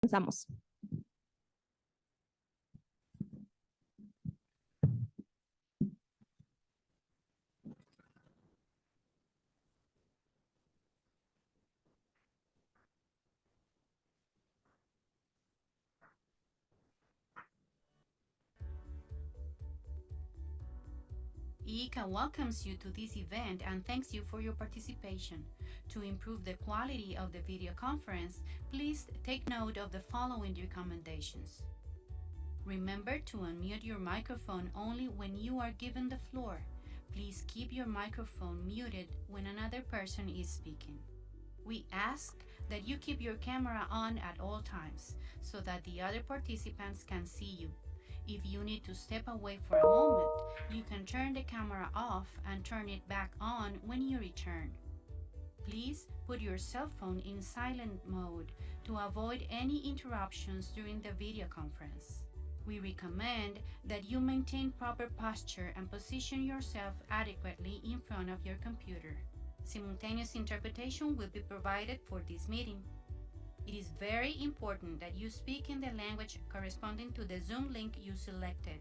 Comenzamos. ICA welcomes you to this event and thanks you for your participation. To improve the quality of the video conference, please take note of the following recommendations. Remember to unmute your microphone only when you are given the floor. Please keep your microphone muted when another person is speaking. We ask that you keep your camera on at all times so that the other participants can see you. If you need to step away for a moment, you can turn the camera off and turn it back on when you return. Please put your cell phone in silent mode to avoid any interruptions during the video conference. We recommend that you maintain proper posture and position yourself adequately in front of your computer. Simultaneous interpretation will be provided for this meeting. It is very important that you speak in the language corresponding to the Zoom link you selected.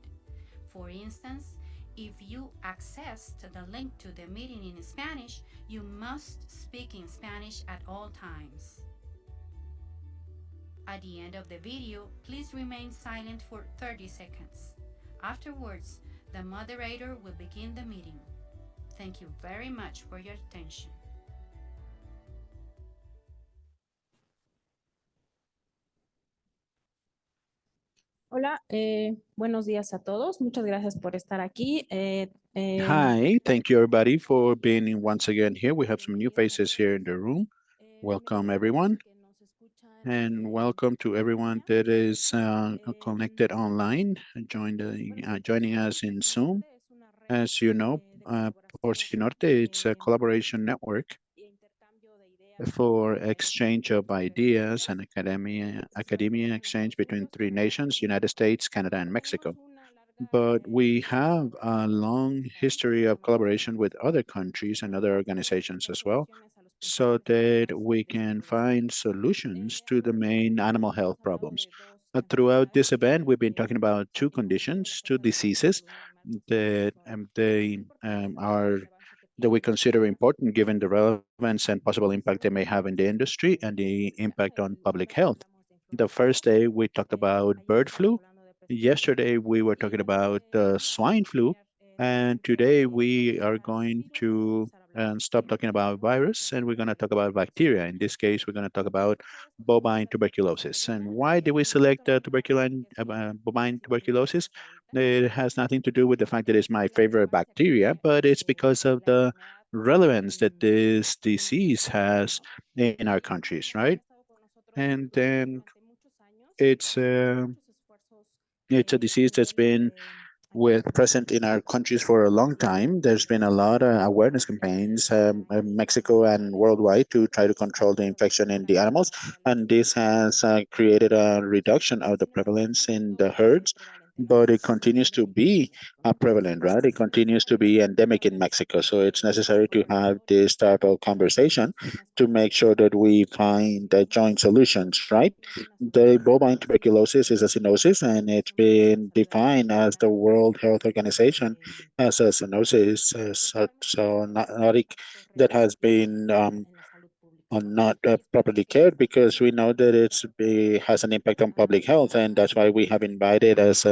For instance, if you accessed the link to the meeting in Spanish, you must speak in Spanish at all times. At the end of the video, please remain silent for 30 seconds. Afterwards, the moderator will begin the meeting. Thank you very much for your attention. Hola, buenos días a todos. Muchas gracias por estar aquí. Hi, thank you everybody for being once again here. We have some new faces here in the room. Welcome everyone, and welcome to everyone that is connected online, joining us in Zoom. As you know, Por Si Norte, it's a collaboration network for exchange of ideas and academia exchange between three nations, United States, Canada, and Mexico. But we have a long history of collaboration with other countries and other organizations as well, so that we can find solutions to the main animal health problems. Throughout this event, we've been talking about two conditions, two diseases that are that we consider important given the relevance and possible impact they may have in the industry and the impact on public health. The first day we talked about bird flu. Yesterday we were talking about swine flu, and today we are going to stop talking about virus and we're going to talk about bacteria. In this case, we're going to talk about bovine tuberculosis. And why did we select bovine tuberculosis? It has nothing to do with the fact that it's my favorite bacteria, but it's because of the relevance that this disease has in our countries, right? And then it's uh, it's a disease that's been present in our countries for a long time. There's been a lot of awareness campaigns in Mexico and worldwide to try to control the infection in the animals, and this has created a reduction of the prevalence in the herds. But it continues to be prevalent, right? It continues to be endemic in Mexico. So it's necessary to have this type of conversation to make sure that we find joint solutions, right? The bovine tuberculosis is a zoonosis, and it's been defined as the World Health Organization as a zoonosis, zoonotic, that has been not properly cared, because we know that has an impact on public health, and that's why we have invited us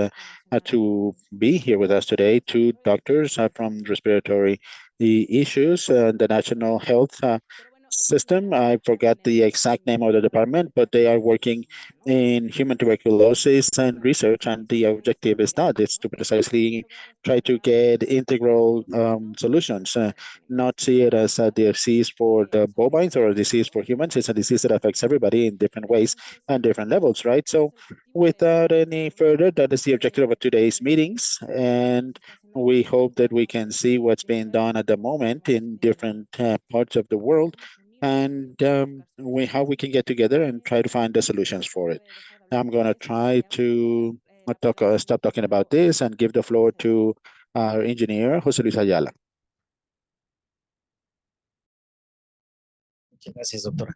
to be here with us today two doctors from respiratory issues, the National Health System. I forgot the exact name of the department, but they are working in human tuberculosis and research, and the objective is not, it's to precisely try to get integral solutions, not see it as a disease for the bovines or a disease for humans. It's a disease that affects everybody in different ways and different levels, right? So without any further, that is the objective of today's meetings, and we hope that we can see what's being done at the moment in different parts of the world, and how we can get together and try to find the solutions for it. I'm going to try to stop talking about this and give the floor to our engineer, Jose Luis Ayala. Gracias, doctora.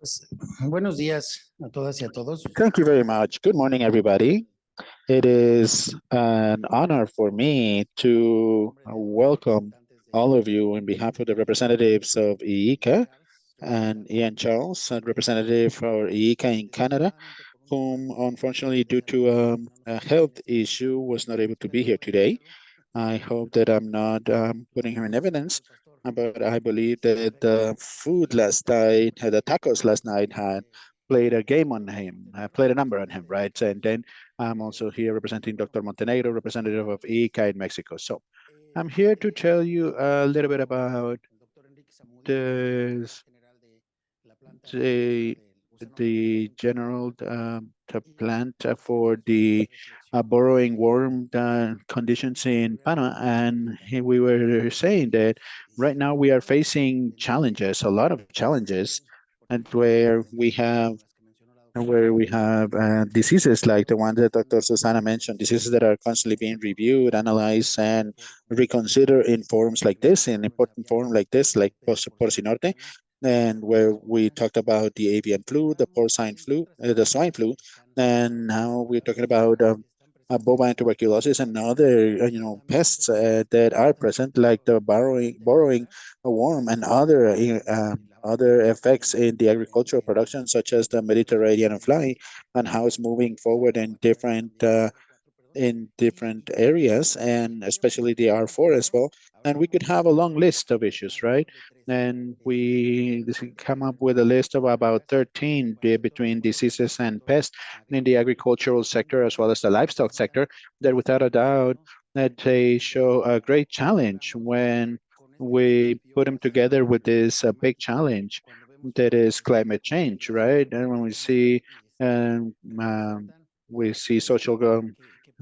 Pues, buenos días a todas y a todos. Thank you very much. Good morning, everybody. It is an honor for me to welcome all of you on behalf of the representatives of IICA and Ian Charles, a representative for IICA in Canada, whom unfortunately, due to a health issue, was not able to be here today. I hope that I'm not putting him in evidence, but I believe that the food last night, the tacos last night had played a game on him, played a number on him, right? And then I'm also here representing Dr. Montenegro, representative of ICA in Mexico. So I'm here to tell you a little bit about the the, the general the plant for the burrowing worm conditions in Panama, and we were saying that right now we are facing challenges, a lot of challenges, and where we have diseases like the one that Dr. Susana mentioned, diseases that are constantly being reviewed, analyzed, and reconsidered in forums like this, in important forum like this, like Porcinorte, and where we talked about the avian flu, the porcine flu, the swine flu, and now we're talking about bovine tuberculosis and other pests that are present, like the burrowing worm and other effects in the agricultural production, such as the Mediterranean fly, and how it's moving forward in different areas, and especially the R4 as well. And we could have a long list of issues, right? And we come up with a list of about 13 between diseases and pests in the agricultural sector as well as the livestock sector that without a doubt that they show a great challenge when we put them together with this big challenge that is climate change, right? And when um, um, we see social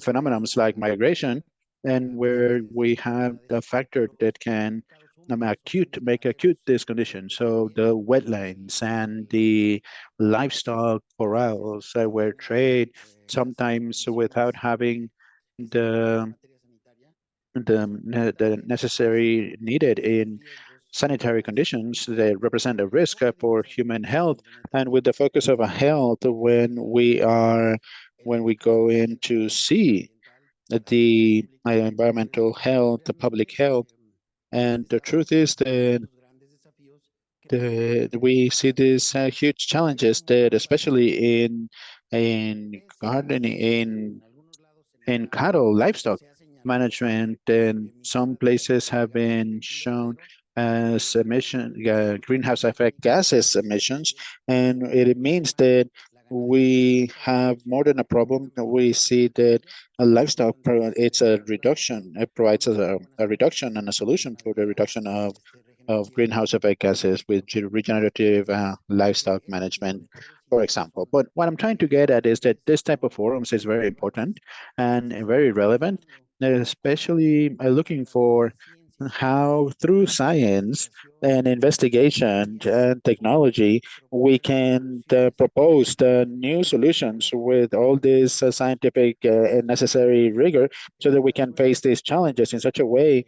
phenomena like migration, and where we have the factor that can make acute this condition. So the wetlands and the livestock corrals were trade sometimes without having the the necessary needed in sanitary conditions that represent a risk for human health, and with the focus of a health when we go in to see the environmental health, the public health. And the truth is that we see these huge challenges that, especially in gardening, in cattle livestock management, and some places have been shown as greenhouse effect gases emissions, and it means that we have more than a problem. We see that it's a reduction. It provides us a reduction and a solution for the reduction of greenhouse effect gases with regenerative livestock management, for example. But what I'm trying to get at is that this type of forums is very important and very relevant, especially looking for how through science and investigation and technology we can propose the new solutions with all this scientific and necessary rigor, so that we can face these challenges in such a way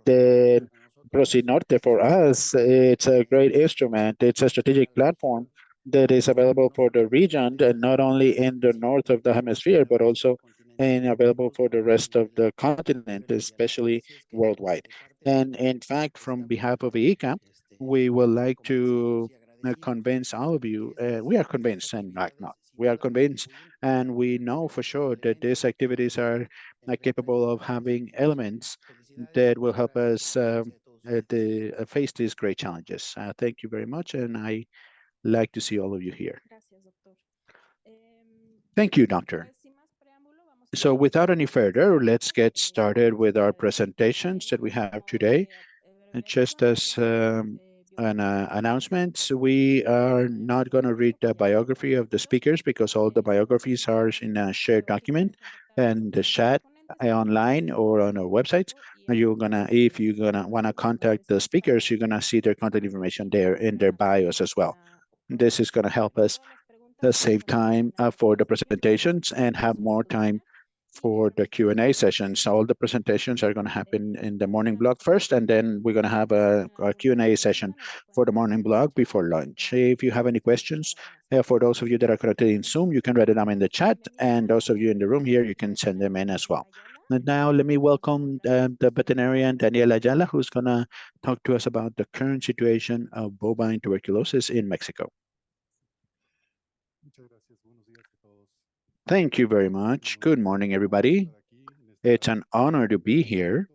that Procinorte for us, it's a great instrument. It's a strategic platform that is available for the region, and not only in the north of the hemisphere, but also and available for the rest of the continent, especially worldwide. And in fact, from behalf of IICA, we would like to convince all of you, we are convinced, and not, we are convinced, and we know for sure that these activities are capable of having elements that will help us face these great challenges. Thank you very much, and I like to see all of you here. Thank you, Doctor. So without any further, let's get started with our presentations that we have today. Just as an announcement, we are not going to read the biography of the speakers because all the biographies are in a shared document and the chat online or on our websites. And if you're gonna wanna contact the speakers, you're gonna see their contact information there in their bios as well. This is gonna help us save time for the presentations and have more time for the Q&A sessions. All the presentations are going to happen in the morning block first, and then we're going to have a Q&A session for the morning block before lunch. If you have any questions, for those of you that are connected in Zoom, you can write them in the chat, and those of you in the room here, you can send them in as well. And now let me welcome the veterinarian Daniela Ayala, who's going to talk to us about the current situation of bovine tuberculosis in Mexico. Thank you very much. Good morning, everybody. It's an honor to be here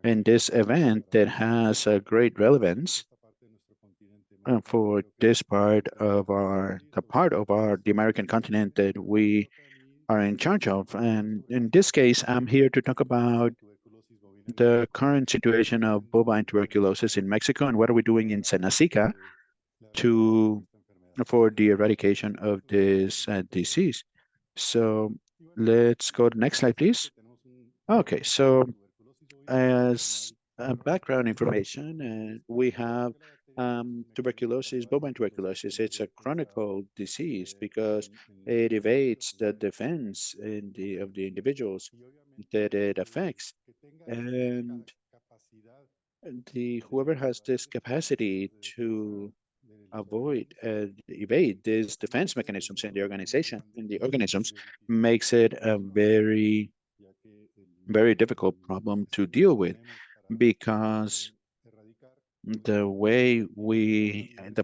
in this event that has a great relevance for this part of the American continent that we are in charge of. And in this case, I'm here to talk about the current situation of bovine tuberculosis in Mexico and what are we doing in Senacica to for the eradication of this disease. So let's go to the next slide, please. Okay, so as background information, we have tuberculosis, bovine tuberculosis. It's a chronic disease because it evades the defense of the individuals that it affects. And the whoever has this capacity to evade these defense mechanisms in the organization, in the organisms, makes it a very, very difficult problem to deal with because the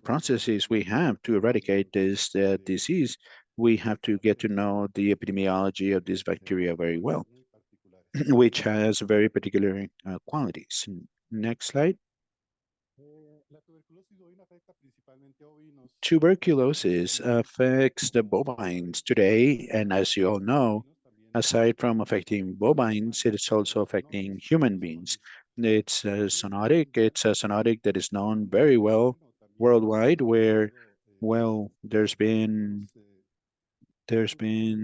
processes we have to eradicate this disease, we have to get to know the epidemiology of this bacteria very well, which has very particular qualities. Next slide. Tuberculosis affects the bovines today, and as you all know, aside from affecting bovines, it is also affecting human beings. It's a zoonotic. It's a zoonotic that is known very well worldwide, where, well, there's been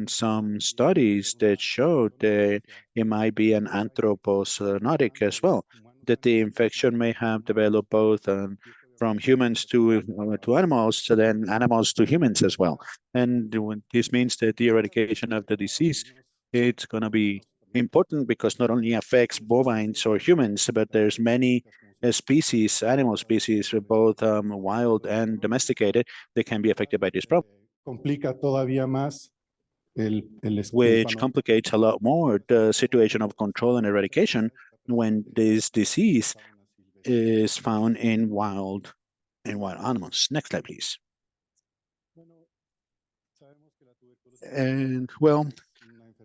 some studies that showed that it might be an anthropozoonotic as well, that the infection may have developed both from humans to animals, so then animals to humans as well. And this means that the eradication of the disease, it's going to be important because not only affects bovines or humans, but there's many species, animal species, both wild and domesticated, that can be affected by this problem, complica todavía más which complicates a lot more the situation of control and eradication when this disease is found in wild animals. Next slide, please. And well,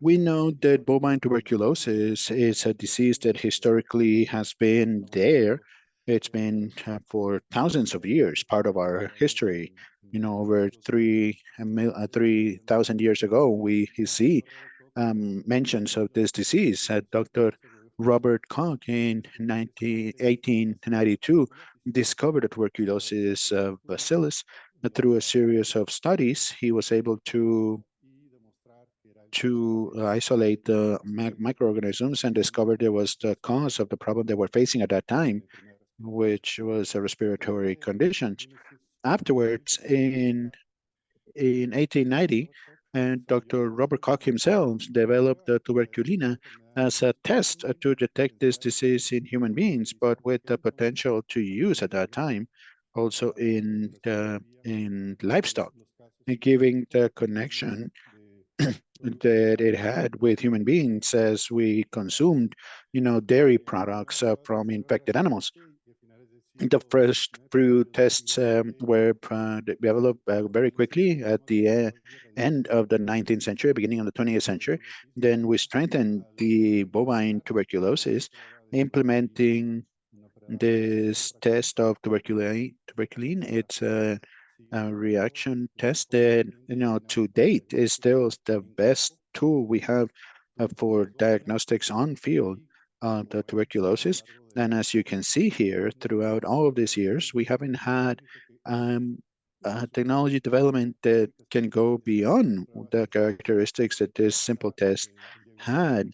we know that bovine tuberculosis is a disease that historically has been there. It's been for thousands of years, part of our history. You know, over 3,000 years ago, we see mentions of this disease. Dr. Robert Koch in 1892 discovered the tuberculosis bacillus. Through a series of studies, he was able to isolate the microorganisms and discovered there was the cause of the problem they were facing at that time, which was a respiratory conditions. Afterwards, in 1890, and Dr. Robert Koch himself developed the tuberculina as a test to detect this disease in human beings, but with the potential to use at that time also in livestock, giving the connection that it had with human beings as we consumed, dairy products from infected animals. The first few tests were developed very quickly at the end of the 19th century, beginning of the 20th century. Then we strengthened the bovine tuberculosis, implementing this test of tuberculin. It's a reaction test that, to date is still the best tool we have for diagnostics on field of the tuberculosis. And as you can see here, throughout all of these years, we haven't had technology development that can go beyond the characteristics that this simple test had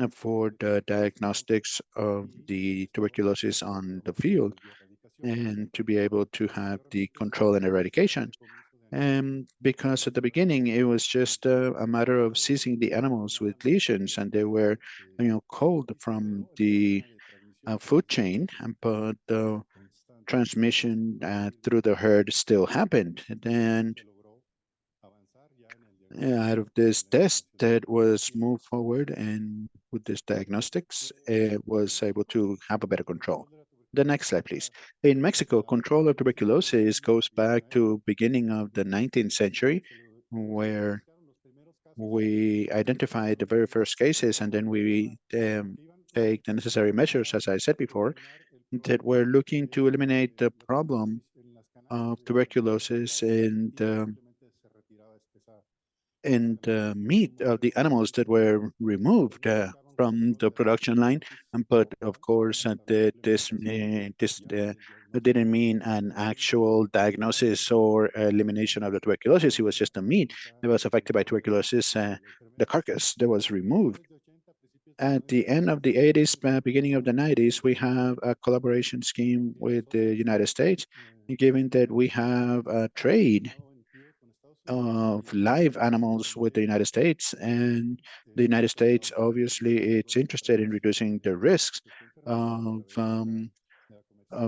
for the diagnostics of the tuberculosis on the field and to be able to have the control and eradication. because at the beginning it was just a matter of seizing the animals with lesions, and they were, culled from the food chain, but the transmission through the herd still happened. And then out of this test that was moved forward and with this diagnostics, it was able to have a better control. The next slide, please. In Mexico, control of tuberculosis goes back to beginning of the 19th century, where we identified the very first cases, and then we take the necessary measures, as I said before, that were looking to eliminate the problem of tuberculosis in the meat of the animals that were removed from the production line. But of course, this didn't mean an actual diagnosis or elimination of the tuberculosis. It was just the meat that was affected by tuberculosis, the carcass that was removed. At the end of the 80s, beginning of the 90s, we have a collaboration scheme with the United States, given that we have a trade of live animals with the United States, and the United States obviously it's interested in reducing the risks of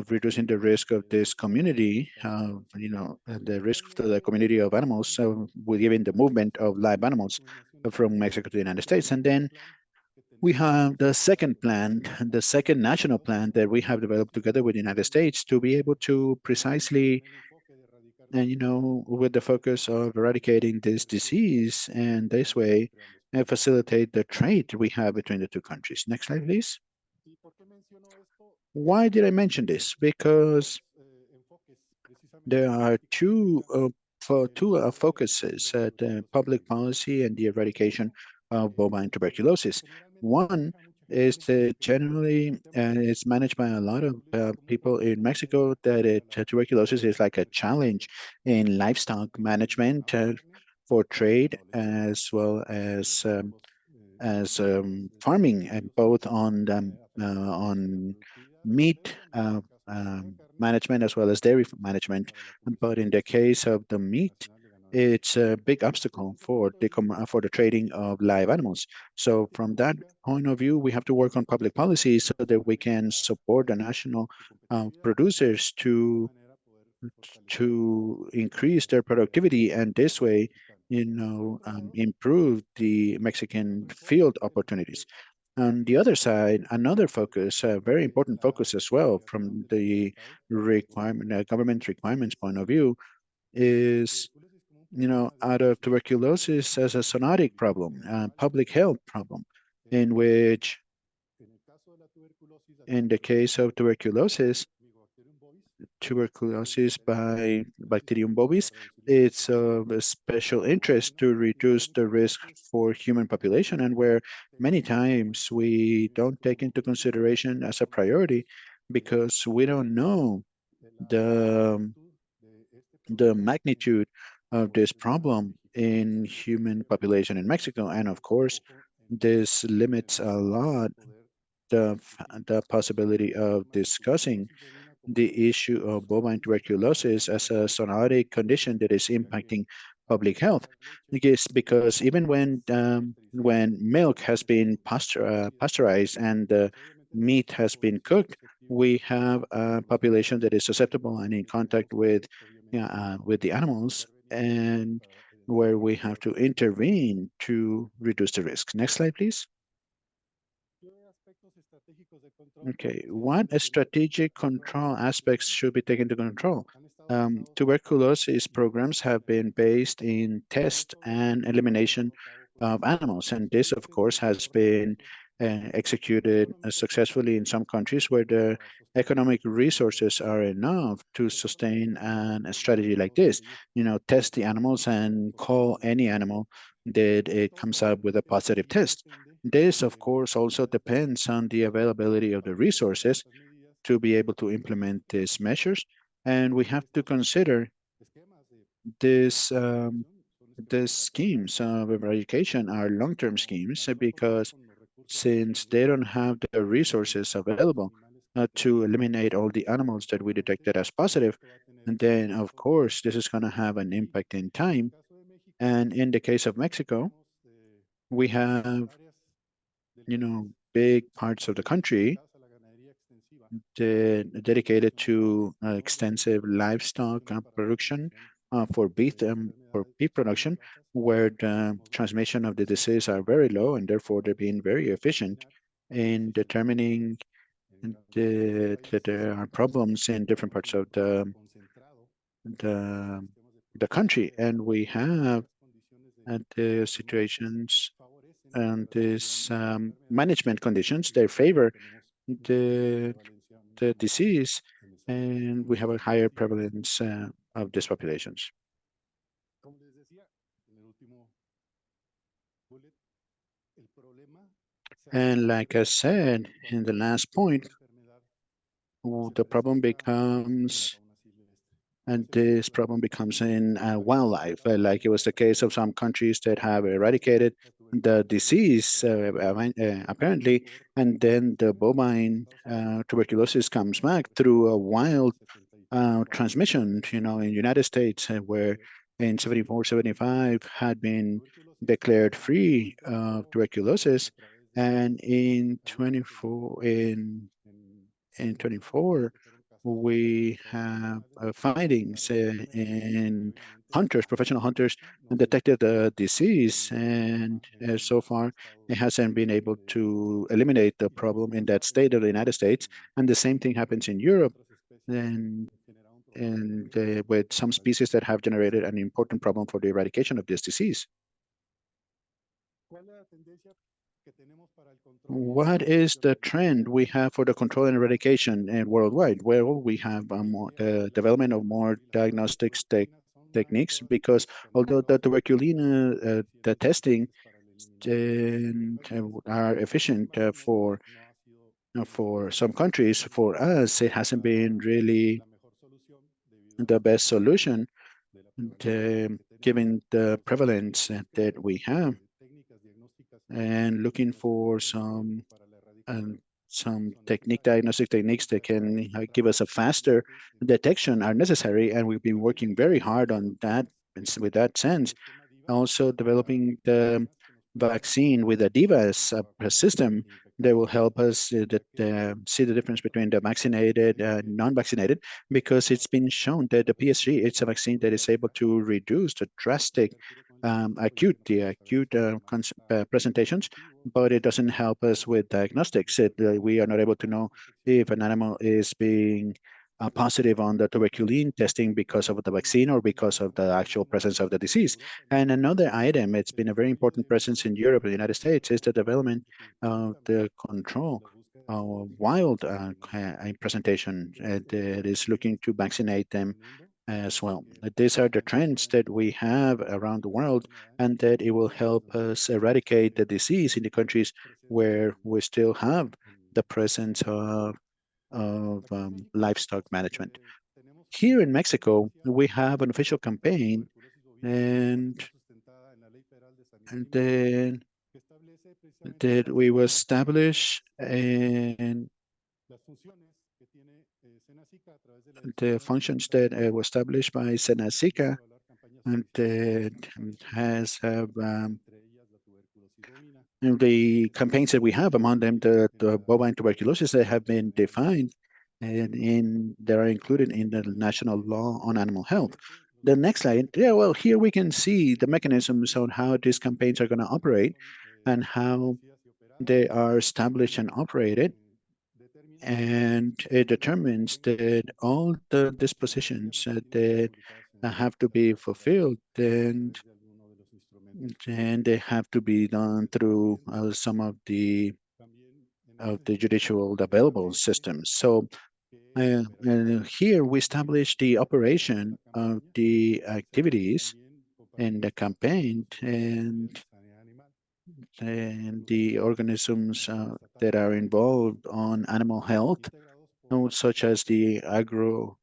reducing the risk of this community, the risk to the community of animals. So we're giving the movement of live animals from Mexico to the United States, and then we have the second plan, the second national plan that we have developed together with the United States to be able to precisely, and with the focus of eradicating this disease, and this way facilitate the trade we have between the two countries. Next slide, please. Why did I mention this? Because there are two focuses: the public policy and the eradication of bovine tuberculosis. One is that generally it's managed by a lot of people in Mexico, that tuberculosis is like a challenge in livestock management for trade, as well as farming, and both on meat management as well as dairy management. But in the case of the meat, it's a big obstacle for for the trading of live animals. So from that point of view, we have to work on public policy so that we can support the national producers to increase their productivity, and this way, improve the Mexican field opportunities. On the other side, another focus, a very important focus as well from the government requirements point of view, is out of tuberculosis as a zoonotic problem, a public health problem, in which, in the case of tuberculosis by Bacterium bovis, it's of a special interest to reduce the risk for human population, and where many times we don't take into consideration as a priority because we don't know the the magnitude of this problem in human population in Mexico. And of course, this limits a lot the possibility of discussing the issue of bovine tuberculosis as a zoonotic condition that is impacting public health. Because even when milk has been pasteurized and the meat has been cooked, we have a population that is susceptible and in contact with the animals, and where we have to intervene to reduce the risk. Next slide, please. Okay, what strategic control aspects should be taken into control? Tuberculosis programs have been based in test and elimination of animals, and this, of course, has been executed successfully in some countries where the economic resources are enough to sustain a strategy like this. Test the animals and call any animal that it comes up with a positive test. This, of course, also depends on the availability of the resources to be able to implement these measures. And we have to consider this, the schemes of eradication are long-term schemes, because since they don't have the resources available to eliminate all the animals that we detected as positive, And then, of course, this is going to have an impact in time. And in the case of Mexico, we have, big parts of the country dedicated to extensive livestock production for beef production, where the transmission of the disease are very low, and therefore they're being very efficient in determining that there are problems in different parts of the the country, and we have the situations and these management conditions. They favor the the disease, and we have a higher prevalence of these populations. And like I said in the last point, the problem becomes, and this problem becomes in wildlife, like it was the case of some countries that have eradicated the disease, apparently, and then the bovine tuberculosis comes back through a wild transmission, in United States, where in 74, 75 had been declared free of tuberculosis, and in 24, we have findings in hunters, professional hunters, detected the disease, and so far it hasn't been able to eliminate the problem in that state of the United States. And the same thing happens in Europe, and with some species that have generated an important problem for the eradication of this disease. What is the trend we have for the control and eradication worldwide? Well, we have the development of more diagnostics techniques, because although the the testing are efficient for some countries, for us, it hasn't been really the best solution, given the prevalence that we have, and looking for um, some diagnostic techniques that can give us a faster detection are necessary, and we've been working very hard on that. And with that sense, also developing the vaccine with a DIVAS system that will help us see the difference between the vaccinated and non-vaccinated, because it's been shown that the PSG, it's a vaccine that is able to reduce the drastic the acute presentations, but it doesn't help us with diagnostics. We are not able to know if an animal is being positive on the tuberculin testing because of the vaccine or because of the actual presence of the disease. And another item, it's been a very important presence in Europe and the United States, is the development of the control of wild presentation that is looking to vaccinate them as well. These are the trends that we have around the world, and that it will help us eradicate the disease in the countries where we still have the presence of livestock management. Here in Mexico, we have an official campaign, and, and then that we will establish and the functions that were established by Senacica, and that has and the campaigns that we have, among them the bovine tuberculosis, that have been defined and that are included in the national law on animal health. The next slide. Yeah, well, here we can see the mechanisms on how these campaigns are going to operate and how they are established and operated. And it determines that all the dispositions that have to be fulfilled, and they have to be done through some of the judicial available systems. So here we establish the operation of the activities in the campaign, and the organisms that are involved on animal health, such as the agro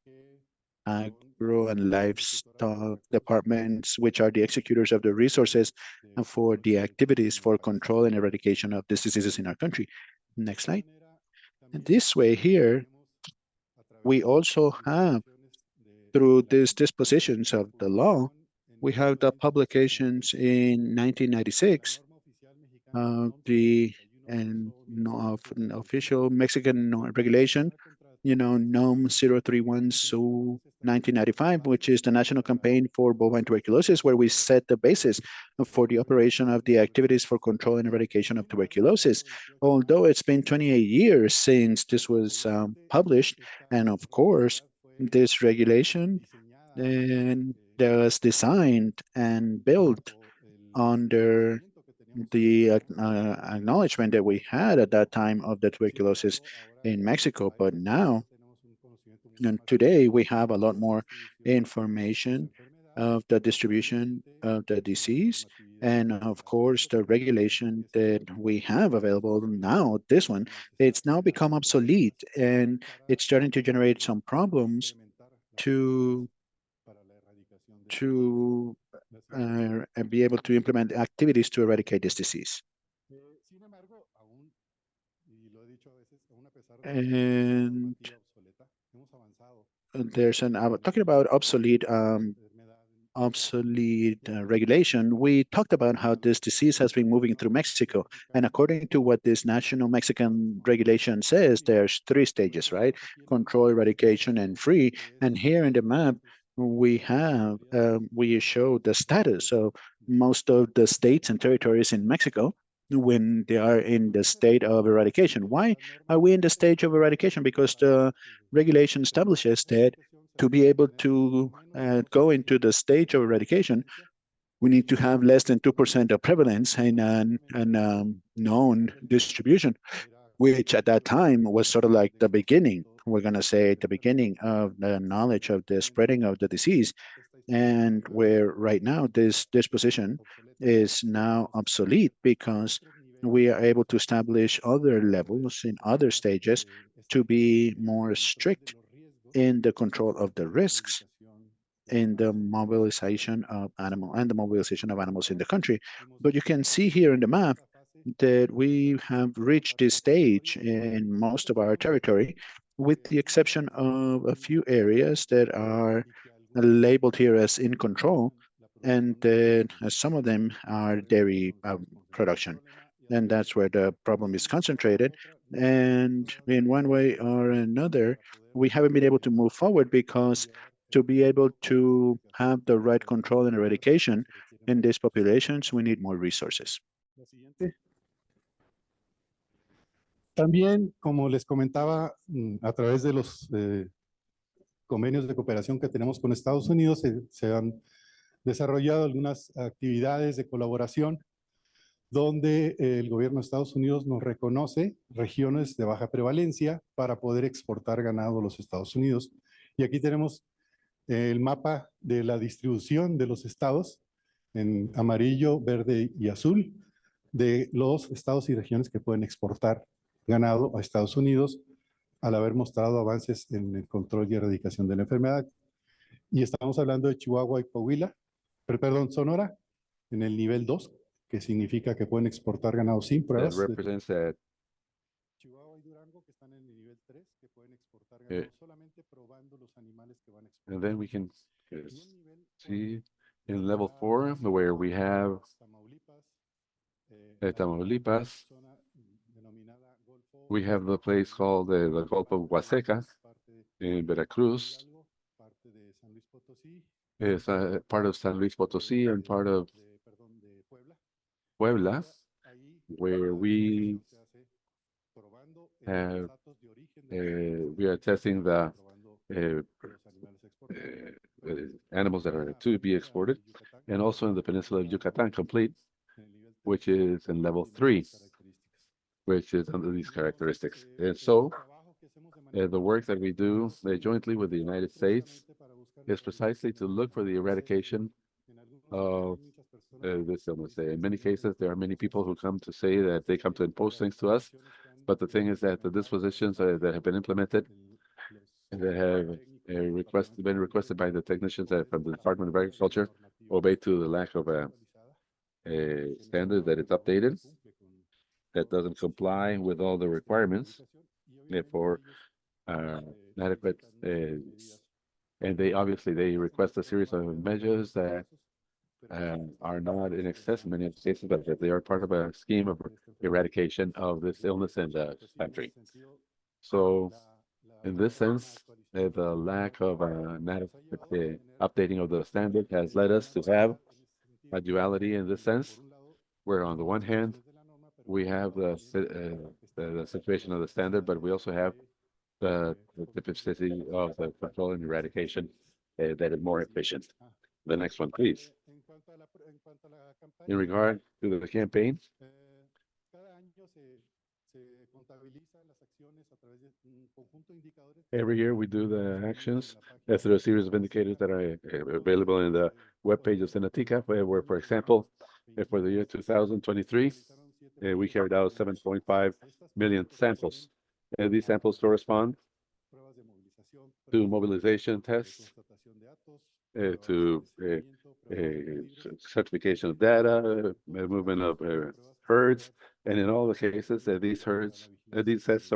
and livestock departments, which are the executors of the resources for the activities for control and eradication of these diseases in our country. Next slide. And this way here, we also have through these dispositions of the law, we have the publications in 1996 the and of an official Mexican regulation, NOM 031 SU 1995, which is the National Campaign for Bovine Tuberculosis, where we set the basis for the operation of the activities for control and eradication of tuberculosis. Although it's been 28 years since this was published, and of course, this regulation and was designed and built under the acknowledgement that we had at that time of the tuberculosis in Mexico. But now, and today, we have a lot more information of the distribution of the disease. And of course, the regulation that we have available now, this one, it's now become obsolete and it's starting to generate some problems to to and be able to implement activities to eradicate this disease. And there's an talking about obsolete regulation. We talked about how this disease has been moving through Mexico, and according to what this national Mexican regulation says, there's three stages, right? Control, eradication, and free. And here in the map, we show the status of most of the states and territories in Mexico when they are in the state of eradication. Why are we in the stage of eradication? Because the regulation establishes that to be able to go into the stage of eradication, we need to have less than 2% of prevalence in an known distribution, which at that time was sort of like the beginning. We're going to say the beginning of the knowledge of the spreading of the disease. And where right now this position is now obsolete because we are able to establish other levels in other stages to be more strict in the control of the risks in the mobilization of animals in the country. But you can see here in the map that we have reached this stage in most of our territory, with the exception of a few areas that are labeled here as in control, and some of them are dairy production. And that's where the problem is concentrated. And in one way or another, we haven't been able to move forward because to be able to have the right control and eradication in these populations, we need more resources. También, como les comentaba, a través de los convenios de cooperación que tenemos con Estados Unidos, se han desarrollado algunas actividades de colaboración donde el gobierno de Estados Unidos nos reconoce regiones de baja prevalencia para poder exportar ganado a los Estados Unidos. Y aquí tenemos el mapa de la distribución de los estados en amarillo, verde y azul de los estados y regiones que pueden exportar ganado a Estados Unidos al haber mostrado avances en el control y erradicación de la enfermedad. Y estamos hablando de Chihuahua y Coahuila, perdón, Sonora, en el nivel 2, que significa que pueden exportar ganado sin pruebas. That represents that Chihuahua y Durango, que están en el nivel 3, que pueden exportar ganado solamente probando los animales que van a exportar. and then we can see in level 4 where we have Tamaulipas. We have the place called the Gulf of Huasteca in Veracruz. It's part of San Luis Potosí and part of Puebla, where we have we are testing the animals that are to be exported, and also in the peninsula of Yucatan complete, which is in level 3, which is under these characteristics. And so the work that we do jointly with the United States is precisely to look for the eradication of this illness. In many cases, there are many people who come to say that they come to impose things to us, but the thing is that the dispositions that have been implemented, that have been requested by the technicians from the Department of Agriculture, obey to the lack of a standard that it's updated, that doesn't comply with all the requirements for adequate And they obviously they request a series of measures that are not in excess in many cases, but that they are part of a scheme of eradication of this illness in the country. So, in this sense, the lack of an adequate updating of the standard has led us to have a duality in this sense, where on the one hand, we have the situation of the standard, but we also have the typicity of the control and eradication that is more efficient. The next one, please. In regard to the campaign, every year we do the actions through a series of indicators that are available in the webpage of Senatica, where, for example, for the year 2023, we carried out 7.5 million samples. These samples correspond to mobilization tests, to certification of data, movement of herds, and in all the cases, these tests,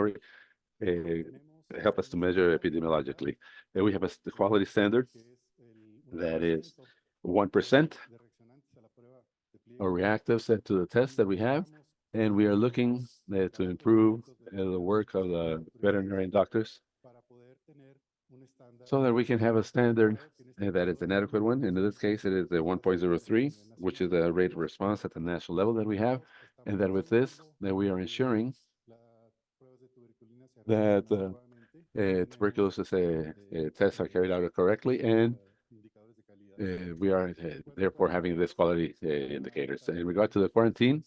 help us to measure epidemiologically. We have a quality standard that is 1% or reactives to the tests that we have, and we are looking to improve the work of the veterinarian doctors so that we can have a standard that is an adequate one. And in this case, it is the 1.03, which is the rate of response at the national level that we have, and that with this, that we are ensuring that tuberculosis tests are carried out correctly, and we are therefore having this quality indicators. In regard to the quarantine,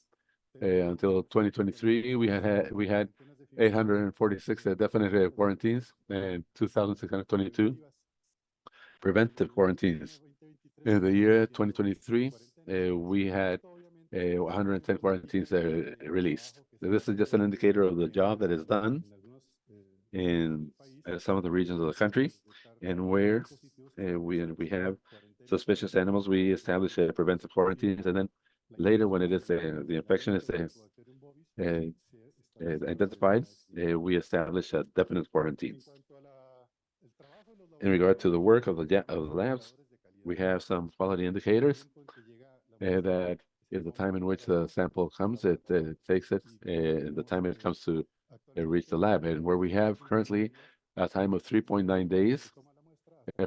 until 2023, we had 846 definite quarantines and 2,622 preventive quarantines. In the year 2023, we had 110 quarantines released. So this is just an indicator of the job that is done in some of the regions of the country, and where we have suspicious animals, we establish preventive quarantines, and then later, when it is the infection is identified, we establish a definite quarantine. In regard to the work of the labs, we have some quality indicators that is the time in which the sample comes, it takes it, the time it comes to reach the lab, and where we have currently a time of 3.9 days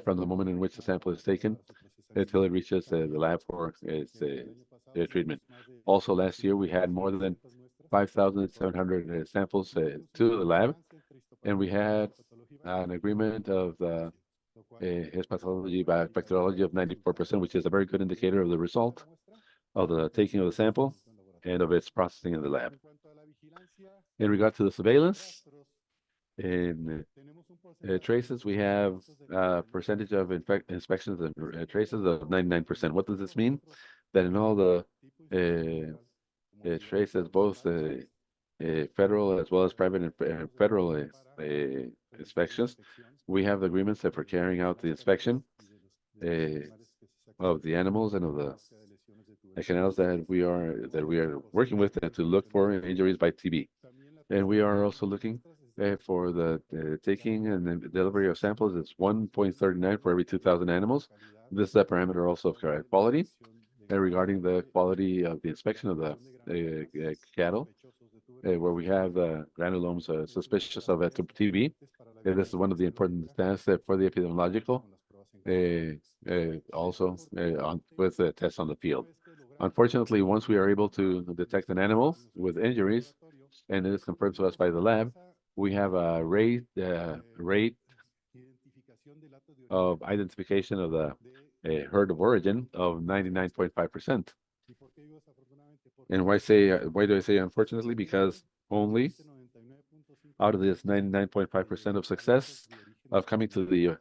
from the moment in which the sample is taken until it reaches the lab for its treatment. Also, last year we had more than 5,700 samples to the lab, and we had an agreement of the histopathology bacteriology of 94%, which is a very good indicator of the result of the taking of the sample and of its processing in the lab. In regard to the surveillance, in traces, we have a percentage of inspections and traces of 99%. What does this mean? That in all the traces, both federal as well as private and federal inspections, we have agreements that for carrying out the inspection of the animals and of the canals that we are working with to look for injuries by TB. And we are also looking for the taking and the delivery of samples. It's 1.39 for every 2,000 animals. This is a parameter also of quality. And regarding the quality of the inspection of the cattle, where we have granulomes suspicious of TB, this is one of the important tests for the epidemiological, also with tests on the field. Unfortunately, once we are able to detect an animal with injuries, and it is confirmed to us by the lab, we have a rate of identification of the herd of origin of 99.5%. And why do I say unfortunately? Because only out of this 99.5% of success of coming to the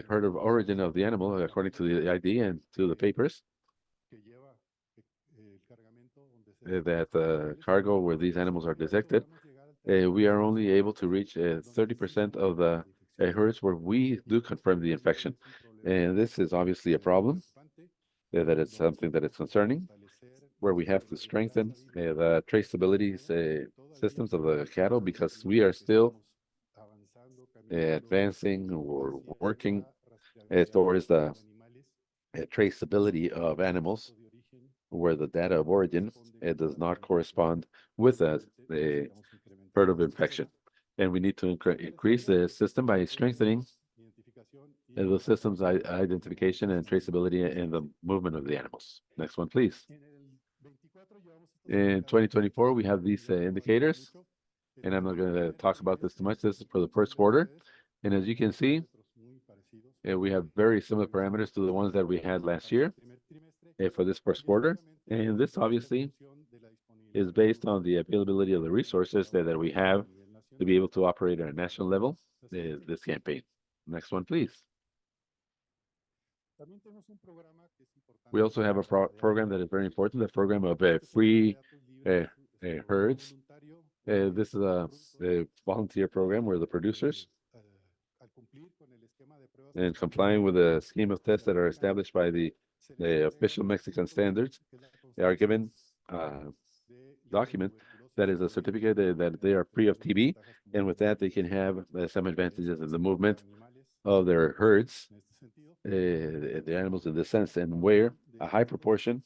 herd of origin of the animal, according to the ID and to the papers, that the cargo where these animals are detected, we are only able to reach 30% of the herds where we do confirm the infection. And this is obviously a problem, that it's something that is concerning, where we have to strengthen the traceability systems of the cattle, because we are still advancing or working towards the traceability of animals where the data of origin does not correspond with the herd of infection. And we need to increase the system by strengthening the system's identification and traceability in the movement of the animals. Next one, please. In 2024, we have these indicators, and I'm not going to talk about this too much. This is for the first quarter. And as you can see, we have very similar parameters to the ones that we had last year for this first quarter. And this obviously is based on the availability of the resources that we have to be able to operate at a national level this campaign. Next one, please. We also have a program that is very important, the program of free herds. This is a volunteer program where the producers, and complying with the scheme of tests that are established by the official Mexican standards, they are given a document that is a certificate that they are free of TB, and with that they can have some advantages in the movement of their herds, the animals in this sense, and where a high proportion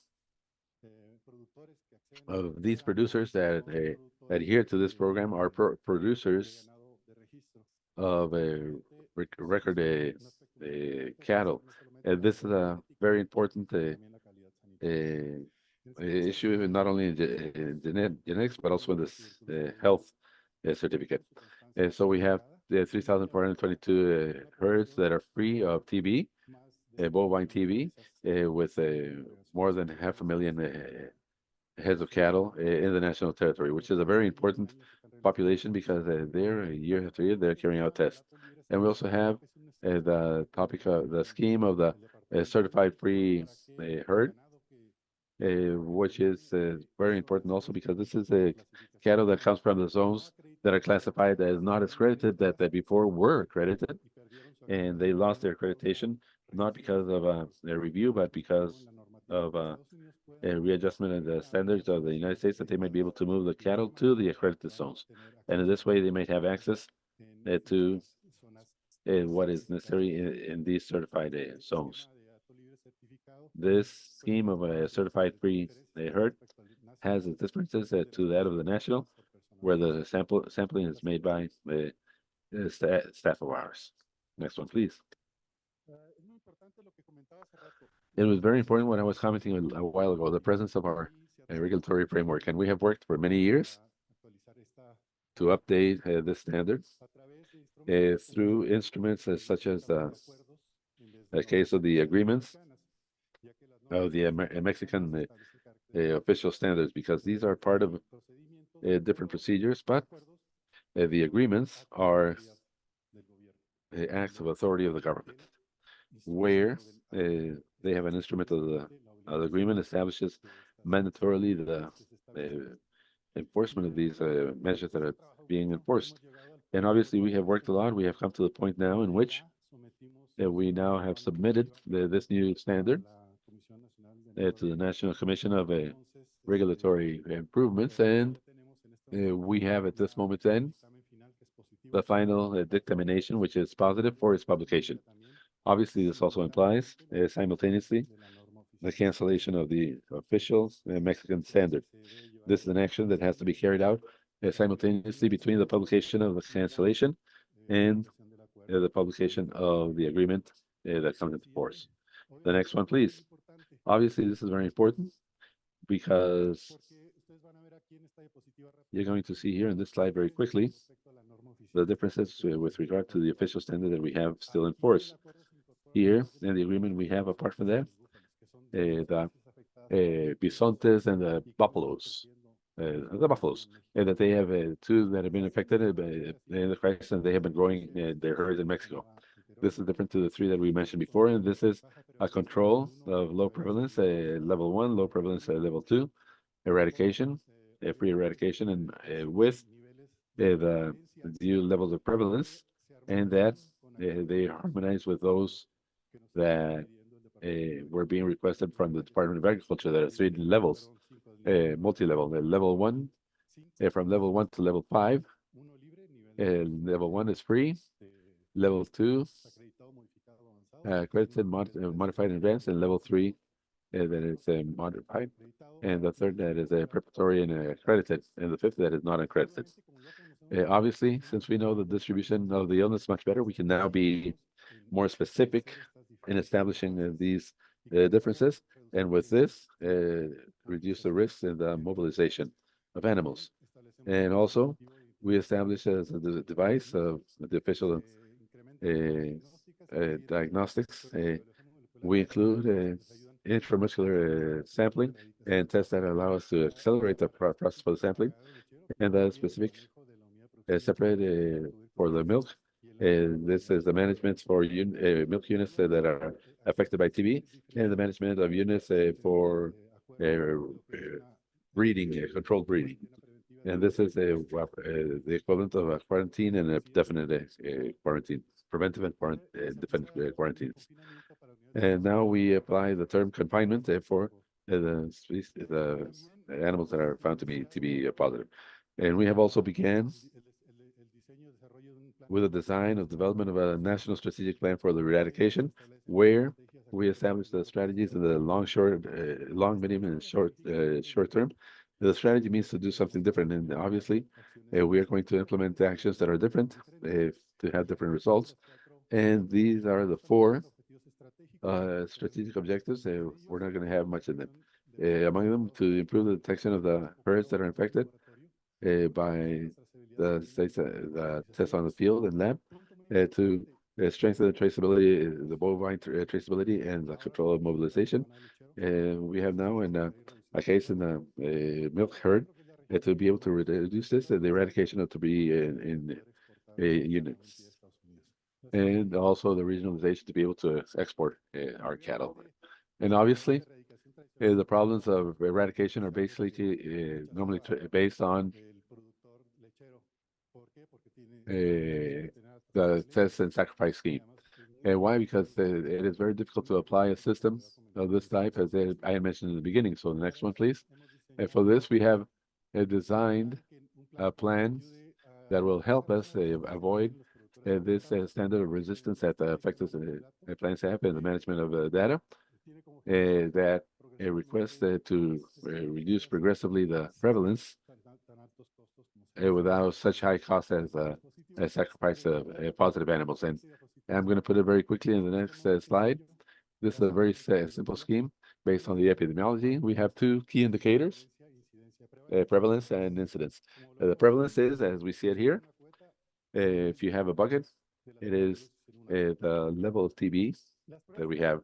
of these producers that adhere to this program are producers of record cattle. And this is a very important issue, not only in genetics, but also in this health certificate. So we have the 3,422 herds that are free of TB, bovine TB, with more than 500,000 heads of cattle in the national territory, which is a very important population because they're year after year they're carrying out tests. And we also have the topic of the scheme of the certified free herd, which is very important also because this is a cattle that comes from the zones that are classified as not accredited, that before were accredited, and they lost their accreditation not because of their review, but because of a readjustment of the standards of the United States, that they might be able to move the cattle to the accredited zones, and in this way they might have access to what is necessary in these certified zones. This scheme of a certified free herd has its differences to that of the national, where the sampling is made by the staff of ours. Next one, please. It was very important what I was commenting a while ago, the presence of our regulatory framework, and we have worked for many years to update this standard through instruments such as the case of the agreements of the Mexican official standards, because these are part of different procedures, but the agreements are acts of authority of the government, where they have an instrument of the agreement establishes mandatorily the enforcement of these measures that are being enforced. And obviously we have worked a lot. We have come to the point now in which we now have submitted this new standard to the National Commission of Regulatory Improvements, and we have at this moment then the final dictamination, which is positive for its publication. Obviously, this also implies simultaneously the cancellation of the official Mexican standard. This is an action that has to be carried out simultaneously between the publication of the cancellation and the publication of the agreement that comes into force. The next one, please. Obviously, this is very important because you're going to see here in this slide very quickly the differences with regard to the official standard that we have still in force. Here in the agreement we have, apart from that, the bisontes and the buffaloes, and that they have two that have been affected in the crisis, and they have been growing their herds in Mexico. This is different to the three that we mentioned before, and this is a control of low prevalence, level 1, low prevalence, level 2, eradication, free eradication, and with the new levels of prevalence, and that they harmonize with those that were being requested from the Department of Agriculture. There are 3 levels, multi-level. Level 1, from level 1 to level 5. Level 1 is free. Level 2 accredited, modified, and advanced, and level 3 that is modified, and the third that is preparatory and accredited, and the fifth that is not accredited. Obviously, since we know the distribution of the illness much better, we can now be more specific in establishing these differences, and with this, reduce the risks in the mobilization of animals. And also, we establish as a device of the official diagnostics. We include intramuscular sampling and tests that allow us to accelerate the process for the sampling, and the specific separate for the milk. This is the management for milk units that are affected by TB, and the management of units for breeding, controlled breeding. And this is the equivalent of a quarantine and a definite quarantine, preventive and definite quarantines. And now we apply the term confinement for the animals that are found to be positive. And we have also began with a design of development of a national strategic plan for the eradication, where we establish the strategies in the long, medium, and short term. The strategy means to do something different, and obviously, we are going to implement actions that are different to have different results. And these are the four strategic objectives. We're not going to have much in them. Among them, to improve the detection of the herds that are infected by the tests on the field and lab, to strengthen the traceability, the bovine traceability, and the control of mobilization. We have now in a case in the milk herd to be able to reduce this, the eradication of to be in units, and also the regionalization to be able to export our cattle. And obviously, the problems of eradication are basically normally based on the test and sacrifice scheme. And why? Because it is very difficult to apply a system of this type, as I mentioned in the beginning. So the next one, please. And for this, we have designed a plan that will help us avoid this standard of resistance that affects plants have in the management of data. That requests to reduce progressively the prevalence without such high cost as a sacrifice of positive animals. And I'm going to put it very quickly in the next slide. This is a very simple scheme based on the epidemiology. We have two key indicators, prevalence and incidence. The prevalence is, as we see it here, if you have a bucket, it is the level of TB that we have.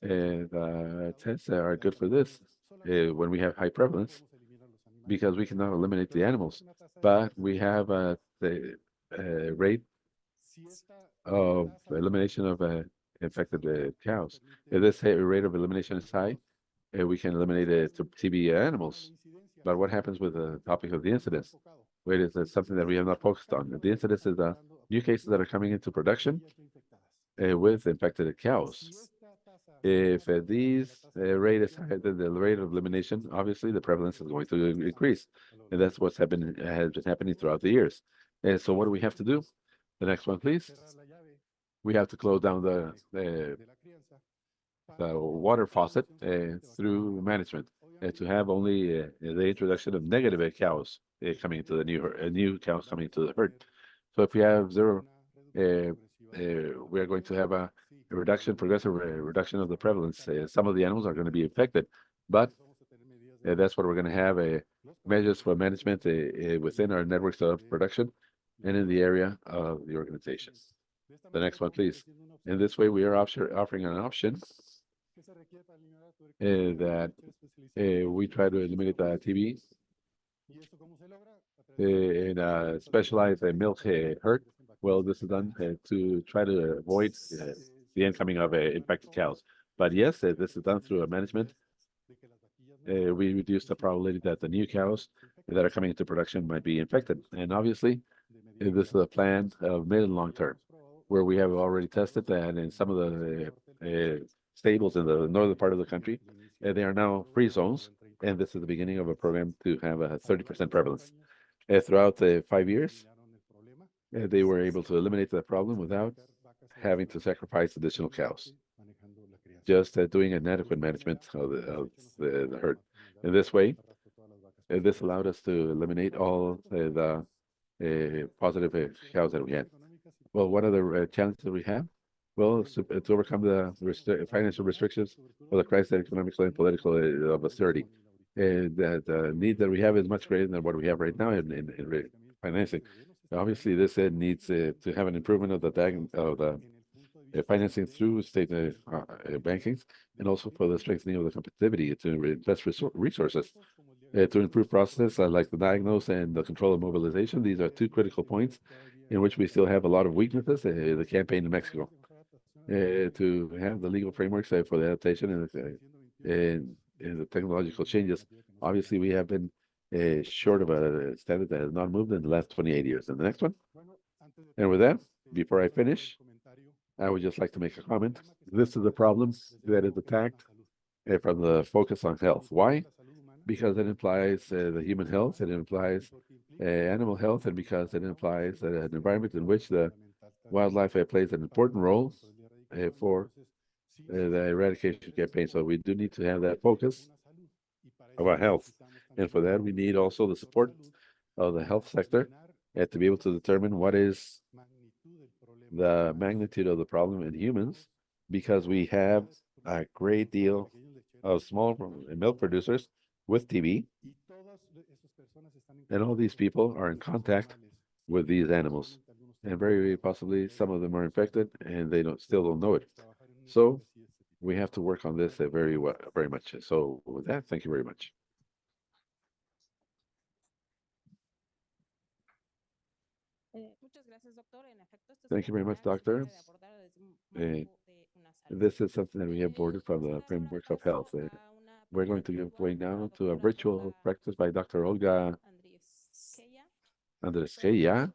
The tests are good for this when we have high prevalence, because we cannot eliminate the animals, but we have the rate of elimination of infected cows. If this rate of elimination is high, we can eliminate TB animals. But what happens with the topic of the incidence? Wait, is something that we have not focused on. The incidence is the new cases that are coming into production with infected cows. If these rate is higher than the rate of elimination, obviously the prevalence is going to increase, and that's what's has been happening throughout the years. And so, what do we have to do? The next one, please. We have to close down the water faucet through management, to have only the introduction of negative cows coming into the new cows coming into the herd. So if we have zero, we are going to have a progressive reduction of the prevalence. Some of the animals are going to be infected, but that's what we're going to have measures for management within our networks of production and in the area of the organization. The next one, please. In this way, we are offering an option that we try to eliminate the TB in a specialized milk herd. Well, this is done to try to avoid the incoming of infected cows. But yes, this is done through a management. We reduce the probability that the new cows that are coming into production might be infected. And obviously, this is a plan of mid and long term, where we have already tested that in some of the stables in the northern part of the country. They are now free zones, and this is the beginning of a program to have a 30% prevalence. Throughout the 5 years, they were able to eliminate the problem without having to sacrifice additional cows, just doing an adequate management of the herd. In this way, this allowed us to eliminate all the positive cows that we had. Well, what are the challenges that we have? Well, to overcome the financial restrictions or the crisis, economical and political of austerity. The need that we have is much greater than what we have right now in financing. Obviously, this needs to have an improvement of the financing through state bankings, and also for the strengthening of the competitivity to invest resources. To improve process like the diagnose and the control of mobilization. These are two critical points in which we still have a lot of weaknesses. The campaign in Mexico. To have the legal frameworks for the adaptation and the technological changes. Obviously, we have been short of a standard that has not moved in the last 28 years. And the next one. And with that, before I finish, I would just like to make a comment. This is a problem that is attacked from the focus on health. Why? Because it implies the human health, it implies animal health, and because it implies an environment in which the wildlife plays an important role for the eradication campaign. So we do need to have that focus of our health. And for that, we need also the support of the health sector to be able to determine what is the magnitude of the problem in humans, because we have a great deal of small milk producers with TB, and all these people are in contact with these animals, and very possibly some of them are infected and they still don't know it. So we have to work on this very much. So with that, thank you very much. Thank you very much, doctor. This is something that we have boarded from the framework of health. We're going to give way now to a virtual practice by Dr. Olga Andresqueya.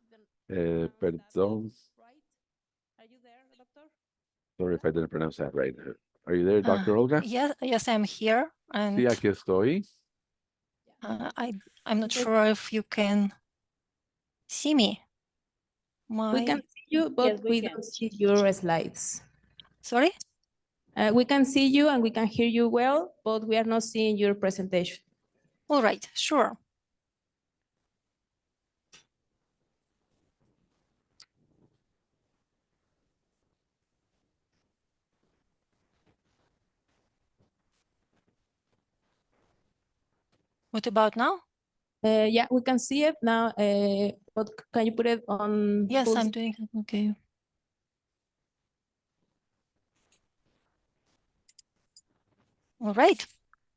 Perdón. Sorry if I didn't pronounce that right. Are you there, Dr. Olga? Yes, I'm here. And Sí, aquí estoy. I'm not sure if you can see me. We can see you, but we don't see your slides. Sorry? We can see you and we can hear you well, but we are not seeing your presentation. All right, sure. What about now? Yeah, we can see it now, but can you put it on? Yes, I'm doing it. Okay. All right.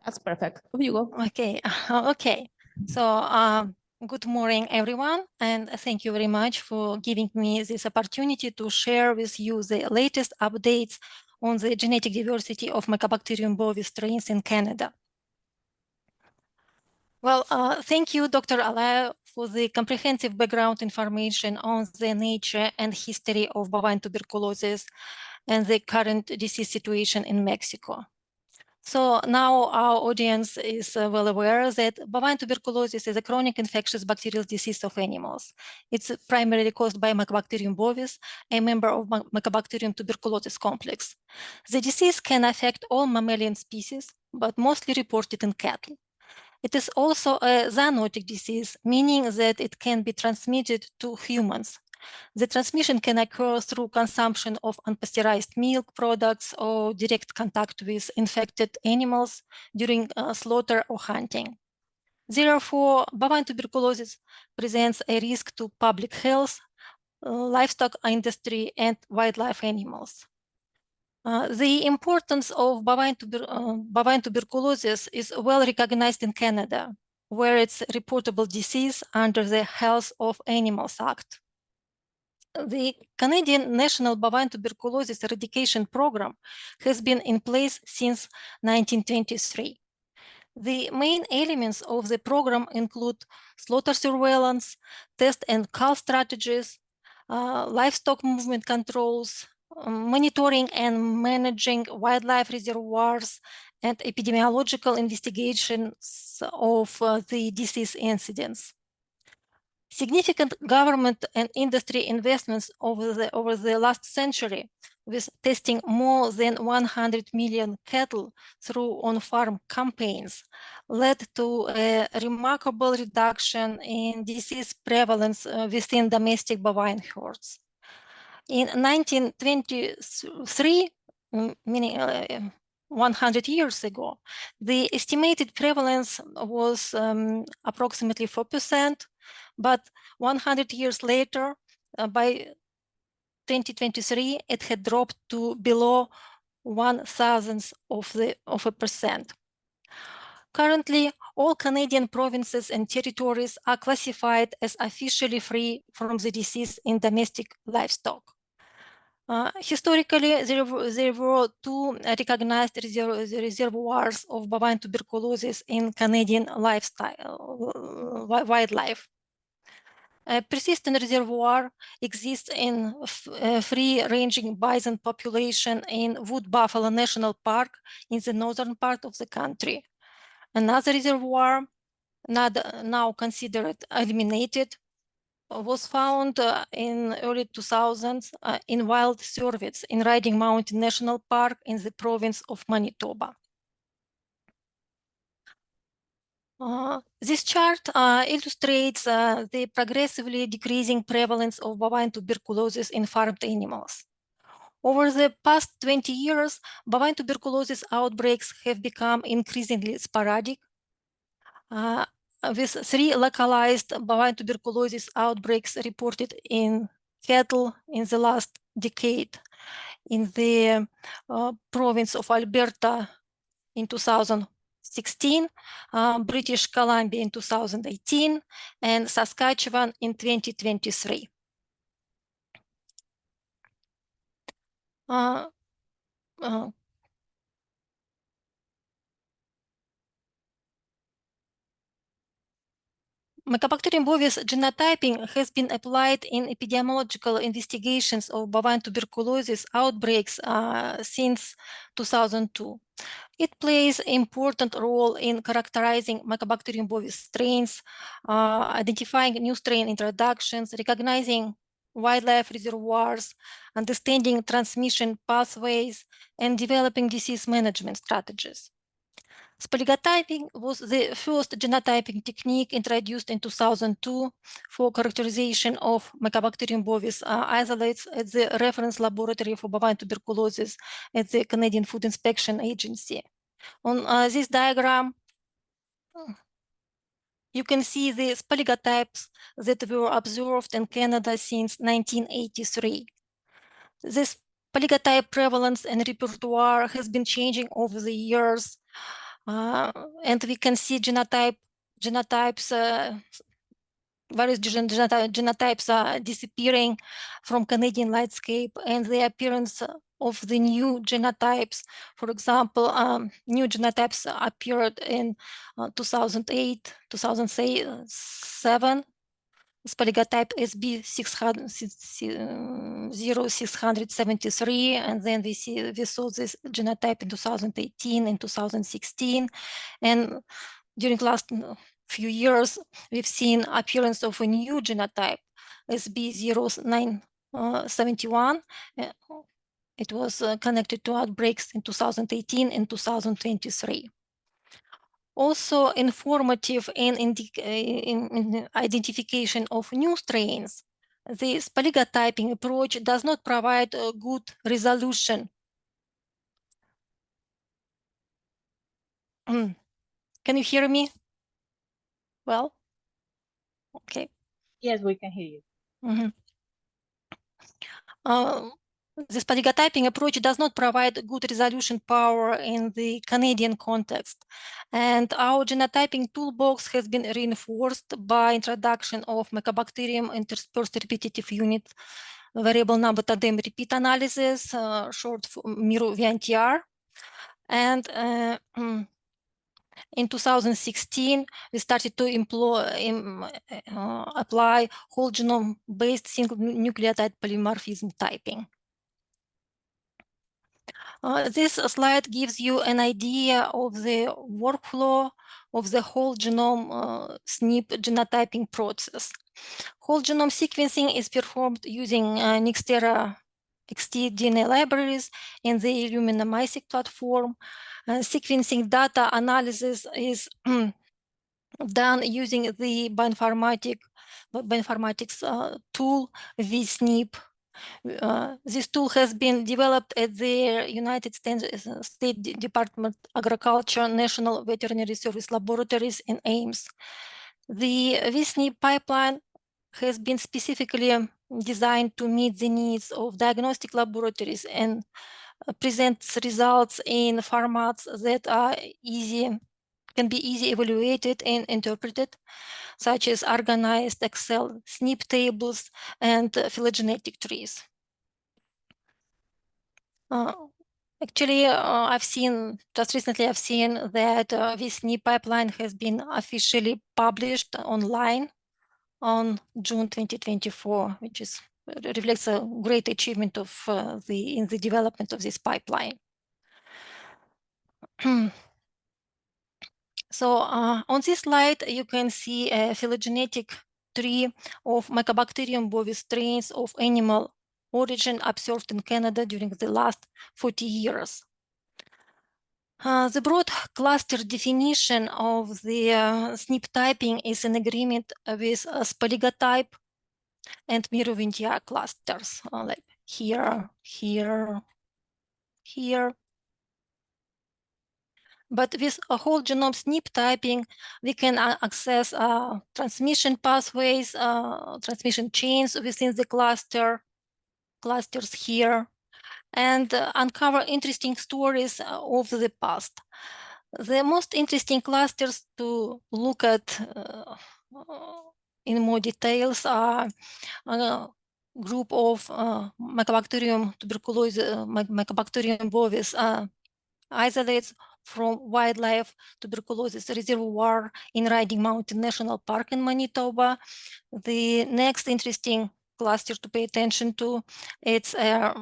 That's perfect. Off you go. Okay. Okay. So good morning, everyone, and thank you very much for giving me this opportunity to share with you the latest updates on the genetic diversity of Mycobacterium bovis strains in Canada. Well, thank you, Dr. Alaya, for the comprehensive background information on the nature and history of bovine tuberculosis and the current disease situation in Mexico. So now our audience is well aware that bovine tuberculosis is a chronic infectious bacterial disease of animals. It's primarily caused by Mycobacterium bovis, a member of Mycobacterium tuberculosis complex. The disease can affect all mammalian species, but mostly reported in cattle. It is also a zoonotic disease, meaning that it can be transmitted to humans. The transmission can occur through consumption of unpasteurized milk products or direct contact with infected animals during slaughter or hunting. Therefore, bovine tuberculosis presents a risk to public health, livestock industry, and wildlife animals. The importance of bovine tuberculosis is well recognized in Canada, where it's a reportable disease under the Health of Animals Act. The Canadian National Bovine Tuberculosis Eradication Program has been in place since 1923. The main elements of the program include slaughter surveillance, test and cull strategies, livestock movement controls, monitoring and managing wildlife reservoirs, and epidemiological investigations of the disease incidence. Significant government and industry investments over the last century, with testing more than 100 million cattle through on-farm campaigns, led to a remarkable reduction in disease prevalence within domestic bovine herds. In 1923, meaning 100 years ago, the estimated prevalence was approximately 4%, but 100 years later, by 2023, it had dropped to below 1/1000th of a percent. Currently, all Canadian provinces and territories are classified as officially free from the disease in domestic livestock. Historically, there were two recognized reservoirs of bovine tuberculosis in Canadian wildlife. A persistent reservoir exists in free-ranging bison population in Wood Buffalo National Park in the northern part of the country. Another reservoir, now considered eliminated, was found in early 2000s in wild cervix in Riding Mountain National Park in the province of Manitoba. This chart illustrates the progressively decreasing prevalence of bovine tuberculosis in farmed animals. Over the past 20 years, bovine tuberculosis outbreaks have become increasingly sporadic, with 3 localized bovine tuberculosis outbreaks reported in cattle in the last decade. In the province of Alberta in 2016, British Columbia in 2018, and Saskatchewan in 2023. Mycobacterium bovis genotyping has been applied in epidemiological investigations of bovine tuberculosis outbreaks since 2002. It plays an important role in characterizing Mycobacterium bovis strains, identifying new strain introductions, recognizing wildlife reservoirs, understanding transmission pathways, and developing disease management strategies. Spaligotyping was the first genotyping technique introduced in 2002 for characterization of Mycobacterium bovis isolates at the reference laboratory for bovine tuberculosis at the Canadian Food Inspection Agency. On this diagram, you can see the spaligotypes that were observed in Canada since 1983. This spaligotype prevalence and repertoire has been changing over the years. And we can see genotypes, various genotypes are disappearing from Canadian landscape, and the appearance of the new genotypes. For example, new genotypes appeared in 2008, 2007. Spaligotype SB0673, and then we saw this genotype in 2018 and 2016, and during the last few years we've seen appearance of a new genotype SB0971. It was connected to outbreaks in 2018 and 2023. Also informative in identification of new strains, the spaligotyping approach does not provide a good resolution. Can you hear me? Well, okay. Yes, we can hear you. The spaligotyping approach does not provide good resolution power in the Canadian context, and our genotyping toolbox has been reinforced by introduction of Mycobacterium interspersed repetitive unit variable number tandem repeat analysis, short for MIRU-VNTR, and in 2016, we started to apply whole genome-based single nucleotide polymorphism typing. This slide gives you an idea of the workflow of the whole genome SNP genotyping process. Whole genome sequencing is performed using Nextera XT DNA libraries in the Illumina MiSeq platform. Sequencing data analysis is done using the bioinformatics tool vSNP. This tool has been developed at the United States Department of Agriculture National Veterinary Service Laboratories in Ames. The vSNP pipeline has been specifically designed to meet the needs of diagnostic laboratories and presents results in formats that are can be easily evaluated and interpreted, such as organized Excel SNP tables and phylogenetic trees. Actually, just recently I've seen that this SNP pipeline has been officially published online on June 2024, which reflects a great achievement of in the development of this pipeline. So on this slide, you can see a phylogenetic tree of Mycobacterium bovis strains of animal origin observed in Canada during the last 40 years. The broad cluster definition of the SNP typing is in agreement with Spaliga-type and Merovingia clusters, like here, here, here. But with a whole genome SNP typing, we can access transmission pathways, transmission chains within the clusters here, and uncover interesting stories of the past. The most interesting clusters to look at in more details are a group of Mycobacterium tuberculosis, Mycobacterium bovis isolates from wildlife tuberculosis reservoir in Riding Mountain National Park in Manitoba. The next interesting cluster to pay attention to, it's a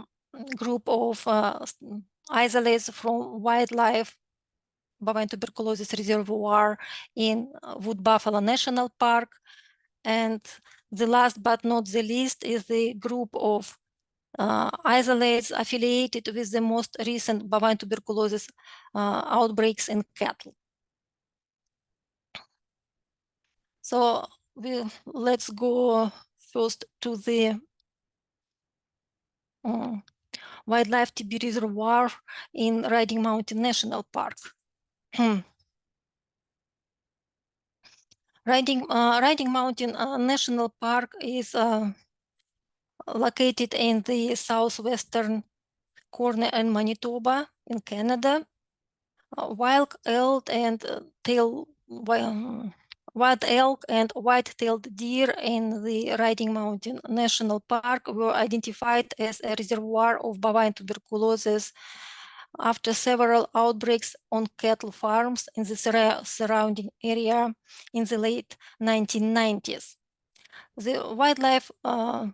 group of isolates from wildlife bovine tuberculosis reservoir in Wood Buffalo National Park. And the last but not the least is the group of isolates affiliated with the most recent bovine tuberculosis outbreaks in cattle. So let's go first to the wildlife TB reservoir in Riding Mountain National Park. Riding Mountain National Park is located in the southwestern corner in Manitoba in Canada. Wild elk and white-tailed deer in the Riding Mountain National Park were identified as a reservoir of bovine tuberculosis after several outbreaks on cattle farms in the surrounding area in the late 1990s. The wildlife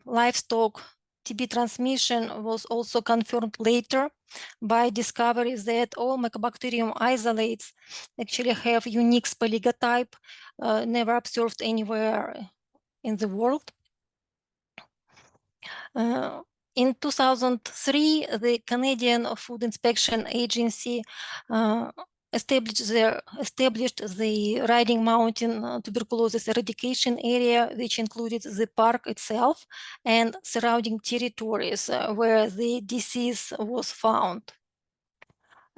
livestock TB transmission was also confirmed later by discoveries that all Mycobacterium isolates actually have unique Spaliga type, never observed anywhere in the world. In 2003, the Canadian Food Inspection Agency established the Riding Mountain tuberculosis eradication area, which included the park itself and surrounding territories where the disease was found.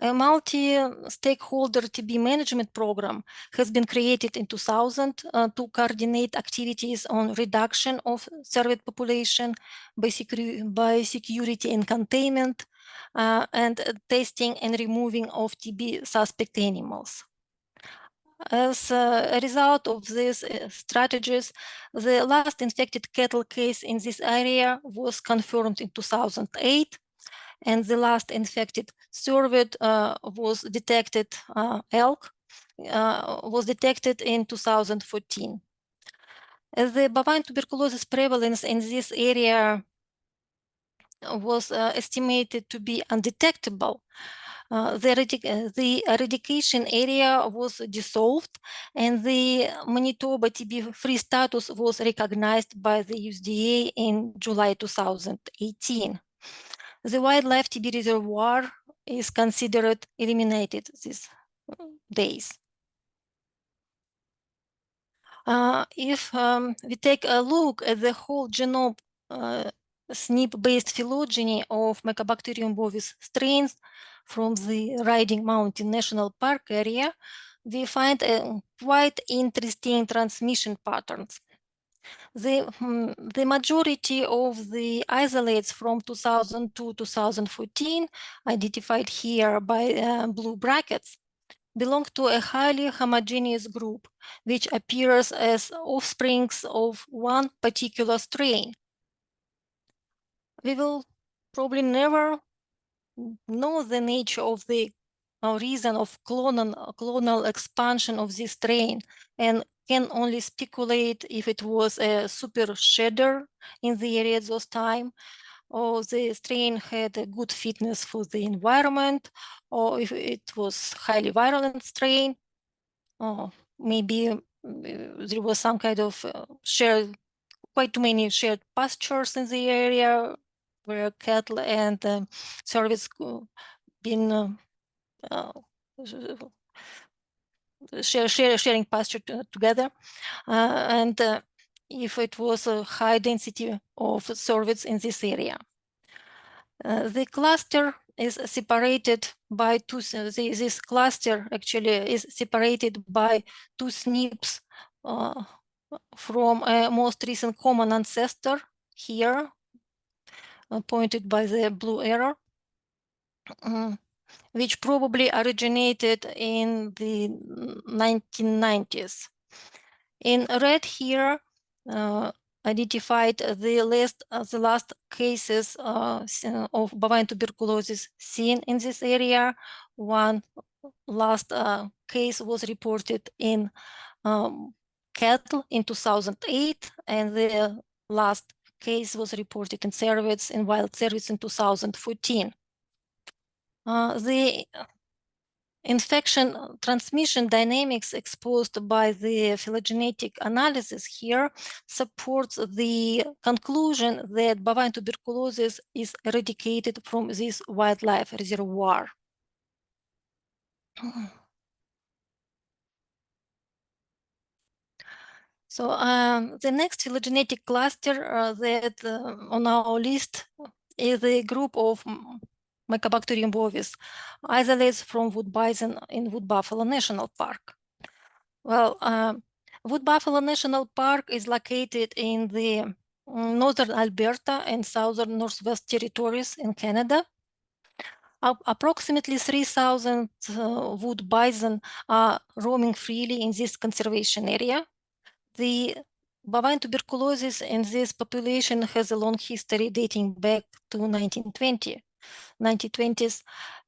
A multi-stakeholder TB management program has been created in 2000 to coordinate activities on reduction of surveyed population, by security and containment, and testing and removing of TB suspect animals. As a result of these strategies, the last infected cattle case in this area was confirmed in 2008. And the last infected surveyed was detected elk was detected in 2014. As the bovine tuberculosis prevalence in this area was estimated to be undetectable, The eradication area was dissolved, and the Manitoba TB-free status was recognized by the USDA in July 2018. The wildlife TB reservoir is considered eliminated these days. If we take a look at the whole genome SNP-based phylogeny of Mycobacterium bovis strains from the Riding Mountain National Park area, we find quite interesting transmission patterns. The majority of the isolates from 2000 to 2014, identified here by blue brackets, belong to a highly homogeneous group, which appears as offsprings of one particular strain. We will probably never know the nature of the reason of clonal expansion of this strain, and can only speculate if it was a super shedder in the area at those time, or the strain had a good fitness for the environment, or if it was highly virulent strain, or maybe there was some kind of quite too many shared pastures in the area where cattle and cervids been sharing pasture together, and if it was a high density of cervids in this area. The cluster is separated by two, this cluster actually is separated by two SNPs from a most recent common ancestor here, pointed by the blue arrow, which probably originated in the 1990s. In red here, identified the last cases of bovine tuberculosis seen in this area. One last case was reported in cattle in 2008, and the last case was reported in cervids, in wild cervids in 2014. The infection transmission dynamics exposed by the phylogenetic analysis here supports the conclusion that bovine tuberculosis is eradicated from this wildlife reservoir. So the next phylogenetic cluster that on our list is the group of Mycobacterium bovis isolates from wood bison in Wood Buffalo National Park. Well, Wood Buffalo National Park is located in the northern Alberta and southern Northwest Territories in Canada. Approximately 3,000 wood bison are roaming freely in this conservation area. The bovine tuberculosis in this population has a long history dating back to 1920s,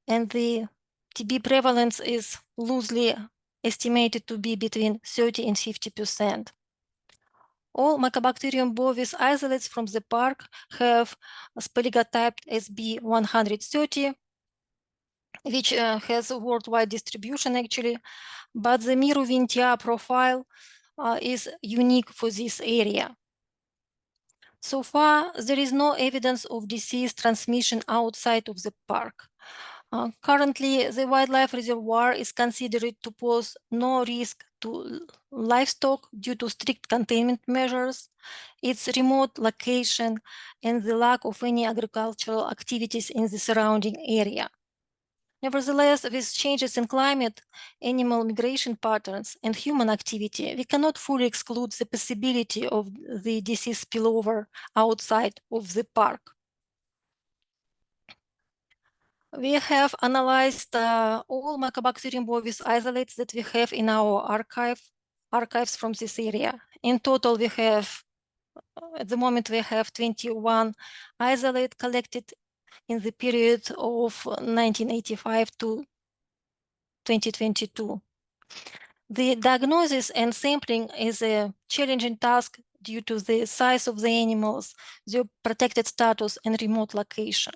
and the TB prevalence is loosely estimated to be between 30 and 50%. All Mycobacterium bovis isolates from the park have spaligotyped SB130, which has a worldwide distribution actually, but the Miru-Vintia profile is unique for this area. So far, there is no evidence of disease transmission outside of the park. Currently, the wildlife reservoir is considered to pose no risk to livestock due to strict containment measures, its remote location, and the lack of any agricultural activities in the surrounding area. Nevertheless, with changes in climate, animal migration patterns, and human activity, we cannot fully exclude the possibility of the disease spillover outside of the park. We have analyzed all Mycobacterium bovis isolates that we have in our archives from this area. In total, we have, at the moment, we have 21 isolates collected in the period of 1985 to 2022. The diagnosis and sampling is a challenging task due to the size of the animals, their protected status, and remote location.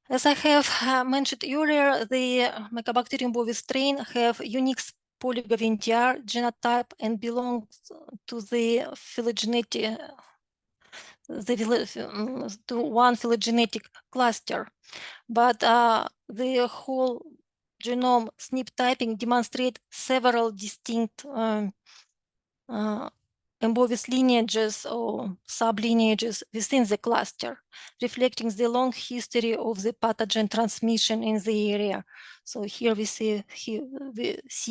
As I have mentioned earlier, the Mycobacterium bovis strain have unique Polygoventiar genotype and belongs to the phylogenetic to one phylogenetic cluster, but the whole genome SNP typing demonstrate several distinct Bovis lineages or sublineages within the cluster, reflecting the long history of the pathogen transmission in the area. So here we see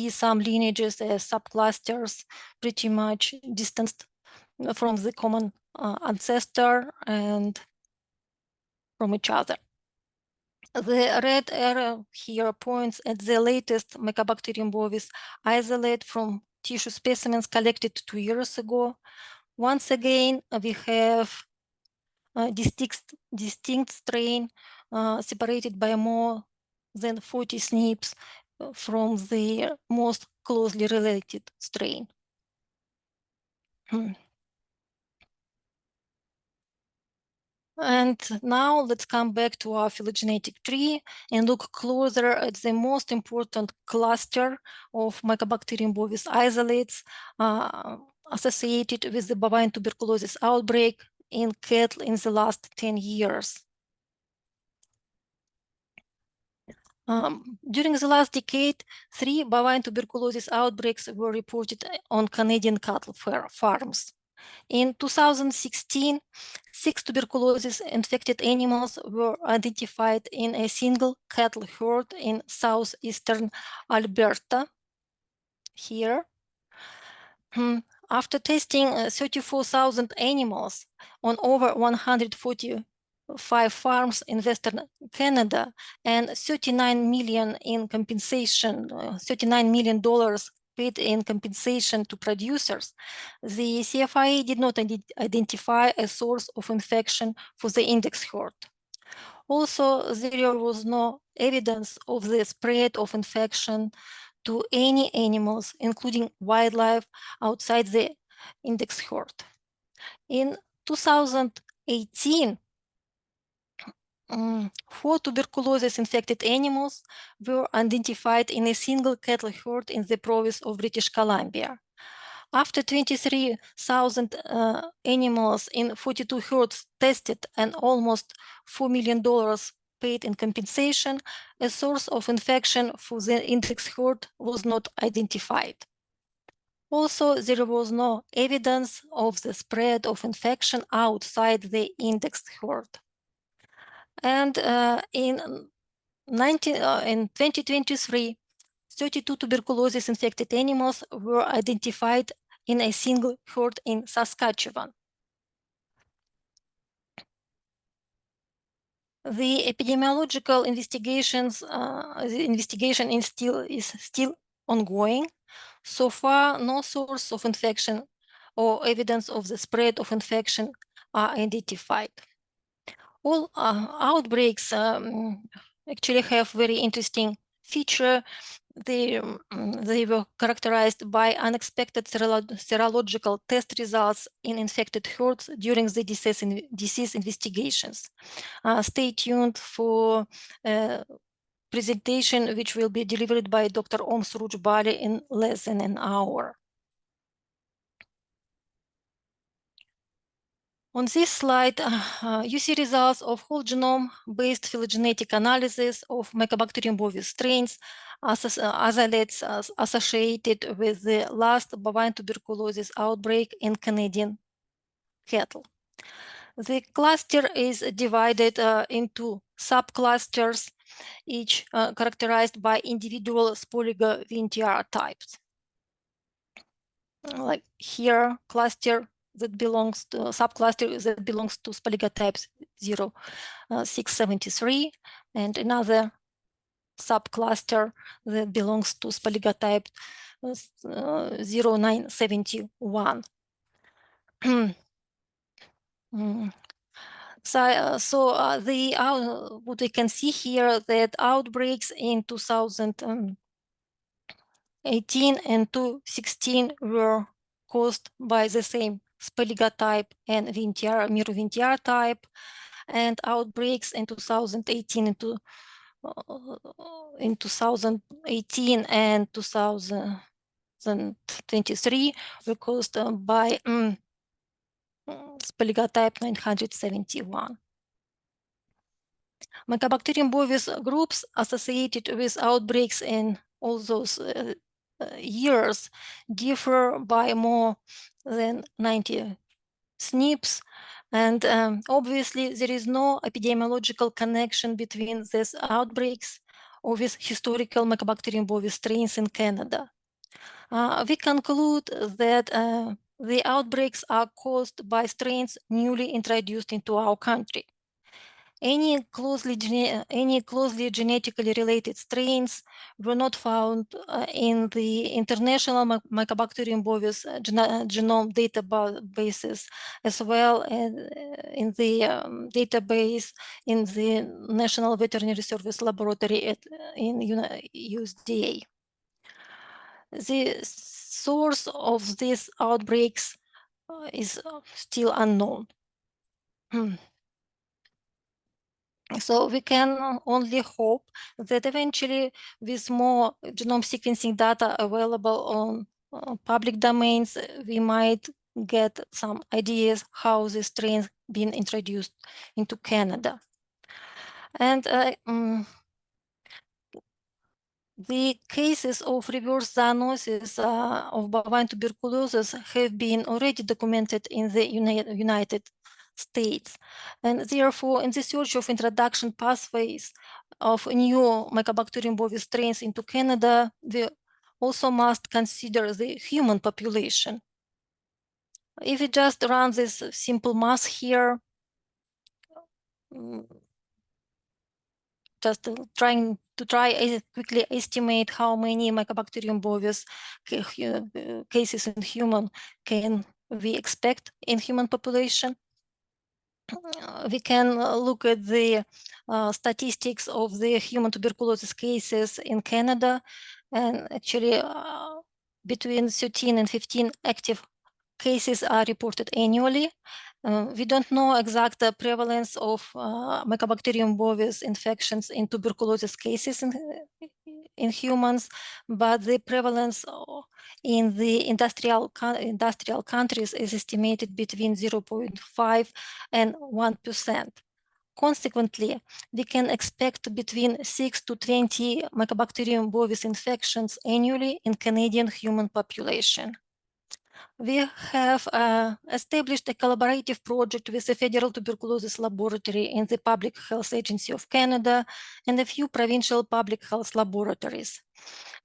some lineages as subclusters, pretty much distanced from the common ancestor and from each other. The red arrow here points at the latest Mycobacterium bovis isolate from tissue specimens collected 2 years ago. Once again, we have a distinct strain separated by more than 40 SNPs from the most closely related strain. And now let's come back to our phylogenetic tree and look closer at the most important cluster of Mycobacterium bovis isolates associated with the bovine tuberculosis outbreak in cattle in the last 10 years. During the last decade, 3 bovine tuberculosis outbreaks were reported on Canadian cattle farms. In 2016, 6 tuberculosis-infected animals were identified in a single cattle herd in southeastern Alberta. Here, after testing 34,000 animals on over 145 farms in Western Canada and $39 million in compensation, $39 million paid in compensation to producers, the CFIA did not identify a source of infection for the index herd. Also, there was no evidence of the spread of infection to any animals, including wildlife outside the index herd. In 2018, 4 tuberculosis-infected animals were identified in a single cattle herd in the province of British Columbia. After 23,000 animals in 42 herds tested and almost $4 million paid in compensation, a source of infection for the index herd was not identified. Also, there was no evidence of the spread of infection outside the indexed herd. And in 2023, 32 tuberculosis-infected animals were identified in a single herd in Saskatchewan. The epidemiological investigation is still ongoing. So far, no source of infection or evidence of the spread of infection are identified. All outbreaks actually have very interesting feature. They were characterized by unexpected serological test results in infected herds during the disease investigations. Stay tuned for presentation which will be delivered by Dr. Om Suraj Bali in less than an hour. On this slide, you see results of whole genome-based phylogenetic analysis of Mycobacterium bovis strains isolates associated with the last bovine tuberculosis outbreak in Canadian cattle. The cluster is divided into subclusters, each characterized by individual Polygoventiar types. Like here, cluster that belongs to subcluster that belongs to Spaligotypes 0673, and another subcluster that belongs to Spaligotype 0971. What we can see here that outbreaks in 2018 and 2016 were caused by the same Spaligotype and miroventiar type, and outbreaks in 2018 and 2023 were caused by Spaligotype 971. Mycobacterium bovis groups associated with outbreaks in all those years differ by more than 90 SNPs, and obviously there is no epidemiological connection between these outbreaks or with historical Mycobacterium bovis strains in Canada. We conclude that the outbreaks are caused by strains newly introduced into our country. Any closely genetically related strains were not found in the international Mycobacterium bovis genome databases, as well as in the database in the National Veterinary Service Laboratory in USDA. The source of these outbreaks is still unknown. So we can only hope that eventually, with more genome sequencing data available on public domains, we might get some ideas how the strains been introduced into Canada. And the cases of reverse zoonosis of bovine tuberculosis have been already documented in the United States. And therefore, in the search of introduction pathways of new Mycobacterium bovis strains into Canada, we also must consider the human population. If we just run this simple math here, just trying to quickly estimate how many Mycobacterium bovis cases in human can we expect in human population. We can look at the statistics of the human tuberculosis cases in Canada, and actually between 13 and 15 active cases are reported annually. We don't know exact prevalence of Mycobacterium bovis infections in tuberculosis cases in humans, but the prevalence in the industrial countries is estimated between 0.5 and 1%. Consequently, we can expect between 6 to 20 Mycobacterium bovis infections annually in Canadian human population. We have established a collaborative project with the Federal Tuberculosis Laboratory and the Public Health Agency of Canada and a few provincial public health laboratories.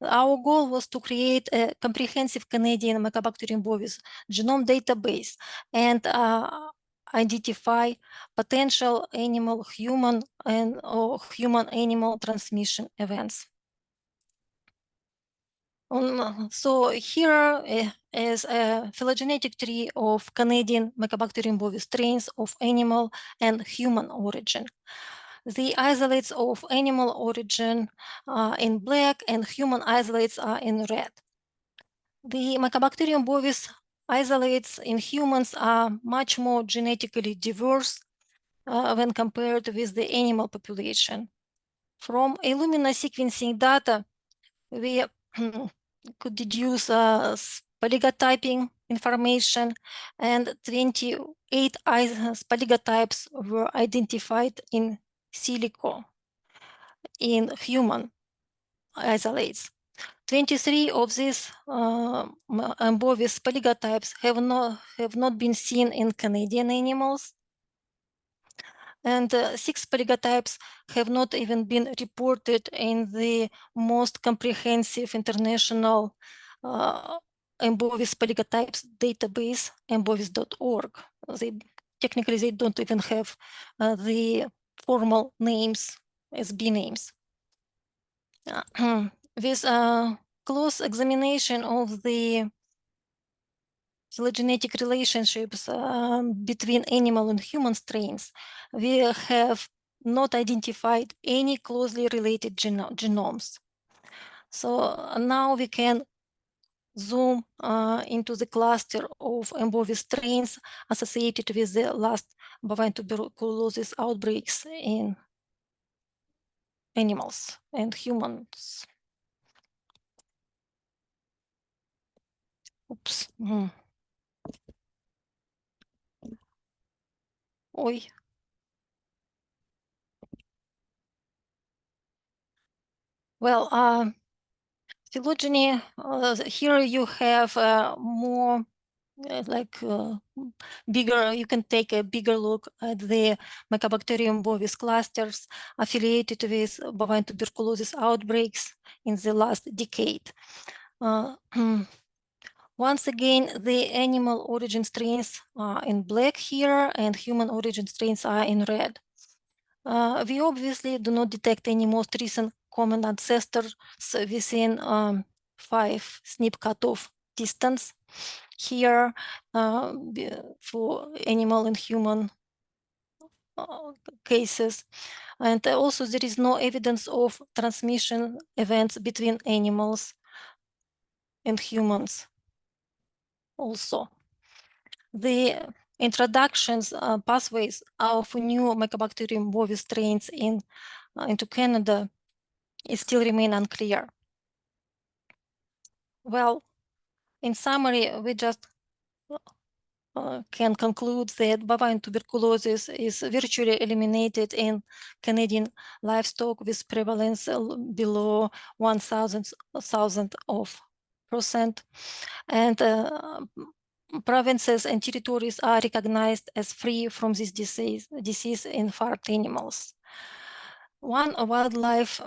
Our goal was to create a comprehensive Canadian Mycobacterium bovis genome database and identify potential animal-human or human-animal transmission events. So here is a phylogenetic tree of Canadian Mycobacterium bovis strains of animal and human origin. The isolates of animal origin are in black and human isolates are in red. The Mycobacterium bovis isolates in humans are much more genetically diverse when compared with the animal population. From Illumina sequencing data, we could deduce spaligotyping information, and 28 spaligotypes were identified in silico in human isolates. 23 of these bovis spaligotypes have not been seen in Canadian animals, and 6 spaligotypes have not even been reported in the most comprehensive international bovis spaligotypes database, mbovis.org. Technically, they don't even have the formal names as B names. With close examination of the phylogenetic relationships between animal and human strains, we have not identified any closely related genomes. So now we can zoom into the cluster of Mbovis strains associated with the last bovine tuberculosis outbreaks in animals and humans. Oops. Oi. Well, phylogeny, here you have more bigger, you can take a bigger look at the Mycobacterium bovis clusters affiliated with bovine tuberculosis outbreaks in the last decade. Once again, the animal origin strains are in black here and human origin strains are in red. We obviously do not detect any most recent common ancestors within 5 SNP cutoff distance here for animal and human cases. And also there is no evidence of transmission events between animals and humans also. The introductions pathways of new Mycobacterium bovis strains into Canada still remain unclear. Well, in summary, we just can conclude that bovine tuberculosis is virtually eliminated in Canadian livestock with prevalence below 1,000% and provinces and territories are recognized as free from this disease in farmed animals. One wildlife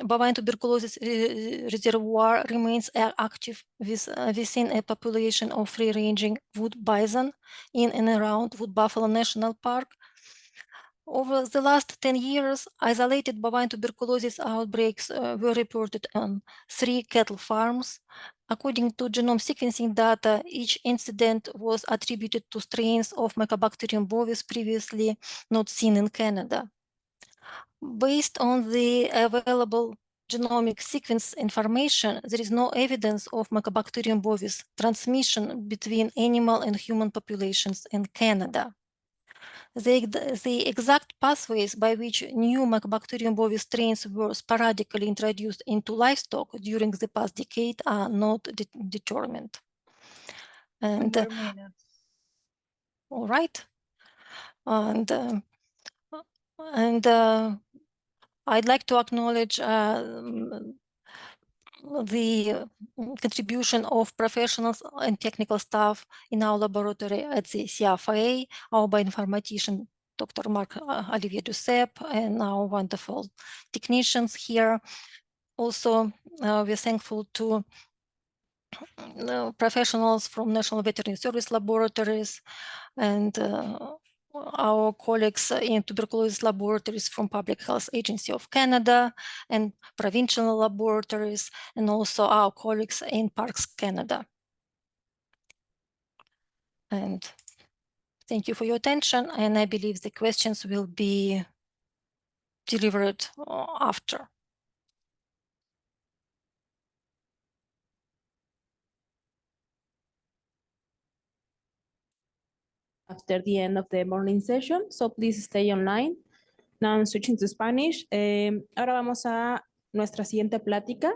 bovine tuberculosis reservoir remains active within a population of free-ranging wood bison in and around Wood Buffalo National Park. Over the last 10 years, isolated bovine tuberculosis outbreaks were reported on 3 cattle farms. According to genome sequencing data, each incident was attributed to strains of Mycobacterium bovis previously not seen in Canada. Based on the available genomic sequence information, there is no evidence of Mycobacterium bovis transmission between animal and human populations in Canada. The exact pathways by which new Mycobacterium bovis strains were sporadically introduced into livestock during the past decade are not determined. And all right, and I'd like to acknowledge the contribution of professionals and technical staff in our laboratory at the CFA, our bioinformatician, Dr. Marc Olivier Duceppe, and our wonderful technicians here. Also, we're thankful to professionals from National Veterinary Service Laboratories and our colleagues in tuberculosis laboratories from Public Health Agency of Canada and provincial laboratories, and also our colleagues in Parks Canada. And thank you for your attention, and I believe the questions will be delivered after. After the end of the morning session, so please stay online. Now I'm switching to Spanish. Ahora vamos a nuestra siguiente plática.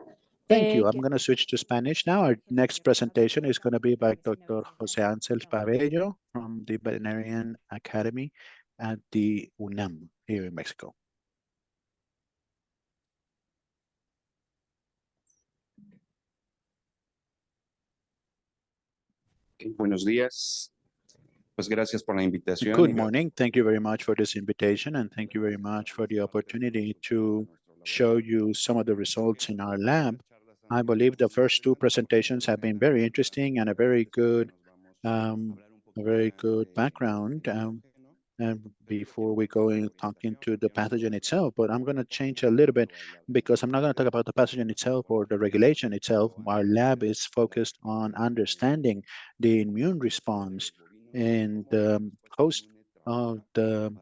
Thank you. I'm going to switch to Spanish now. Our next presentation is going to be by Dr. Jose Ansel Pabello from the Veterinarian Academy at the UNAM here in Mexico. Buenos días. Pues gracias por la invitación. Good morning. Thank you very much for this invitation, and thank you very much for the opportunity to show you some of the results in our lab. I believe the first 2 presentations have been very interesting and a very good background. And before we go in talking to the pathogen itself, but I'm going to change a little bit because I'm not going to talk about the pathogen itself or the regulation itself. Our lab is focused on understanding the immune response in the host of the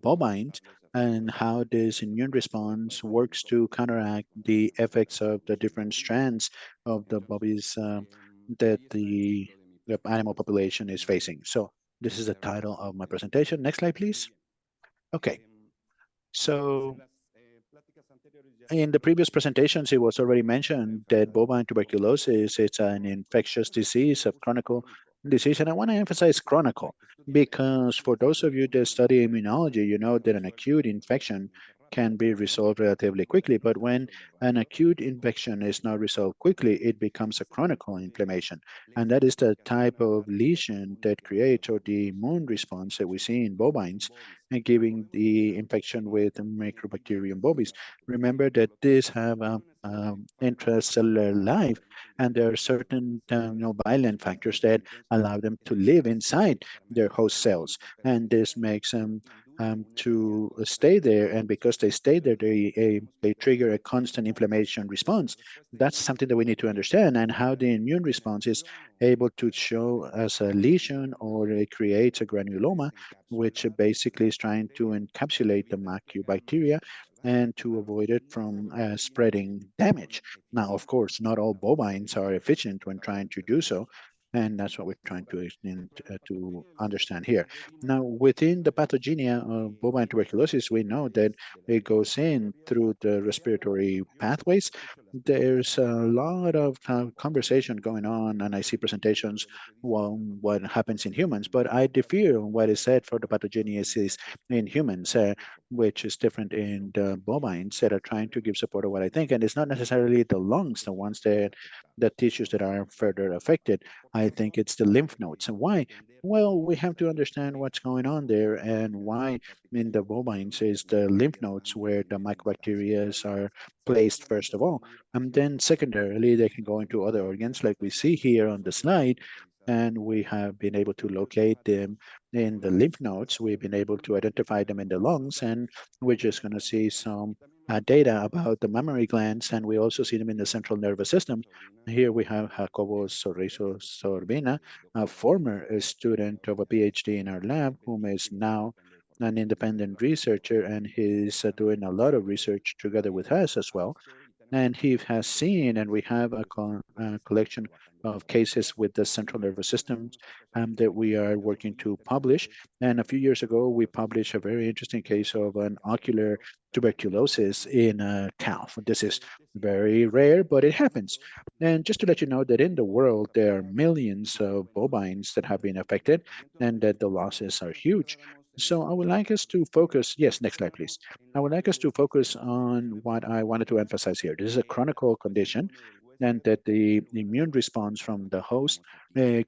bovines and how this immune response works to counteract the effects of the different strands of the bodies that the animal population is facing. So this is the title of my presentation. Next slide, please. Okay, so in the previous presentations, it was already mentioned that bovine tuberculosis, it's an infectious disease, a chronic disease, and I want to emphasize chronic because for those of you that study immunology, you know that an acute infection can be resolved relatively quickly, but when an acute infection is not resolved quickly, it becomes a chronic inflammation, and that is the type of lesion that creates or the immune response that we see in bovines and giving the infection with Microbacterium bovis. Remember that these have intracellular life, and there are certain violent factors that allow them to live inside their host cells, and this makes them to stay there. And because they stay there, they trigger a constant inflammation response. That's something that we need to understand, and how the immune response is able to show as a lesion or it creates a granuloma, which basically is trying to encapsulate the mycobacteria and to avoid it from spreading damage. Now, of course, not all bovines are efficient when trying to do so, and that's what we're trying to understand here. Now, within the pathogenia of bovine tuberculosis, we know that it goes in through the respiratory pathways. There's a lot of conversation going on, and I see presentations on what happens in humans, but I differ on what is said for the pathogenesis in humans, which is different in the bovines that are trying to give support of what I think. And it's not necessarily the lungs, the ones that the tissues that are further affected. I think it's the lymph nodes. And why? Well, we have to understand what's going on there and why in the bovines is the lymph nodes where the mycobacteria are placed first of all. And then secondarily, they can go into other organs like we see here on the slide. And we have been able to locate them in the lymph nodes. We've been able to identify them in the lungs, and we're just going to see some data about the mammary glands, and we also see them in the central nervous system. Here we have Jacobo Sorriso Sorbina, a former student of a PhD in our lab, whom is now an independent researcher, and he's doing a lot of research together with us as well. And he has seen, and we have a collection of cases with the central nervous system that we are working to publish. And a few years ago, we published a very interesting case of an ocular tuberculosis in a cow. This is very rare, but it happens. And just to let you know that in the world, there are millions of bovines that have been affected and that the losses are huge. So I would like us to focus, yes, next slide, please. I would like us to focus on what I wanted to emphasize here. This is a chronic condition, and that the immune response from the host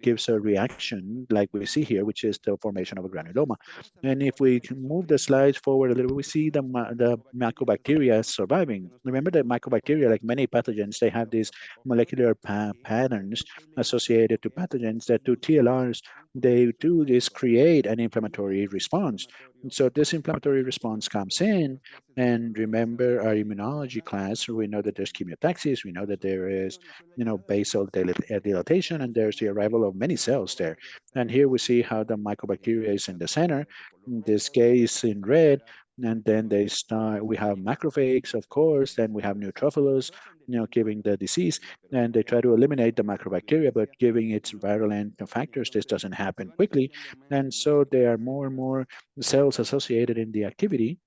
gives a reaction like we see here, which is the formation of a granuloma. And if we can move the slides forward a little, we see the mycobacteria surviving. Remember that mycobacteria, like many pathogens, they have these molecular patterns associated to pathogens that do TLRs. They do this create an inflammatory response. And so this inflammatory response comes in, and remember our immunology class, we know that there's chemotaxis, we know that there is, basal dilatation, and there's the arrival of many cells there. And here we see how the mycobacteria is in the center, in this case in red, and then they start, we have macrophages, of course, then we have neutrophils, giving the disease, and they try to eliminate the microbacteria, but giving its virulent factors, this doesn't happen quickly. And so there are more and more cells associated in the activity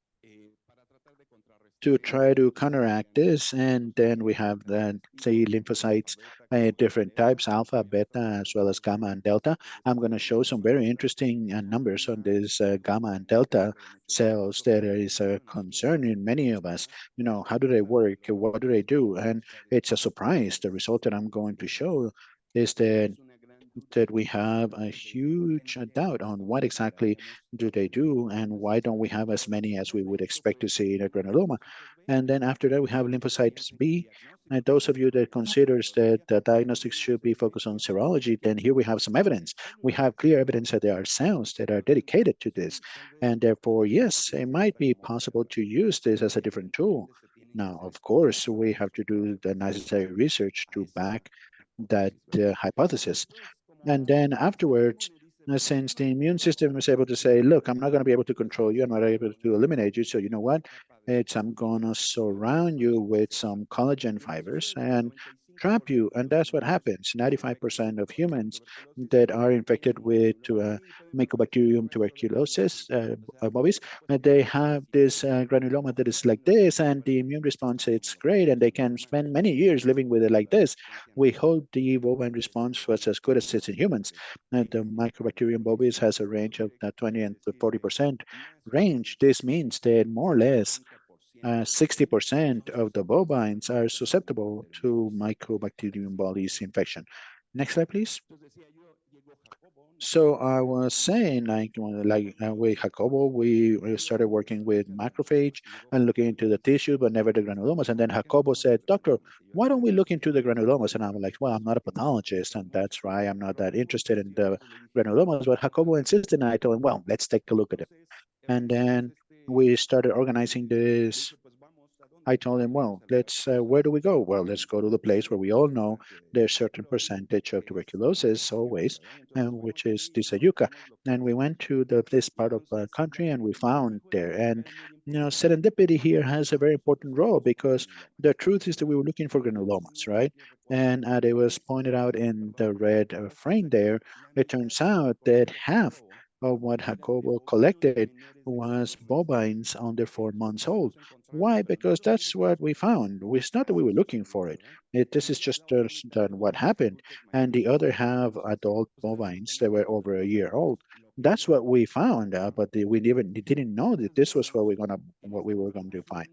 to try to counteract this. And then we have the, say, lymphocytes, different types, alpha, beta, as well as gamma and delta. I'm going to show some very interesting numbers on these gamma and delta cells that is a concern in many of us. How do they work? What do they do? And it's a surprise. The result that I'm going to show is that we have a huge doubt on what exactly do they do and why don't we have as many as we would expect to see in a granuloma. And then after that, we have lymphocytes B. And those of you that considers that the diagnostics should be focused on serology, then here we have some evidence. We have clear evidence that there are cells that are dedicated to this. And therefore, yes, it might be possible to use this as a different tool. Now, of course, we have to do the necessary research to back that hypothesis. And then afterwards, since the immune system is able to say, look, I'm not going to be able to control you, I'm not able to eliminate you, so you know what? I'm going to surround you with some collagen fibers and trap you. And that's what happens. 95% of humans that are infected with Mycobacterium tuberculosis, bovis, they have this granuloma that is like this, and the immune response is great, and they can spend many years living with it like this. We hope the bovine response was as good as it's in humans. The Mycobacterium bovis has a range of 20 and 40% range. This means that more or less 60% of the bovines are susceptible to Mycobacterium bovis infection. Next slide, please. So I was saying, with Jacobo, we started working with macrophage and looking into the tissue, but never the granulomas. And then Jacobo said, Doctor, why don't we look into the granulomas? And I'm like, well, I'm not a pathologist, and that's right. I'm not that interested in the granulomas. But Jacobo insisted, and I told him, well, let's take a look at it. And then we started organizing this. I told him, well, where do we go? Well, let's go to the place where we all know there's certain percentage of tuberculosis always, which is Tisayuca. And we went to this part of the country and we found there. And, serendipity here has a very important role because the truth is that we were looking for granulomas, right? And it was pointed out in the red frame there. It turns out that half of what Jacobo collected was bovines under 4 months old. Why? Because that's what we found. It's not that we were looking for it. This is just what happened. And the other half adult bovines that were over a year old. That's what we found, but we didn't know that this was what we were going to find.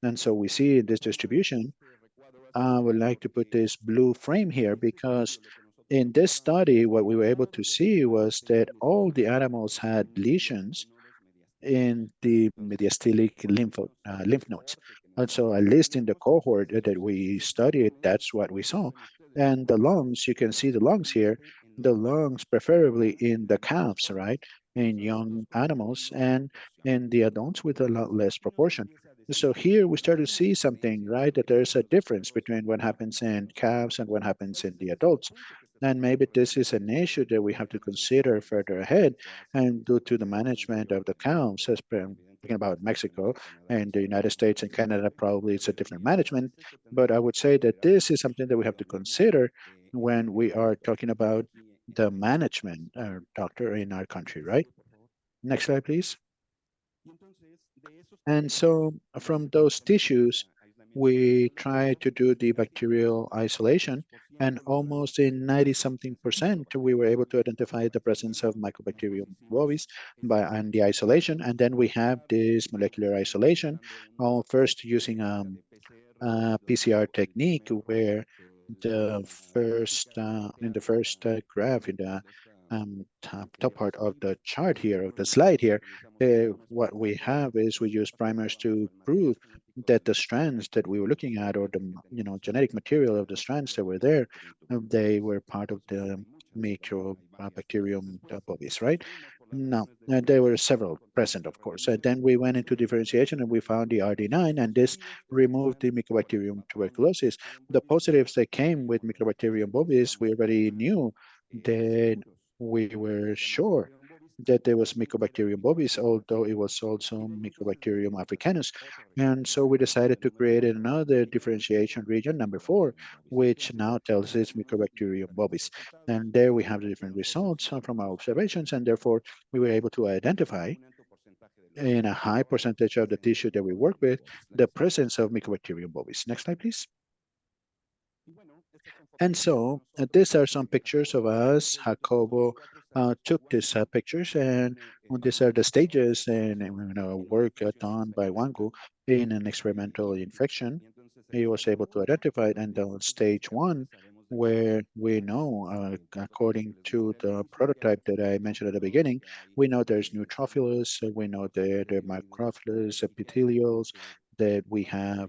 And so we see in this distribution. I would like to put this blue frame here because in this study, what we were able to see was that all the animals had lesions in the mediastilic lymph nodes. And so at least in the cohort that we studied, that's what we saw. And the lungs, you can see the lungs here, the lungs preferably in the calves, right? In young animals and in the adults with a lot less proportion. So here we start to see something, right? That there's a difference between what happens in calves and what happens in the adults. And maybe this is an issue that we have to consider further ahead and due to the management of the cows, as talking about Mexico and the United States and Canada, probably it's a different management. But I would say that this is something that we have to consider when we are talking about the management, doctor, in our country, right? Next slide, please. And so from those tissues, we try to do the bacterial isolation, and almost in 90 something percent, we were able to identify the presence of Mycobacterium bovis and the isolation. And then we have this molecular isolation, first using PCR technique where in the first graph in the top part of the chart here, of the slide here, what we have is we use primers to prove that the strands that we were looking at, or the genetic material of the strands that were there, they were part of the Mycobacterium bovis, right? No, there were several present, of course. Then we went into differentiation and we found the RD9, and this removed the Mycobacterium tuberculosis. The positives that came with Mycobacterium bovis, we already knew that we were sure that there was Mycobacterium bovis, although it was also Mycobacterium africanus. And so we decided to create another differentiation region, number 4, which now tells us Mycobacterium bovis. And there we have the different results from our observations, and therefore we were able to identify in a high percentage of the tissue that we work with, the presence of Mycobacterium bovis. Next slide, please. And so these are some pictures of us. Jacobo took these pictures, and these are the stages and work done by Wangu in an experimental infection. He was able to identify it, and on stage 1, where we know, according to the prototype that I mentioned at the beginning, we know there's neutrophilus, we know there are microphilus, epithelials, that we have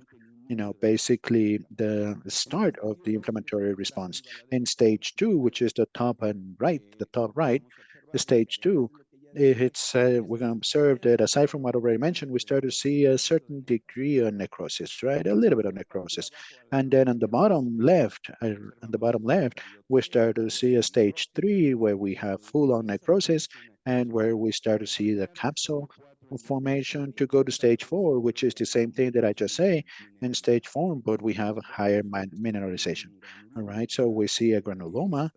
basically the start of the inflammatory response. In stage 2, which is the top right, stage 2, we're going to observe that aside from what I already mentioned, we start to see a certain degree of necrosis, right? A little bit of necrosis. And then on the bottom left, we start to see a stage 3 where we have full-on necrosis and where we start to see the capsule formation to go to stage 4, which is the same thing that I just say in stage 4, but we have a higher mineralization. All right, so we see a granuloma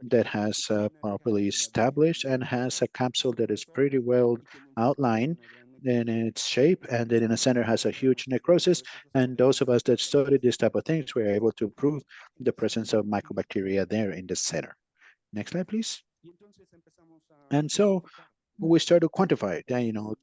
that has properly established and has a capsule that is pretty well outlined in its shape, and then in the center has a huge necrosis. And those of us that study this type of things, we're able to prove the presence of mycobacteria there in the center. Next slide, please. And so we start to quantify it,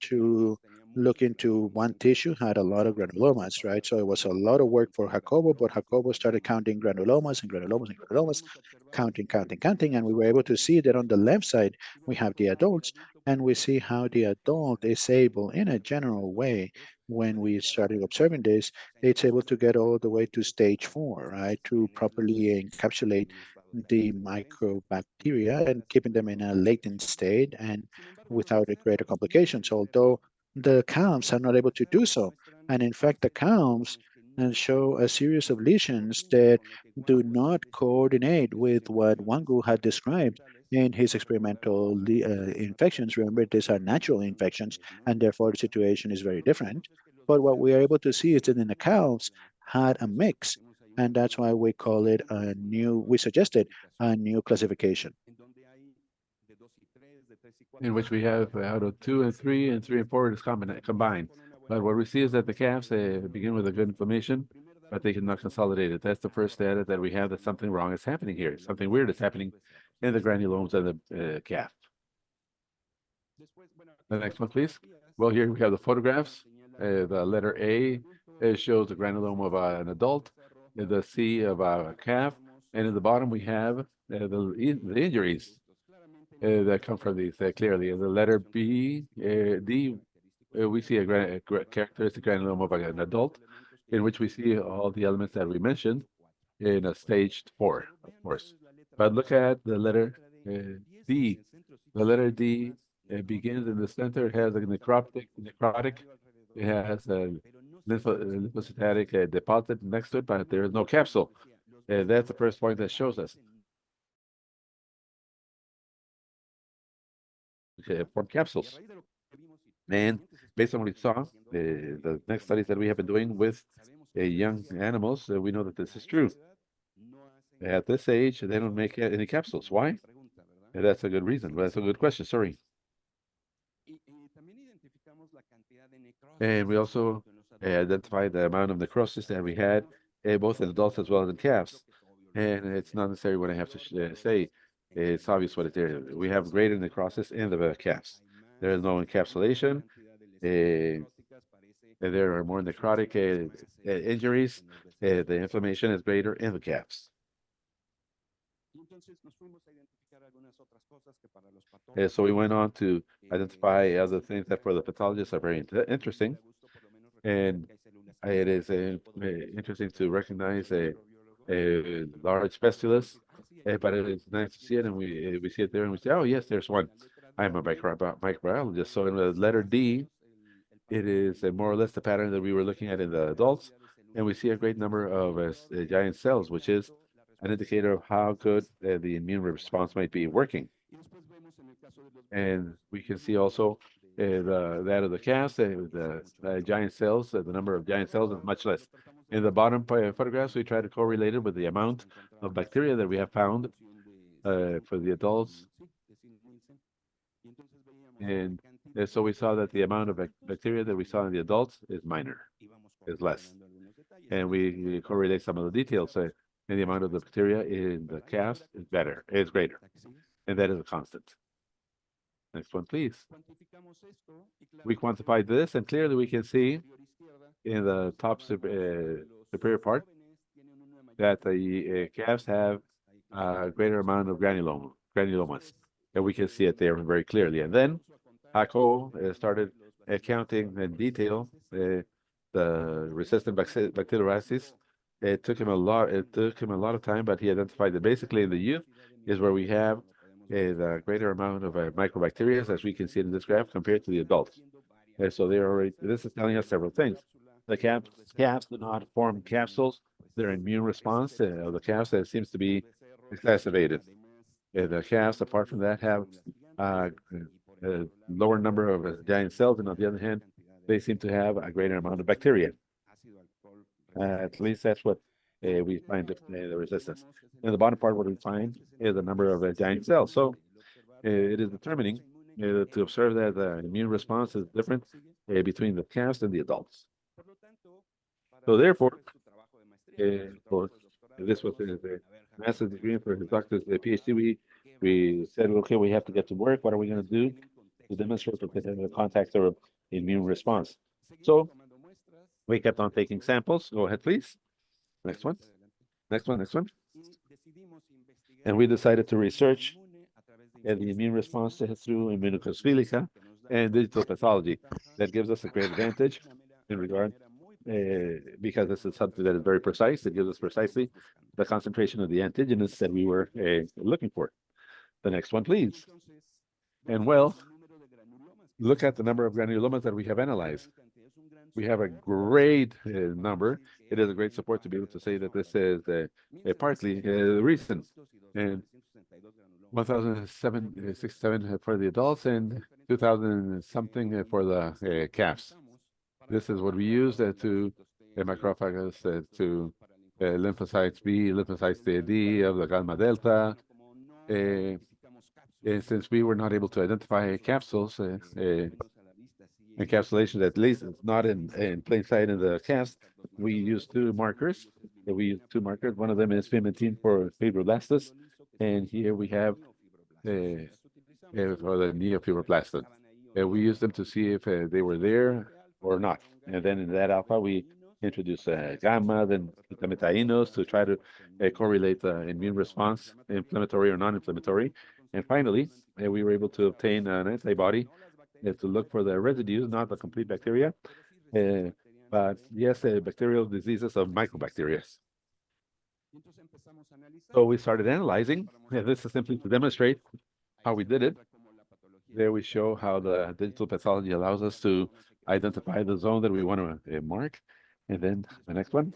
to look into one tissue had a lot of granulomas, right? So it was a lot of work for Jacobo, but Jacobo started counting granulomas and granulomas and granulomas, counting, and we were able to see that on the left side, we have the adults, and we see how the adult is able, in a general way, when we started observing this, it's able to get all the way to stage 4, right? To properly encapsulate the microbacteria and keeping them in a latent state and without a greater complications, although the calves are not able to do so. And in fact, the calves show a series of lesions that do not coordinate with what Wangu had described in his experimental infections. Remember, these are natural infections, and therefore the situation is very different. But what we are able to see is that in the cows had a mix, and that's why we suggested a new classification. In which we have out of 2 and 3 and 3 and 4 is combined. But what we see is that the calves begin with a good inflammation, but they cannot consolidate it. That's the first data that we have that something wrong is happening here. Something weird is happening in the granulomes of the calf. The next one, please. Well, here we have the photographs. The letter A shows the granuloma of an adult, the C of a calf, and in the bottom we have the injuries that come from these clearly. In the letter B, D, we see a characteristic granuloma of an adult, in which we see all the elements that we mentioned in a stage 4, of course. But look at the letter D. The letter D begins in the center. It has a necrotic. It has a lymphocytic deposit next to it, but there is no capsule. That's the first point that shows us. Form capsules. And based on what we saw, the next studies that we have been doing with young animals, we know that this is true. At this age, they don't make any capsules. Why? That's a good reason. That's a good question. Sorry. And we also identified the amount of necrosis that we had, both in adults as well as in calves. And it's not necessary what I have to say. It's obvious what it is. We have greater necrosis in the calves. There is no encapsulation. There are more necrotic injuries. The inflammation is greater in the calves. So we went on to identify other things that for the pathologists are very interesting. And it is interesting to recognize a large spestulus, but it is nice to see it, and we see it there, and we say, oh, yes, there's one. I'm a microbiologist. So in the letter D, it is more or less the pattern that we were looking at in the adults, and we see a great number of giant cells, which is an indicator of how good the immune response might be working. And we can see also that of the calves, the giant cells, the number of giant cells is much less. In the bottom photographs, we try to correlate it with the amount of bacteria that we have found for the adults. And so we saw that the amount of bacteria that we saw in the adults is minor, is less. And we correlate some of the details, and the amount of the bacteria in the calves is greater. And that is a constant. Next one, please. We quantified this, and clearly we can see in the top superior part that the calves have a greater amount of granulomas. And we can see it there very clearly. And then Jaco started counting in detail the resistant bacteriorhizides. It took him a lot of time, but he identified that basically in the youth is where we have the greater amount of microbacteria, as we can see in this graph, compared to the adults. So they already, this is telling us several things. The calves do not form capsules. Their immune response of the calves seems to be exacerbated. The calves, apart from that, have a lower number of giant cells, and on the other hand, they seem to have a greater amount of bacteria. At least that's what we find the resistance. In the bottom part, what we find is the number of giant cells. So it is determining to observe that the immune response is different between the calves and the adults. So therefore, for this was the master's degree, for his doctor's PhD, we said, okay, we have to get to work. What are we going to do to demonstrate the contact or immune response? So we kept on taking samples. Go ahead, please. Next one. Next one. Next one. And we decided to research the immune response through immunohistochemistry and digital pathology. That gives us a great advantage in regard, because this is something that is very precise. It gives us precisely the concentration of the antigens that we were looking for. The next one, please. And well, look at the number of granulomas that we have analyzed. We have a great number. It is a great support to be able to say that this is partly the reason. And 1,767 for the adults and 2,000 something for the calves. This is what we use to macrophages, to lymphocytes B, lymphocytes D of the gamma delta. Since we were not able to identify capsules, encapsulation, at least it's not in plain sight in the calves, we use two markers. One of them is pimentine for fibroblastis, and here we have for the neofibroblastin. We use them to see if they were there or not. And then in that alpha, we introduce gamma, then glutamathinos to try to correlate the immune response, inflammatory or non-inflammatory. And finally, we were able to obtain an antibody to look for the residues, not the complete bacteria, but yes, bacterial diseases of mycobacteria. So we started analyzing. This is simply to demonstrate how we did it. There we show how the digital pathology allows us to identify the zone that we want to mark. And then the next one.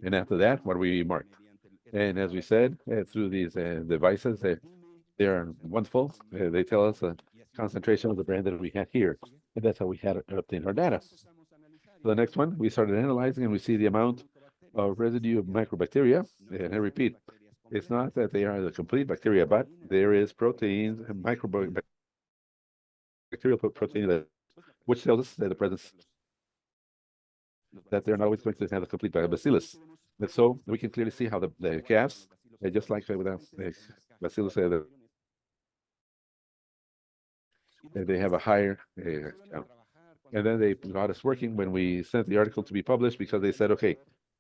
And after that, what we marked. And as we said, through these devices, they are wonderful. They tell us the concentration of the brand that we had here. And that's how we had obtained our data. So the next one, we started analyzing and we see the amount of residue of microbacteria. And I repeat, it's not that they are the complete bacteria, but there is proteins and microbacterial protein which tells us that the presence that they're not always going to have a complete bacillus. And so we can clearly see how the calves, just like with the bacillus, they have a higher count. And then they got us working when we sent the article to be published, because they said, okay,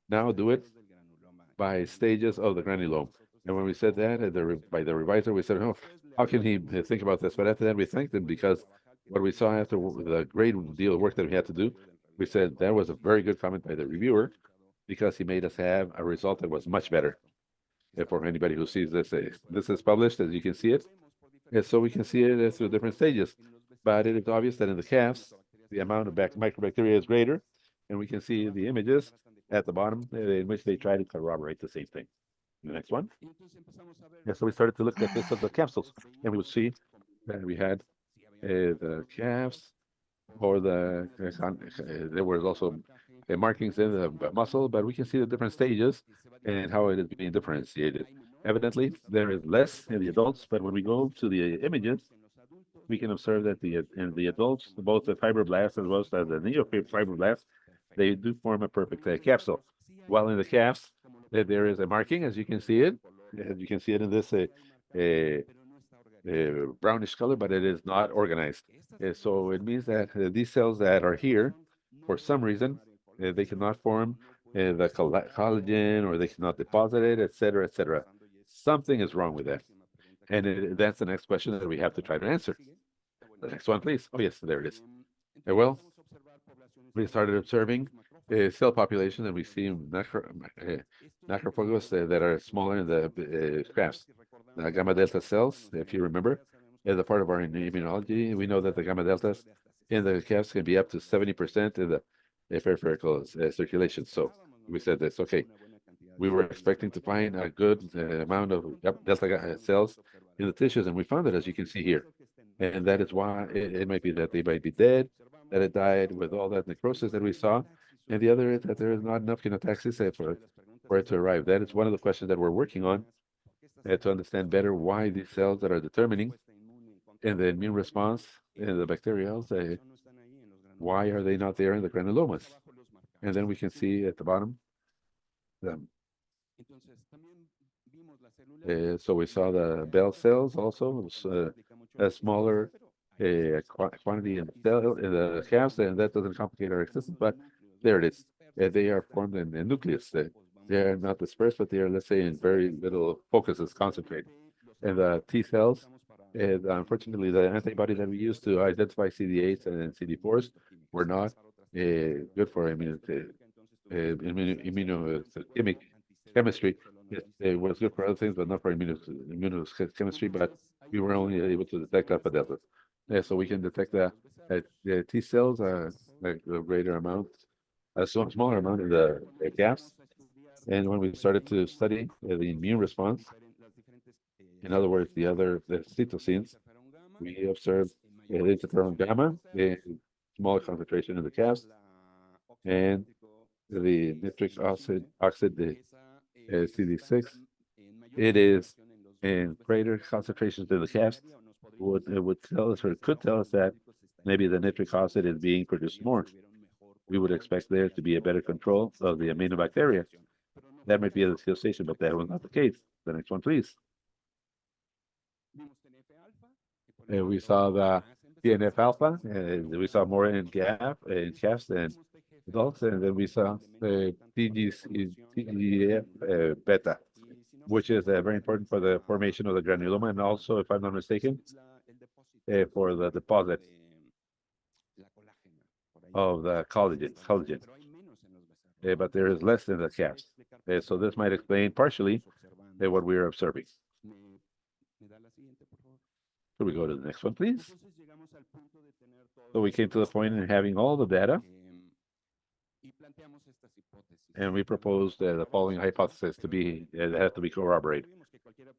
now do it by stages of the granulome. And when we said that by the revisor, we said, oh, how can he think about this? But after that, we thanked him, because what we saw after the great deal of work that we had to do, we said that was a very good comment by the reviewer, because he made us have a result that was much better. For anybody who sees this, this is published, as you can see it. And so we can see it through different stages. But it is obvious that in the calves, the amount of microbacteria is greater. And we can see the images at the bottom in which they try to corroborate the same thing. The next one. Yeah, so we started to look at this of the capsules, and we would see that we had the calves, or there was also markings in the muscle, but we can see the different stages and how it is being differentiated. Evidently, there is less in the adults, but when we go to the images, we can observe that in the adults, both the fibroblasts as well as the neofibroblasts, they do form a perfect capsule. While in the calves, there is a marking, as you can see it. As you can see it in this brownish color, but it is not organized. So it means that these cells that are here, for some reason, they cannot form the collagen, or they cannot deposit it, etc., etc. Something is wrong with that. And that's the next question that we have to try to answer. The next one, please. Oh, yes, there it is. Well, we started observing cell population, and we see macrophages that are smaller in the crafts. gamma delta cells, if you remember, as a part of our immunology. We know that the gamma deltas in the calves can be up to 70% in the peripheral circulation. So we said this, okay, we were expecting to find a good amount of delta cells in the tissues, and we found it, as you can see here. And that is why it might be that they might be dead, that it died with all that necrosis that we saw. And the other is that there is not enough chemotaxis for it to arrive. That is one of the questions that we're working on to understand better why these cells that are determining in the immune response in the bacterials, why are they not there in the granulomas? And then we can see at the bottom, so we saw the Bell cells also, a smaller quantity in the cell in the calves, and that doesn't complicate our existence, but there it is. They are formed in the nucleus. They are not dispersed, but they are, let's say, in very little focuses concentrated. And the T cells, unfortunately, the antibody that we used to identify CD8s and CD4s were not good for immunochemistry. It was good for other things, but not for immunochemistry. But we were only able to detect alpha delta. So we can detect the T cells like a greater amount, a smaller amount in the calves. And when we started to study the immune response, in other words, the cytosines, we observed interferon gamma, a smaller concentration in the calves, and the nitric oxide, the CD6, it is in greater concentrations in the calves. It would tell us, or it could tell us, that maybe the nitric oxide is being produced more. We would expect there to be a better control of the aminobacteria. That might be a association, but that was not the case. The next one, please. We saw the TNF alpha, and we saw more in calves than adults, and then we saw the TGF beta, which is very important for the formation of the granuloma, and also, if I'm not mistaken, for the deposit of the collagen. But there is less in the calves. So this might explain partially what we are observing. Could we go to the next one, please? So we came to the point in having all the data, and we proposed the following hypothesis to be that have to be corroborated.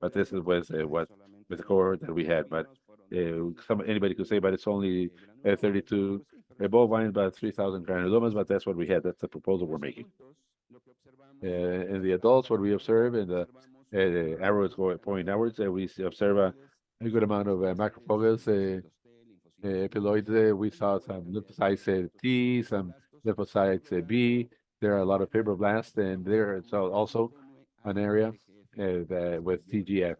But this was what with the cohort that we had. But anybody could say, but it's only 32 bovine, about 3,000 granulomas. But that's what we had. That's the proposal we're making. In the adults, what we observe in the arrows pointing outwards, we observe a good amount of macrophages, epiloids. We saw some lymphocytes T, some lymphocytes B. There are a lot of fibroblasts, and there is also an area with TGF,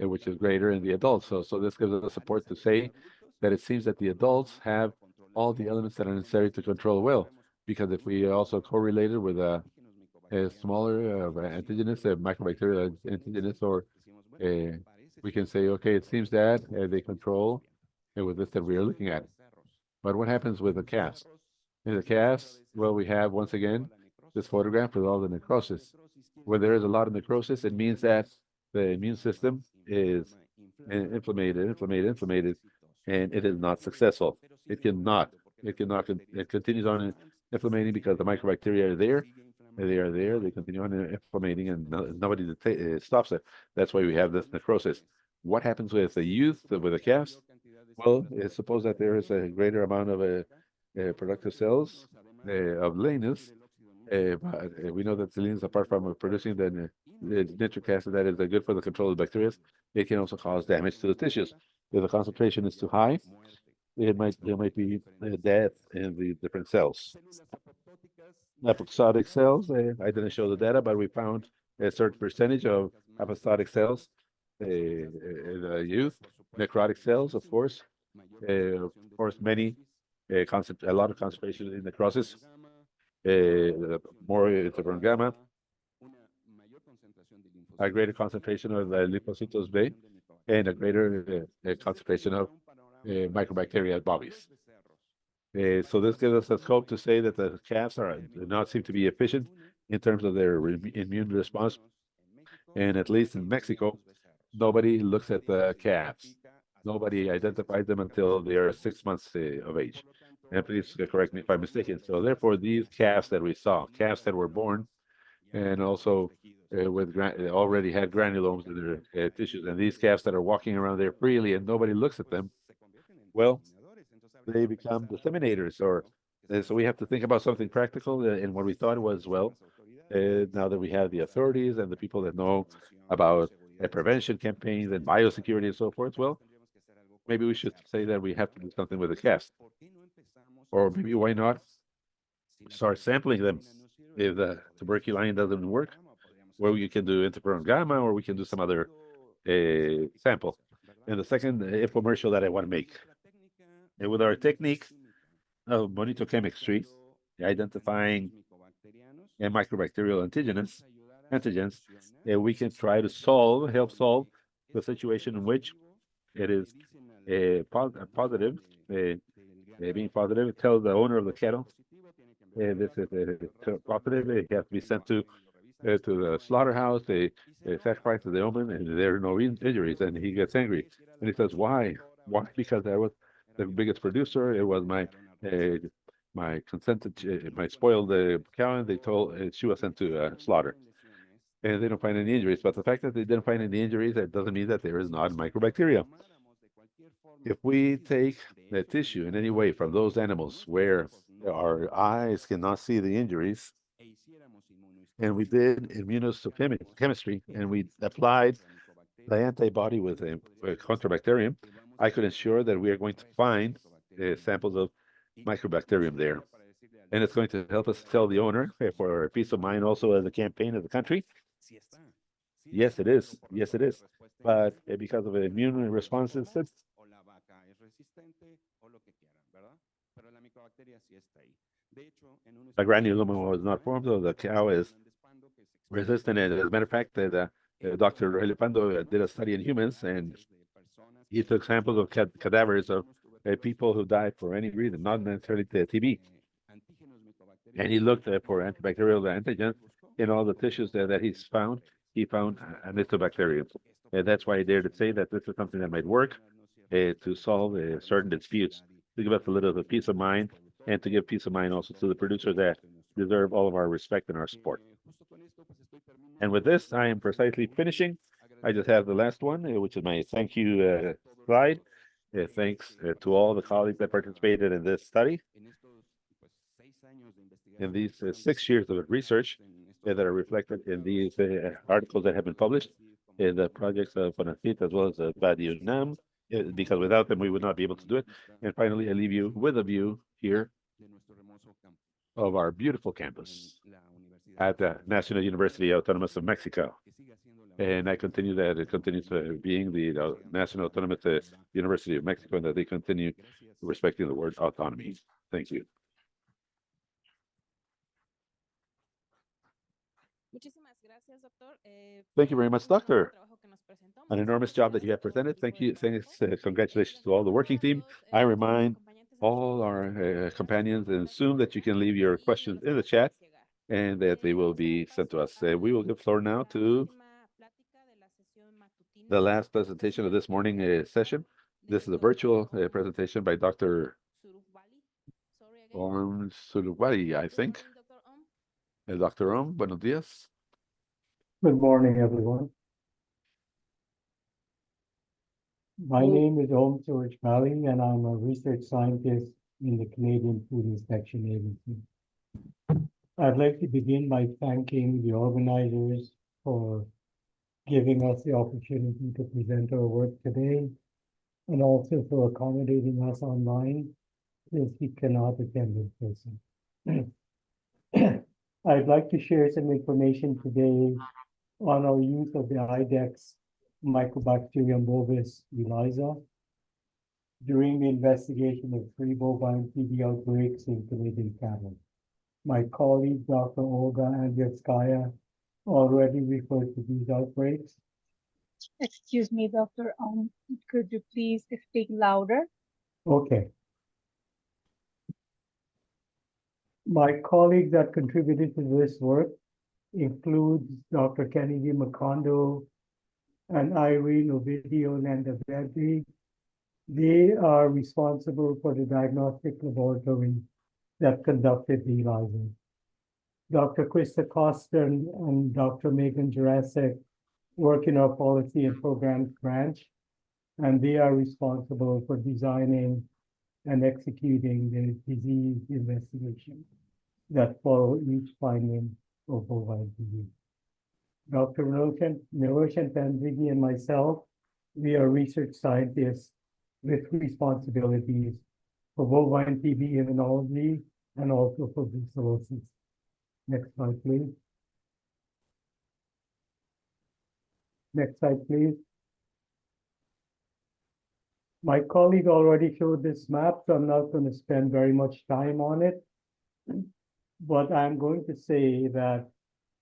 which is greater in the adults. So this gives us support to say that it seems that the adults have all the elements that are necessary to control well. Because if we also correlated with a smaller antigenous, microbacterial antigenous, or we can say, okay, it seems that they control with this that we are looking at. But what happens with the calves? In the calves, well, we have, once again, this photograph with all the necrosis. Where there is a lot of necrosis, it means that the immune system is inflamed, and it is not successful. It continues on inflaming because the microbacteria are there. They continue on inflaming, and nobody stops it. That's why we have this necrosis. What happens with the youth, with the calves? Well, suppose that there is a greater amount of productive cells of Linus. We know that Linus, apart from producing the nitric acid that is good for the control of bacteria, it can also cause damage to the tissues. If the concentration is too high, there might be death in the different cells. Apoptotic cells, I didn't show the data, but we found a certain percentage of apoptotic cells in the youth. Necrotic cells, of course, many a lot of concentration in necrosis, more interferon gamma, a greater concentration of lymphocytes B, and a greater concentration of microbacteria bodies. So this gives us a scope to say that the calves do not seem to be efficient in terms of their immune response. And at least in Mexico, nobody looks at the calves. Nobody identifies them until they are 6 months of age. And please correct me if I'm mistaken. So therefore, these calves that we saw, calves that were born and also already had granulomes in their tissues, and these calves that are walking around there freely and nobody looks at them, well, they become disseminators. Or so we have to think about something practical. And what we thought was, well, now that we have the authorities and the people that know about prevention campaigns and biosecurity and so forth, well, maybe we should say that we have to do something with the calves. Or maybe why not start sampling them if the tuberculin doesn't work? Well, you can do interferon gamma, or we can do some other sample. And the second infomercial that I want to make, and with our technique of monitochemistry, identifying microbacterial antigens, we can try to help solve the situation in which it is positive, being positive, tell the owner of the cattle this is positive. It has to be sent to the slaughterhouse. They sacrifice the omen, and there are no injuries. And he gets angry, and he says, "Why? Why? Because I was the biggest producer. It was my consented, my spoiled cow, and they told she was sent to slaughter, and they don't find any injuries. But the fact that they didn't find any injuries, that doesn't mean that there is not microbacteria. If we take the tissue in any way from those animals where our eyes cannot see the injuries, and we did immunohistochemistry, and we applied the antibody with a contrabacterium, I could ensure that we are going to find samples of microbacterium there. And it's going to help us tell the owner, for peace of mind, also as a campaign of the country. Yes, it is. Yes, it is. But because of immune responses, the granuloma was not formed, so the cow is resistant. And as a matter of fact, Dr. Rogelio Pando did a study in humans, and he took samples of cadavers of people who died for any reason, not necessarily TB. And he looked for antibacterial antigens in all the tissues that he's found. He found Anisotobacterium. And that's why I dare to say that this is something that might work to solve certain disputes, to give us a little bit of peace of mind, and to give peace of mind also to the producers that deserve all of our respect and our support. And with this, I am precisely finishing. I just have the last one, which is my thank you slide. Thanks to all the colleagues that participated in this study. In these 6 years of research that are reflected in these articles that have been published in the projects of FONACYT as well as VADIUNAM, because without them we would not be able to do it. And finally, I leave you with a view here of our beautiful campus at the National University Autonomous of Mexico. And I continue that it continues being the National Autonomous University of Mexico, and that they continue respecting the word autonomy. Thank you. Thank you very much, Doctor. An enormous job that you have presented. Thank you. Thanks. Congratulations to all the working team. I remind all our companions in Zoom that you can leave your questions in the chat and that they will be sent to us. We will give floor now to the last presentation of this morning session. This is a virtual presentation by Dr. Surubari, I think. Dr. Buenos dias. Good morning, everyone. My name is Suraj Mali, and I'm a research scientist in the Canadian Food Inspection Agency. I'd like to begin by thanking the organizers for giving us the opportunity to present our work today, and also for accommodating us online since we cannot attend in person. I'd like to share some information today on our use of the IDEX Mycobacterium bovis ELISA during the investigation of 3 bovine TB outbreaks in Canadian cattle. My colleague, Dr. Olga Andrevskaya, already referred to these outbreaks. Excuse me, Doctor. Could you please speak louder? Okay. My colleagues that contributed to this work includes Dr. Kennedy Macondo, and Irene Ovidio Nandavedi. They are responsible for the diagnostic laboratory that conducted the ELISA. Dr. Krista Costin and Dr. Megan Jurasek work in our policy and programs branch, and they are responsible for designing and executing the disease investigation that follow each finding of bovine disease. Dr. Niroshan Tanzigi and myself, we are research scientists with responsibilities for bovine TB immunology and also for brucellosis. Next slide, please. Next slide, please. My colleague already showed this map, so I'm not going to spend very much time on it. But I'm going to say that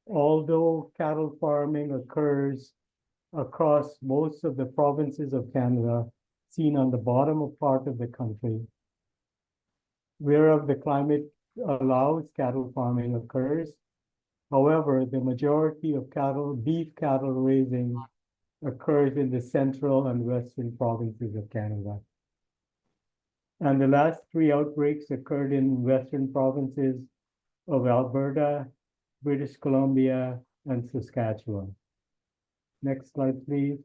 although cattle farming occurs across most of the provinces of Canada, seen on the bottom part of the country, whereof the climate allows cattle farming occurs. However, the majority of beef cattle raising occurs in the central and western provinces of Canada. And the last three outbreaks occurred in western provinces of Alberta, British Columbia, and Saskatchewan. Next slide, please.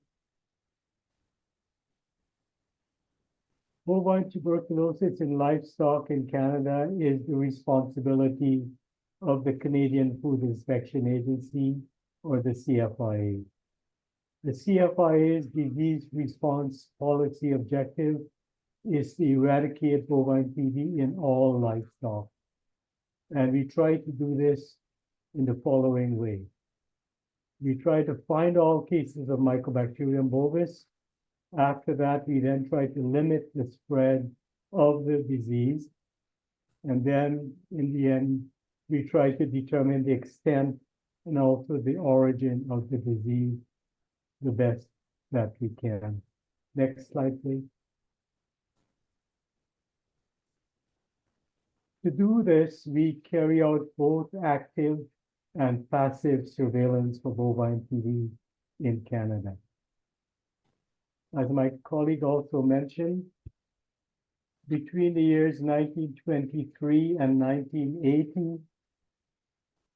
Bovine tuberculosis in livestock in Canada is the responsibility of the Canadian Food Inspection Agency, or the CFIA. The CFIA's disease response policy objective is to eradicate bovine TB in all livestock. And we try to do this in the following way. We try to find all cases of Mycobacterium bovis. After that, we then try to limit the spread of the disease. And then in the end, we try to determine the extent and also the origin of the disease the best that we can. Next slide, please. To do this, we carry out both active and passive surveillance for bovine TB in Canada. As my colleague also mentioned, between the years 1923 and 1980,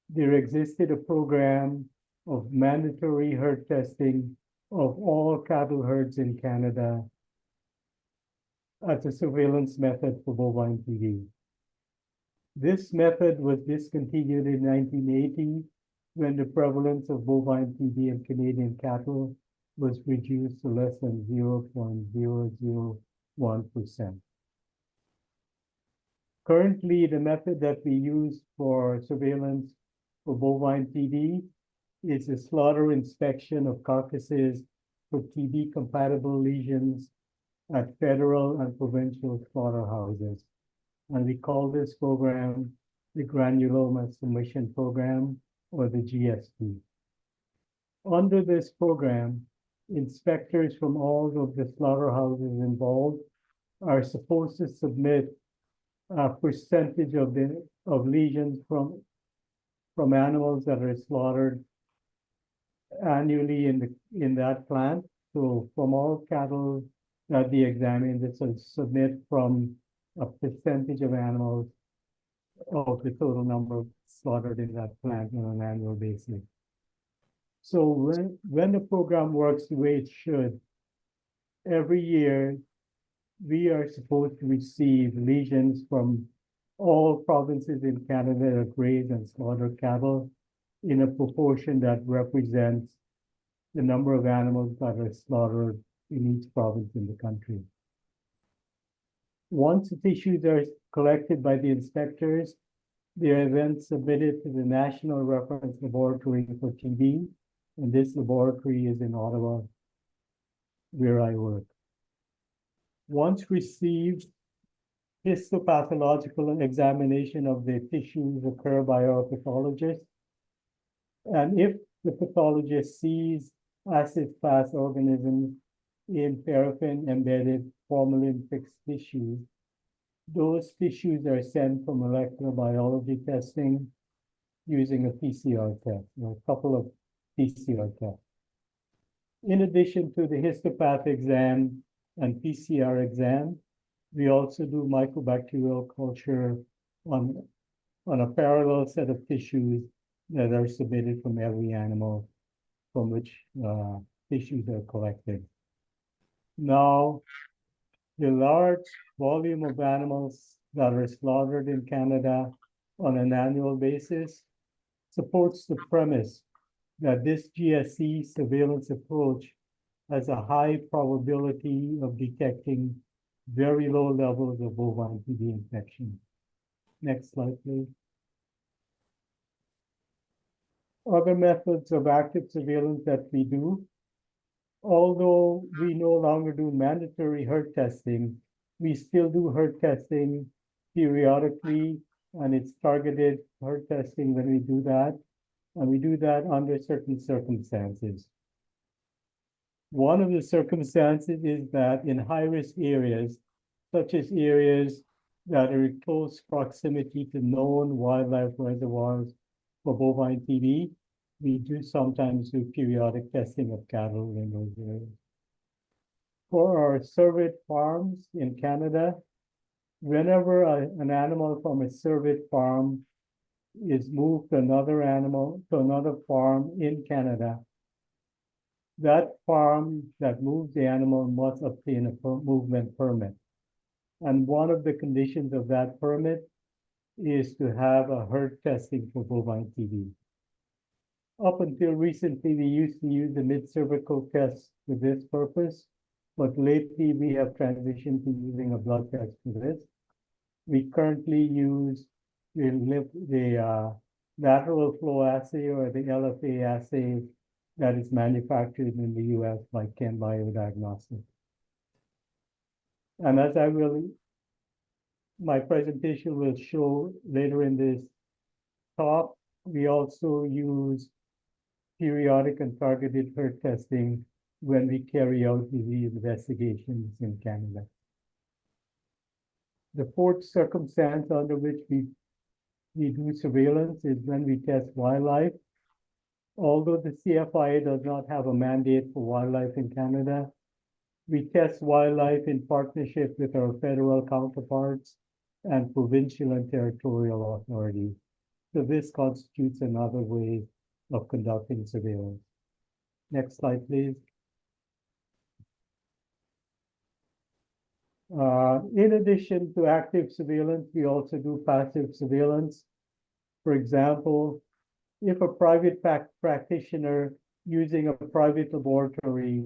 there existed a program of mandatory herd testing of all cattle herds in Canada as a surveillance method for bovine TB. This method was discontinued in 1980 when the prevalence of bovine TB in Canadian cattle was reduced to less than 0.001%. Currently, the method that we use for surveillance for bovine TB is a slaughter inspection of carcasses for TB-compatible lesions at federal and provincial slaughterhouses. And we call this program the Granuloma Submission Program, or the GSP. Under this program, inspectors from all of the slaughterhouses involved are supposed to submit a percentage of lesions from animals that are slaughtered annually in that plant. So from all cattle that they examine, this will submit from a percentage of animals of the total number slaughtered in that plant on an annual basis. So when the program works the way it should, every year we are supposed to receive lesions from all provinces in Canada that raise and slaughter cattle in a proportion that represents the number of animals that are slaughtered in each province in the country. Once the tissues are collected by the inspectors, they are then submitted to the National Reference Laboratory for TB, and this laboratory is in Ottawa, where I work. Once received, histopathological examination of the tissues occur by our pathologist, and if the pathologist sees acid-fast organisms in paraffin-embedded formalin-fixed tissues, those tissues are sent for molecular biology testing using a PCR test, or a couple of PCR tests. In addition to the histopath exam and PCR exam, we also do microbacterial culture on a parallel set of tissues that are submitted from every animal from which tissues are collected. Now, the large volume of animals that are slaughtered in Canada on an annual basis supports the premise that this GSE surveillance approach has a high probability of detecting very low levels of bovine TB infection. Next slide, please. Other methods of active surveillance that we do, although we no longer do mandatory herd testing, we still do herd testing periodically, and it's targeted herd testing when we do that, and we do that under certain circumstances. One of the circumstances is that in high-risk areas, such as areas that are in close proximity to known wildlife reservoirs for bovine TB, we do sometimes do periodic testing of cattle in those areas. For our surveyed farms in Canada, whenever an animal from a surveyed farm is moved to another farm in Canada, that farm that moves the animal must obtain a movement permit. And one of the conditions of that permit is to have a herd testing for bovine TB. Up until recently, we used to use the mid-cervical test for this purpose, but lately we have transitioned to using a blood test for this. We currently use the lateral flow assay, or the LFA assay, that is manufactured in the US by Chem Biodiagnostics. And as my presentation will show later in this talk, we also use periodic and targeted herd testing when we carry out disease investigations in Canada. The fourth circumstance under which we do surveillance is when we test wildlife. Although the CFIA does not have a mandate for wildlife in Canada, we test wildlife in partnership with our federal counterparts and provincial and territorial authorities. So this constitutes another way of conducting surveillance. Next slide, please. In addition to active surveillance, we also do passive surveillance. For example, if a private practitioner using a private laboratory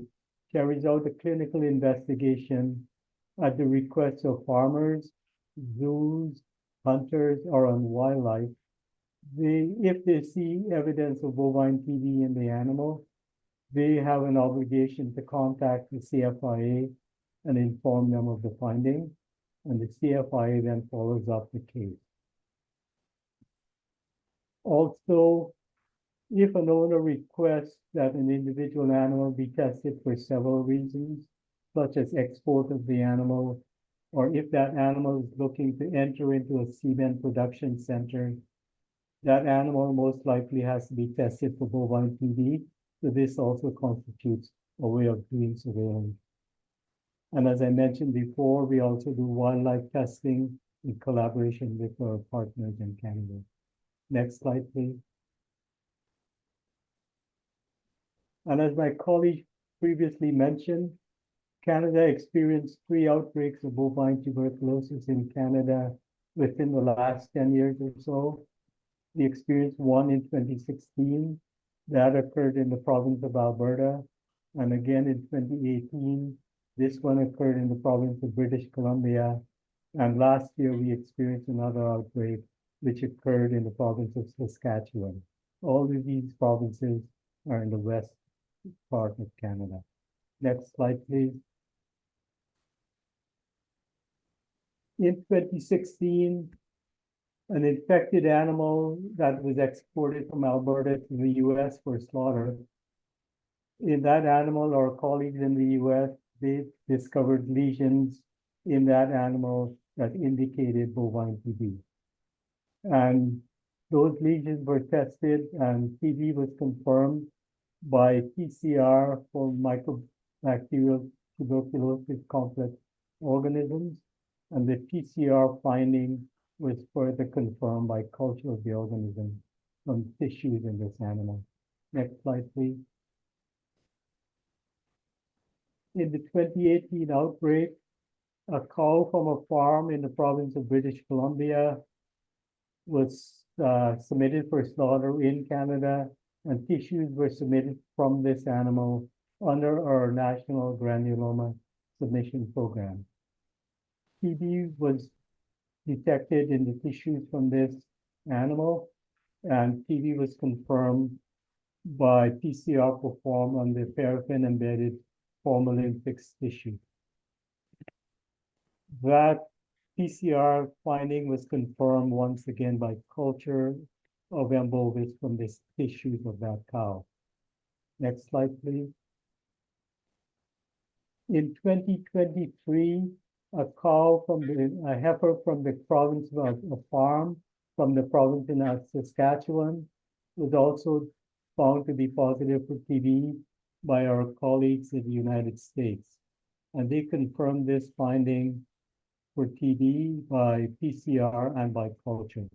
carries out a clinical investigation at the request of farmers, zoos, hunters, or on wildlife, if they see evidence of bovine TB in the animal, they have an obligation to contact the CFIA and inform them of the finding, and the CFIA then follows up the case. Also, if an owner requests that an individual animal be tested for several reasons, such as export of the animal, or if that animal is looking to enter into a semen production center, that animal most likely has to be tested for bovine TB. So this also constitutes a way of doing surveillance. And as I mentioned before, we also do wildlife testing in collaboration with our partners in Canada. Next slide, please. And as my colleague previously mentioned, Canada experienced 3 outbreaks of bovine tuberculosis in Canada within the last 10 years or so. We experienced one in 2016 that occurred in the province of Alberta. And again in 2018, this one occurred in the province of British Columbia. And last year we experienced another outbreak which occurred in the province of Saskatchewan. All of these provinces are in the west part of Canada. Next slide, please. In 2016, an infected animal that was exported from Alberta to the US for slaughter. In that animal, our colleagues in the US, they discovered lesions in that animal that indicated bovine TB. And those lesions were tested and TB was confirmed, by PCR for mycobacterial tuberculosis complex organisms, and the PCR finding was further confirmed by culture of the organism from tissues in this animal. Next slide, please. In the 2018 outbreak, a cow from a farm in the province of British Columbia was submitted for slaughter in Canada, and tissues were submitted from this animal under our national granuloma submission program. TB was detected in the tissues from this animal, and TB was confirmed by PCR performed on the paraffin-embedded formalin-fixed tissue. That PCR finding was confirmed once again by culture of M. bovis from the tissues of that cow. Next slide, please. In 2023, a heifer from the province of a farm from the province in Saskatchewan was also found to be positive for TB by our colleagues in the United States. And they confirmed this finding for TB by PCR and by culture.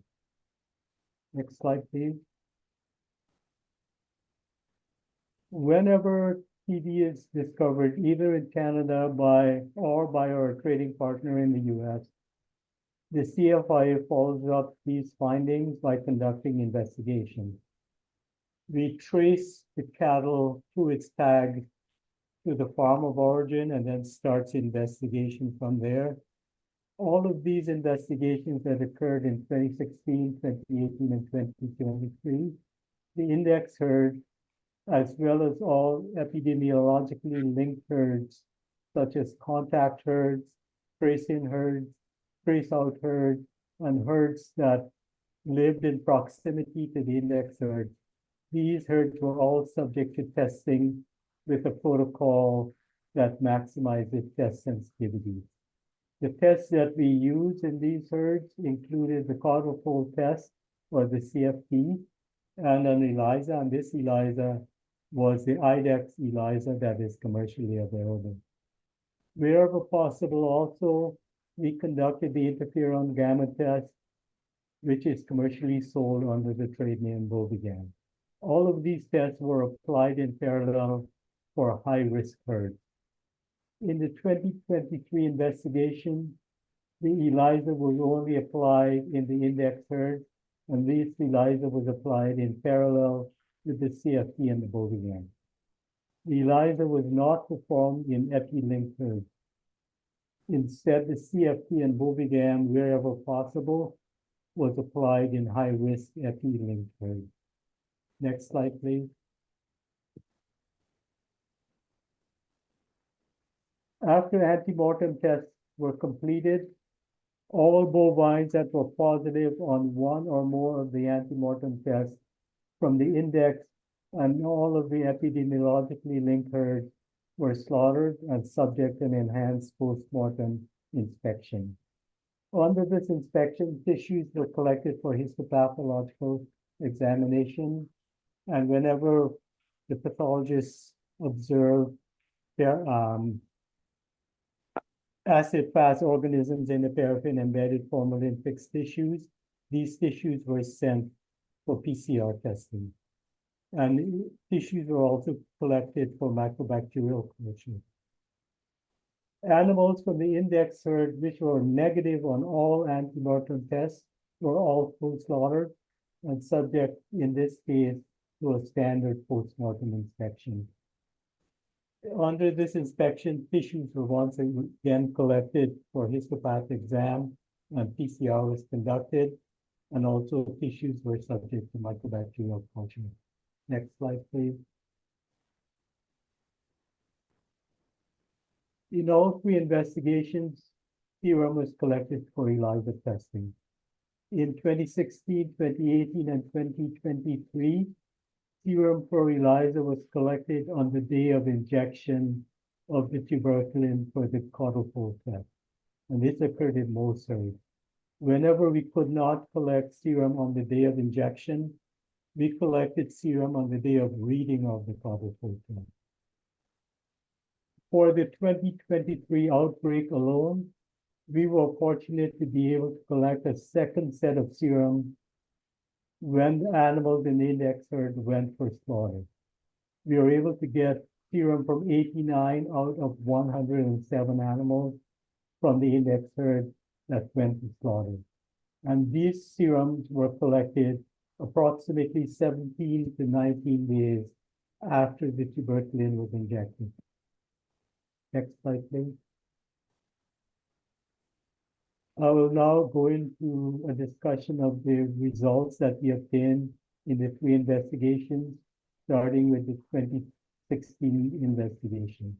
Next slide, please. Whenever TB is discovered, either in Canada by our trading partner in the US, the CFIA follows up these findings by conducting investigations. We trace the cattle through its tag to the farm of origin and then starts investigation from there. All of these investigations that occurred in 2016, 2018, and 2023, the index herd, as well as all epidemiologically linked herds, such as contact herds, trace-in herds, trace-out herds, and herds that lived in proximity to the index herd. These herds were all subject to testing with a protocol that maximizes test sensitivity. The tests that we use in these herds included the caudal fold test, or the CFT, and an ELISA, and this ELISA was the IDEX ELISA that is commercially available. Wherever possible also, we conducted the interferon gamma test, which is commercially sold under the trade name Bovigam. All of these tests were applied in parallel for high-risk herds. In the 2023 investigation, the ELISA was only applied in the index herd, and this ELISA was applied in parallel with the CFT and the Bovigam. The ELISA was not performed in epi-linked herds. Instead, the CFT and Bovigam, wherever possible, was applied in high-risk epi-linked herds. Next slide, please. After antemortem tests were completed, all bovines that were positive on one or more of the antemortem tests from the index and all of the epidemiologically linked herds were slaughtered and subject to an enhanced post-mortem inspection. Under this inspection, tissues were collected for histopathological examination, and whenever the pathologists observed their acid-fast organisms in the paraffin-embedded formalin-fixed tissues, these tissues were sent for PCR testing. And tissues were also collected for microbacterial culture. Animals from the index herd, which were negative on all antemortem tests, were also slaughtered and subject, in this case, to a standard post-mortem inspection. Under this inspection, tissues were once again collected for histopath exam, and PCR was conducted, and also tissues were subject to microbacterial culture. Next slide, please. In all three investigations, serum was collected for ELISA testing. In 2016, 2018, and 2023, serum for ELISA was collected on the day of injection of the tuberculin for the caudal fold test, and this occurred in most herds. Whenever we could not collect serum on the day of injection, We collected serum on the day of reading of the probable test. For the 2023 outbreak alone, we were fortunate to be able to collect a second set of serum when the animals in the index herd went for slaughter. We were able to get serum from 89 out of 107 animals from the index herd that went to slaughter. And these serums were collected approximately 17 to 19 days after the tuberculin was injected. Next slide, please. I will now go into a discussion of the results that we obtained in the 3 investigations, starting with the 2016 investigation.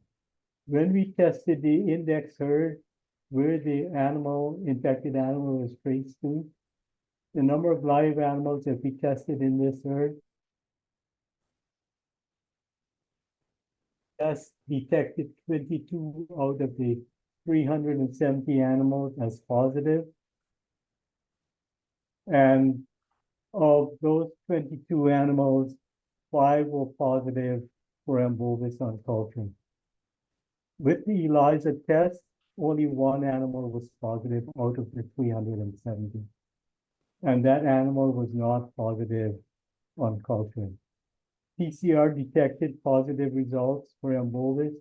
When we tested the index herd, where the infected animal was traced to, the number of live animals that we tested in this herd just detected 22 out of the 370 animals as positive. And of those 22 animals, 5 were positive for M. bovis on culture. With the ELISA test, only 1 animal was positive out of the 370. And that animal was not positive on culture. PCR detected positive results for M. bovis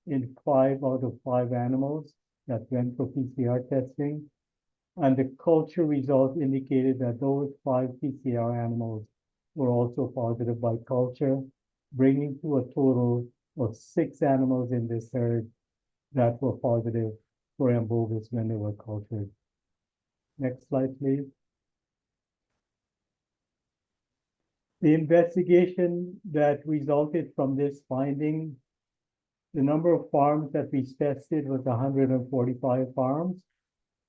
in 5 out of 5 animals that went for PCR testing. And the culture results indicated that those 5 PCR animals were also positive by culture, bringing to a total of 6 animals in this herd that were positive for M. bovis when they were cultured. Next slide, please. The investigation that resulted from this finding, the number of farms that we tested was 145 farms,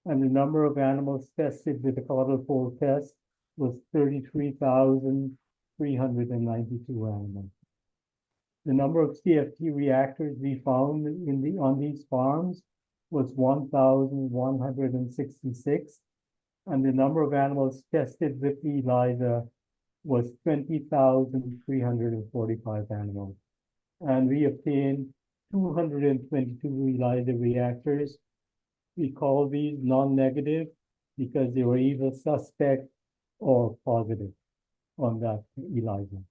and the number of animals tested with the caudal fold test was 33,392 animals. The number of CFT reactors we found on these farms was 1,166, and the number of animals tested with the ELISA was 20,345 animals. And we obtained 222 ELISA reactors. We call these non-negative because they were either suspect or positive on that ELISA.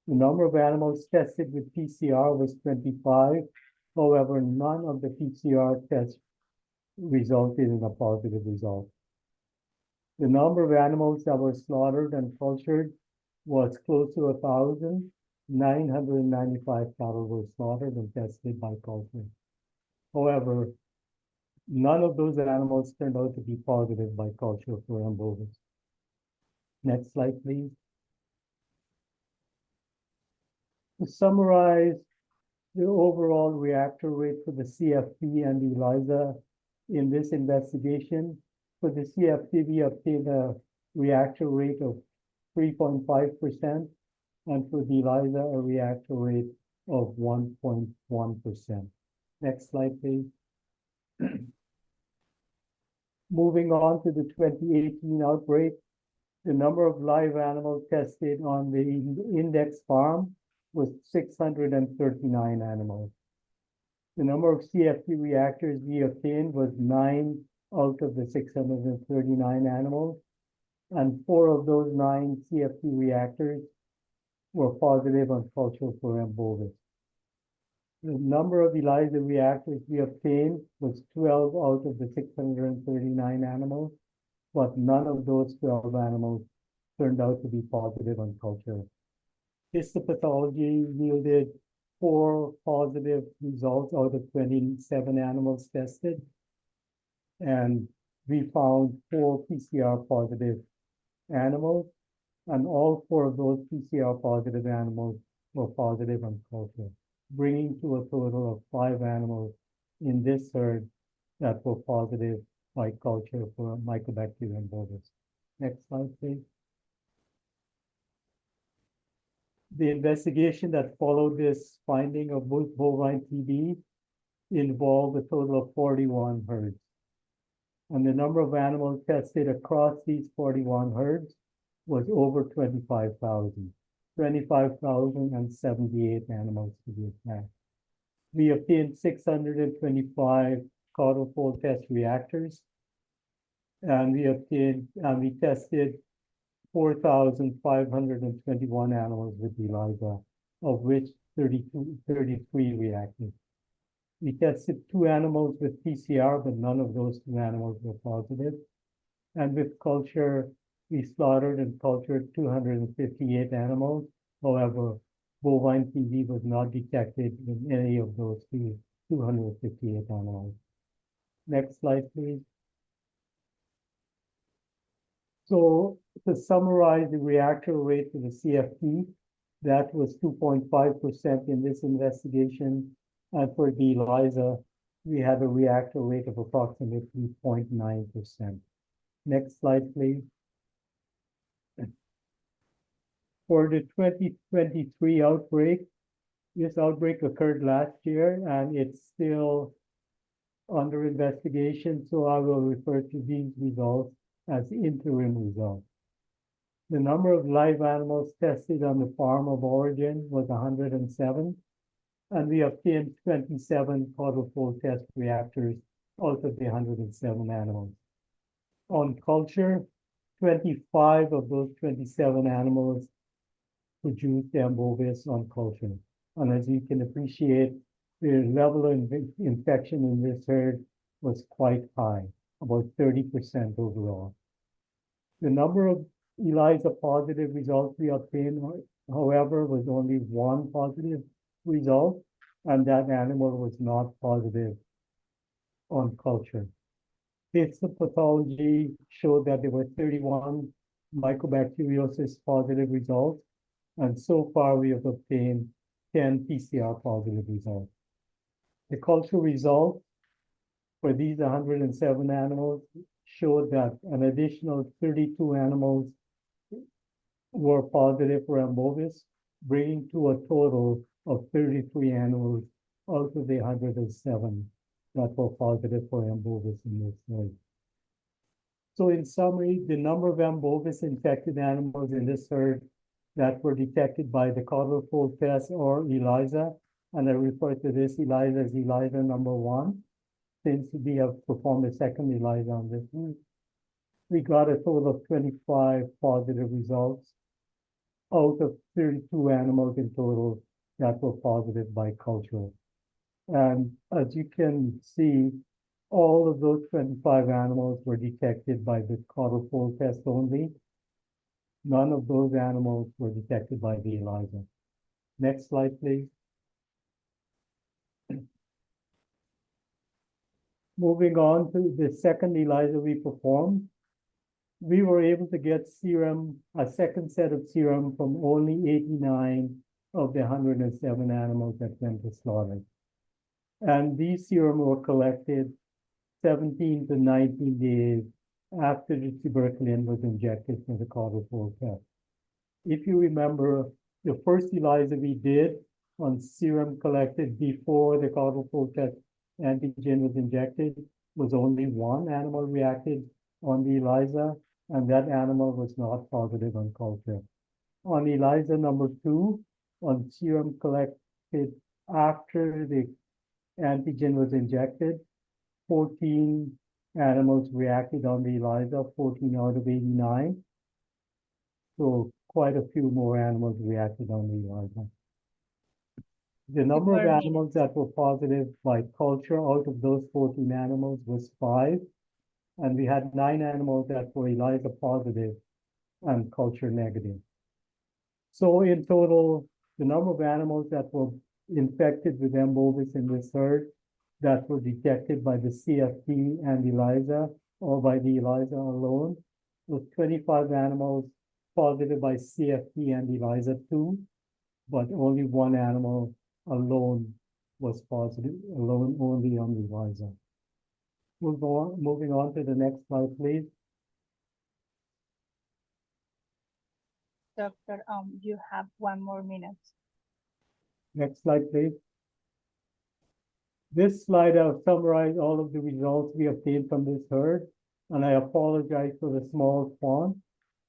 The number of animals tested with PCR was 25. However, none of the PCR tests resulted in a positive result. The number of animals that were slaughtered and cultured was close to 1,000. 995 cattle were slaughtered and tested by culture. However, none of those animals turned out to be positive by culture for M. bovis. Next slide, please. To summarize the overall reactor rate for the CFT and the ELISA in this investigation, for the CFT, we obtained a reactor rate of 3.5%, and for the ELISA, a reactor rate of 1.1%. Next slide, please. Moving on to the 2018 outbreak, the number of live animals tested on the index farm was 639 animals. The number of CFT reactors we obtained was 9 out of the 639 animals, and 4 of those 9 CFT reactors were positive on culture for M. bovis. The number of ELISA reactors we obtained was 12 out of the 639 animals, but none of those 12 animals turned out to be positive on culture. Histopathology yielded 4 positive results out of 27 animals tested, and we found 4 PCR positive animals, and all 4 of those PCR positive animals were positive on culture, bringing to a total of 5 animals in this herd that were positive by culture for Mycobacterium bovis. Next slide, please. The investigation that followed this finding of bovine TB involved a total of 41 herds. And the number of animals tested across these 41 herds was over 25,000. 25,078 animals to be exact. We obtained 625 caudal fold test reactors, and we tested 4,521 animals with ELISA, of which 33 reacted. We tested 2 animals with PCR, but none of those 2 animals were positive. And with culture, we slaughtered and cultured 258 animals. However, bovine TB was not detected in any of those 258 animals. Next slide, please. So to summarize the reactor rate for the CFT, that was 2.5% in this investigation. And for the ELISA, we had a reactor rate of approximately 0.9%. Next slide, please. For the 2023 outbreak, this outbreak occurred last year and it's still under investigation, so I will refer to these results as interim results. The number of live animals tested on the farm of origin was 107, and we obtained 27 caudal fold test reactors out of the 107 animals. On culture, 25 of those 27 animals produced M. bovis on culture. And as you can appreciate, the level of infection in this herd was quite high, about 30% overall. The number of ELISA positive results we obtained, however, was only 1 positive result, and that animal was not positive on culture. Histopathology showed that there were 31 mycobacteriosis positive results, and so far we have obtained 10 PCR positive results. The culture results for these 107 animals showed that an additional 32 animals were positive for M. bovis, bringing to a total of 33 animals out of the 107 that were positive for M. bovis in this herd. So in summary, the number of M. bovis infected animals in this herd that were detected by the caudal fold test or ELISA, and I refer to this ELISA as ELISA number 1, since we have performed a second ELISA on this one. We got a total of 25 positive results out of 32 animals in total that were positive by culture. And as you can see, all of those 25 animals were detected by the caudal fold test only. None of those animals were detected by the ELISA. Next slide, please. Moving on to the second ELISA we performed, we were able to get serum, a second set of serum from only 89 of the 107 animals that went to slaughter. And these serum were collected 17 to 19 days after the tuberculin was injected for the caudal fold test. If you remember, the first ELISA we did on serum collected before the caudal fold test antigen was injected was only 1 animal reacted on the ELISA, and that animal was not positive on culture. On ELISA number 2, on serum collected after the antigen was injected, 14 animals reacted on the ELISA, 14 out of 89. So quite a few more animals reacted on the ELISA. The number of animals that were positive by culture out of those 14 animals was 5. And we had 9 animals that were ELISA positive and culture negative. So in total, the number of animals that were infected with M. bovis in this herd that were detected by the CFT and ELISA or by the ELISA alone was 25 animals positive by CFT and ELISA 2, but only 1 animal alone was positive, alone only on the ELISA. Moving on to the next slide, please. Doctor, you have 1 more minute. Next slide, please. This slide, I'll summarize all of the results we obtained from this herd, and I apologize for the small font.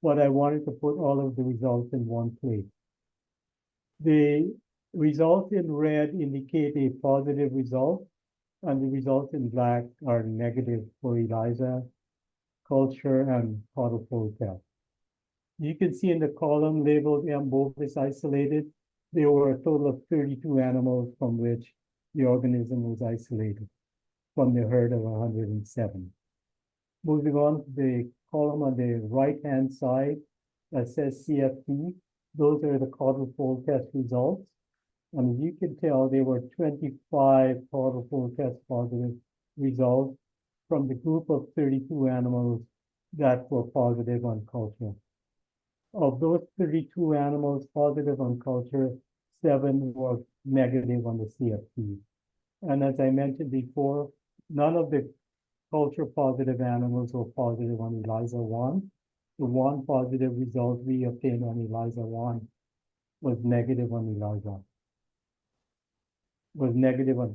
but I wanted to put all of the results in one place. The results in red indicate a positive result, and the results in black are negative for ELISA, culture, and caudal fold test. You can see in the column labeled M. bovis isolated, there were a total of 32 animals from which the organism was isolated from the herd of 107. Moving on to the column on the right-hand side that says CFT, those are the caudal fold test results. And as you can tell, there were 25 caudal fold test positive results from the group of 32 animals that were positive on culture. Of those 32 animals positive on culture, 7 were negative on the CFT. And as I mentioned before, none of the culture positive animals were positive on ELISA-1. The one positive result we obtained on ELISA-1 was negative on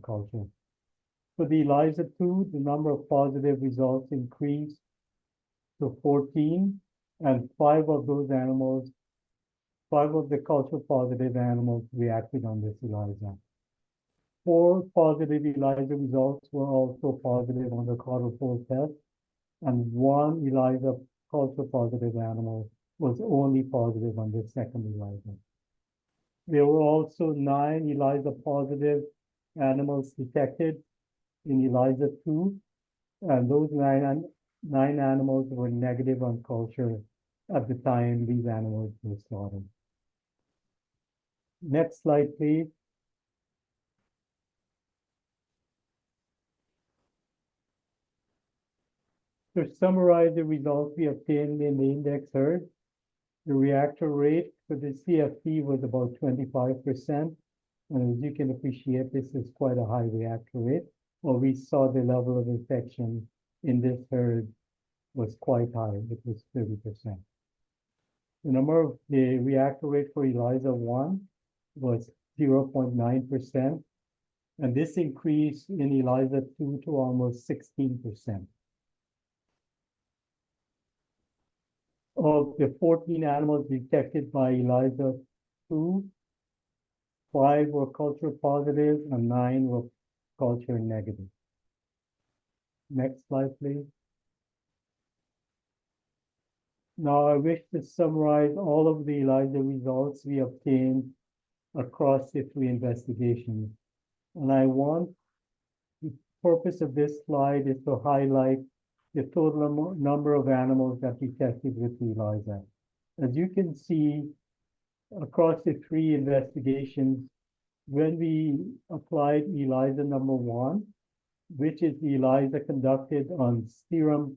culture. For the ELISA-2, the number of positive results increased to 14, and 5 of those animals, 5 of the culture positive animals reacted on this ELISA. 4 positive ELISA results were also positive on the caudal fold test, and 1 ELISA culture positive animal was only positive on the second ELISA. There were also 9 ELISA positive animals detected in ELISA-2, and those 9 animals were negative on culture at the time these animals were slaughtered. Next slide, please. To summarize the results we obtained in the index herd, the reactor rate for the CFT was about 25%. And as you can appreciate, this is quite a high reactor rate. Well, we saw the level of infection in this herd was quite high. It was 30%. The number of the reactor rate for ELISA-1 was 0.9%. And this increased in ELISA-2 to almost 16%. Of the 14 animals detected by ELISA-2, 5 were culture positive and 9 were culture negative. Next slide, please. Now I wish to summarize all of the ELISA results we obtained across the 3 investigations. And the purpose of this slide is to highlight the total number of animals that we tested with ELISA. As you can see, across the 3 investigations, when we applied ELISA number 1, which is the ELISA conducted on serum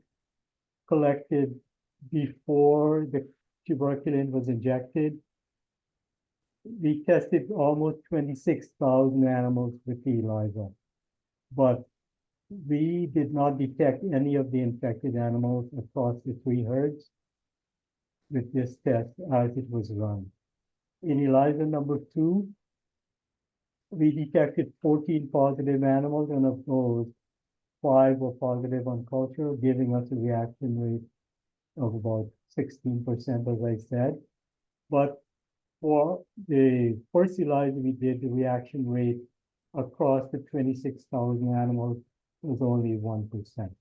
collected before the tuberculin was injected, we tested almost 26,000 animals with ELISA. But we did not detect any of the infected animals across the 3 herds with this test as it was run. In ELISA number 2, we detected 14 positive animals, and of those, 5 were positive on culture, giving us a reaction rate of about 16%, as I said. But for the first ELISA we did, the reaction rate across the 26,000 animals was only 1%.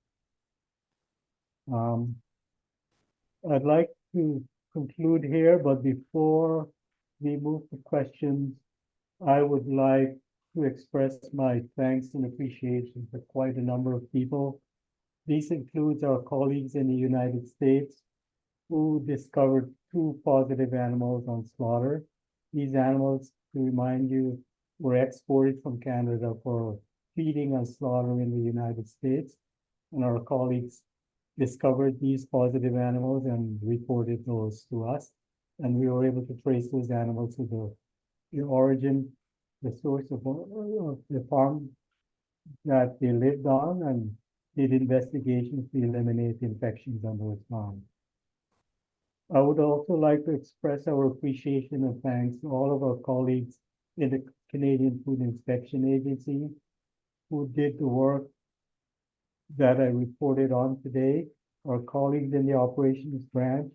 I'd like to conclude here, but before we move to questions, I would like to express my thanks and appreciation for quite a number of people. This includes our colleagues in the United States who discovered 2 positive animals on slaughter. These animals, to remind you, were exported from Canada for feeding and slaughter in the United States. And our colleagues discovered these positive animals and reported those to us. And we were able to trace those animals to the origin, the source of the farm that they lived on, and did investigations to eliminate infections on those farms. I would also like to express our appreciation and thanks to all of our colleagues in the Canadian Food Inspection Agency who did the work that I reported on today, our colleagues in the operations branch,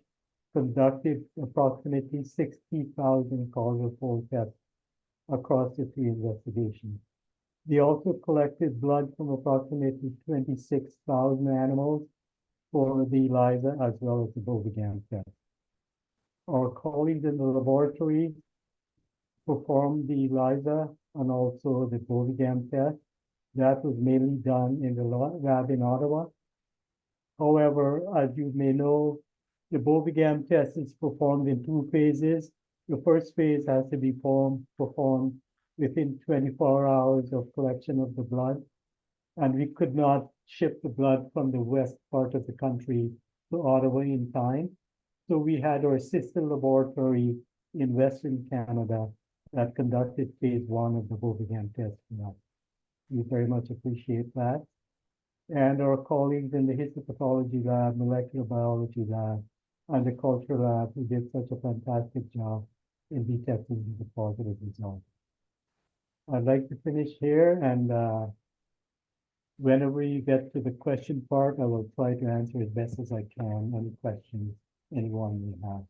conducted approximately 60,000 causal fold tests across the 3 investigations. They also collected blood from approximately 26,000 animals for the ELISA as well as the Bovine test. Our colleagues in the laboratory performed the ELISA and also the Bovine test. That was mainly done in the lab in Ottawa. However, as you may know, the Bovine test is performed in 2 phases. The first phase has to be performed within 24 hours of collection of the blood. And we could not ship the blood from the west part of the country to Ottawa in time. So we had our sister laboratory in Western Canada that conducted phase 1 of the Bovine test for us. We very much appreciate that. And our colleagues in the histopathology lab, molecular biology lab, and the culture lab who did such a fantastic job in detecting the positive results. I'd like to finish here, and whenever you get to the question part, I will try to answer as best as I can any questions anyone may have.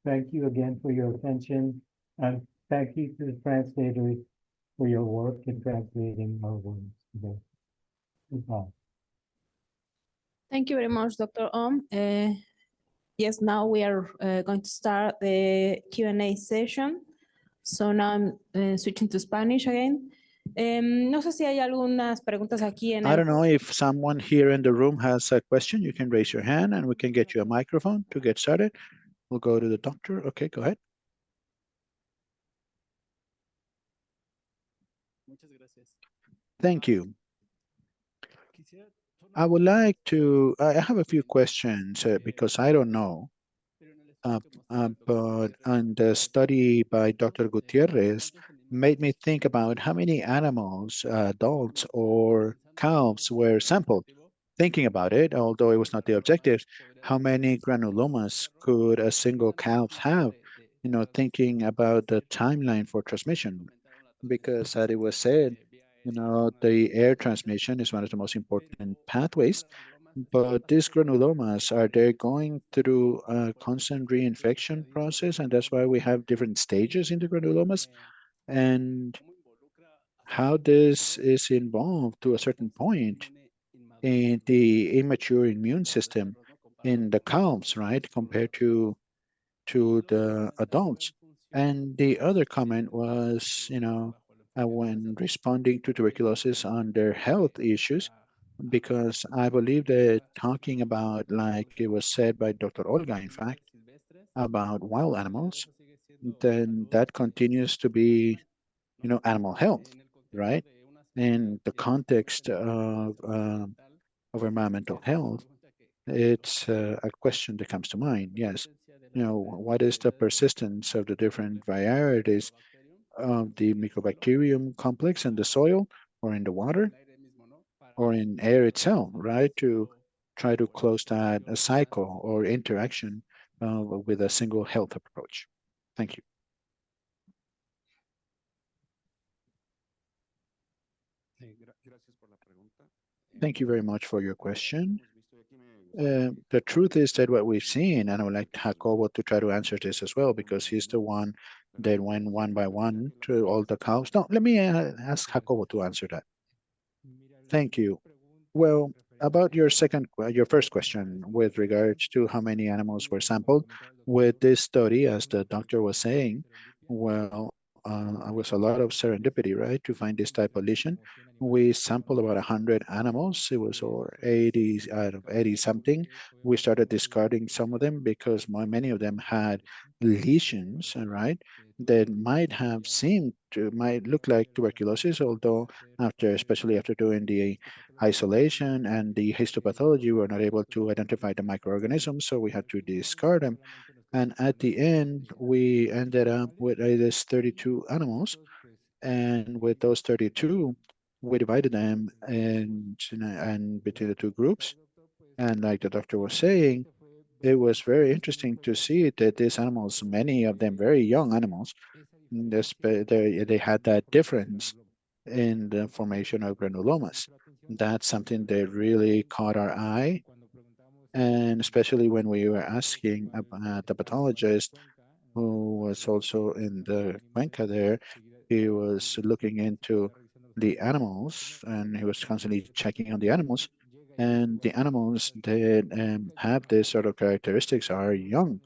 Thank you again for your attention, and thank you to the translators for your work in translating our words today. Goodbye. Thank you very much, Dr. Om. Yes, now we are going to start the Q&A session. So now I'm switching to Spanish again. No sé si hay algunas preguntas aquí en I el... don't know if someone here in the room has a question. You can raise your hand and we can get you a microphone to get started. We'll go to the doctor. Okay, go ahead. Thank you. I would like to, I have a few questions because I don't know. But on the study by Dr. Gutierrez made me think about how many animals, adults or calves were sampled. Thinking about it, although it was not the objective, how many granulomas could a single calf have? You know, thinking about the timeline for transmission, because as it was said, you know, the air transmission is one of the most important pathways. But these granulomas, are they going through a constant reinfection process? And that's why we have different stages in the granulomas. And how this is involved to a certain point in the immature immune system in the calves, right, compared to the adults. And the other comment was, you know, when responding to tuberculosis on their health issues, because I believe that talking about, like it was said by Dr. Olga, in fact, about wild animals, then that continues to be, you know, animal health, right? In the context of environmental health, it's a question that comes to mind. Yes, you know, what is the persistence of the different varieties of the mycobacterium complex in the soil or in the water or in air itself, right? To try to close that a cycle or interaction with a single health approach. Thank you. Thank you very much for your question. The truth is that what we've seen, and I would like Jacobo to try to answer this as well, because he's the one that went one by one to all the cows. No, let me ask Jacobo to answer that. Thank you. Well, about your first question with regards to how many animals were sampled with this study, as the doctor was saying, well, it was a lot of serendipity, right, to find this type of lesion. We sampled about 100 animals. It was or 80 out of 80 something. We started discarding some of them because many of them had lesions, right, that might look like tuberculosis, although especially after doing the isolation and the histopathology, we were not able to identify the microorganisms, so we had to discard them. And at the end, we ended up with these 32 animals. And with those 32, we divided them and between the two groups. And like the doctor was saying, it was very interesting to see that these animals, many of them very young animals, they had that difference in the formation of granulomas. That's something that really caught our eye And especially when we were asking about the pathologist who was also in the Cuenca there, he was looking into the animals and he was constantly checking on the animals. And the animals that have this sort of characteristics are young.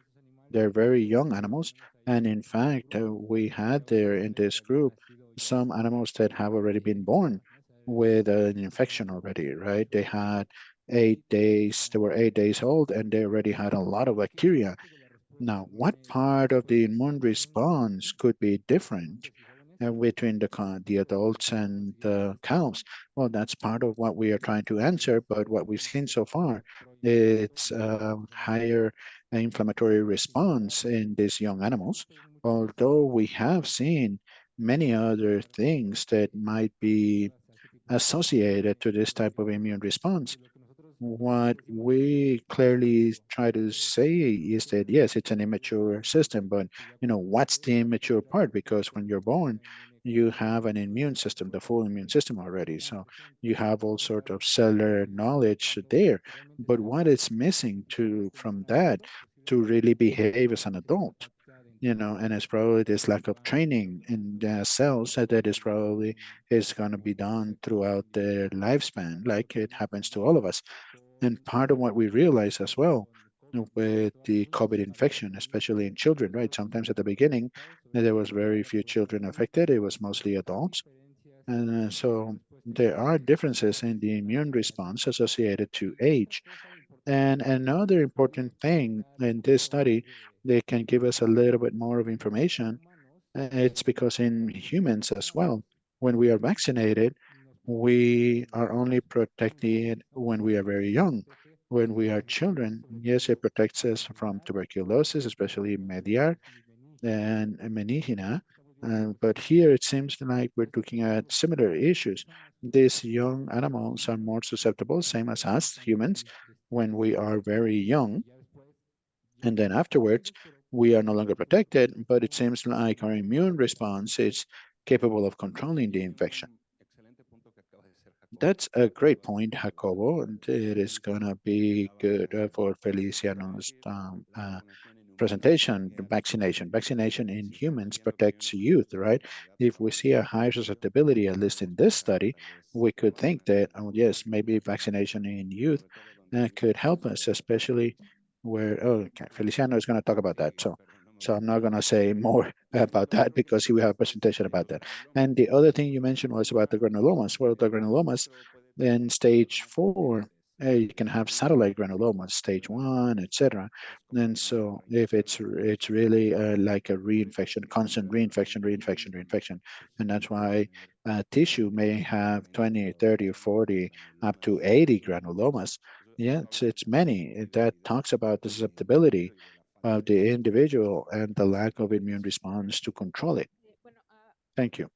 They're very young animals. And in fact, we had there in this group some animals that have already been born with an infection already, right? They had 8 days, they were 8 days old and they already had a lot of bacteria. Now, what part of the immune response could be different between the adults and the cows? Well, that's part of what we are trying to answer, but what we've seen so far, it's a higher inflammatory response in these young animals, although we have seen many other things that might be associated to this type of immune response. What we clearly try to say is that yes, it's an immature system, but what's the immature part? Because when you're born, you have an immune system, the full immune system already. So you have all sort of cellular knowledge there. But what is missing to from that to really behave as an adult? And it's probably this lack of training in the cells that is probably is going to be done throughout their lifespan, like it happens to all of us. And part of what we realize as well with the COVID infection, especially in children, right? Sometimes at the beginning, there was very few children affected. It was mostly adults. And so there are differences in the immune response associated to age. And another important thing in this study, they can give us a little bit more of information. It's because in humans as well, when we are vaccinated, we are only protected when we are very young. When we are children, yes, it protects us from tuberculosis, especially mediar and meningina. But here it seems like we're looking at similar issues. These young animals are more susceptible, same as us humans, when we are very young. And then afterwards, we are no longer protected, but it seems like our immune response is capable of controlling the infection. That's a great point, Jacobo, and it is going to be good for Feliciano's presentation, the vaccination. Vaccination in humans protects youth, right? If we see a high susceptibility, at least in this study, we could think that, oh, yes, maybe vaccination in youth could help us, especially where, oh, okay, Feliciano is going to talk about that. So I'm not going to say more about that because he will have a presentation about that. And the other thing you mentioned was about the granulomas. Well, the granulomas in stage 4, you can have satellite granulomas, stage 1, etc. And so if it's really like a reinfection, constant reinfection, and that's why tissue may have 20, 30, 40, up to 80 granulomas. Yeah, it's many. That talks about the susceptibility of the individual and the lack of immune response to control it. Thank you.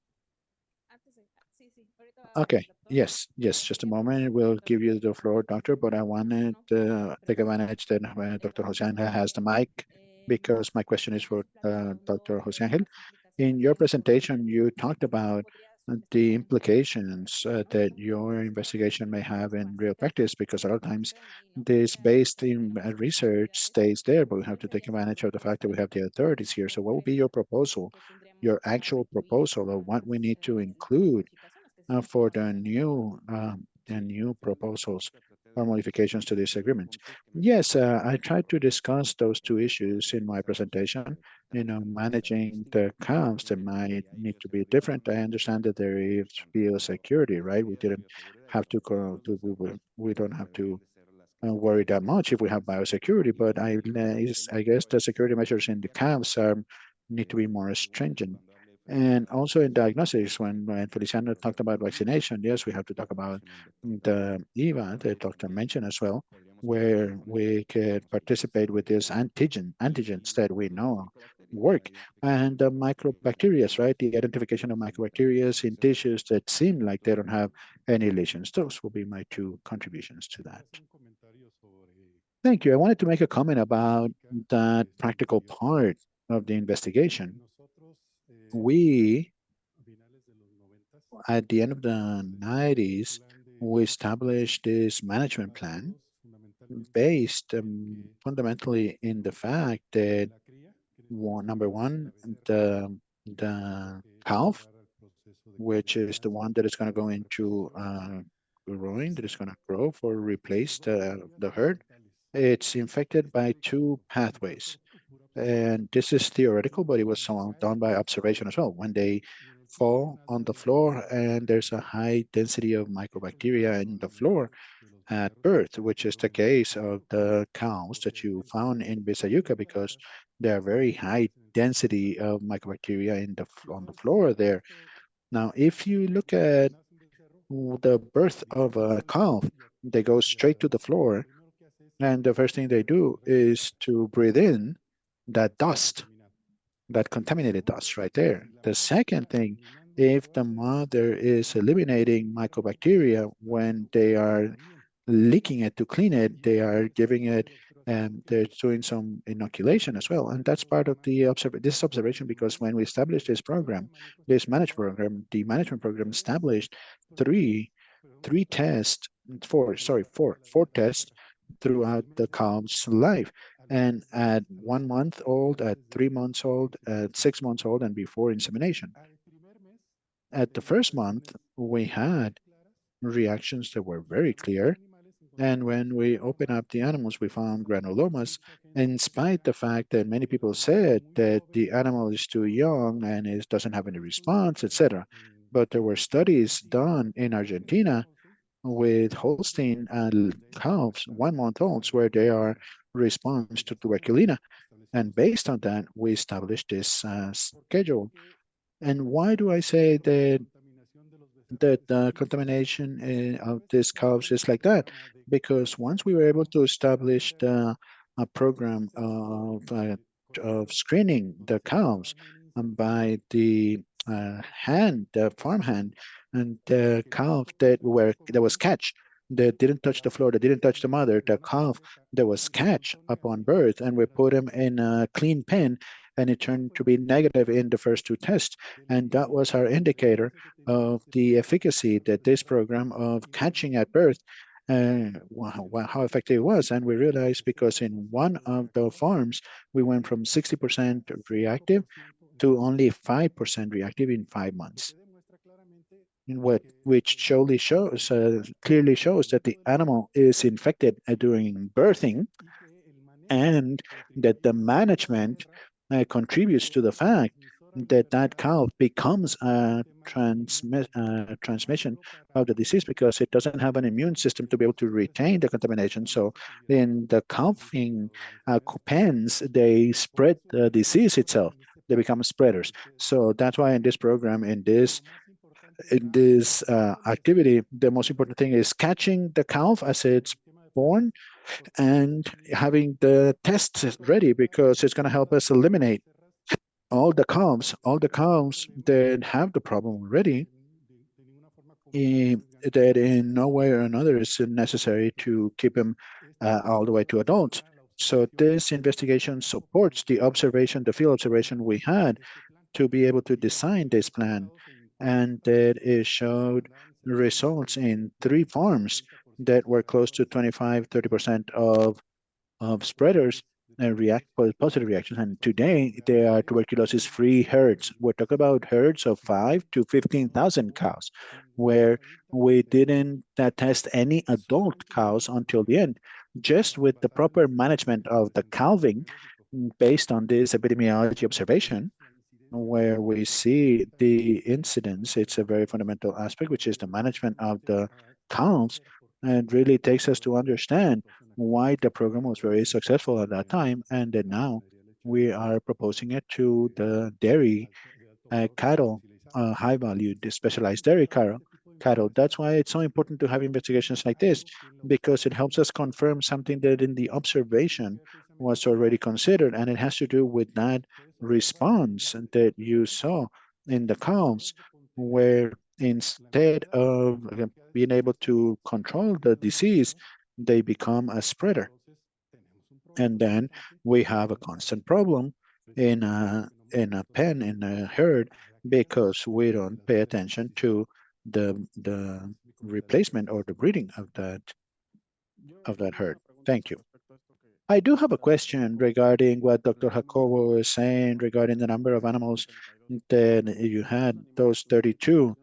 Okay, yes, just a moment. We'll give you the floor, doctor, but I wanted to take advantage that Dr. Jose Angel has the mic because my question is for Dr. Jose Angel. In your presentation, you talked about the implications that your investigation may have in real practice, because a lot of times this based in research stays there, but we have to take advantage of the fact that we have the authorities here. So what would be your proposal, your actual proposal of what we need to include for the new proposals or modifications to this agreement? Yes, I tried to discuss those two issues in my presentation. Managing the cows that might need to be different. I understand that there is biosecurity, right? We didn't have to go to, we don't have to worry that much if we have biosecurity, but I guess the security measures in the camps need to be more stringent. And also in diagnostics, when Feliciano talked about vaccination, yes, we have to talk about the EVA, the doctor mentioned as well, where we could participate with these antigens that we know work. And the microbacteria, right? The identification of microbacteria in tissues that seem like they don't have any lesions. Those will be my two contributions to that. Thank you. I wanted to make a comment about that practical part of the investigation. We, at the end of the 90s, we established this management plan based fundamentally in the fact that number one, the calf, which is the one that is going to go into growing, that is going to grow for replace the herd. It's infected by two pathways. And this is theoretical, but it was done by observation as well. When they fall on the floor and there's a high density of microbacteria in the floor at birth, which is the case of the cows that you found in Visayuca, because there are very high density of microbacteria on the floor there. Now, if you look at the birth of a calf, they go straight to the floor, and the first thing they do is to breathe in that dust, that contaminated dust right there. The second thing, if the mother is eliminating mycobacteria when they are licking it to clean it, they are giving it, and they're doing some inoculation as well. And that's part of the this observation, because when we established this program, this management program, the management program established three tests, four tests throughout the calf's life. And at 1 month old, at 3 months old, at 6 months old, and before insemination. At the first month, we had reactions that were very clear. And when we opened up the animals, we found granulomas, in spite the fact that many people said that the animal is too young and it doesn't have any response, etc. But there were studies done in Argentina with Holstein calves, 1 month olds, where they are response to tuberculina. And based on that, we established this schedule. And why do I say that the contamination of these calves is like that? Because once we were able to establish a program of screening the calves by the the farm hand, and the calf that was catch, that didn't touch the floor, that didn't touch the mother, the calf that was catch upon birth, and we put him in a clean pen, and it turned to be negative in the first two tests. And that was our indicator of the efficacy that this program of catching at birth, how effective it was. And we realized, because in one of the farms, we went from 60% reactive to only 5% reactive in 5 months. Which clearly shows that the animal is infected during birthing, and that the management contributes to the fact that that cow becomes a transmission of the disease, because it doesn't have an immune system to be able to retain the contamination. So in the calving pens, they spread the disease itself. They become spreaders. So that's why in this program, in this activity, the most important thing is catching the calf as it's born and having the tests ready, because it's going to help us eliminate all the calves that have the problem already, that in no way or another is necessary to keep them all the way to adults. So this investigation supports the observation, the field observation we had, to be able to design this plan, and that it showed results in 3 farms that were close to 25-30% of spreaders react positive reactions. And today they are tuberculosis-free herds. We're talking about herds of 5 to 15,000 cows, where we didn't test any adult cows until the end. Just with the proper management of the calving, based on this epidemiology observation, where we see the incidence, it's a very fundamental aspect, which is the management of the counts, and really takes us to understand why the program was very successful at that time, and that now we are proposing it to the dairy cattle, high value, the specialized dairy cattle. That's why it's so important to have investigations like this, because it helps us confirm something that in the observation was already considered, and it has to do with that response that you saw in the cows, where instead of being able to control the disease, they become a spreader. And then we have a constant problem in a pen, in a herd, because we don't pay attention to the replacement or the breeding of that herd. Thank you. I do have a question regarding what Dr. Jacobo was saying regarding the number of animals that you had, those 32.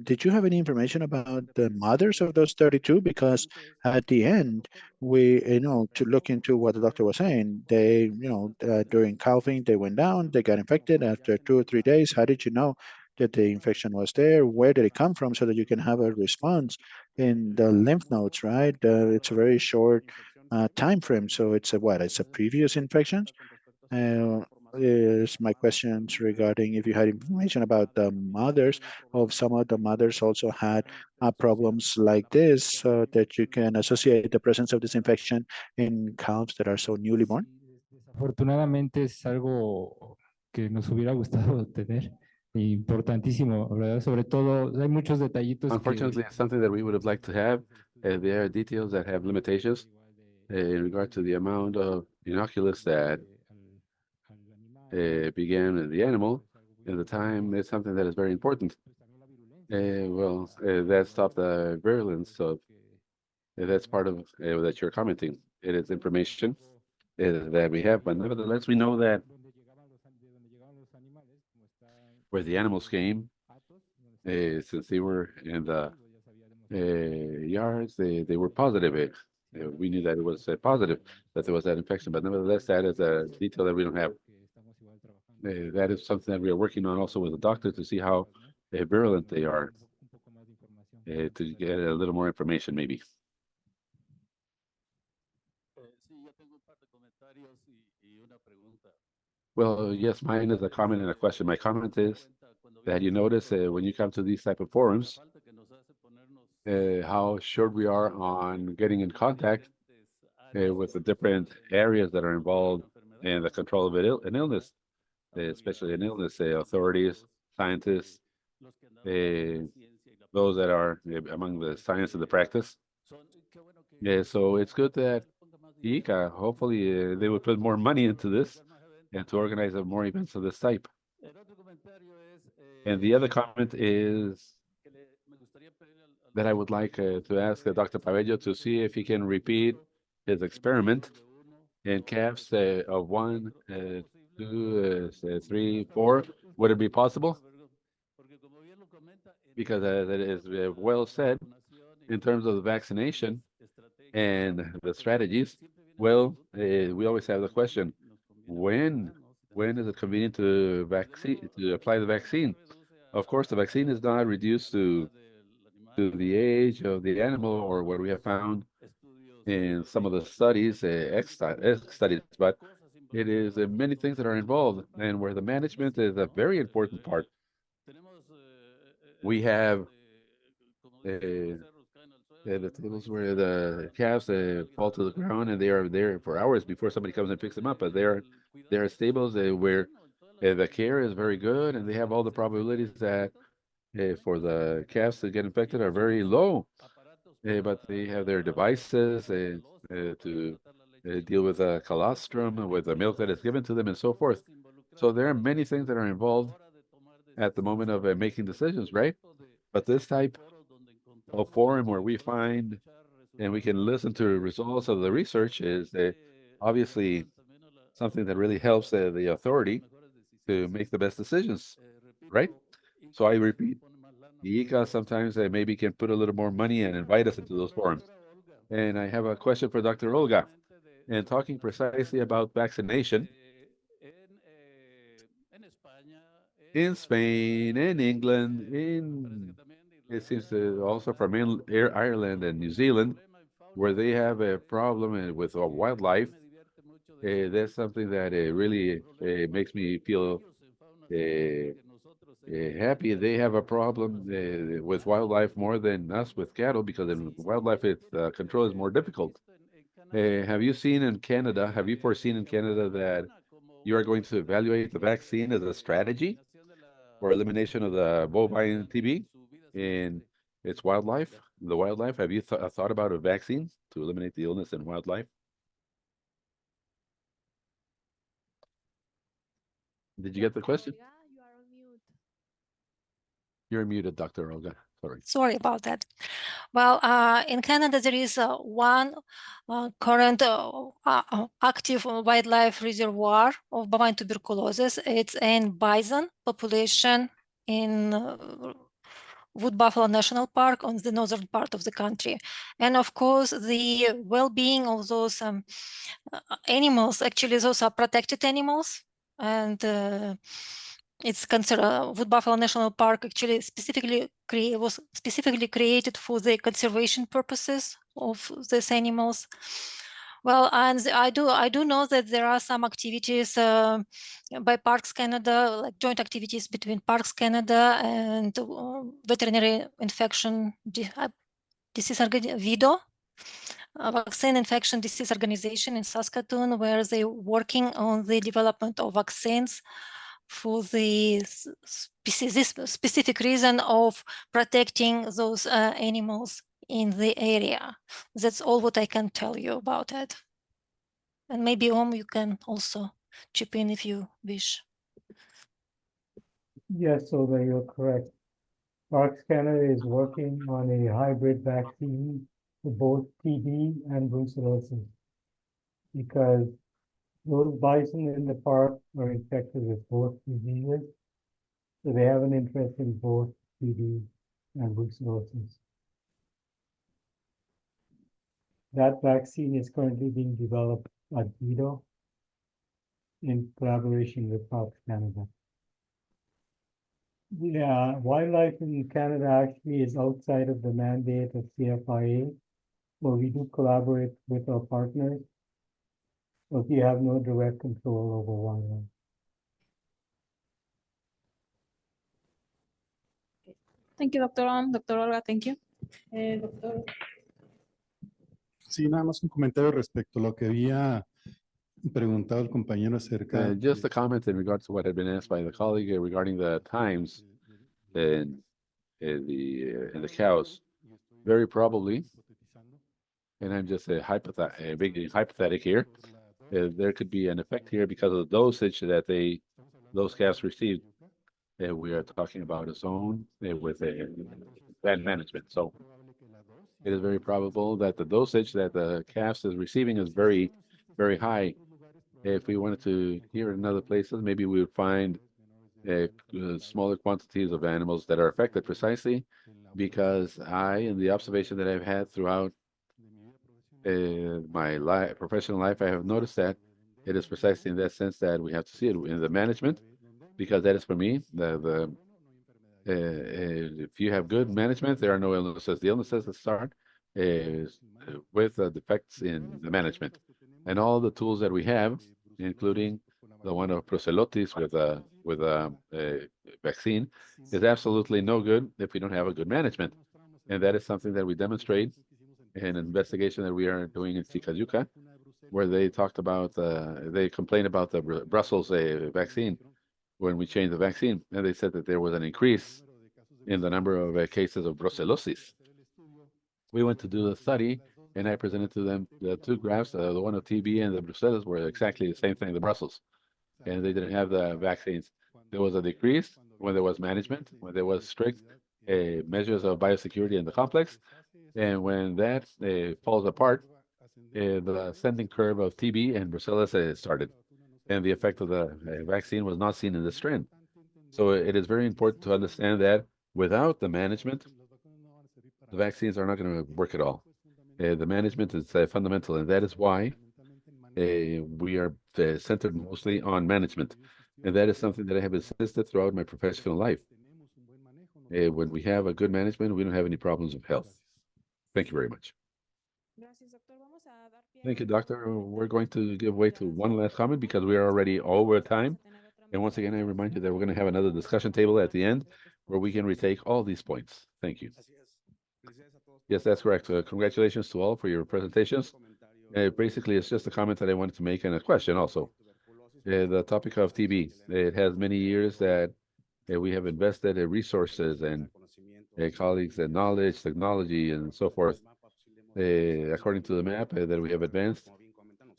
Did you have any information about the mothers of those 32? Because at the end, we, to look into what the doctor was saying, they, during calving, they went down, they got infected after 2 or 3 days. How did you know that the infection was there? Where did it come from so that you can have a response in the lymph nodes, right? It's a very short time frame. So it's a what? It's a previous infection. Is my questions regarding if you had information about the mothers of some of the mothers also had problems like this so that you can associate the presence of this infection in calves that are so newly born? Desafortunadamente es algo que nos hubiera gustado tener, importantísimo, ¿verdad? Sobre todo, hay muchos detallitos Unfortunately, it's something that we would have liked to have. There are details that have limitations in regard to the amount of inoculus that began in the animal, and the time is something that is very important. That stopped the virulence of that's part of that you're commenting. It is information that we have, but nevertheless, we know that where the animals came, since they were in the yards, they were positive. We knew that it was positive, that there was that infection, but nevertheless, that is a detail that we don't have. That is something that we are working on also with the doctor to see how virulent they are, to get a little more information maybe. Well, yes, mine is a comment and a question. My comment is that you notice when you come to these type of forums, how short we are on getting in contact with the different areas that are involved in the control of an illness, especially an illness, authorities, scientists, those that are among the science and the practice. So it's good that ICA, hopefully they will put more money into this and to organize more events of this type. And the other comment is that I would like to ask Dr. Pabello to see if he can repeat his experiment in calves of 1, 2, 3, 4. Would it be possible? Because as it is well said, in terms of the vaccination and the strategies, we always have the question, when is it convenient to apply the vaccine? Of course, the vaccine is not reduced to the age of the animal or what we have found in some of the studies, X studies, but it is many things that are involved and where the management is a very important part. We have the tables where the calves fall to the ground and they are there for hours before somebody comes and picks them up. But there are stables where the care is very good and they have all the probabilities that for the calves to get infected are very low. But they have their devices to deal with colostrum, with the milk that is given to them, and so forth. So there are many things that are involved at the moment of making decisions, right? But this type of forum where we find and we can listen to the results of the research is obviously something that really helps the authority to make the best decisions, right? So I repeat, the ICA sometimes maybe can put a little more money and invite us into those forums. And I have a question for Dr. Olga. And talking precisely about vaccination, in Spain, in England, it seems also from Ireland and New Zealand, where they have a problem with wildlife, that's something that really makes me feel happy. They have a problem with wildlife more than us with cattle because in wildlife control is more difficult. Have you seen in Canada, have you foreseen in Canada that you are going to evaluate the vaccine as a strategy for elimination of the bovine TB in its wildlife, the wildlife? Have you thought about a vaccine to eliminate the illness in wildlife? Did you get the question? You're muted, Dr. Olga. Sorry. Sorry about that. Well, in Canada, there is one current active wildlife reservoir of bovine tuberculosis. It's in bison population in Wood Buffalo National Park on the northern part of the country. And of course, the well-being of those animals, actually those are protected animals, and it's considered Wood Buffalo National Park actually was specifically created for the conservation purposes of these animals. Well, and I do know that there are some activities by Parks Canada, like joint activities between Parks Canada and Veterinary Infection Disease VIDO, Vaccine Infection Disease Organization in Saskatoon, where they're working on the development of vaccines for the specific reason of protecting those animals in the area. That's all what I can tell you about it. And maybe you can also chip in if you wish. Yes, so that you're correct. Parks Canada is working on a hybrid vaccine for both TB and brucellosis, because those bison in the park are infected with both diseases, so they have an interest in both TB and brucellosis. That vaccine is currently being developed at VIDO in collaboration with Parks Canada. Yeah, wildlife in Canada actually is outside of the mandate of CFIA, where we do collaborate with our partners, but we have no direct control over wildlife. Thank you, Dr. Dr. Olga, thank you. Doctor. Sí, nada más un comentario respecto a lo que había preguntado el compañero acerca. Just a comment in regards to what had been asked by the colleague regarding the times in the cows. Very probably, and I'm just being hypothetic here, there could be an effect here because of the dosage that those calves received. We are talking about a zone with a bad management. So it is very probable that the dosage that the calves is receiving is very, very high. If we wanted to hear in other places, maybe we would find smaller quantities of animals that are affected, precisely because in the observation that I've had throughout my professional life, I have noticed that it is precisely in that sense that we have to see it in the management, because that is for me if you have good management, there are no illnesses. The illnesses that start with defects in the management, and all the tools that we have, including the one of brucellosis with a vaccine, is absolutely no good if we don't have a good management, and that is something that we demonstrate in an investigation that we are doing in Tikayuka, where they talked about they complained about the Brussels vaccine. When we changed the vaccine, and they said that there was an increase in the number of cases of brucellosis. We went to do the study, and I presented to them the two graphs, the one of TB and the brucellosis were exactly the same thing, the Brussels, and they didn't have the vaccines. There was a decrease when there was management, when there was strict measures of biosecurity in the complex, and when that falls apart, the ascending curve of TB and brucellosis started, and the effect of the vaccine was not seen in this trend. So it is very important to understand that without the management, the vaccines are not going to work at all. The management is fundamental, and that is why we are centered mostly on management. And that is something that I have insisted throughout my professional life. When we have a good management, we don't have any problems of health. Thank you very much. Thank you, Doctor. We're going to give way to one last comment because we are already over time. And once again, I remind you that we're going to have another discussion table at the end where we can retake all these points. Thank you. Yes, that's correct. Congratulations to all for your presentations. Basically, it's just a comment that I wanted to make and a question also. The topic of TB, it has many years that we have invested in resources and colleagues and knowledge, technology, and so forth. According to the map that we have advanced,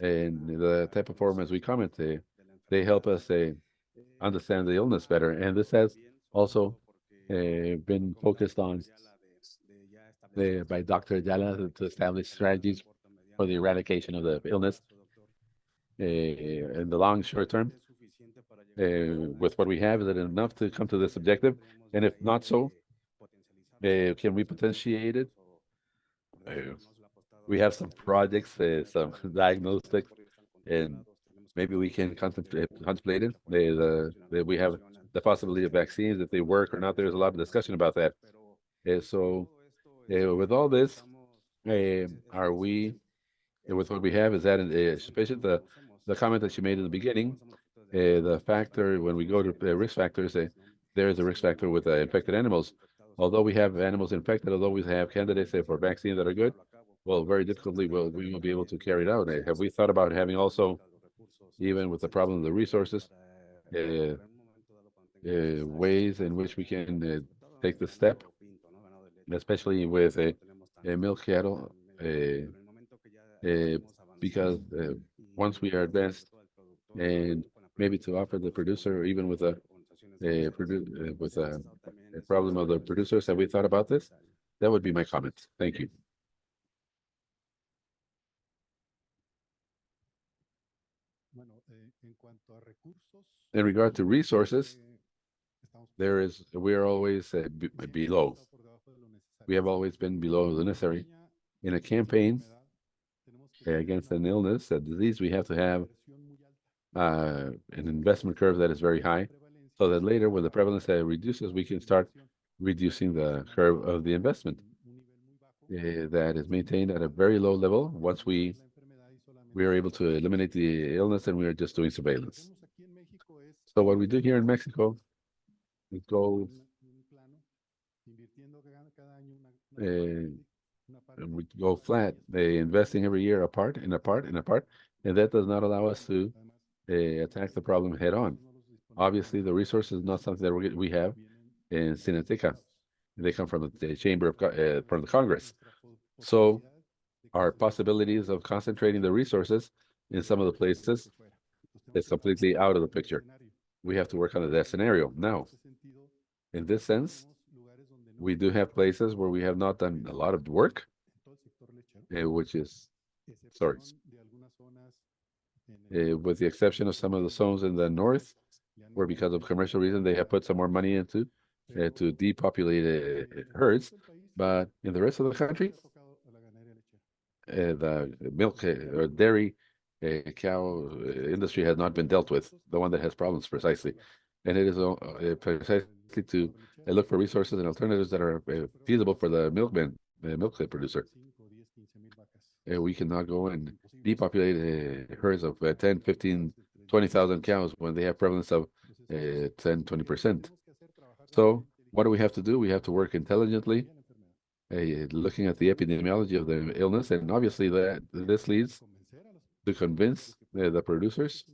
and the type of form as we comment, they help us understand the illness better. And this has also been focused on by Dr. Ayala to establish strategies for the eradication of the illness in the long, short term. With what we have, is it enough to come to this objective? And if not so, can we potentiate it? We have some projects, some diagnostics, and maybe we can contemplate it. We have the possibility of vaccines, if they work or not. There's a lot of discussion about that. So with all this, are we, with what we have, is that sufficient? The comment that you made in the beginning, the factor, when we go to risk factors, there is a risk factor with infected animals. Although we have animals infected, although we have candidates for vaccines that are good, well, very difficultly we won't be able to carry it out. Have we thought about having also, even with the problem of the resources, ways in which we can take the step, especially with milk cattle, because once we are advanced, and maybe to offer the producer, even with a problem of the producers, have we thought about this? That would be my comment. Thank you. In regard to resources, we are always below. We have always been below the necessary. In a campaign against an illness, a disease, we have to have an investment curve that is very high, so that later, when the prevalence reduces, we can start reducing the curve of the investment that is maintained at a very low level. Once we are able to eliminate the illness, and we are just doing surveillance. So what we do here in Mexico, we go flat, investing every year a part, and that does not allow us to attack the problem head on. Obviously, the resource is not something that we have in Sinateca. They come from the chamber of from the Congress. So our possibilities of concentrating the resources in some of the places is completely out of the picture. We have to work on that scenario. Now, in this sense, we do have places where we have not done a lot of work, which is, with the exception of some of the zones in the north, where because of commercial reasons, they have put some more money into to depopulate herds. But in the rest of the country, the milk or dairy cow industry has not been dealt with, the one that has problems precisely. And it is precisely to look for resources and alternatives that are feasible for the milkman, the milk producer. We cannot go and depopulate herds of 10, 15, 20,000 cows when they have prevalence of 10, 20%. So what do we have to do? We have to work intelligently, looking at the epidemiology of the illness, and obviously this leads to convince the producers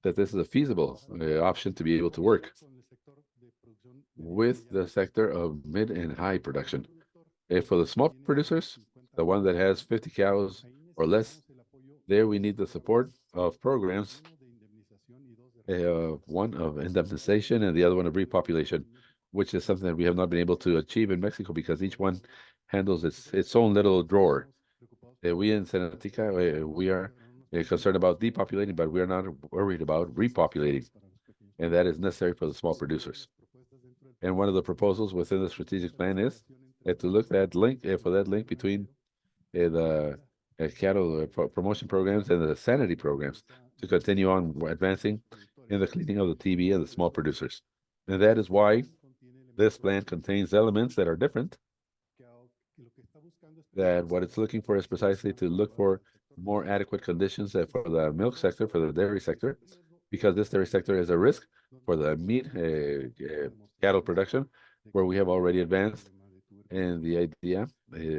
that this is a feasible option to be able to work with the sector of mid and high production. For the small producers, the one that has 50 cows or less, there we need the support of programs, one of indemnization and the other one of repopulation, which is something that we have not been able to achieve in Mexico because each one handles its own little drawer. We in Senatica, we are concerned about depopulating, but we are not worried about repopulating, and that is necessary for the small producers. And one of the proposals within the strategic plan is to look at link for that link between the cattle promotion programs and the sanity programs to continue on advancing in the cleaning of the TB and the small producers. And that is why this plan contains elements that are different. That what it's looking for is precisely to look for more adequate conditions for the milk sector, for the dairy sector, because this dairy sector is a risk for the meat cattle production, where we have already advanced in the idea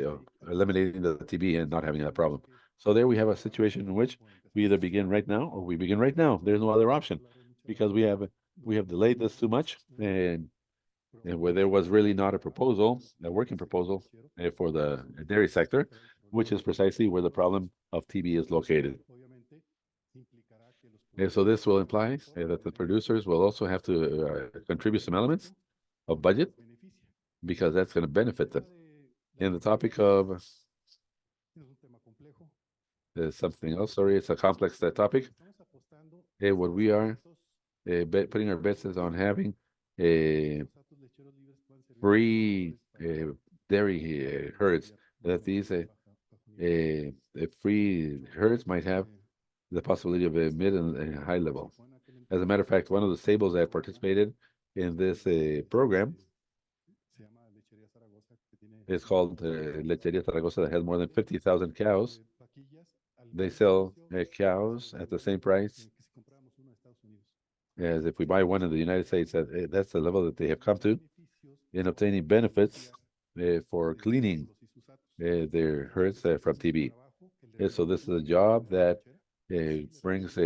of eliminating the TB and not having that problem. So there we have a situation in which we either begin right now or we begin right now. There's no other option because we have delayed this too much, and where there was really not a proposal, a working proposal for the dairy sector, which is precisely where the problem of TB is located. And so this will imply that the producers will also have to contribute some elements of budget, because that's going to benefit them. in the topic of something else. Sorry, it's a complex topic. What we are putting our bets is on having free dairy herds, that these free herds might have the possibility of a mid and high level. As a matter of fact, one of the stables that participated in this program is called Lecheria Zaragoza, that has more than 50,000 cows. They sell cows at the same price as if we buy one in the United States. That's the level that they have come to in obtaining benefits for cleaning their herds from TB. So this is a job that brings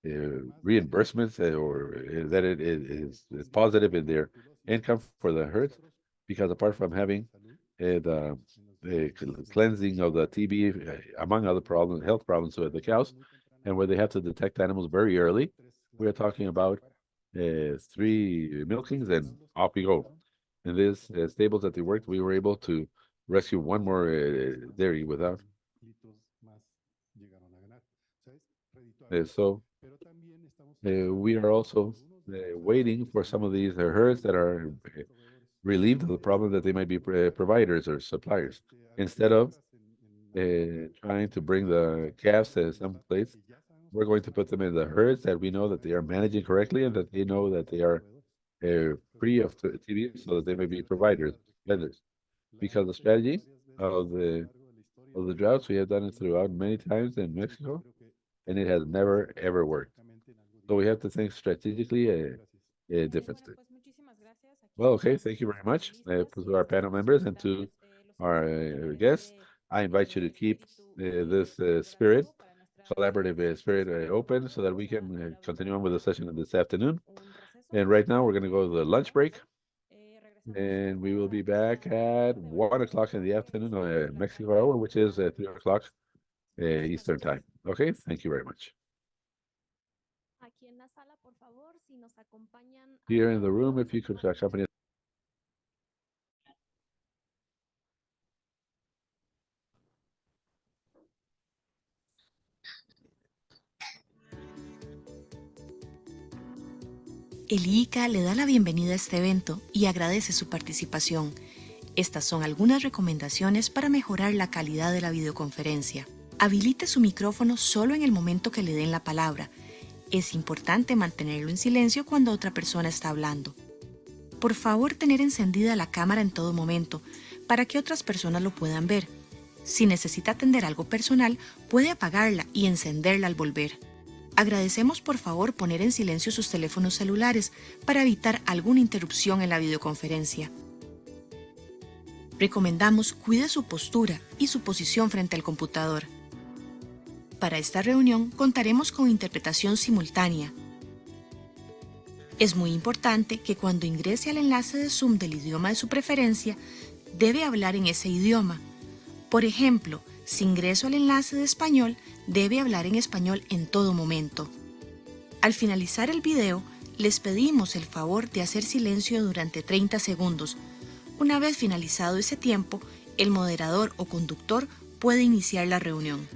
reimbursements or that it is positive in their income for the herds, because apart from having the cleansing of the TB, among other problems, health problems with the cows, and where they have to detect animals very early, we are talking about 3 milkings and off we go. In these stables that they worked, we were able to rescue one more dairy without. So we are also waiting for some of these herds that are relieved of the problem that they might be providers or suppliers, instead of trying to bring the calves to some place. We're going to put them in the herds that we know that they are managing correctly and that they know that they are free of TB, so that they may be providers, vendors. Because the strategy of the droughts, we have done it throughout many times in Mexico, and it has never ever worked. So we have to think strategically differently. Well, okay, thank you very much to our panel members and to our guests. I invite you to keep this spirit, collaborative spirit open, so that we can continue on with the session this afternoon. And right now we're going to go to the lunch break, and we will be back at 1 o'clock in the afternoon, Mexico hour, which is 3 o'clock Eastern time. Okay, thank you very much. Here in the room, if you could accompany us. El ICA le da la bienvenida a este evento y agradece su participación. Estas son algunas recomendaciones para mejorar la calidad de la videoconferencia. Habilite su micrófono solo en el momento que le den la palabra. Es importante mantenerlo en silencio cuando otra persona está hablando. Por favor, tener encendida la cámara en todo momento para que otras personas lo puedan ver. Si necesita atender algo personal, puede apagarla y encenderla al volver. Agradecemos por favor poner en silencio sus teléfonos celulares para evitar alguna interrupción en la videoconferencia. Recomendamos cuide su postura y su posición frente al computador. Para esta reunión contaremos con interpretación simultánea. Es muy importante que cuando ingrese al enlace de Zoom del idioma de su preferencia, debe hablar en ese idioma. Por ejemplo, si ingreso al enlace de español, debe hablar en español en todo momento. Al finalizar el video, les pedimos el favor de hacer silencio durante 30 segundos. Una vez finalizado ese tiempo, el moderador o conductor puede iniciar la reunión.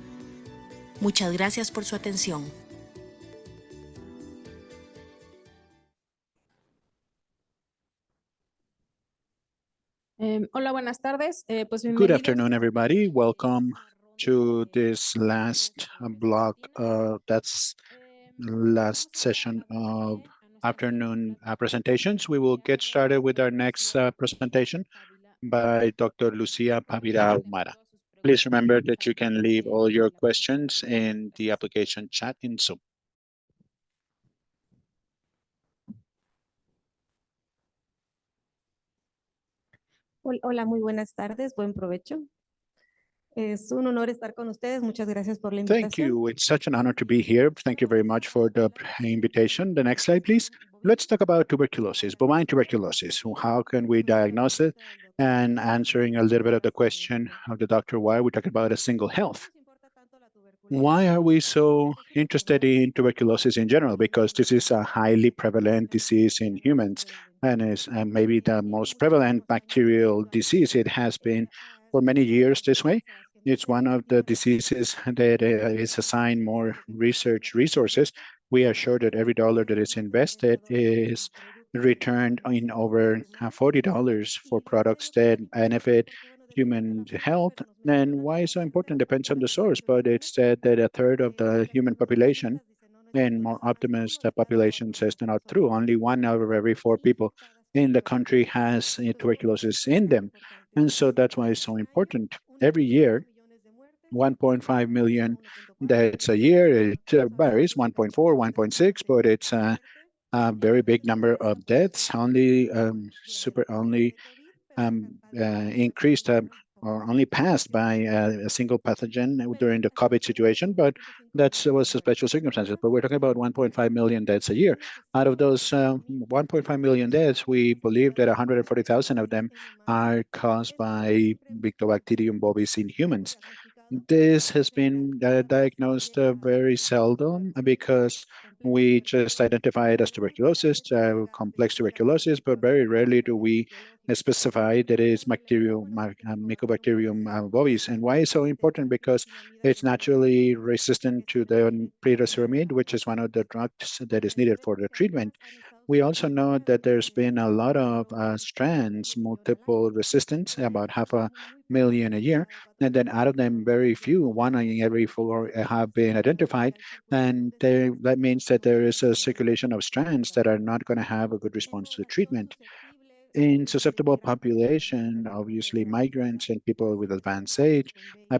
Muchas gracias por su atención. Hola, buenas tardes. Good afternoon, everybody. Welcome to this last block. That's last session of afternoon presentations. We will get started with our next presentation by Dr. Lucia Pavira Humara. Please remember that you can leave all your questions in the application chat in Zoom. Hola, muy buenas tardes, buen provecho. Es un honor estar con ustedes. Muchas gracias por la Thank invitación. you. It's such an honor to be here. Thank you very much for the invitation. The next slide, please. Let's talk about tuberculosis, bovine tuberculosis. How can we diagnose it? And answering a little bit of the question of the doctor, why we're talking about a single health. Why are we so interested in tuberculosis in general? Because this is a highly prevalent disease in humans and is maybe the most prevalent bacterial disease. It has been for many years this way. It's one of the diseases that is assigned more research resources. We are sure that every dollar that is invested is returned in over $40 for products that benefit human health. And why it's so important depends on the source, but it's said that a third of the human population, and more optimist population says not true. Only one out of every four people in the country has tuberculosis in them. And so that's why it's so important. Every year, 1.5 million deaths a year. It varies 1.4, 1.6, but it's a very big number of deaths. Only increased or only passed by a single pathogen during the COVID situation, but that was a special circumstances. But we're talking about 1.5 million deaths a year. Out of those 1.5 million deaths, we believe that 140,000 of them are caused by Bacterium bovis in humans. This has been diagnosed very seldom because we just identify it as tuberculosis, complex tuberculosis, but very rarely do we specify that it is Mycobacterium bovis. And why is so important? Because it's naturally resistant to the pyraceramide, which is one of the drugs that is needed for the treatment. We also know that there's been a lot of strands, multiple resistance, about 500,000 a year. And then out of them, very few, one in every four have been identified. And that means that there is a circulation of strands that are not going to have a good response to the treatment. In susceptible population, obviously migrants and people with advanced age,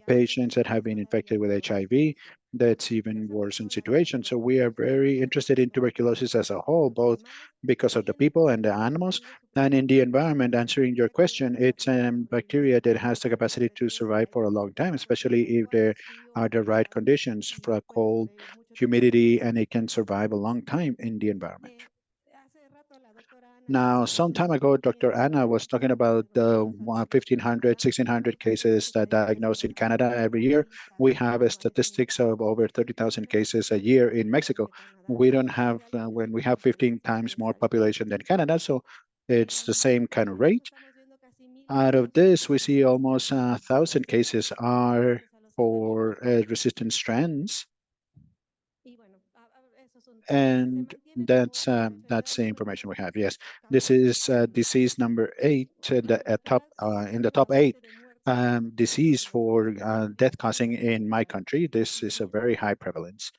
patients that have been infected with HIV, that's even worse in situation. So we are very interested in tuberculosis as a whole, both because of the people and the animals, and in the environment. Answering your question, it's a bacteria that has the capacity to survive for a long time, especially if there are the right conditions for cold, humidity, and it can survive a long time in the environment. Now, some time ago, Dr. Anna was talking about the 1,500, 1,600 cases that diagnosed in Canada every year. We have a statistics of over 30,000 cases a year in Mexico. We don't have, when we have 15 times more population than Canada, so it's the same kind of rate. Out of this, we see almost 1,000 cases are for resistant strands. And that's the information we have. Yes, this is disease number 8 in the top 8 disease for death causing in my country. This is a very high prevalence.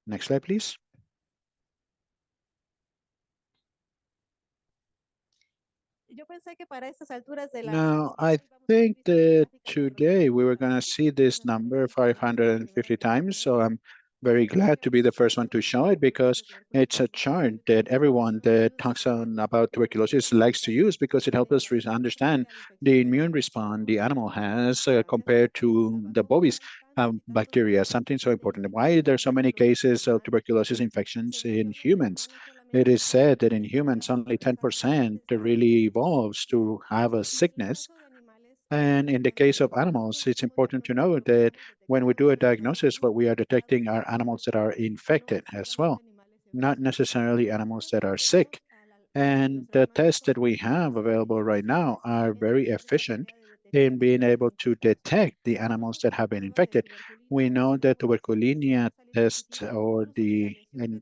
Next slide, please. Now, I think that today we were going to see this number 550 times. So I'm very glad to be the first one to show it because it's a chart that everyone that talks about tuberculosis likes to use because it helps us understand the immune response the animal has compared to the bovis bacteria, something so important. Why there are so many cases of tuberculosis infections in humans? It is said that in humans, only 10% really evolves to have a sickness. And in the case of animals, it's important to know that when we do a diagnosis, what we are detecting are animals that are infected as well, not necessarily animals that are sick. And the tests that we have available right now are very efficient in being able to detect the animals that have been infected. We know that tuberculinemia test or the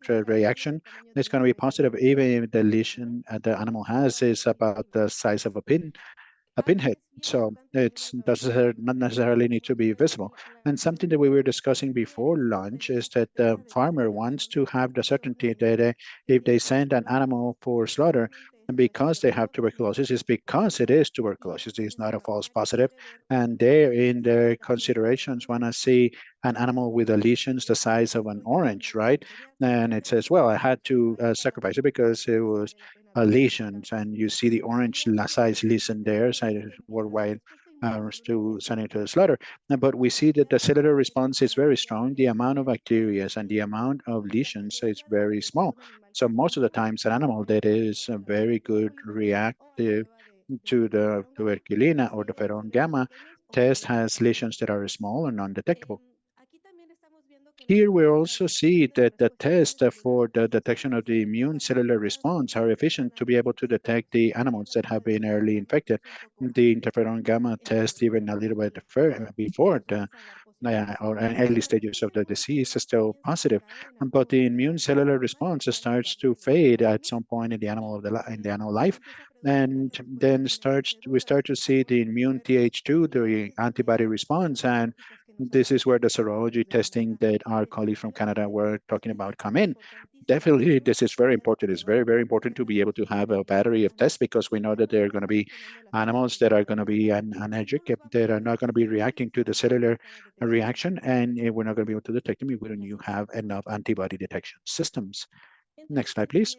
reaction is going to be positive even if the lesion the animal has is about the size of a pinhead. So it's doesn't not necessarily need to be visible. And something that we were discussing before lunch is that the farmer wants to have the certainty that if they send an animal for slaughter, because they have tuberculosis, is because it is tuberculosis. It's not a false positive. And they, in their considerations, want to see an animal with a lesions the size of an orange, right? And it says, well, I had to sacrifice it because it was lesions, and you see the orange size lesion there, cited worldwide to send it to the slaughter. But we see that the cellular response is very strong. The amount of bacteria and the amount of lesions is very small. So most of the times, an animal that is very good reactive to the tuberculina or the ferron gamma test has lesions that are small and non-detectable. Here we also see that the tests for the detection of the immune cellular response are efficient to be able to detect the animals that have been early infected. The interferon gamma test, even a little bit before the or in early stages of the disease, is still positive, but the immune cellular response starts to fade at some point in the animal life, and then we start to see the immune Th2, the antibody response, and this is where the serology testing that our colleagues from Canada were talking about come in. Definitely, this is very important. It's very, very important to be able to have a battery of tests because we know that there are going to be animals that are going to be allergic, that are not going to be reacting to the cellular reaction, and we're not going to be able to detect them if we don't have enough antibody detection systems. Next slide, please.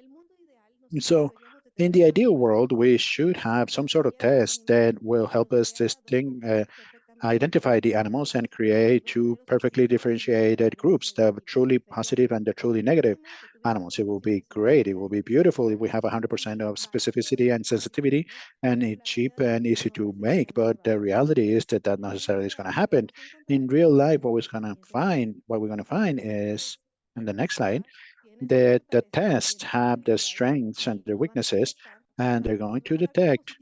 So in the ideal world, we should have some sort of test that will help us identify the animals and create two perfectly differentiated groups, the truly positive and the truly negative animals. It will be great. It will be beautiful if we have 100% of specificity and sensitivity, and it's cheap and easy to make. But the reality is that that not necessarily is going to happen. In real life, what we're going to find is, in the next slide, that the tests have the strengths and the weaknesses, and they're going to detect,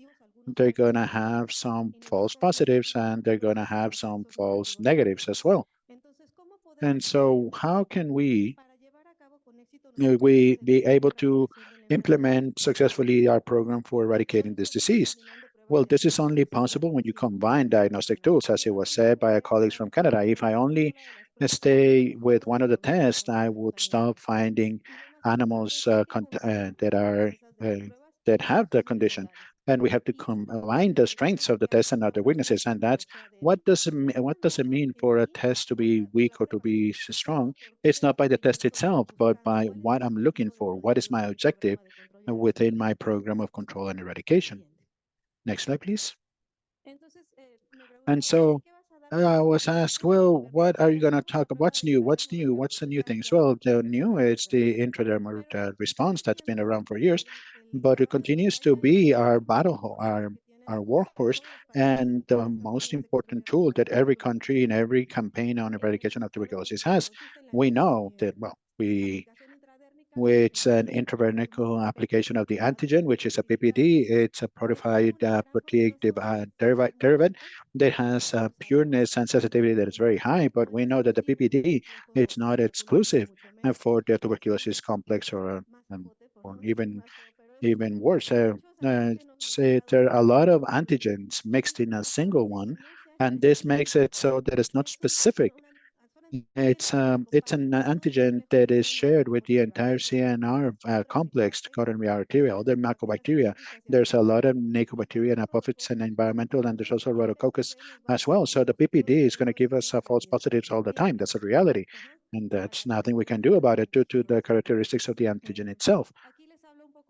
they're going to have some false positives, and they're going to have some false negatives as well. And so how can we be able to implement successfully our program for eradicating this disease? Well, this is only possible when you combine diagnostic tools, as it was said by our colleagues from Canada. If I only stay with one of the tests, I would stop finding animals that have the condition. And we have to combine the strengths of the test and not the weaknesses. And that's what does it mean for a test to be weak or to be strong? It's not by the test itself, but by what I'm looking for. What is my objective within my program of control and eradication? Next slide, please. And so I was asked, well, what are you going to talk about? What's new? What's new? What's the new things? Well, the new is the intradermal response that's been around for years, but it continues to be our our workhorse, and the most important tool that every country in every campaign on eradication of tuberculosis has. We know that, well, it's an intravernical application of the antigen, which is a PPD. It's a protified protein derivative that has a pureness and sensitivity that is very high, but we know that the PPD, it's not exclusive for the tuberculosis complex or even worse. Say there are a lot of antigens mixed in a single one, and this makes it so that it's not specific. It's an antigen that is shared with the entire CNR complex, coronary arterial, other mycobacteria. There's a lot of Nicobacteria and Apophis and environmental, and there's also Rhodococcus as well. So the PPD is going to give us false positives all the time. That's a reality. And that's nothing we can do about it due to the characteristics of the antigen itself.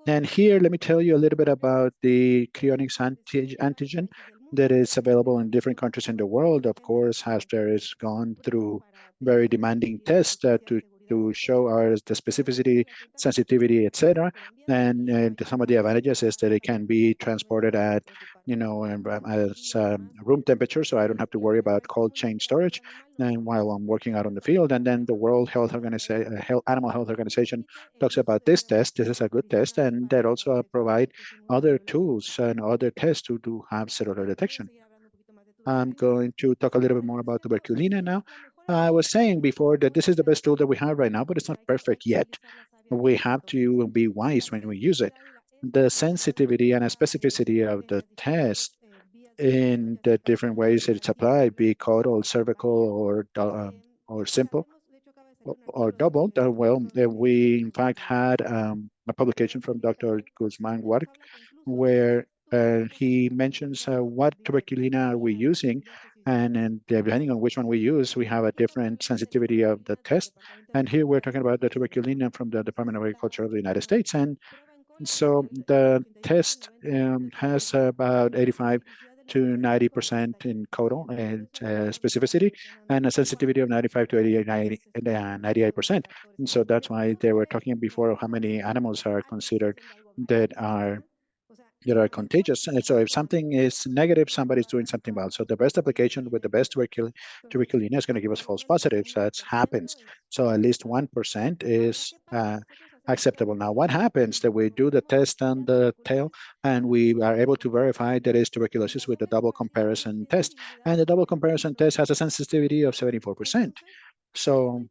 And here, let me tell you a little bit about the cryonics antigen that is available in different countries in the world. Of course, Hasbro has gone through very demanding tests to show the specificity, sensitivity, etc. And some of the advantages is that it can be transported at, room temperature, so I don't have to worry about cold chain storage. And while I'm working out on the field, and then the World Health Organization, Animal Health Organization talks about this test. This is a good test, and that also provide other tools and other tests to have cellular detection. I'm going to talk a little bit more about tuberculina now. I was saying before that this is the best tool that we have right now, but it's not perfect yet. We have to be wise when we use it. The sensitivity and specificity of the test in the different ways that it's applied, be caudal, cervical, or simple, or double. We in fact had a publication from Dr. Guzman Wark, where he mentions what tuberculina are we using, and depending on which one we use, we have a different sensitivity of the test. And here we're talking about the tuberculina from the Department of Agriculture of the United States. And so the test has about 85 to 90% in caudal and specificity, and a sensitivity of 95 to 98%. And so that's why they were talking before of how many animals are considered that are that are contagious. And so if something is negative, somebody's doing something bad. So the best application with the best tuberculina is going to give us false positives. That happens. So at least 1% is acceptable. Now, what happens that we do the test on the tail and we are able to verify that it's tuberculosis with the double comparison test. And the double comparison test has a sensitivity of 74%. So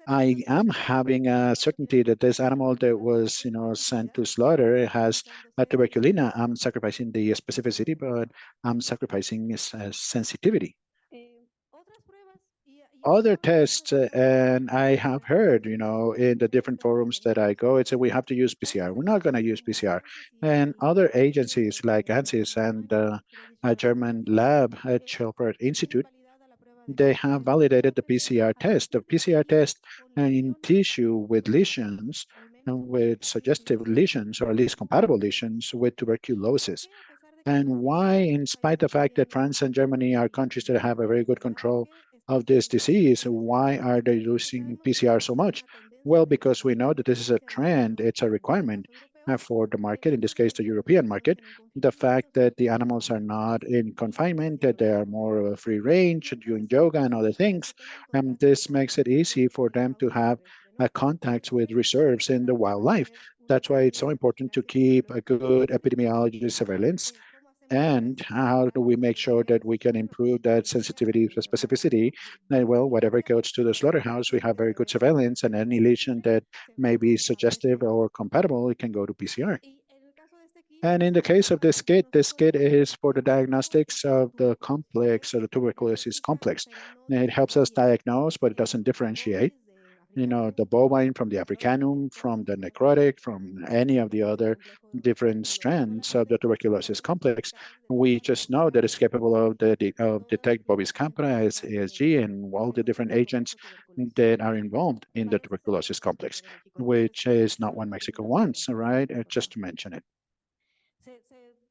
I am having a certainty that this animal that was, sent to slaughter has a tuberculina. I'm sacrificing the specificity, but I'm sacrificing its sensitivity. Other tests, and I have heard, in the different forums that I go, it's that we have to use PCR. We're not going to use PCR. And other agencies like ANSYS and a German lab at Schilper Institute, they have validated the PCR test. The PCR test in tissue with lesions and with suggestive lesions, or at least compatible lesions with tuberculosis. And why, in spite of the fact that France and Germany are countries that have a very good control of this disease, why are they using PCR so much? Well, because we know that this is a trend, it's a requirement for the market, in this case, the European market. The fact that the animals are not in confinement, that they are more free range, doing yoga and other things, and this makes it easy for them to have contacts with reserves in the wildlife. That's why it's so important to keep a good epidemiology surveillance. And how do we make sure that we can improve that sensitivity to specificity? And well, whatever goes to the slaughterhouse, we have very good surveillance, and any lesion that may be suggestive or compatible, it can go to PCR. And in the case of this kit is for the diagnostics of the complex, or the tuberculosis complex. And it helps us diagnose, but it doesn't differentiate, the bovine from the Africanum, from the necrotic, from any of the other different strands of the tuberculosis complex. We just know that it's capable of detect Bovis campana, ASG, and all the different agents that are involved in the tuberculosis complex, which is not what Mexico wants, right? Just to mention it.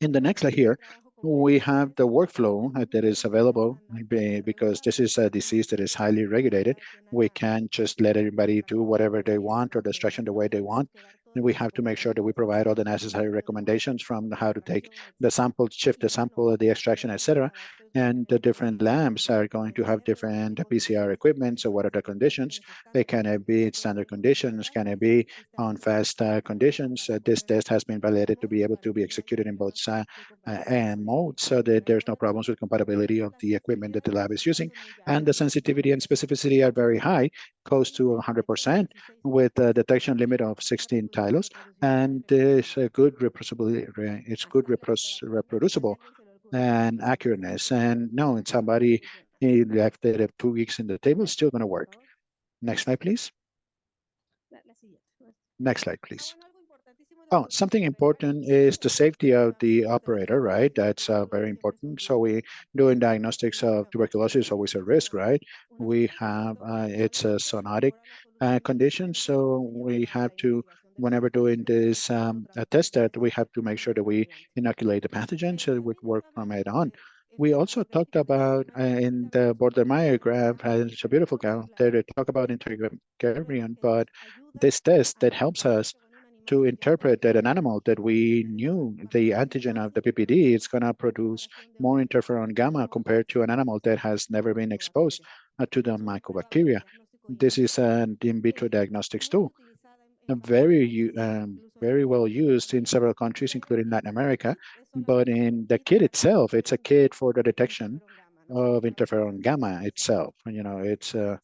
In the next slide here, we have the workflow that is available because this is a disease that is highly regulated. We can't just let everybody do whatever they want or the extraction the way they want. And we have to make sure that we provide all the necessary recommendations from how to take the sample, shift the sample, the extraction, etc. And the different labs are going to have different PCR equipment. So what are the conditions? Can it be standard conditions? Can it be on fast conditions? This test has been validated to be able to be executed in both and modes, so that there's no problems with compatibility of the equipment that the lab is using. And the sensitivity and specificity are very high, close to 100%, with a detection limit of 16 tilos. And there's a good reproducibility, it's good reproducible and accurateness. And no, it's somebody he left it 2 weeks in the table, still going to work. Next slide, please. Next slide, please. Oh, something important is the safety of the operator, right? That's very important. So we doing diagnostics of tuberculosis is always a risk, right? We have, it's a zoonotic condition. So we have to, whenever doing this test, that we have to make sure that we inoculate the pathogen so we work from it on. We also talked about in the border myograph, it's a beautiful count there, they talk about intergravrion, but this test that helps us to interpret that an animal that we knew the antigen of the PPD is going to produce more interferon gamma compared to an animal that has never been exposed to the mycobacteria. This is an in vitro diagnostics tool, very well used in several countries, including Latin America. But in the kit itself, it's a kit for the detection of interferon gamma itself. It's a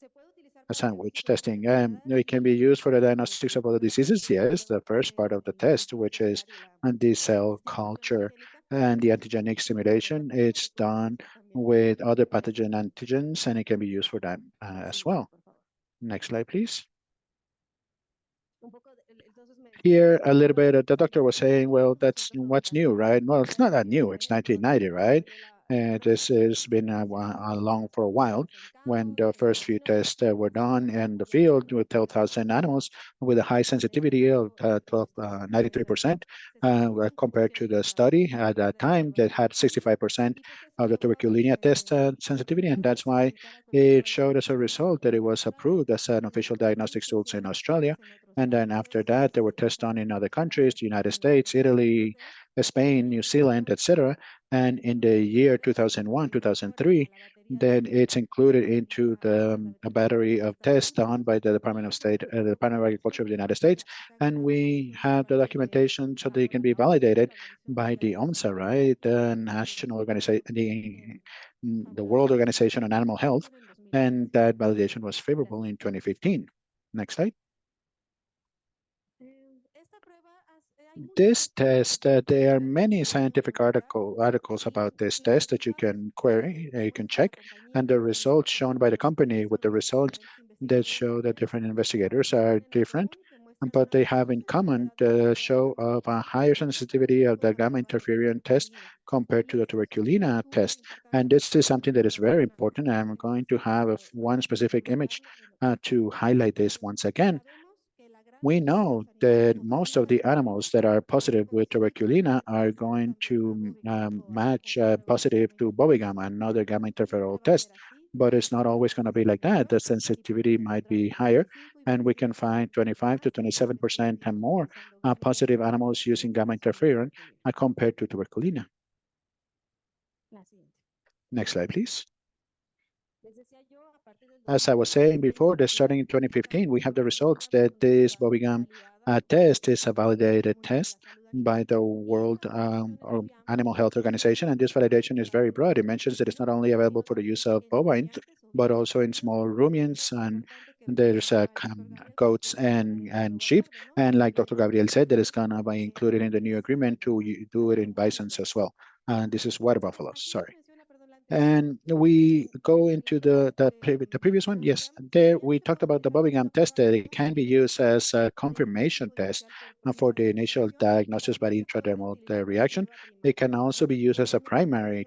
sandwich testing. It can be used for the diagnostics of other diseases. Yes, the first part of the test, which is the cell culture and the antigenic stimulation, it's done with other pathogen antigens, and it can be used for that as well. Next slide, please. Here, a little bit, the doctor was saying, well, that's what's new, right? Well, it's not that new. It's 1990, right? This has been along for a while. when the first few tests were done in the field with 12,000 animals with a high sensitivity of 93% compared to the study at that time that had 65% of the tuberculinemia test sensitivity. And that's why it showed as a result that it was approved as an official diagnostic tool in Australia. And then after that, there were tests done in other countries, the United States, Italy, Spain, New Zealand, etc. And in the year 2001, 2003, then it's included into the a battery of tests done by the Department of State, the Department of Agriculture of the United States. And we have the documentation so they can be validated by the OMSA, right? The National Organization, the World Organization on Animal Health. And that validation was favorable in 2015. Next slide. This test, there are many scientific articles about this test that you can query, you can check, and the results shown by the company with the results that show that different investigators are different, but they have in common the show of a higher sensitivity of the gamma interferon test compared to the tuberculina test. And this is something that is very important. I'm going to have one specific image to highlight this once again. We know that most of the animals that are positive with tuberculina are going to match positive to Bovigam, another gamma interferon test, but it's not always going to be like that. The sensitivity might be higher, and we can find 25 to 27% and more positive animals using gamma interferon compared to tuberculina. Next slide, please. As I was saying before, that starting in 2015, we have the results that this Bovigam test is a validated test by the World Animal Health Organization, and this validation is very broad. It mentions that it's not only available for the use of bovine, but also in small ruminants, and there's goats and sheep. And like Dr. Gabriel said, that is going to be included in the new agreement to do it in bisons as well. And this is water buffaloes, sorry. And we go into the previous one. Yes, there we talked about the Bovigam test that it can be used as a confirmation test for the initial diagnosis by intradermal reaction. It can also be used as a primary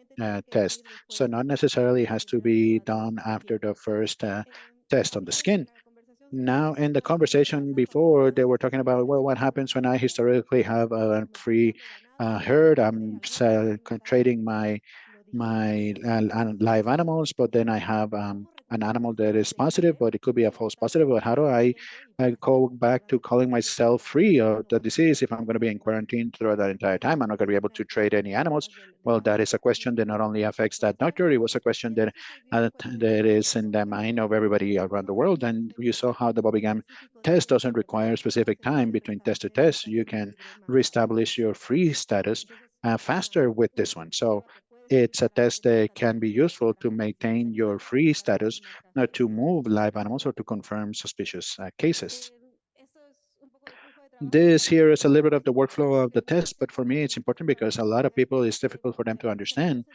test. So not necessarily has to be done after the first test on the skin. Now, in the conversation before, they were talking about, well, what happens when I historically have a free herd? I'm trading my live animals, but then I have an animal that is positive, but it could be a false positive. But how do I go back to calling myself free of the disease if I'm going to be in quarantine throughout that entire time? I'm not going to be able to trade any animals. Well, that is a question that not only affects that doctor, it was a question that that is in the mind of everybody around the world. And you saw how the Bovigam test doesn't require specific time between test to test. You can reestablish your free status faster with this one. So it's a test that can be useful to maintain your free status, to move live animals or to confirm suspicious cases. This here is a little bit of the workflow of the test, but for me it's important because a lot of people, it's difficult for them to understand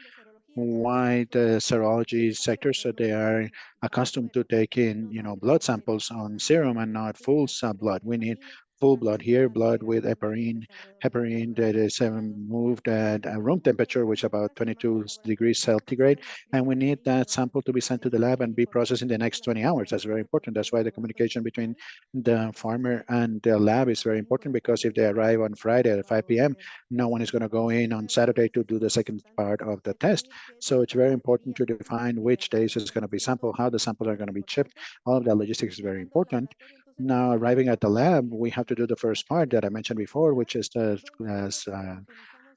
why the serology sector, so they are accustomed to taking, blood samples on serum and not full blood. We need full blood here, blood with heparin that is moved at a room temperature, which is about 22 degrees centigrade. And we need that sample to be sent to the lab and be processed in the next 20 hours. That's very important. That's why the communication between the farmer and the lab is very important, because if they arrive on Friday at 5 p.m., no one is going to go in on Saturday to do the second part of the test. So it's very important to define which days is going to be sampled, how the samples are going to be shipped. All of that logistics is very important. Now, arriving at the lab, we have to do the first part that I mentioned before, which is the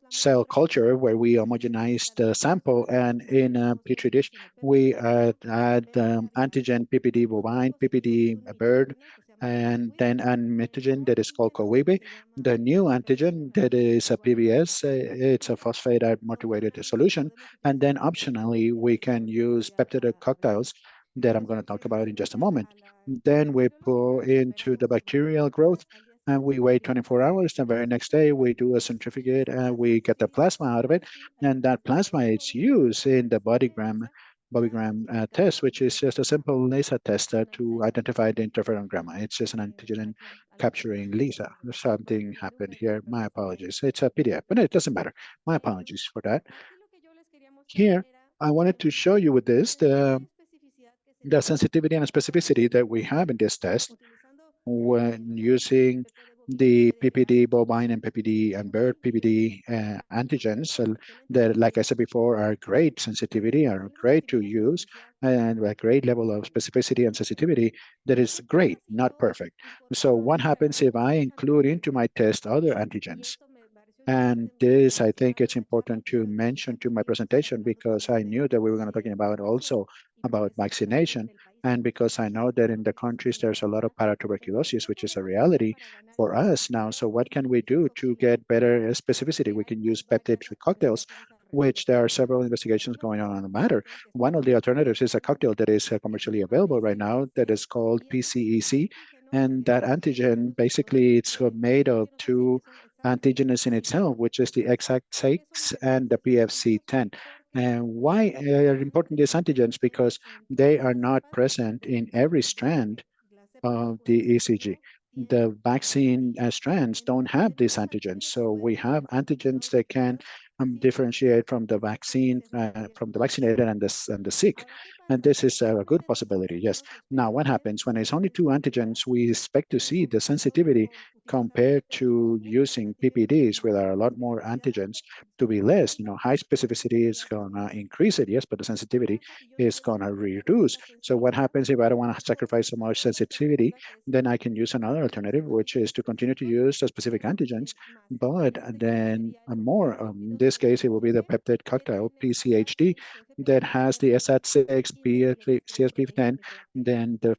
cell culture, where we homogenize the sample, and in a petri dish we add antigen PPD bovine, PPD bird, and then an antigen that is called CoWB. The new antigen that is a PBS, it's a phosphate motivated solution, and then optionally we can use peptide cocktails that I'm going to talk about in just a moment. Then we pull into the bacterial growth, and we wait 24 hours. The very next day, we do a centrifugate and we get the plasma out of it. And that plasma is used in the Bovigam test, which is just a simple laser test to identify the interferon gamma. It's just an antigen capturing laser. Something happened here. My apologies. It's a PDF, but it doesn't matter. My apologies for that. Here, I wanted to show you with this the sensitivity and specificity that we have in this test when using the PPD bovine and PPD and bird PPD antigens that, like I said before, are great sensitivity, are great to use, and a great level of specificity and sensitivity that is great, not perfect. So what happens if I include into my test other antigens? And this, I think it's important to mention to my presentation because I knew that we were going to talking about also about vaccination. And because I know that in the countries, there's a lot of paratuberculosis, which is a reality for us now. So what can we do to get better specificity? We can use peptide cocktails, which there are several investigations going on the matter. One of the alternatives is a cocktail that is commercially available right now that is called PCEC. And that antigen, basically, it's made of two antigens in itself, which is the XX6 and the PFC10. And why are important these antigens? Because they are not present in every strand of the ECG. The vaccine strands don't have these antigens. So we have antigens that can differentiate from the vaccine, from the vaccinated and the sick. And this is a good possibility, yes. Now, what happens when it's only two antigens, we expect to see the sensitivity compared to using PPDs, where there are a lot more antigens, to be less. High specificity is gonna increase it, yes, but the sensitivity is gonna reduce. So what happens if I don't want to sacrifice so much sensitivity? Then I can use another alternative, which is to continue to use the specific antigens, but then more. In this case, it will be the peptide cocktail, PCHD, that has the SAT6, CSP10, then the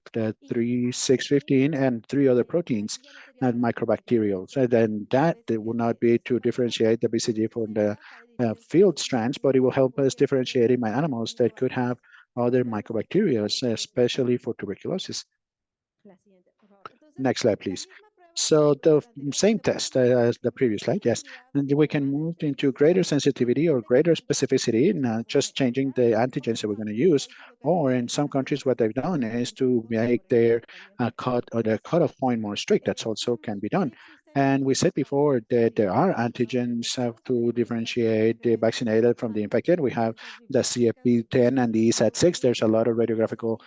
3615, and three other proteins and microbacterial. So then that will not be to differentiate the BCG from the field strands, but it will help us differentiate in my animals that could have other microbacteria, especially for tuberculosis. Next slide, please. So the same test as the previous slide, yes. And we can move into greater sensitivity or greater specificity, not just changing the antigens that we're going to use. Or in some countries, what they've done is to make their cut or their cutoff point more strict. That's also can be done. And we said before that there are antigens to differentiate the vaccinated from the infected. We have the CFP10 and the ESAT6. There's a lot of radiographical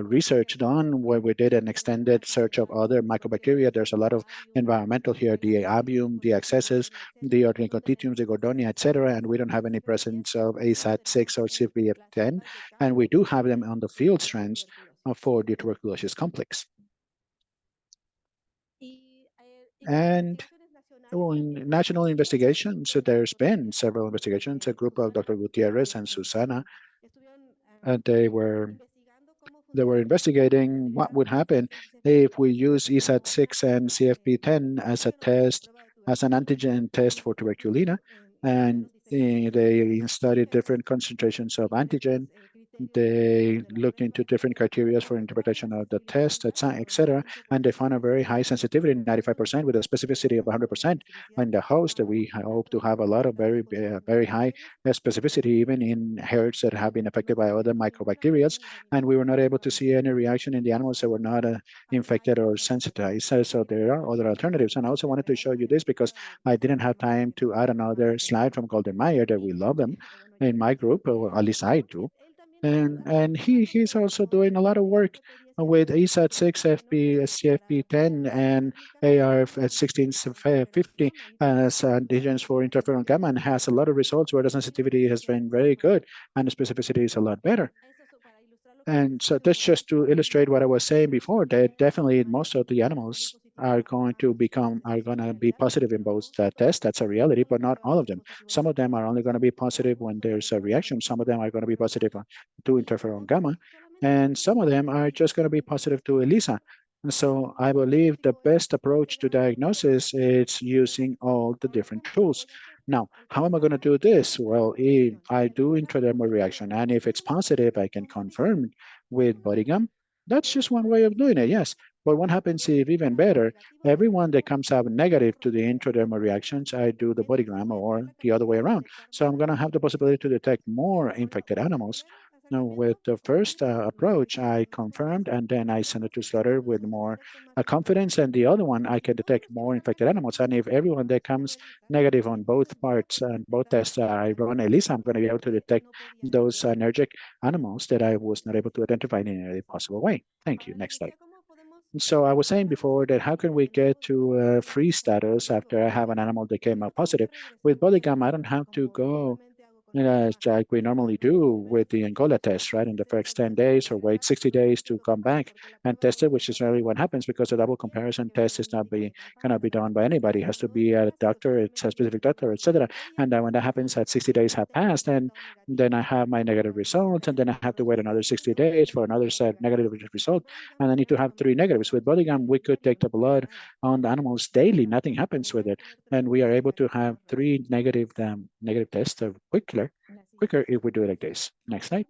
research done where we did an extended search of other mycobacteria. There's a lot of environmental here, the abium, the accesses, the ornithotitiums, the gordonia, etc. And we don't have any presence of ASAT6 or CFP10. And we do have them on the field strands for the tuberculosis complex. And in national investigations, so there's been several investigations. A group of Dr. Gutierrez and Susana, they were investigating what would happen if we use ESAT6 and CFP10 as a test, as an antigen test for tuberculina. And they studied different concentrations of antigen. They looked into different criteria for interpretation of the test, etc. And they found a very high sensitivity, 95%, with a specificity of 100% in the host. We hope to have a lot of very high specificity, even in herds that have been affected by other mycobacteria. And we were not able to see any reaction in the animals that were not infected or sensitized. So there are other alternatives. And I also wanted to show you this because I didn't have time to add another slide from Golden Meyer that we love them in my group, or at least I do. And he's also doing a lot of work with ESAT6, CFP10, and AR1650 as antigens for interferon gamma, and has a lot of results where the sensitivity has been very good and the specificity is a lot better. And so that's just to illustrate what I was saying before, that definitely most of the animals are going to be positive in both tests. That's a reality, but not all of them. Some of them are only going to be positive when there's a reaction. Some of them are going to be positive to interferon gamma, and some of them are just going to be positive to ELISA. And so I believe the best approach to diagnosis is using all the different tools. Now, how am I going to do this? Well, I do intradermal reaction, and if it's positive, I can confirm with body gum. That's just one way of doing it, yes. But what happens if even better, everyone that comes out negative to the intradermal reactions, I do the body gram or the other way around. So I'm going to have the possibility to detect more infected animals Now, with the first approach, I confirmed, and then I sent it to slaughter with more confidence, and the other one, I can detect more infected animals. And if everyone that comes negative on both parts and both tests I run, at least I'm going to be able to detect those allergic animals that I was not able to identify in any possible way. Thank you. Next slide. So I was saying before that how can we get to free status after I have an animal that came out positive? With Bodygam, I don't have to go like we normally do with the Angola test, right? In the first 10 days or wait 60 days to come back and test it, which is really what happens because the double comparison test cannot be done by anybody. It has to be a doctor, it's a specific doctor, etc. And then when that happens at 60 days have passed, and then I have my negative result, and then I have to wait another 60 days for another set negative result, and I need to have 3 negatives. With Bodygam, we could take the blood on the animals daily, nothing happens with it, and we are able to have 3 negative tests quicker if we do it like this. Next slide.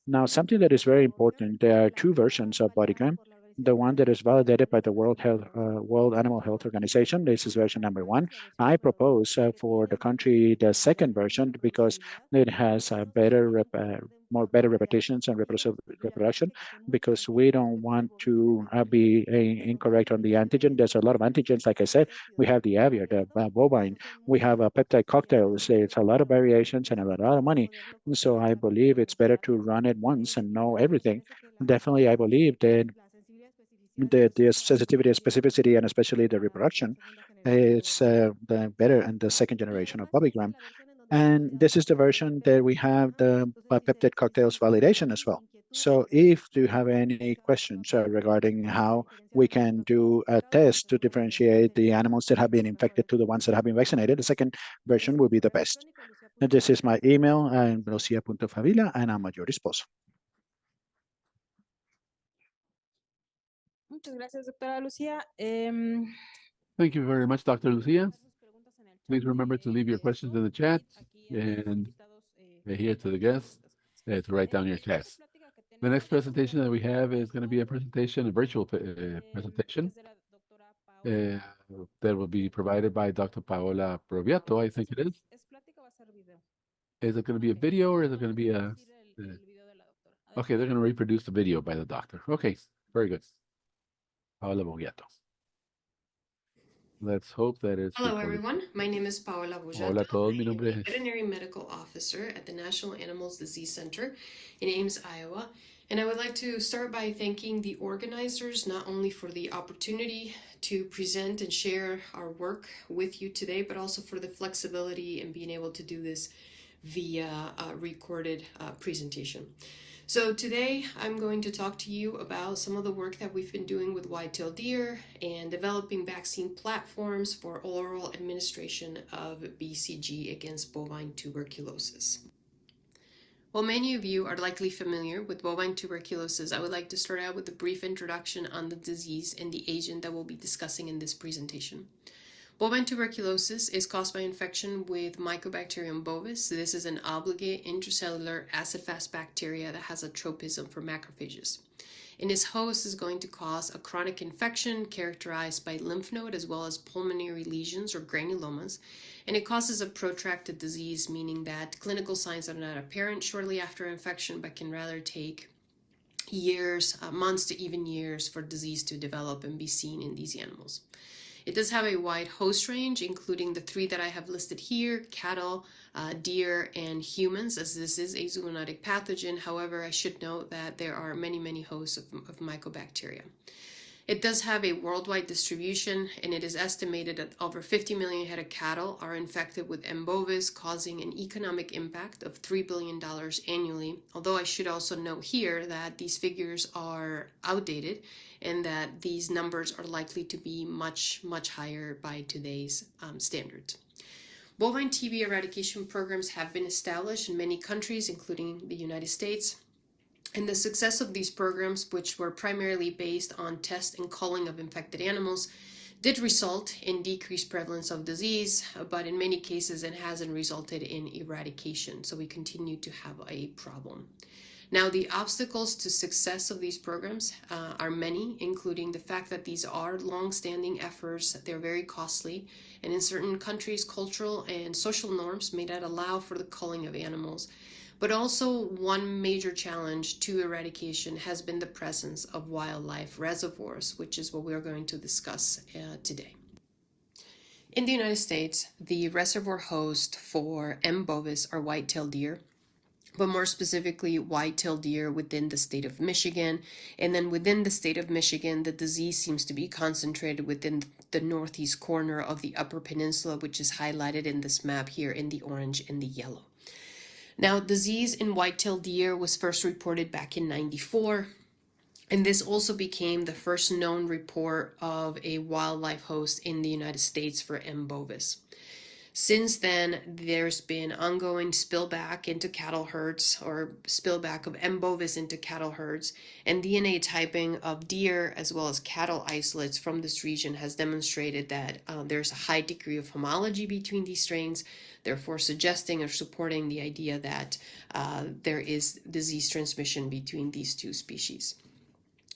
Now, something that is very important, there are 2 versions of Bodygam. The one that is validated by the World Animal Health Organization, this is version number 1. I propose for the country the second version because it has more better repetitions and reproduction, because we don't want to be incorrect on the antigen. There's a lot of antigens, like I said. We have the aviar, the bovine, we have a peptide cocktails. It's a lot of variations and a lot of money. So I believe it's better to run it once and know everything. Definitely, I believe that the sensitivity and specificity, and especially the reproduction, it's the better in the second generation of Bobbygram. And this is the version that we have the peptide cocktails validation as well. So if you have any questions regarding how we can do a test to differentiate the animals that have been infected to the ones that have been vaccinated, the second version will be the best. And this is my email, lucia.favila, and I'm at your disposal. Muchas gracias, doctora Lucía. Thank you very much, Dr. Lucia. Please remember to leave your questions in the chat and here to the guests to write down your tests. The next presentation that we have is going to be a virtual presentation that will be provided by Dr. Paola Proviato, I think it is. Is it going to be a video or is it going to be a... Okay, they're going to reproduce the video by the doctor. Okay, very good. Paola Proviato. Let's hope that it's Hello, recorded. everyone. My name is Paola Bujato. Hola a todos, mi I am nombre a es... veterinary medical officer at the National Animals Disease Center in Ames, Iowa. And I would like to start by thanking the organizers, not only for the opportunity to present and share our work with you today, but also for the flexibility in being able to do this via recorded presentation. So today I'm going to talk to you about some of the work that we've been doing with white-tailed deer and developing vaccine platforms for oral administration of BCG against bovine tuberculosis. While many of you are likely familiar with bovine tuberculosis, I would like to start out with a brief introduction on the disease and the agent that we'll be discussing in this presentation. Bovine tuberculosis is caused by infection with Mycobacterium bovis. This is an obligate intracellular acid-fast bacteria that has a tropism for macrophages. And its host is going to cause a chronic infection characterized by lymph node as well as pulmonary lesions or granulomas. And it causes a protracted disease, meaning that clinical signs are not apparent shortly after infection, but can rather take years, months to even years for disease to develop and be seen in these animals. It does have a wide host range, including the 3 that I have listed here: cattle, deer, and humans, as this is a zoonotic pathogen. However, I should note that there are many hosts of mycobacteria. It does have a worldwide distribution, and it is estimated that over 50 million head of cattle are infected with M. bovis, causing an economic impact of $3 billion annually. Although I should also note here that these figures are outdated and that these numbers are likely to be much higher by today's standards. Bovine TB eradication programs have been established in many countries, including the United States. And the success of these programs, which were primarily based on test and culling of infected animals, did result in decreased prevalence of disease, but in many cases it hasn't resulted in eradication. So we continue to have a problem. Now, the obstacles to success of these programs are many, including the fact that these are long-standing efforts, that they're very costly, and in certain countries, cultural and social norms may not allow for the culling of animals. But also one major challenge to eradication has been the presence of wildlife reservoirs, which is what we're going to discuss today. In the United States, the reservoir host for M. bovis are white-tailed deer, but more specifically white-tailed deer within the state of Michigan. And then within the state of Michigan, the disease seems to be concentrated within the northeast corner of the Upper Peninsula, which is highlighted in this map here in the orange and the yellow. Now, disease in white-tailed deer was first reported back in '94, and this also became the first known report of a wildlife host in the United States for M. bovis. Since then, there's been ongoing spillback into cattle herds, or spillback of M. bovis into cattle herds, and DNA typing of deer as well as cattle isolates from this region has demonstrated that there's a high degree of homology between these strains, therefore suggesting or supporting the idea that there is disease transmission between these two species.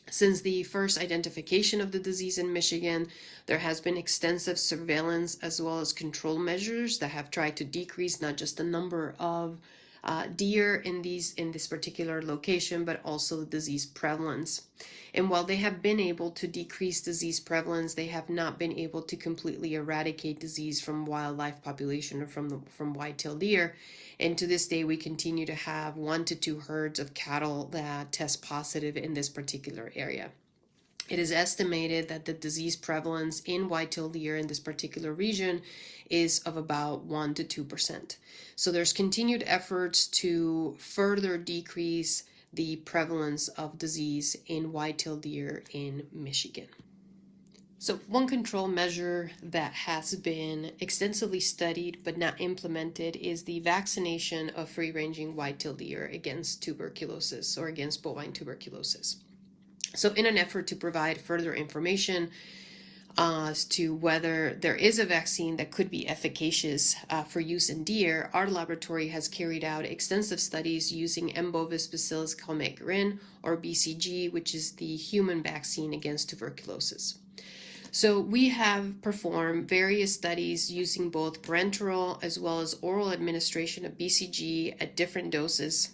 Since the first identification of the disease in Michigan, there has been extensive surveillance as well as control measures that have tried to decrease not just the number of deer in this particular location, but also the disease prevalence. And while they have been able to decrease disease prevalence, they have not been able to completely eradicate disease from wildlife population or from white-tailed deer. And to this day, we continue to have 1 to 2 herds of cattle that test positive in this particular area. It is estimated that the disease prevalence in white-tailed deer in this particular region is of about 1 to 2%. So there's continued efforts to further decrease the prevalence of disease in white-tailed deer in Michigan. So one control measure that has been extensively studied but not implemented is the vaccination of free-ranging white-tailed deer against tuberculosis or against bovine tuberculosis. So in an effort to provide further information as to whether there is a vaccine that could be efficacious for use in deer, our laboratory has carried out extensive studies using M. bovis bacillus calmette-guerin, or BCG, which is the human vaccine against tuberculosis. So we have performed various studies using both parenteral as well as oral administration of BCG at different doses,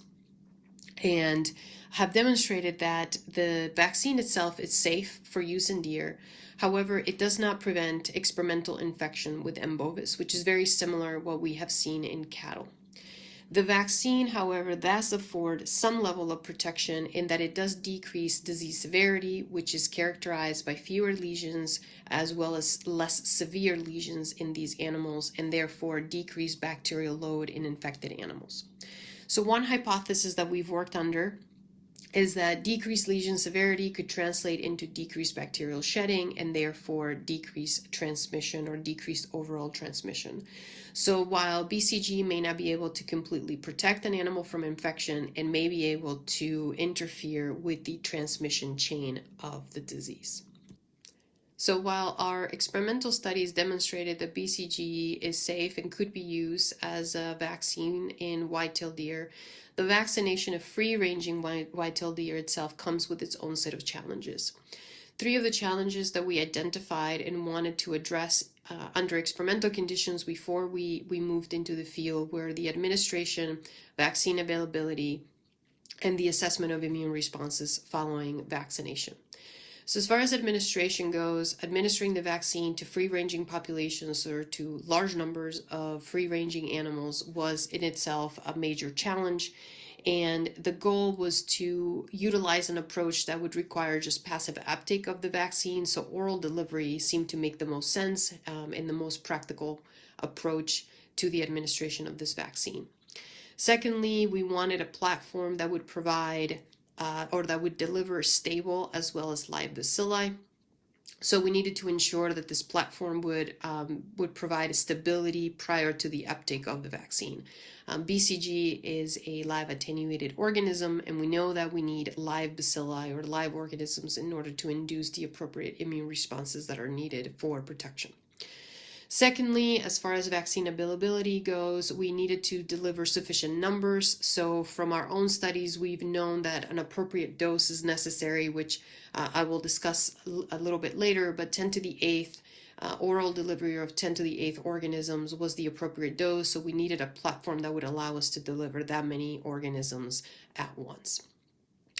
and have demonstrated that the vaccine itself is safe for use in deer. However, it does not prevent experimental infection with M. bovis, which is very similar to what we have seen in cattle. The vaccine, however, does afford some level of protection in that it does decrease disease severity, which is characterized by fewer lesions as well as less severe lesions in these animals, and therefore decreased bacterial load in infected animals. So one hypothesis that we've worked under is that decreased lesion severity could translate into decreased bacterial shedding and therefore decreased transmission or decreased overall transmission. So while BCG may not be able to completely protect an animal from infection, it may be able to interfere with the transmission chain of the disease. So while our experimental studies demonstrated that BCG is safe and could be used as a vaccine in white-tailed deer, the vaccination of free-ranging white-tailed deer itself comes with its own set of challenges. 3 of the challenges that we identified and wanted to address under experimental conditions before we moved into the field were the administration, vaccine availability, and the assessment of immune responses following vaccination. So as far as administration goes, administering the vaccine to free-ranging populations or to large numbers of free-ranging animals was in itself a major challenge. And the goal was to utilize an approach that would require just passive uptake of the vaccine. So oral delivery seemed to make the most sense and the most practical approach to the administration of this vaccine. Secondly, we wanted a platform that would provide or that would deliver stable as well as live bacilli. So we needed to ensure that this platform would provide stability prior to the uptake of the vaccine. BCG is a live attenuated organism, and we know that we need live bacilli or live organisms in order to induce the appropriate immune responses that are needed for protection. Secondly, as far as vaccine availability goes, we needed to deliver sufficient numbers. So from our own studies, we've known that an appropriate dose is necessary, which I will discuss a little bit later, but 10 to the 8th oral delivery of 10 to the 8th organisms was the appropriate dose, so we needed a platform that would allow us to deliver that many organisms at once.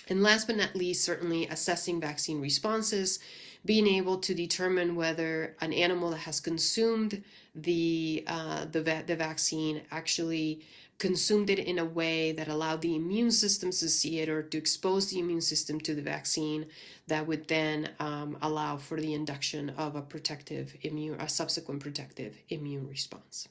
And last but not least, certainly assessing vaccine responses, being able to determine whether an animal that has consumed the vaccine actually consumed it in a way that allowed the immune system to see it or to expose the immune system to the vaccine that would then allow for the induction of a subsequent protective immune response.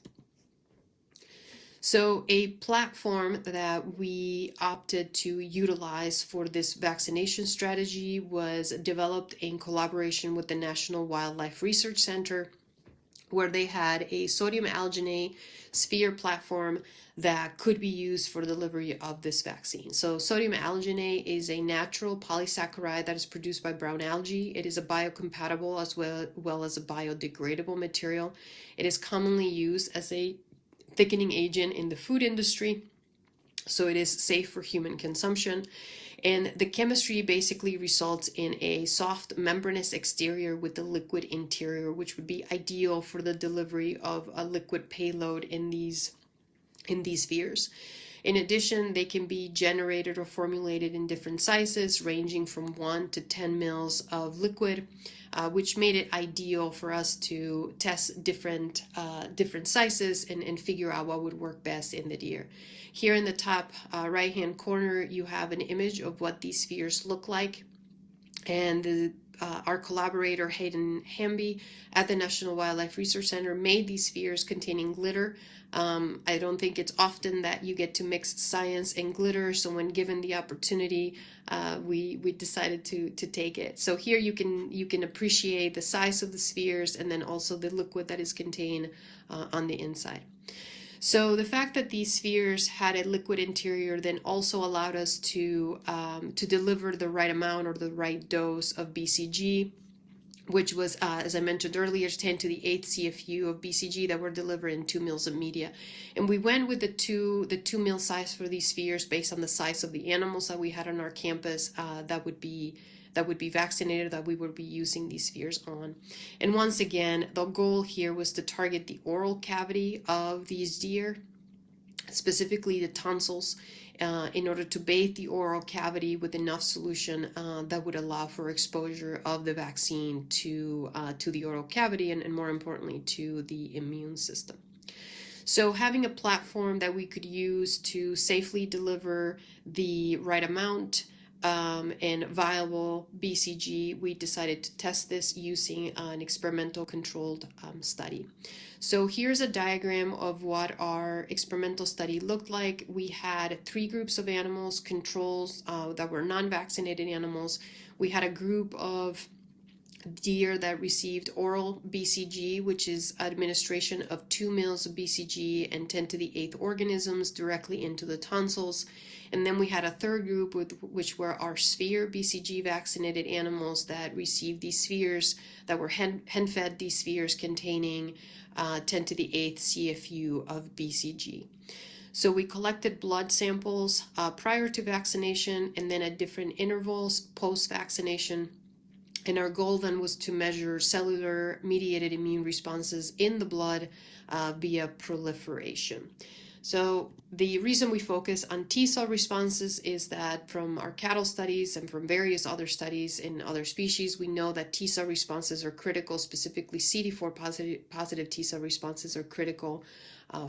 So a platform that we opted to utilize for this vaccination strategy was developed in collaboration with the National Wildlife Research Center, where they had a sodium alginate sphere platform that could be used for delivery of this vaccine. So sodium alginate is a natural polysaccharide that is produced by brown algae. It is a biocompatible as well as a biodegradable material. It is commonly used as a thickening agent in the food industry, so it is safe for human consumption. And the chemistry basically results in a soft membranous exterior with the liquid interior, which would be ideal for the delivery of a liquid payload in these spheres. In addition, they can be generated or formulated in different sizes, ranging from 1 to 10 mils of liquid, which made it ideal for us to test different sizes and figure out what would work best in the deer. Here in the top right-hand corner, you have an image of what these spheres look like. And our collaborator, Hayden Hamby, at the National Wildlife Research Center made these spheres containing glitter. I don't think it's often that you get to mix science and glitter, so when given the opportunity, we decided to take it. So here you can appreciate the size of the spheres and then also the liquid that is contained on the inside. So the fact that these spheres had a liquid interior then also allowed us to deliver the right amount or the right dose of BCG, which was, as I mentioned earlier, 10 to the 8th CFU of BCG that were delivered in 2 mils of media. And we went with the 2 mil size for these spheres based on the size of the animals that we had on our campus that would be vaccinated, that we would be using these spheres on. And once again, the goal here was to target the oral cavity of these deer, specifically the tonsils, in order to bathe the oral cavity with enough solution that would allow for exposure of the vaccine to the oral cavity and more importantly to the immune system. So having a platform that we could use to safely deliver the right amount and viable BCG, we decided to test this using an experimental controlled study. So here's a diagram of what our experimental study looked like. We had 3 groups of animals, controls that were non-vaccinated animals. We had a group of deer that received oral BCG, which is administration of 2 mils of BCG and 10 to the 8th organisms directly into the tonsils. And then we had a third group, which were our sphere BCG vaccinated animals that received these spheres, that were hen-fed these spheres containing 10 to the 8th CFU of BCG. So we collected blood samples prior to vaccination and then at different intervals post-vaccination. And our goal then was to measure cellular mediated immune responses in the blood via proliferation. So the reason we focus on T-cell responses is that from our cattle studies and from various other studies in other species, we know that T-cell responses are critical, specifically CD4 positive T-cell responses are critical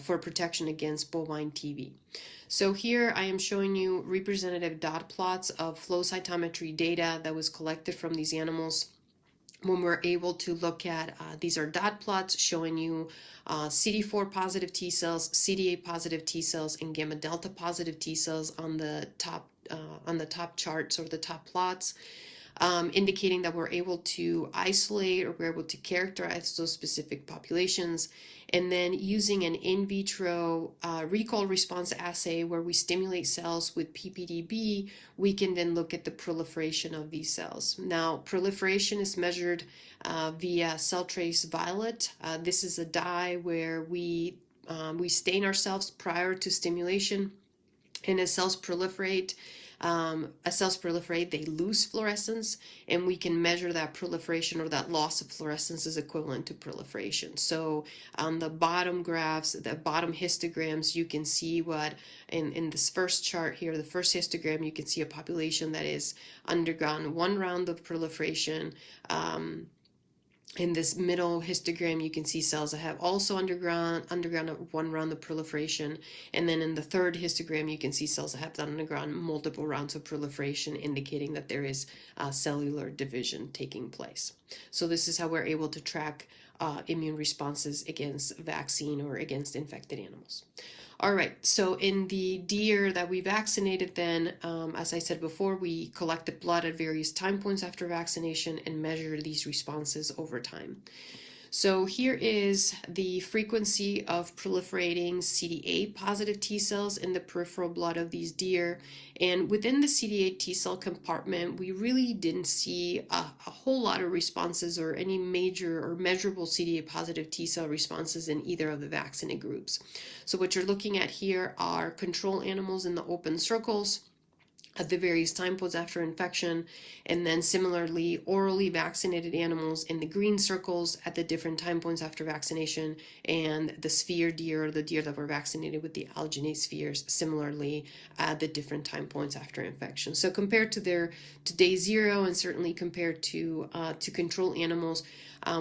for protection against bovine TB. So here I am showing you representative dot plots of flow cytometry data that was collected from these animals. When we're able to look at, these are dot plots showing you CD4 positive T cells, CD8 positive T cells, and gamma delta positive T cells on the top charts or the top plots, indicating that we're able to isolate or we're able to characterize those specific populations. And then using an in vitro recall response assay where we stimulate cells with PPDB, we can then look at the proliferation of these cells. Now, proliferation is measured via cell trace violet. This is a dye where we stain our cells prior to stimulation. And as cells proliferate, as cells proliferate, they lose fluorescence, and we can measure that proliferation or that loss of fluorescence is equivalent to proliferation. So on the bottom graphs, the bottom histograms, you can see what in this first chart here, the first histogram, you can see a population that is undergone one round of proliferation. In this middle histogram, you can see cells that have also undergone one round of proliferation. And then in the third histogram, you can see cells that have undergone multiple rounds of proliferation, indicating that there is cellular division taking place. So this is how we're able to track immune responses against vaccine or against infected animals. All right, so in the deer that we vaccinated then, as I said before, we collected blood at various time points after vaccination and measured these responses over time. So here is the frequency of proliferating CD8 positive T cells in the peripheral blood of these deer. And within the CD8 T cell compartment, we really didn't see a whole lot of responses or any major or measurable CD8 positive T cell responses in either of the vaccinated groups. So what you're looking at here are control animals in the open circles at the various time points after infection, and then similarly orally vaccinated animals in the green circles at the different time points after vaccination, and the sphere deer, or the deer that were vaccinated with the allogeneic spheres, similarly at the different time points after infection. So compared to day 0, and certainly compared to control animals,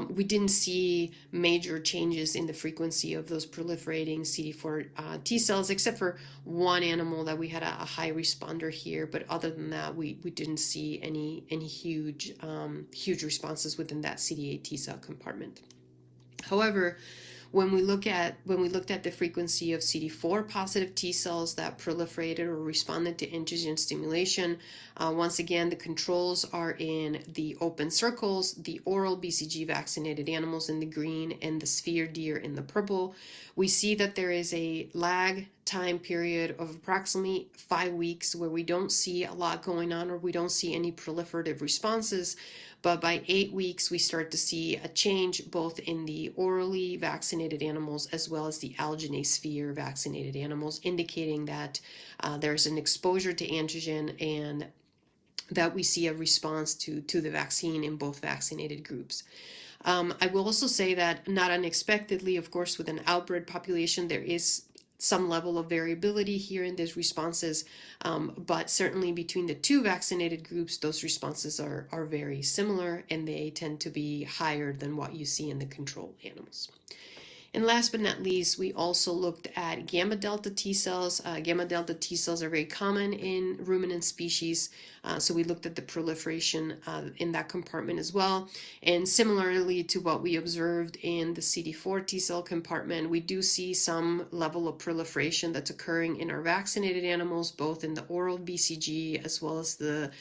we didn't see major changes in the frequency of those proliferating CD4 T cells, except for one animal that we had a high responder here. But other than that, we didn't see any huge responses within that CD8 T cell compartment. However, when we looked at the frequency of CD4 positive T cells that proliferated or responded to antigen stimulation, once again, the controls are in the open circles, the oral BCG vaccinated animals in the green, and the sphere deer in the purple. We see that there is a lag time period of approximately 5 weeks where we don't see a lot going on, or we don't see any proliferative responses. But by 8 weeks, we start to see a change both in the orally vaccinated animals as well as the allogeneic sphere vaccinated animals, indicating that there's an exposure to antigen and that we see a response to the vaccine in both vaccinated groups. I will also say that, not unexpectedly, of course, with an outbred population, there is some level of variability here in these responses, but certainly between the two vaccinated groups, those responses are very similar, and they tend to be higher than what you see in the control animals. And last but not least, we also looked at gamma delta T cells. Gamma delta T cells are very common in ruminant species, so we looked at the proliferation in that compartment as well. And similarly to what we observed in the CD4 T cell compartment, we do see some level of proliferation that's occurring in our vaccinated animals, both in the oral BCG as well as the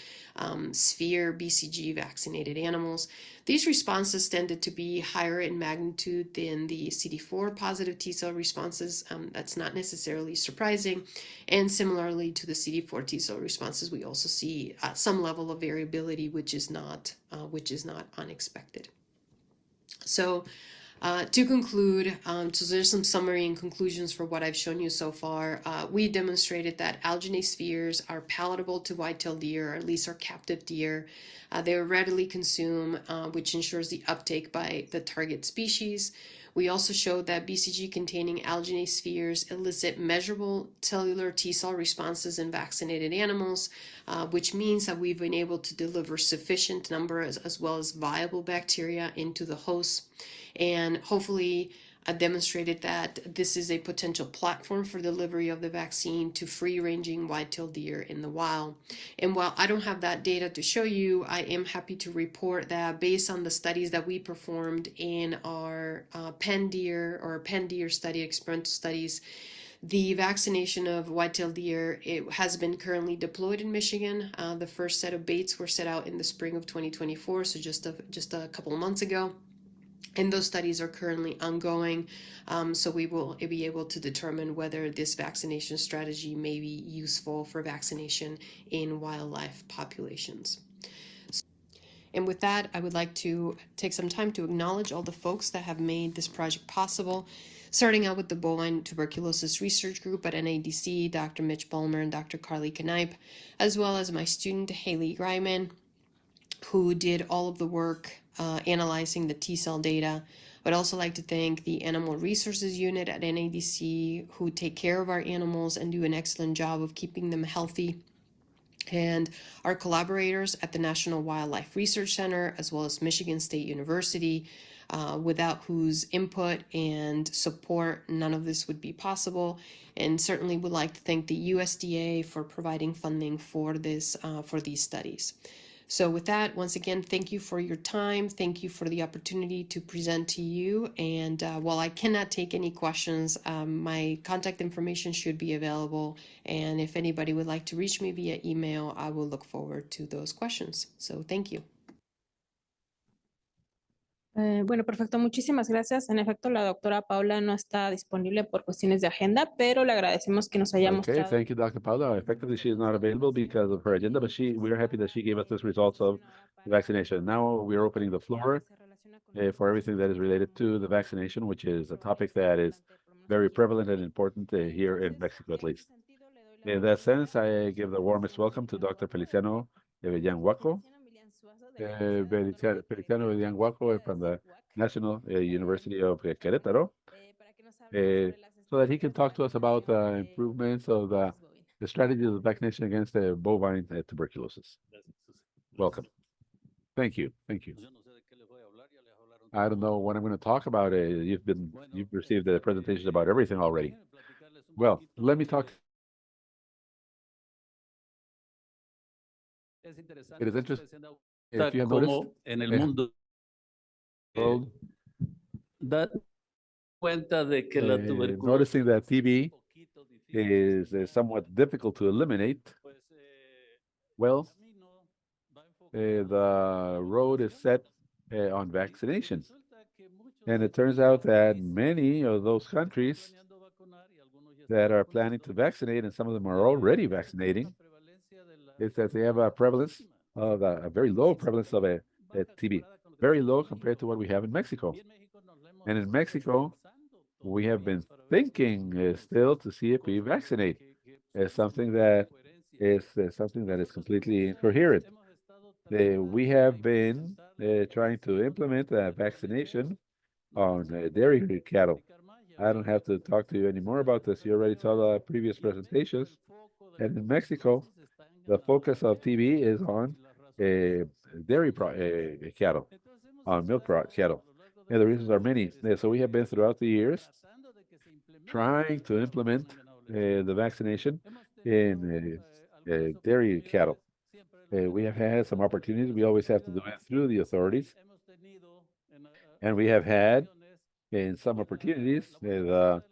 sphere BCG vaccinated animals. These responses tended to be higher in magnitude than the CD4 positive T cell responses. That's not necessarily surprising. And similarly to the CD4 T cell responses, we also see some level of variability, which is not unexpected. So to conclude, so there's some summary and conclusions for what I've shown you so far. We demonstrated that allogeneic spheres are palatable to white-tailed deer, or at least our captive deer. They are readily consumed, which ensures the uptake by the target species. We also showed that BCG-containing allogeneic spheres elicit measurable cellular T cell responses in vaccinated animals, which means that we've been able to deliver sufficient numbers as well as viable bacteria into the host, and hopefully demonstrated that this is a potential platform for delivery of the vaccine to free-ranging white-tailed deer in the wild. And while I don't have that data to show you, I am happy to report that based on the studies that we performed in our pen deer study, experimental studies, the vaccination of white-tailed deer, it has been currently deployed in Michigan. The first set of baits were set out in the spring of 2024, so just a couple of months ago. And those studies are currently ongoing, so we will be able to determine whether this vaccination strategy may be useful for vaccination in wildlife populations. And with that, I would like to take some time to acknowledge all the folks that have made this project possible. starting out with the Bovine Tuberculosis Research Group at NADC, Dr. Mitch Bulmer and Dr. Carly Knipe, as well as my student Haley Greiman, who did all of the work analyzing the T-cell data. I'd also like to thank the Animal Resources Unit at NADC, who take care of our animals and do an excellent job of keeping them healthy, and our collaborators at the National Wildlife Research Center, as well as Michigan State University, without whose input and support, none of this would be possible. And certainly would like to thank the USDA for providing funding for these studies. So with that, once again, thank you for your time. Thank you for the opportunity to present to you. And while I cannot take any questions, my contact information should be available. And if anybody would like to reach me via email, I will look forward to those questions. So thank you. Bueno, perfecto, muchísimas gracias. En efecto, la doctora Paula no está disponible por cuestiones de agenda, pero le agradecemos que nos haya Okay, mostrado. thank you, Dr. Paula. Effectively, she is not available because of her agenda, but we are happy that she gave us the results of the vaccination. Now we are opening the floor for everything that is related to the vaccination, which is a topic that is very prevalent and important here in Mexico, at least. In that sense, I give the warmest welcome to Dr. Feliciano Villanhuaco. Feliciano Villanhuaco from the National University of Querétaro, so that he can talk to us about improvements of the strategies of vaccination against bovine tuberculosis. Welcome. Thank you. Thank you. I don't know what I'm going to talk about. You've received the presentations about everything already. Well, let me talk. It is interesting. If you have noticed, en el mundo cuenta de que la tuberculosis noticing that TB is somewhat difficult to eliminate. Well, the road is set on vaccination. And it turns out that many of those countries that are planning to vaccinate, and some of them are already vaccinating, is that they have a prevalence of a very low prevalence of a TB, very low compared to what we have in Mexico. And in Mexico, we have been thinking still to see if we vaccinate. It's something that is completely incoherent. We have been trying to implement a vaccination on dairy cattle. I don't have to talk to you anymore about this. You already saw the previous presentations. And in Mexico, the focus of TB is on dairy cattle, on milk cattle. And the reasons are many. So we have been throughout the years trying to implement the vaccination in dairy cattle. We have had some opportunities. We always have to do it through the authorities. And we have had, in some opportunities, the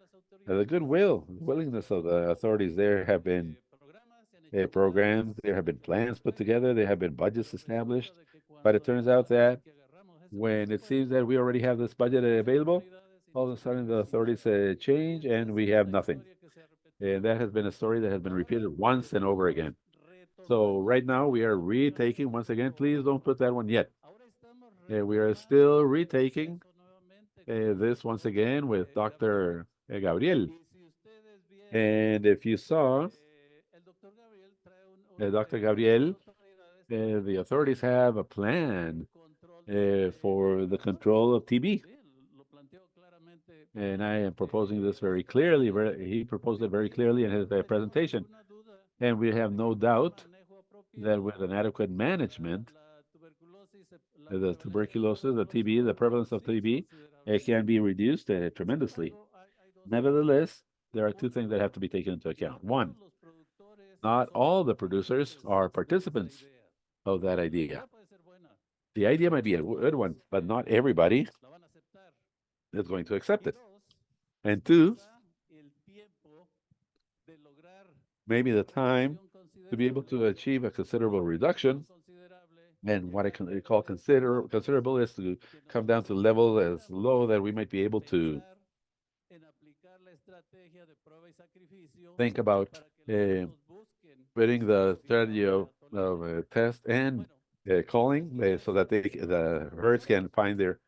goodwill, the willingness of the authorities. There have been programs, there have been plans put together, there have been budgets established. But it turns out that when it seems that we already have this budget available, all of a sudden the authorities change and we have nothing. And that has been a story that has been repeated once and over again. So right now we are retaking, once again, please don't put that one yet. We are still retaking this once again with Dr. Gabriel. And if you saw, Dr. Gabriel, the authorities have a plan for the control of TB. And I am proposing this very clearly. He proposed it very clearly in his presentation. And we have no doubt that with an adequate management, the tuberculosis, the TB, the prevalence of TB, it can be reduced tremendously. Nevertheless, there are two things that have to be taken into account. One, not all the producers are participants of that idea. The idea might be a good one, but not everybody is going to accept it. And two, maybe the time to be able to achieve a considerable reduction, and what I can call considerable is to come down to level as low that we might be able to think about putting the strategy of test and calling so that the herds can find their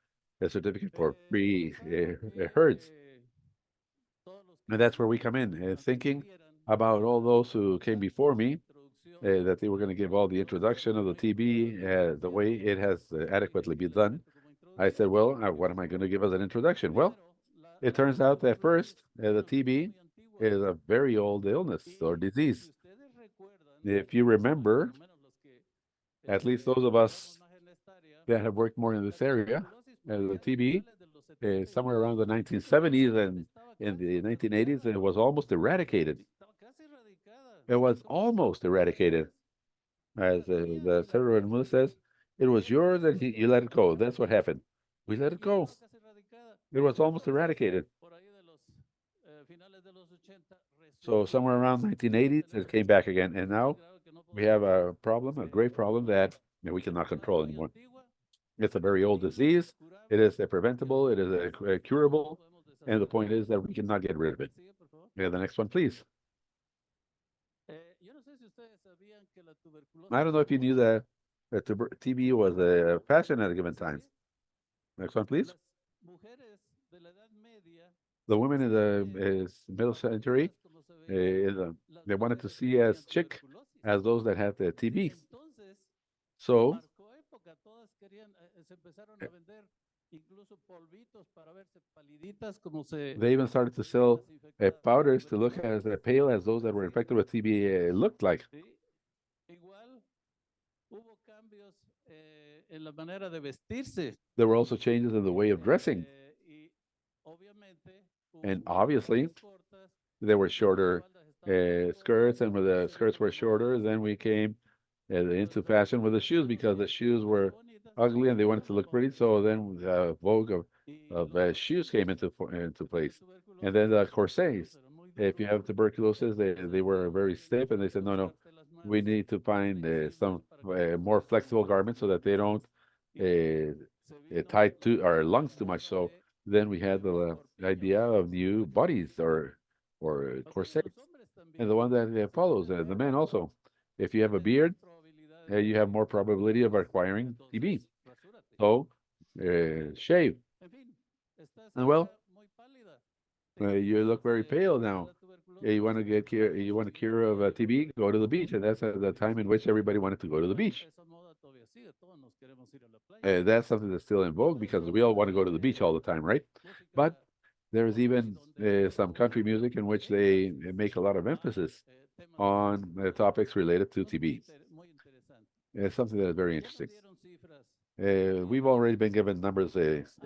certificate for free herds. And that's where we come in, thinking about all those who came before me, that they were going to give all the introduction of the TB the way it has adequately been done. I said, well, what am I going to give as an introduction? Well, it turns out that first, the TB is a very old illness or disease. If you remember, at least those of us that have worked more in this area, the TB is somewhere around the 1970s and in the 1980s, it was almost eradicated. It was almost eradicated. As the Senator Mula says, it was yours and you let it go. That's what happened. We let it go. It was almost eradicated. So somewhere around 1980s, it came back again. And now we have a problem, a great problem that we cannot control anymore. It's a very old disease. It is preventable. It is curable. And the point is that we cannot get rid of it. Yeah, the next one, please. I don't know if you knew that TB was a fashion at a given time. Next one, please. The women in the middle century, they wanted to see as chic as those that had the TB. So they even started to sell powders to look as pale as those that were infected with TB looked like. There were also changes in the way of dressing. And obviously, there were shorter skirts, and when the skirts were shorter, then we came into fashion with the shoes because the shoes were ugly and they wanted to look pretty. So then the vogue of shoes came into place. And then the corsets. If you have tuberculosis, they were very stiff, and they said, no, we need to find some more flexible garments so that they don't tie to our lungs too much. So then we had the idea of new bodies or corsets. And the one that follows, the men also. If you have a beard, you have more probability of acquiring TB. So shave. And well, you look very pale now. You want to get you want a cure of TB, go to the beach, and that's the time in which everybody wanted to go to the beach. That's something that's still in vogue because we all want to go to the beach all the time, right? But there's even some country music in which they make a lot of emphasis on topics related to TB. It's something that is very interesting. We've already been given numbers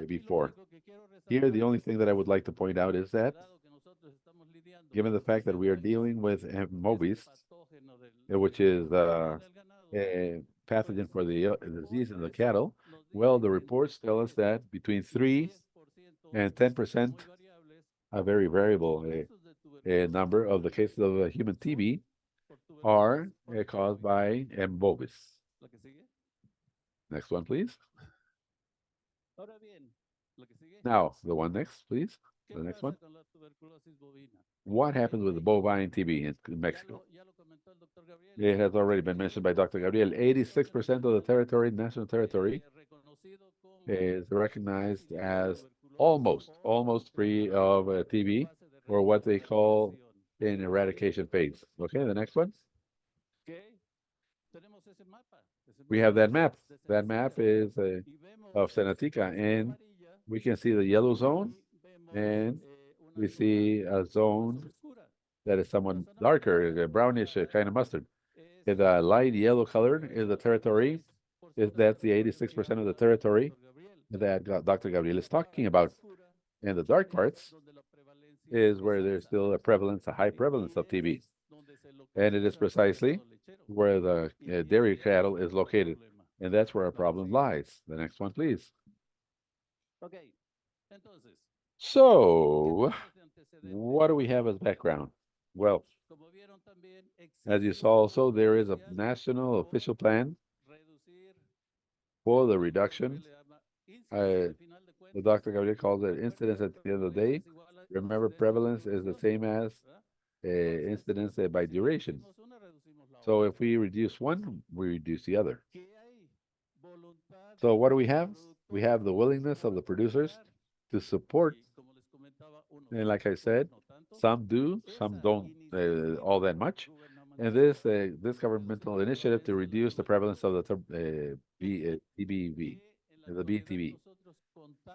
before. Here, the only thing that I would like to point out is that, given the fact that we are dealing with MOBIS, which is a pathogen for the disease in the cattle, well, the reports tell us that between 3 and 10%, a very variable number of the cases of human TB are caused by MOBIS. Next one, please. Now, the one next, please. The next one. What happens with the bovine TB in Mexico? It has already been mentioned by Dr. Gabriel. 86% of the territory, national territory, is recognized as almost free of TB, or what they call an eradication phase. Okay, the next one. We have that map. That map is of Senatica, and we can see the yellow zone, and we see a zone that is somewhat darker, brownish, kind of mustard. And the light yellow colored is the territory. That's the 86% of the territory that Dr. Gabriel is talking about. And the dark parts is where there's still a high prevalence of TB. And it is precisely where the dairy cattle is located. And that's where our problem lies. The next one, please. So, what do we have as background? Well, as you saw also, there is a national official plan for the reduction. The Dr. Gabriel calls it incidence at the end of the day. Remember, prevalence is the same as incidence by duration. So if we reduce one, we reduce the other. So what do we have? We have the willingness of the producers to support, and like I said, Some do, some don't all that much. And this governmental initiative to reduce the prevalence of the TBV, the BTB,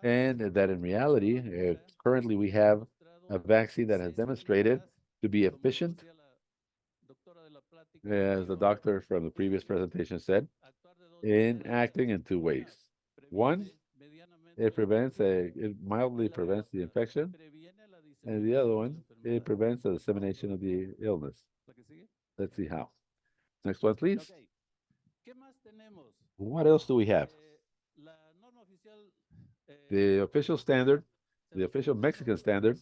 and that in reality, currently we have a vaccine that has demonstrated to be efficient, as the doctor from the previous presentation said, in acting in two ways. One, it mildly prevents the infection, and the other one, it prevents the dissemination of the illness. Let's see how. Next one, please. What else do we have? The official standard, the official Mexican standard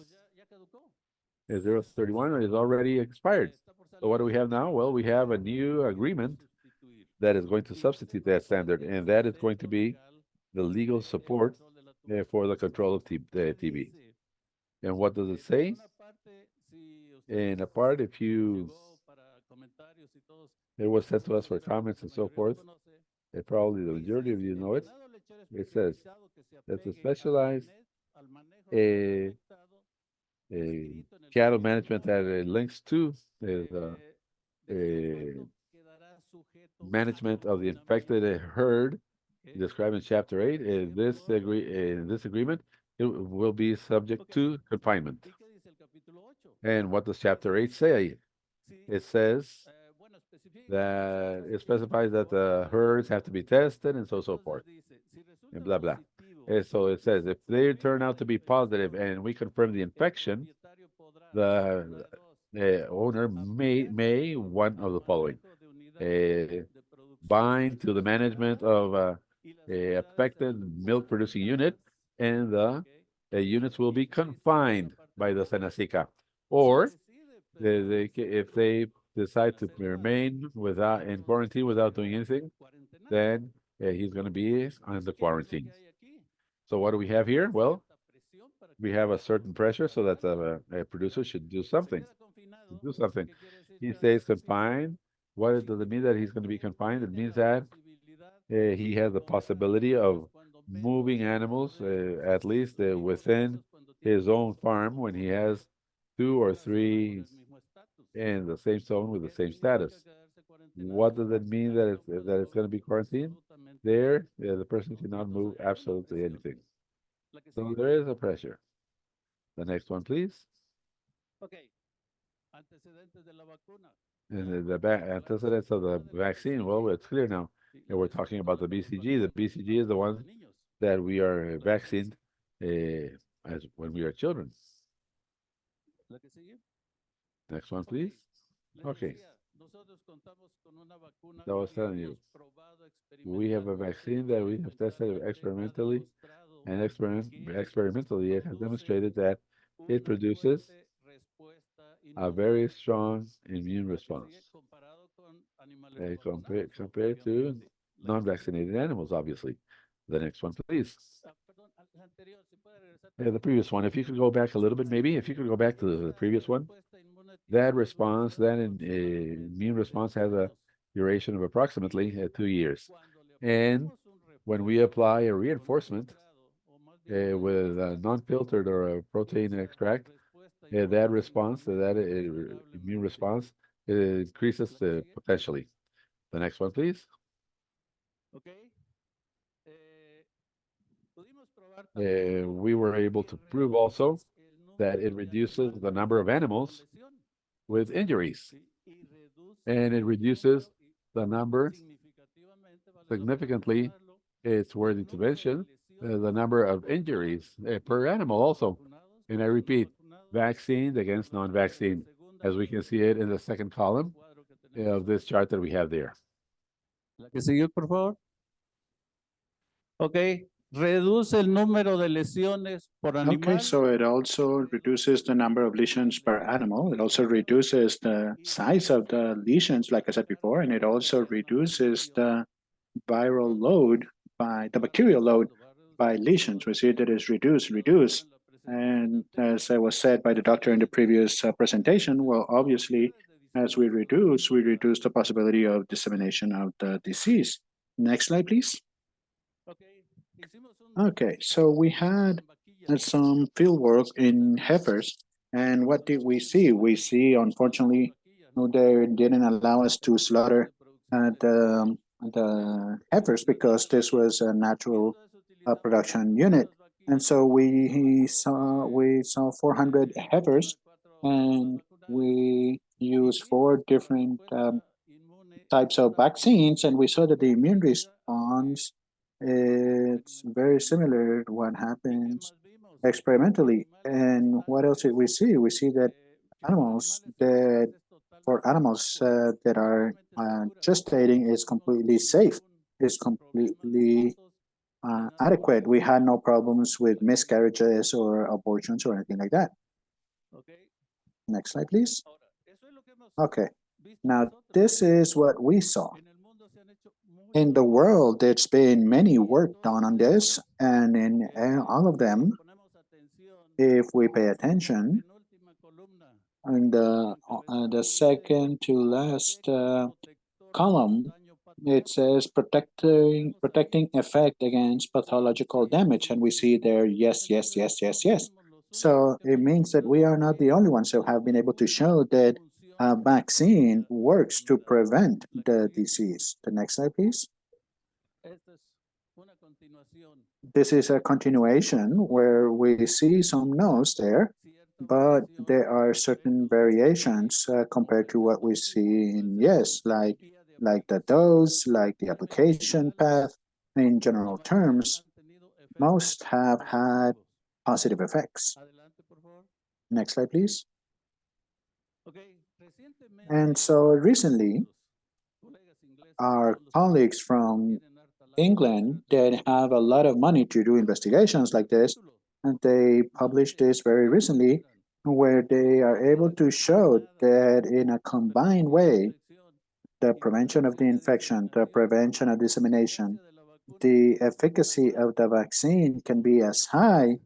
is 031 and is already expired. So what do we have now? Well, we have a new agreement that is going to substitute that standard, and that is going to be the legal support for the control of TB. And what does it say? In a part, it was sent to us for comments and so forth, and probably the majority of you know it. It says that the specialized cattle management that links to the management of the infected herd described in Chapter 8, this agreement, it will be subject to confinement. And what does Chapter 8 say? It says that it specifies that the herds have to be tested and so forth, and blah, blah. And so it says if they turn out to be positive and we confirm the infection, the owner may one of the following: bind to the management of a affected milk producing unit, and the units will be confined by the Senacica. Or if they decide to remain in quarantine without doing anything, then he's going to be on the quarantine. So what do we have here? Well, we have a certain pressure so that the producer should do something. He stays confined. What does it mean that he's going to be confined? It means that he has the possibility of moving animals, at least within his own farm, when he has 2 or 3 in the same zone with the same status. What does it mean that it's going to be quarantined? There, the person cannot move absolutely anything. So there is a pressure. The next one, please. And the antecedents of the vaccine, well, it's clear now. And we're talking about the BCG. The BCG is the one that we are vaccinated as when we are children. Next one, please. Okay. I was telling you, we have a vaccine that we have tested experimentally, and experimentally it has demonstrated that it produces a very strong immune response compared to non-vaccinated animals, obviously. The next one, please. The previous one, if you could go back a little bit, maybe, if you could go back to the previous one. That response, that immune response has a duration of approximately 2 years. And when we apply a reinforcement with a non-filtered or a protein extract, that response, that immune response, increases potentially. The next one, please. We were able to prove also that it reduces the number of animals with injuries, and it reduces the number significantly. It's worthy to mention the number of injuries per animal also. And I repeat, vaccine against non-vaccine, as we can see it in the second column of this chart that we have there. Que sigue, por favor. Okay. Reduce el número de lesiones por animal. Okay, so it also reduces the number of lesions per animal. It also reduces the size of the lesions, like I said before, and it also reduces the viral load the bacterial load by lesions. We see that it's reduced. And as I was said by the doctor in the previous presentation, well, obviously, as we reduce the possibility of dissemination of the disease. Next slide, please. Okay, so we had some field work in heifers, And what did we see? We see, unfortunately, they didn't allow us to slaughter the heifers because this was a natural production unit. And so we saw 400 heifers, and we used 4 different types of vaccines, and we saw that the immune response it's very similar to what happens experimentally. And what else did we see? We see that animals that are gestating is completely safe, is completely adequate. We had no problems with miscarriages or abortions or anything like that. Next slide, please. Okay, now this is what we saw. In the world, there's been many work done on this, and in all of them, if we pay attention, in the second to last column, it says protecting effect against pathological damage, and we see there yes, yes, yes, yes, yes. So it means that we are not the only ones who have been able to show that a vaccine works to prevent the disease. The next slide, please. This is a continuation where we see some notes there, but there are certain variations compared to what we see in yes, like the dose, like the application path. In general terms, most have had positive effects. Next slide, please. And so recently, our colleagues from England that have a lot of money to do investigations like this, and they published this very recently, where they are able to show that in a combined way, the prevention of the infection, the prevention of dissemination, the efficacy of the vaccine can be as high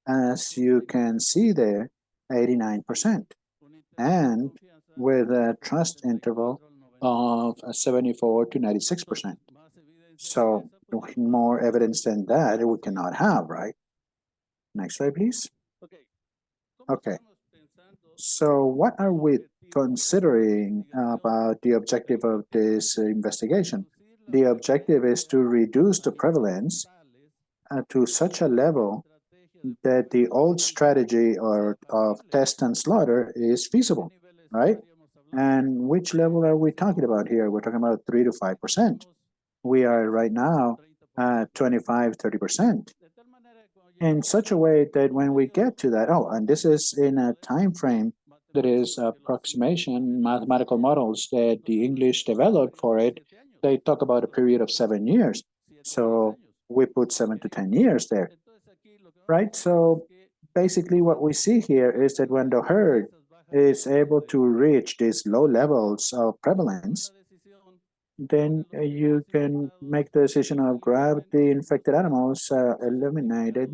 as you can see there, 89%, and with a trust interval of 74 to 96%. So more evidence than that, we cannot have, right? Next slide, please. Okay. So what are we considering about the objective of this investigation? The objective is to reduce the prevalence to such a level that the old strategy of test and slaughter is feasible, right? And which level are we talking about here? We're talking about 3 to 5%. We are right now at 25, 30%. In such a way that when we get to that, and this is in a time frame that is approximation mathematical models that the English developed for it, they talk about a period of 7 years. So we put 7 to 10 years there, right? So basically what we see here is that when the herd is able to reach these low levels of prevalence, then you can make the decision of grab the infected animals, eliminate it,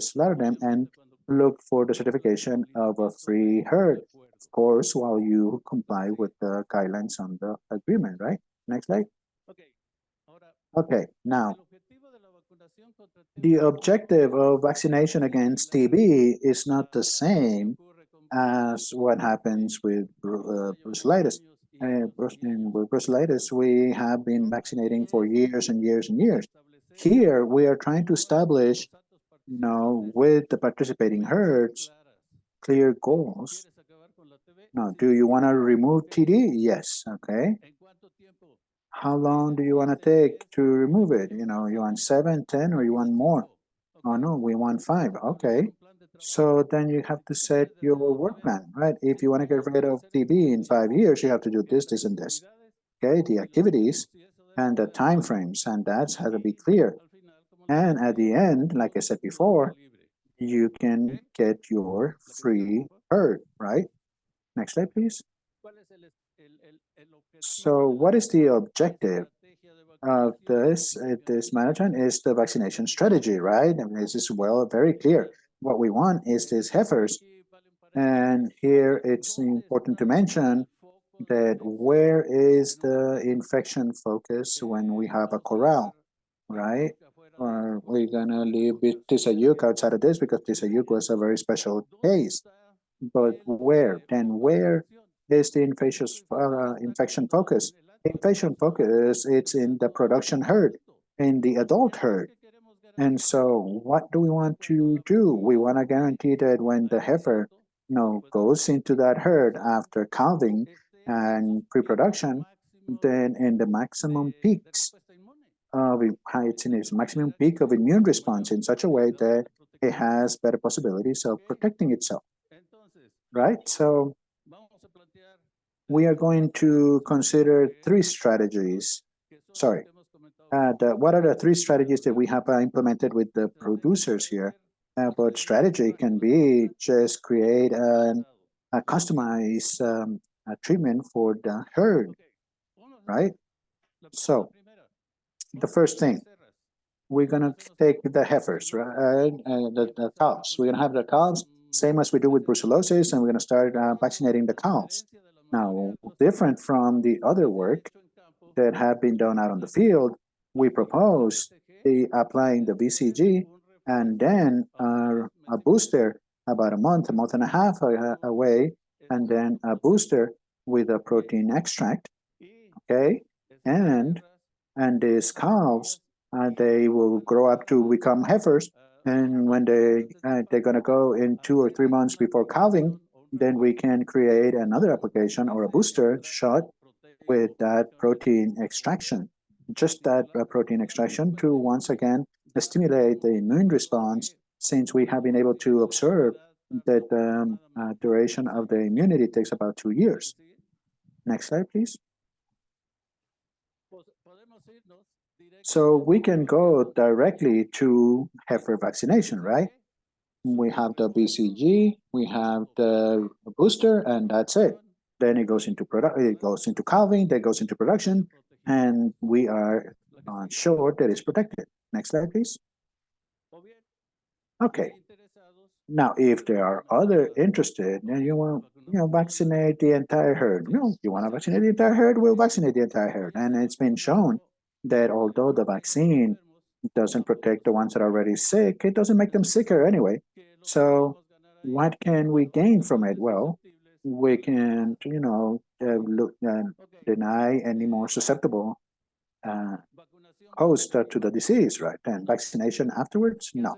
slaughter them, and look for the certification of a free herd, of course, while you comply with the guidelines on the agreement, right? Next slide. Okay, now, the objective of vaccination against TB is not the same as what happens with brucellosis. With brucellosis, we have been vaccinating for years and years and years. Here, we are trying to establish, with the participating herds, clear goals. Now, do you want to remove TD? Yes, okay. How long do you want to take to remove it? You want 7, 10, or you want more? Oh, no, we want 5. Okay. So then you have to set your work plan, right? If you want to get rid of TB in 5 years, you have to do this, this, and this. Okay, the activities and the time frames, and that has to be clear. And at the end, like I said before, you can get your free herd, right? Next slide, please. So what is the objective of this management? Is the vaccination strategy, right? I mean, this is very clear. What we want is these heifers. And here it's important to mention that where is the infection focus when we have a corral, right? Or we're gonna leave Tisayuk outside of this because Tisayuk was a very special case. But where? Then where is the infection focus? Infection focus, it's in the production herd, in the adult herd. And so what do we want to do? We want to guarantee that when the heifer goes into that herd after calving and pre-production, then in the maximum peaks of it's in its maximum peak of immune response in such a way that it has better possibilities of protecting itself, right? So we are going to consider three strategies. Sorry. What are the three strategies that we have implemented with the producers here? But strategy can be just create a customized treatment for the herd, right? So the first thing, we're going to take the heifers, right? The cows. We're going to have the cows, same as we do with brucellosis, and we're going to start vaccinating the cows. Now, different from the other work that have been done out on the field, we propose applying the BCG and then a booster about a month and a half away, and then a booster with a protein extract, okay? And these calves, they will grow up to become heifers, and when they're going to go in 2 or 3 months before calving, then we can create another application or a booster shot with that protein extraction, just that protein extraction to once again stimulate the immune response, since we have been able to observe that the duration of the immunity takes about 2 years. Next slide, please. So we can go directly to heifer vaccination, right? We have the BCG, we have the booster, and that's it. Then it goes into calving, then goes into production, and we are sure that it's protected. Next slide, please. Okay. Now, if there are other interested, and you want vaccinate the entire herd. You want to vaccinate the entire herd, we'll vaccinate the entire herd. And it's been shown that although the vaccine doesn't protect the ones that are already sick, it doesn't make them sicker anyway. So what can we gain from it? Well, we can, deny any more susceptible host to the disease, right? And vaccination afterwards? No.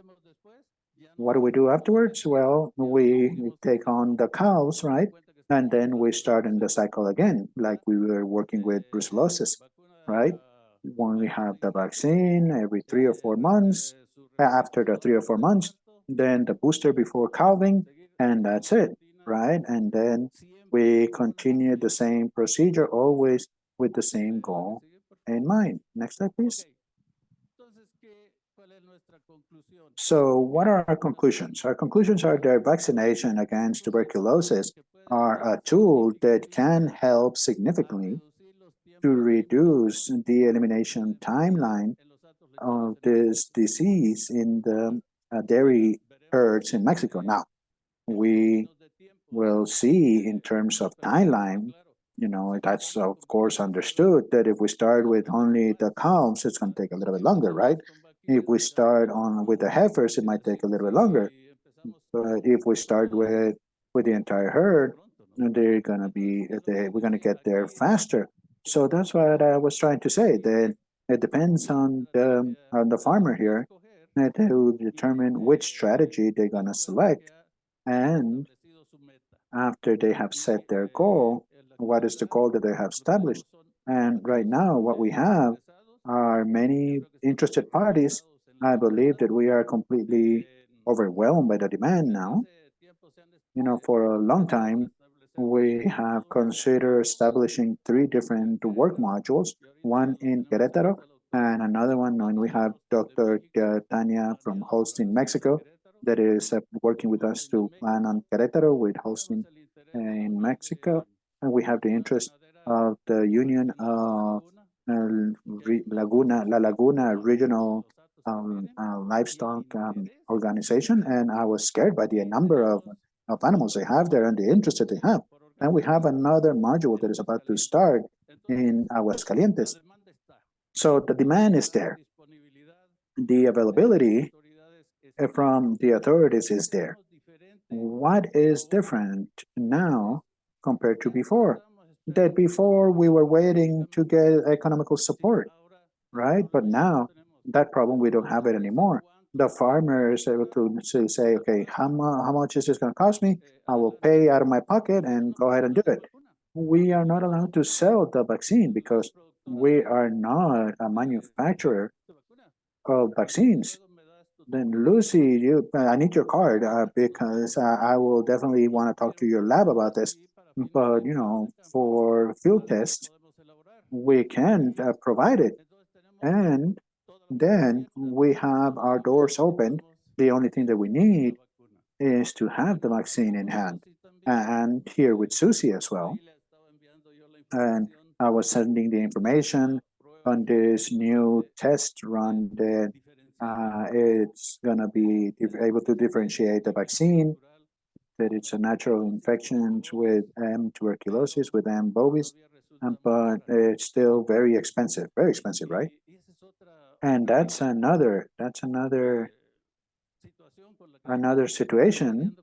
What do we do afterwards? Well, we take on the cows, right? And then we start in the cycle again, like we were working with brucellosis, right? When we have the vaccine every 3 or 4 months, after the 3 or 4 months, then the booster before calving, and that's it, right? And then we continue the same procedure, always with the same goal in mind. Next slide, please. So what are our conclusions? Our conclusions are that vaccination against tuberculosis are a tool that can help significantly to reduce the elimination timeline of this disease in the dairy herds in Mexico. Now, we will see in terms of timeline, that's of course understood that if we start with only the cows, it's going to take a little bit longer, right? If we start with the heifers, it might take a little bit longer. But if we start with the entire herd, we're going to get there faster. So that's what I was trying to say, that it depends on the farmer here to determine which strategy they're going to select. And after they have set their goal, what is the goal that they have established? And right now, what we have are many interested parties. I believe that we are completely overwhelmed by the demand now. For a long time, we have considered establishing 3 different work modules, one in Querétaro and another one when we have Dr. Tania from Holstein, Mexico, that is working with us to plan on Querétaro with Holstein in Mexico. And we have the interest of the Union of La Laguna Regional Livestock Organization. And I was scared by the number of animals they have there and the interest that they have. And we have another module that is about to start in Aguascalientes. So the demand is there. The availability from the authorities is there. what is different now compared to before? That before we were waiting to get economical support, right? But now that problem, we don't have it anymore. The farmer is able to say, okay, how much is this going to cost me? I will pay out of my pocket and go ahead and do it. We are not allowed to sell the vaccine because we are not a manufacturer of vaccines. Then Lucy, I need your card because I will definitely want to talk to your lab about this. But for field tests, we can provide it, and then we have our doors open. The only thing that we need is to have the vaccine in hand, and here with Susie as well. And I was sending the information on this new test run that it's going to be able to differentiate the vaccine, that it's a natural infection with tuberculosis, with bovis, but it's still very expensive, right? And that's another situation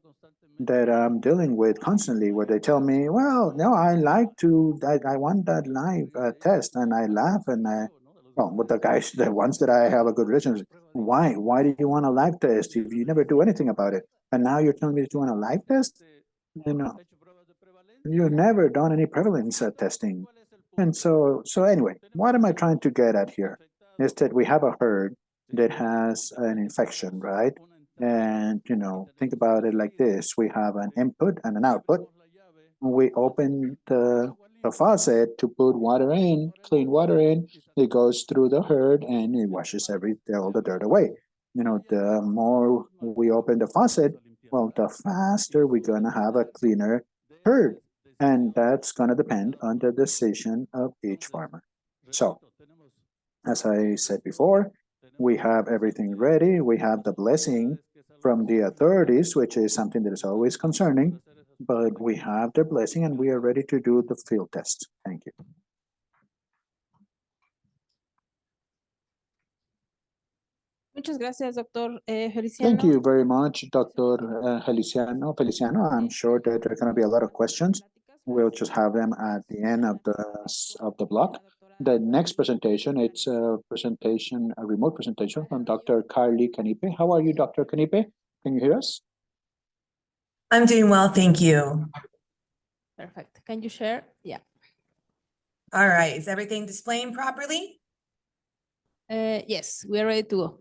that I'm dealing with constantly, where they tell me, well, no, I want that live test, and I laugh, and with the ones that I have a good relationship, why do you want a live test if you never do anything about it? And now you're telling me that you want a live test? You've never done any prevalence testing. And so anyway, what am I trying to get at here? Is that we have a herd that has an infection, right? And think about it like this: we have an input and an output. We open the faucet to put water in, clean water in. It goes through the herd and it washes all the dirt away. The more we open the faucet, well, the faster we're gonna have a cleaner herd, and that's gonna depend on the decision of each farmer. So, as I said before, we have everything ready. We have the blessing from the authorities, which is something that is always concerning, but we have the blessing and we are ready to do the field test. Thank you. Muchas gracias, Dr. Feliciano. Thank you very much, Dr. Feliciano. I'm sure that there are going to be a lot of questions. We'll just have them at the end of the block. The next presentation, it's a remote presentation from Dr. Carly Canipe. How are you, Dr. Canipe? Can you hear us? I'm doing well, thank you. Perfect. Can you share? Yeah. All right, is everything displaying properly? Yes, we are ready to go.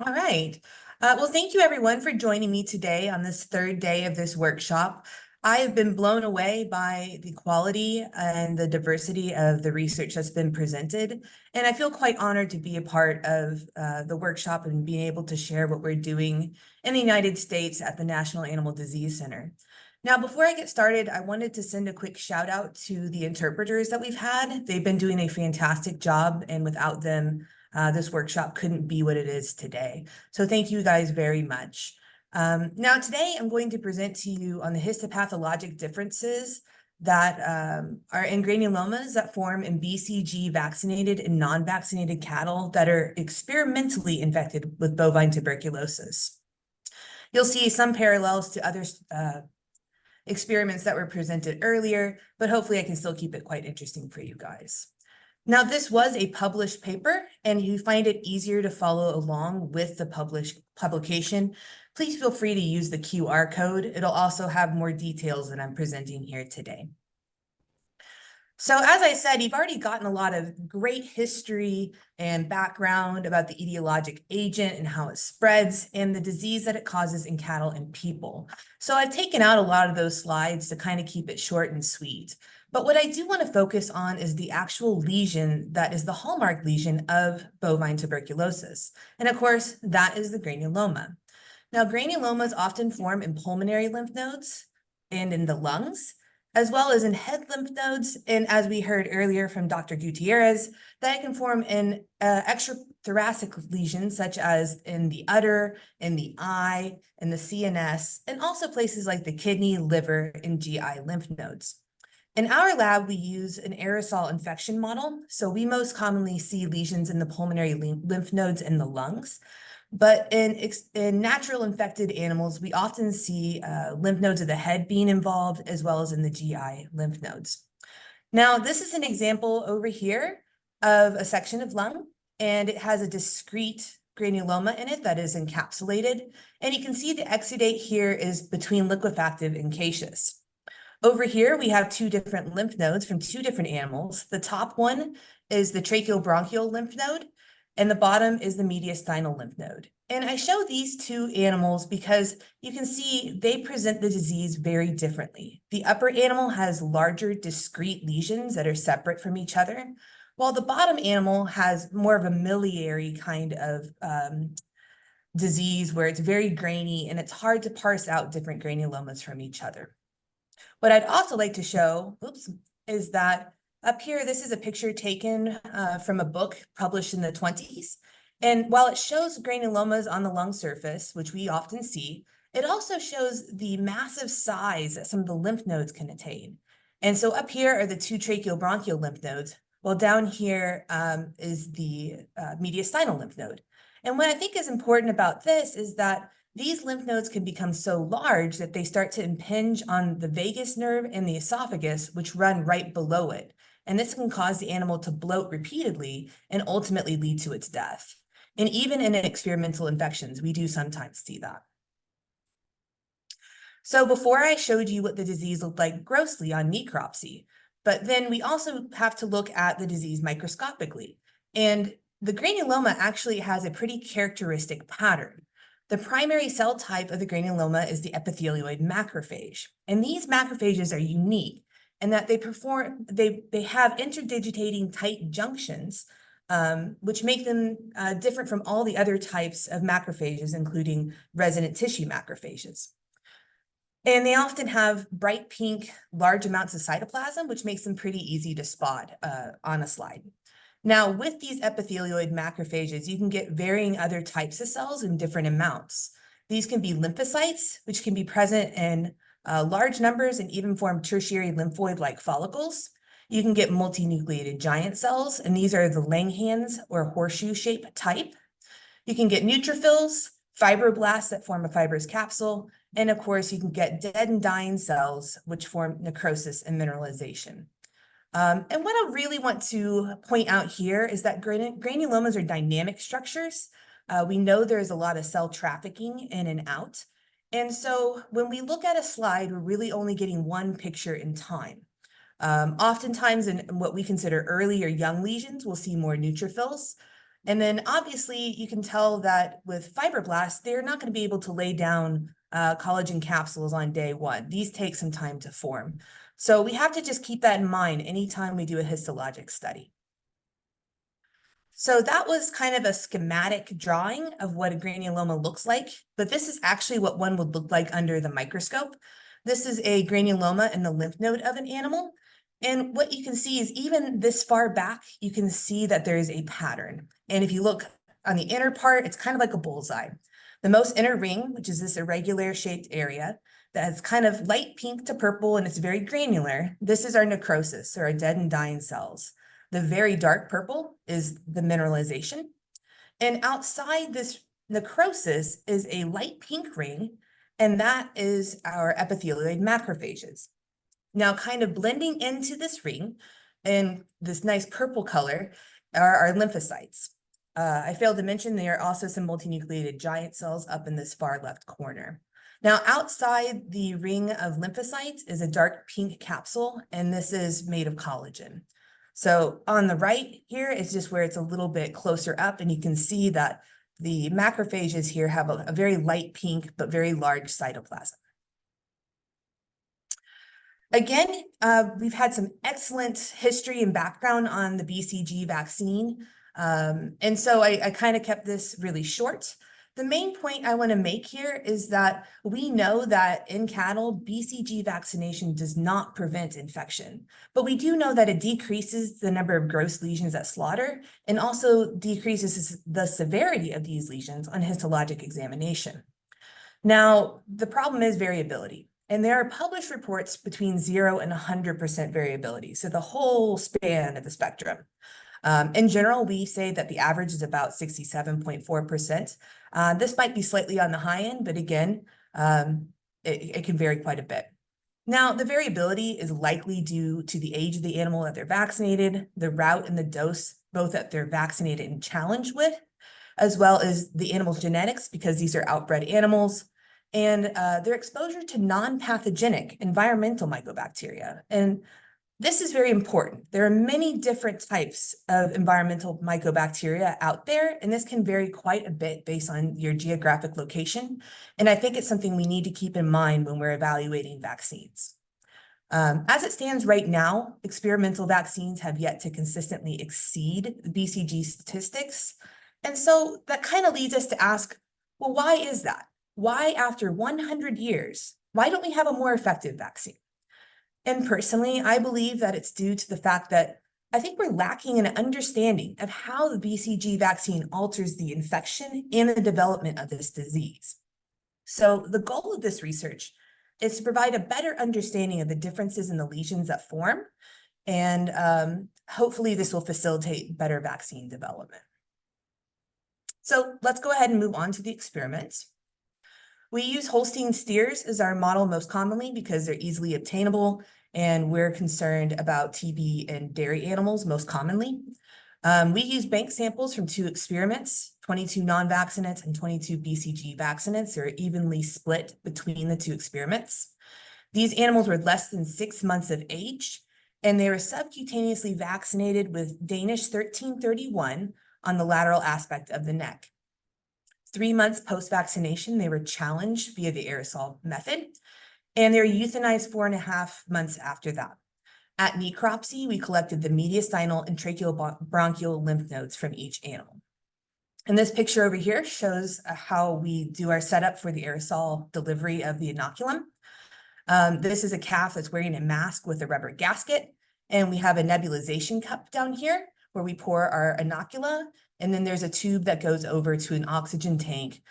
All right. Well, thank you everyone for joining me today on this third day of this workshop. I have been blown away by the quality and the diversity of the research that's been presented, and I feel quite honored to be a part of the workshop and being able to share what we're doing in the United States at the National Animal Disease Center. Now, before I get started, I wanted to send a quick shout out to the interpreters that we've had. They've been doing a fantastic job, and without them, this workshop couldn't be what it is today. So thank you guys very much. Now today I'm going to present to you on the histopathologic differences that are in granulomas that form in BCG vaccinated and non-vaccinated cattle that are experimentally infected with bovine tuberculosis. You'll see some parallels to other experiments that were presented earlier, but hopefully I can still keep it quite interesting for you guys. Now, this was a published paper, and if you find it easier to follow along with the publication, please feel free to use the QR code. It'll also have more details than I'm presenting here today. So as I said, you've already gotten a lot of great history and background about the etiologic agent and how it spreads and the disease that it causes in cattle and people. So I've taken out a lot of those slides to kind of keep it short and sweet. But what I do want to focus on is the actual lesion that is the hallmark lesion of bovine tuberculosis. And of course, that is the granuloma. Now, granulomas often form in pulmonary lymph nodes and in the lungs, as well as in head lymph nodes. And as we heard earlier from Dr. Gutierrez, that can form in extrathoracic lesions, such as in the udder, in the eye, in the CNS, and also places like the kidney, liver, and GI lymph nodes. In our lab, we use an aerosol infection model. So we most commonly see lesions in the pulmonary lymph nodes and the lungs. But in natural infected animals, we often see lymph nodes of the head being involved, as well as in the GI lymph nodes. Now, this is an example over here of a section of lung, and it has a discrete granuloma in it that is encapsulated. And you can see the exudate here is between liquefactive and caseous. Over here, we have two different lymph nodes from two different animals. The top one is the tracheobronchial lymph node, and the bottom is the mediastinal lymph node. And I show these two animals because you can see they present the disease very differently. The upper animal has larger discrete lesions that are separate from each other, while the bottom animal has more of a miliary kind of disease where it's very grainy and it's hard to parse out different granulomas from each other. What I'd also like to show, is that up here, this is a picture taken from a book published in the 20s. And while it shows granulomas on the lung surface, which we often see, it also shows the massive size that some of the lymph nodes can attain. And so up here are the two tracheobronchial lymph nodes, while down here is the mediastinal lymph node. And what I think is important about this is that these lymph nodes can become so large that they start to impinge on the vagus nerve and the esophagus, which run right below it. And this can cause the animal to bloat repeatedly and ultimately lead to its death. And even in experimental infections, we do sometimes see that. So before I showed you what the disease looked like grossly on necropsy, but then we also have to look at the disease microscopically. And the granuloma actually has a pretty characteristic pattern. The primary cell type of the granuloma is the epithelioid macrophage. And these macrophages are unique in that they have interdigitating tight junctions, which make them different from all the other types of macrophages, including resident tissue macrophages. And they often have bright pink, large amounts of cytoplasm, which makes them pretty easy to spot on a slide. Now, with these epithelioid macrophages, you can get varying other types of cells in different amounts. These can be lymphocytes, which can be present in large numbers and even form tertiary lymphoid-like follicles. You can get multinucleated giant cells, and these are the Langhans or horseshoe-shaped type. You can get neutrophils, fibroblasts that form a fibrous capsule, and of course, you can get dead and dying cells, which form necrosis and mineralization. And what I really want to point out here is that granulomas are dynamic structures. We know there's a lot of cell trafficking in and out. And so when we look at a slide, we're really only getting one picture in time. Oftentimes in what we consider early or young lesions, we'll see more neutrophils. And then obviously you can tell that with fibroblasts, they're not going to be able to lay down collagen capsules on day one. These take some time to form. So we have to just keep that in mind anytime we do a histologic study. So that was kind of a schematic drawing of what a granuloma looks like, but this is actually what one would look like under the microscope. This is a granuloma in the lymph node of an animal. And what you can see is even this far back, you can see that there is a pattern. And if you look on the inner part, it's kind of like a bullseye. The most inner ring, which is this irregular shaped area, that's kind of light pink to purple and it's very granular. This is our necrosis, or our dead and dying cells. The very dark purple is the mineralization. And outside this necrosis is a light pink ring, and that is our epithelioid macrophages. Now, kind of blending into this ring and this nice purple color are our lymphocytes. I failed to mention there are also some multinucleated giant cells up in this far left corner. Now, outside the ring of lymphocytes is a dark pink capsule, and this is made of collagen. So on the right here is just where it's a little bit closer up, and you can see that the macrophages here have a very light pink, but very large cytoplasm. Again, we've had some excellent history and background on the BCG vaccine. And so I kind of kept this really short. The main point I want to make here is that we know that in cattle, BCG vaccination does not prevent infection, but we do know that it decreases the number of gross lesions at slaughter and also decreases the severity of these lesions on histologic examination. Now, the problem is variability, and there are published reports between 0 and 100% variability, so the whole span of the spectrum. In general, we say that the average is about 67.4%. This might be slightly on the high end, but again, it can vary quite a bit. Now, the variability is likely due to the age of the animal that they're vaccinated, the route and the dose, both that they're vaccinated and challenged with, as well as the animal's genetics, because these are outbred animals, and their exposure to non-pathogenic environmental mycobacteria. And this is very important. There are many different types of environmental mycobacteria out there, and this can vary quite a bit based on your geographic location. And I think it's something we need to keep in mind when we're evaluating vaccines. As it stands right now, experimental vaccines have yet to consistently exceed the BCG statistics. And so that kind of leads us to ask, well, why is that? Why, after 100 years, why don't we have a more effective vaccine? And personally, I believe that it's due to the fact that I think we're lacking an understanding of how the BCG vaccine alters the infection and the development of this disease. So the goal of this research is to provide a better understanding of the differences in the lesions that form, and hopefully this will facilitate better vaccine development. So let's go ahead and move on to the experiment. We use Holstein steers as our model most commonly because they're easily obtainable, and we're concerned about TB in dairy animals most commonly. We use bank samples from 2 experiments, 22 non-vaccinates and 22 BCG vaccinates. They're evenly split between the 2 experiments. These animals were less than 6 months of age, and they were subcutaneously vaccinated with Danish 1331 on the lateral aspect of the neck. 3 months post-vaccination, they were challenged via the aerosol method, and they were euthanized 4.5 months after that. At necropsy, we collected the mediastinal and tracheobronchial lymph nodes from each animal. And this picture over here shows how we do our setup for the aerosol delivery of the inoculum. This is a calf that's wearing a mask with a rubber gasket, and we have a nebulization cup down here where we pour our inocula, and then there's a tube that goes over to an oxygen tank,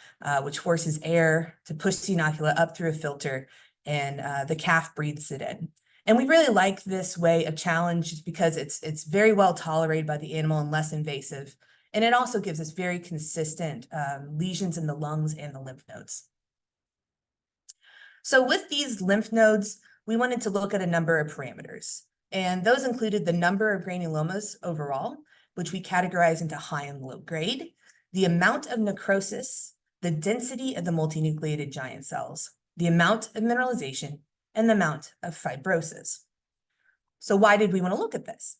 which forces air to push the inocula up through a filter, and the calf breathes it in. And we really like this way of challenge because it's very well tolerated by the animal and less invasive. And it also gives us very consistent lesions in the lungs and the lymph nodes. So with these lymph nodes, we wanted to look at a number of parameters. And those included the number of granulomas overall, which we categorize into high and low grade, the amount of necrosis, the density of the multinucleated giant cells, the amount of mineralization, and the amount of fibrosis. So why did we want to look at this?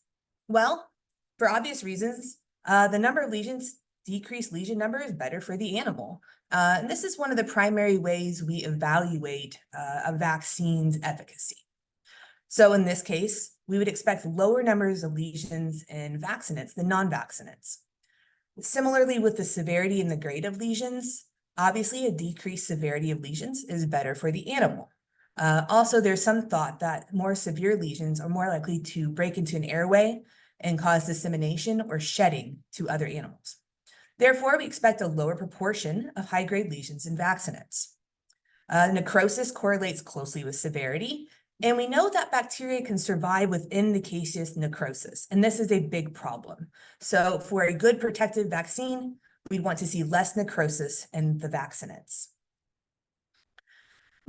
Well, for obvious reasons, the number of lesions, decreased lesion number is better for the animal. And this is one of the primary ways we evaluate a vaccine's efficacy. So in this case, we would expect lower numbers of lesions in vaccinates than non-vaccinates. Similarly, with the severity and the grade of lesions, obviously a decreased severity of lesions is better for the animal. Also, there's some thought that more severe lesions are more likely to break into an airway and cause dissemination or shedding to other animals. Therefore, we expect a lower proportion of high-grade lesions in vaccinates. Necrosis correlates closely with severity, and we know that bacteria can survive within the caseous necrosis, and this is a big problem. So for a good protective vaccine, we'd want to see less necrosis in the vaccinates.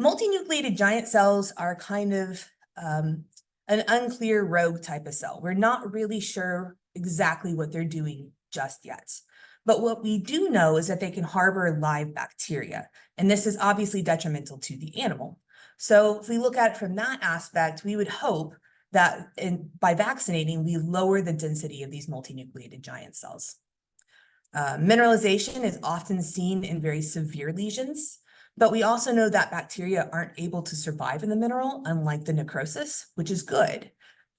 Multinucleated giant cells are kind of an unclear rogue type of cell. We're not really sure exactly what they're doing just yet. But what we do know is that they can harbor live bacteria, and this is obviously detrimental to the animal. So if we look at it from that aspect, we would hope that by vaccinating, we lower the density of these multinucleated giant cells. Mineralization is often seen in very severe lesions, but we also know that bacteria aren't able to survive in the mineral, unlike the necrosis, which is good.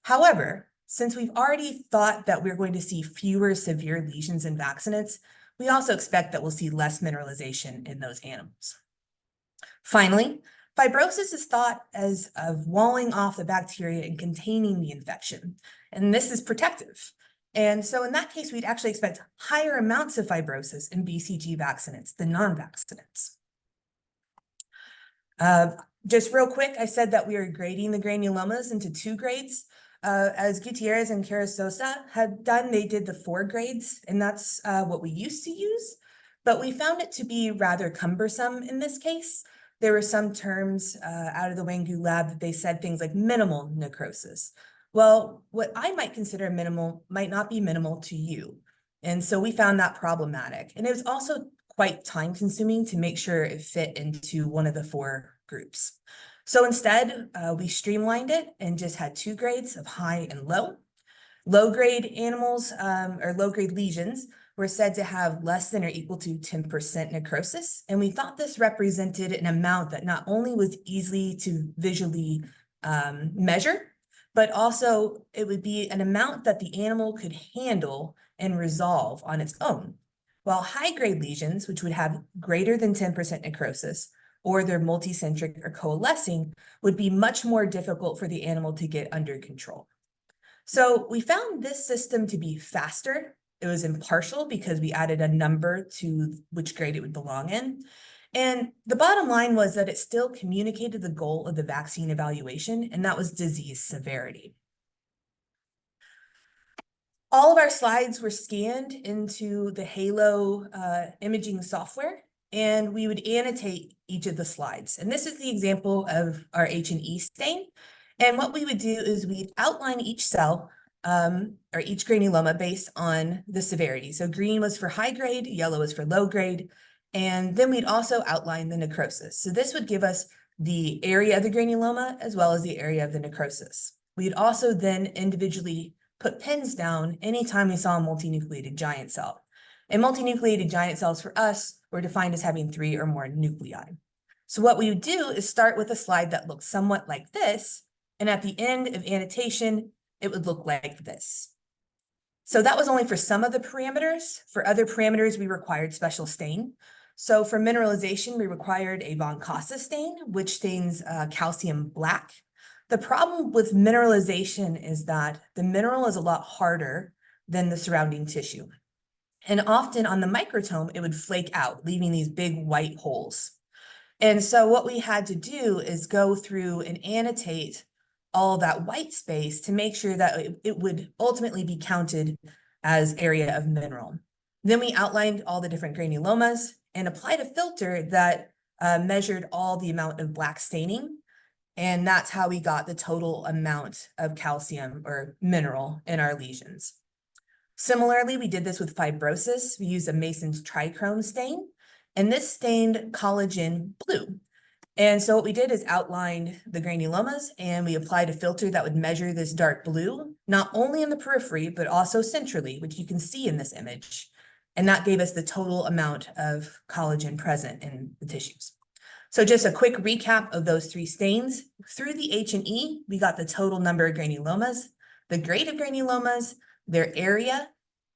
However, since we've already thought that we're going to see fewer severe lesions in vaccinates, we also expect that we'll see less mineralization in those animals. Finally, fibrosis is thought as of walling off the bacteria and containing the infection, and this is protective. And so in that case, we'd actually expect higher amounts of fibrosis in BCG vaccinates than non-vaccinates. Just real quick, I said that we are grading the granulomas into 2 grades. as Gutierrez and Carasosa had done, they did the 4 grades, and that's what we used to use. But we found it to be rather cumbersome in this case. There were some terms out of the Wangu lab that they said things like minimal necrosis. Well, what I might consider minimal might not be minimal to you. And so we found that problematic. And it was also quite time consuming to make sure it fit into one of the 4 groups. So instead, we streamlined it and just had 2 grades of high and low. Low grade animals or low grade lesions were said to have less than or equal to 10% necrosis. And we thought this represented an amount that not only was easily to visually measure, but also it would be an amount that the animal could handle and resolve on its own. While high grade lesions, which would have greater than 10% necrosis, or they're multicentric or coalescing, would be much more difficult for the animal to get under control. So we found this system to be faster. It was impartial because we added a number to which grade it would belong in. And the bottom line was that it still communicated the goal of the vaccine evaluation, and that was disease severity. All of our slides were scanned into the Halo imaging software, and we would annotate each of the slides. And this is the example of our H&E stain. And what we would do is we'd outline each cell or each granuloma based on the severity. So green was for high grade, yellow was for low grade, and then we'd also outline the necrosis. So this would give us the area of the granuloma as well as the area of the necrosis. We'd also then individually put pins down anytime we saw a multinucleated giant cell. And multinucleated giant cells for us were defined as having 3 or more nuclei. So what we would do is start with a slide that looks somewhat like this, and at the end of annotation, it would look like this. So that was only for some of the parameters. For other parameters, we required special stain. So for mineralization, we required a von Casa stain, which stains calcium black. The problem with mineralization is that the mineral is a lot harder than the surrounding tissue. And often on the microtome, it would flake out, leaving these big white holes. And so what we had to do is go through and annotate all that white space to make sure that it would ultimately be counted as area of mineral. Then we outlined all the different granulomas and applied a filter that measured all the amount of black staining. And that's how we got the total amount of calcium or mineral in our lesions. Similarly, we did this with fibrosis. We used a Mason's trichrome stain, and this stained collagen blue. And so what we did is outlined the granulomas, and we applied a filter that would measure this dark blue, not only in the periphery, but also centrally, which you can see in this image. And that gave us the total amount of collagen present in the tissues. So just a quick recap of those 3 stains. Through the H&E, we got the total number of granulomas, the grade of granulomas, their area,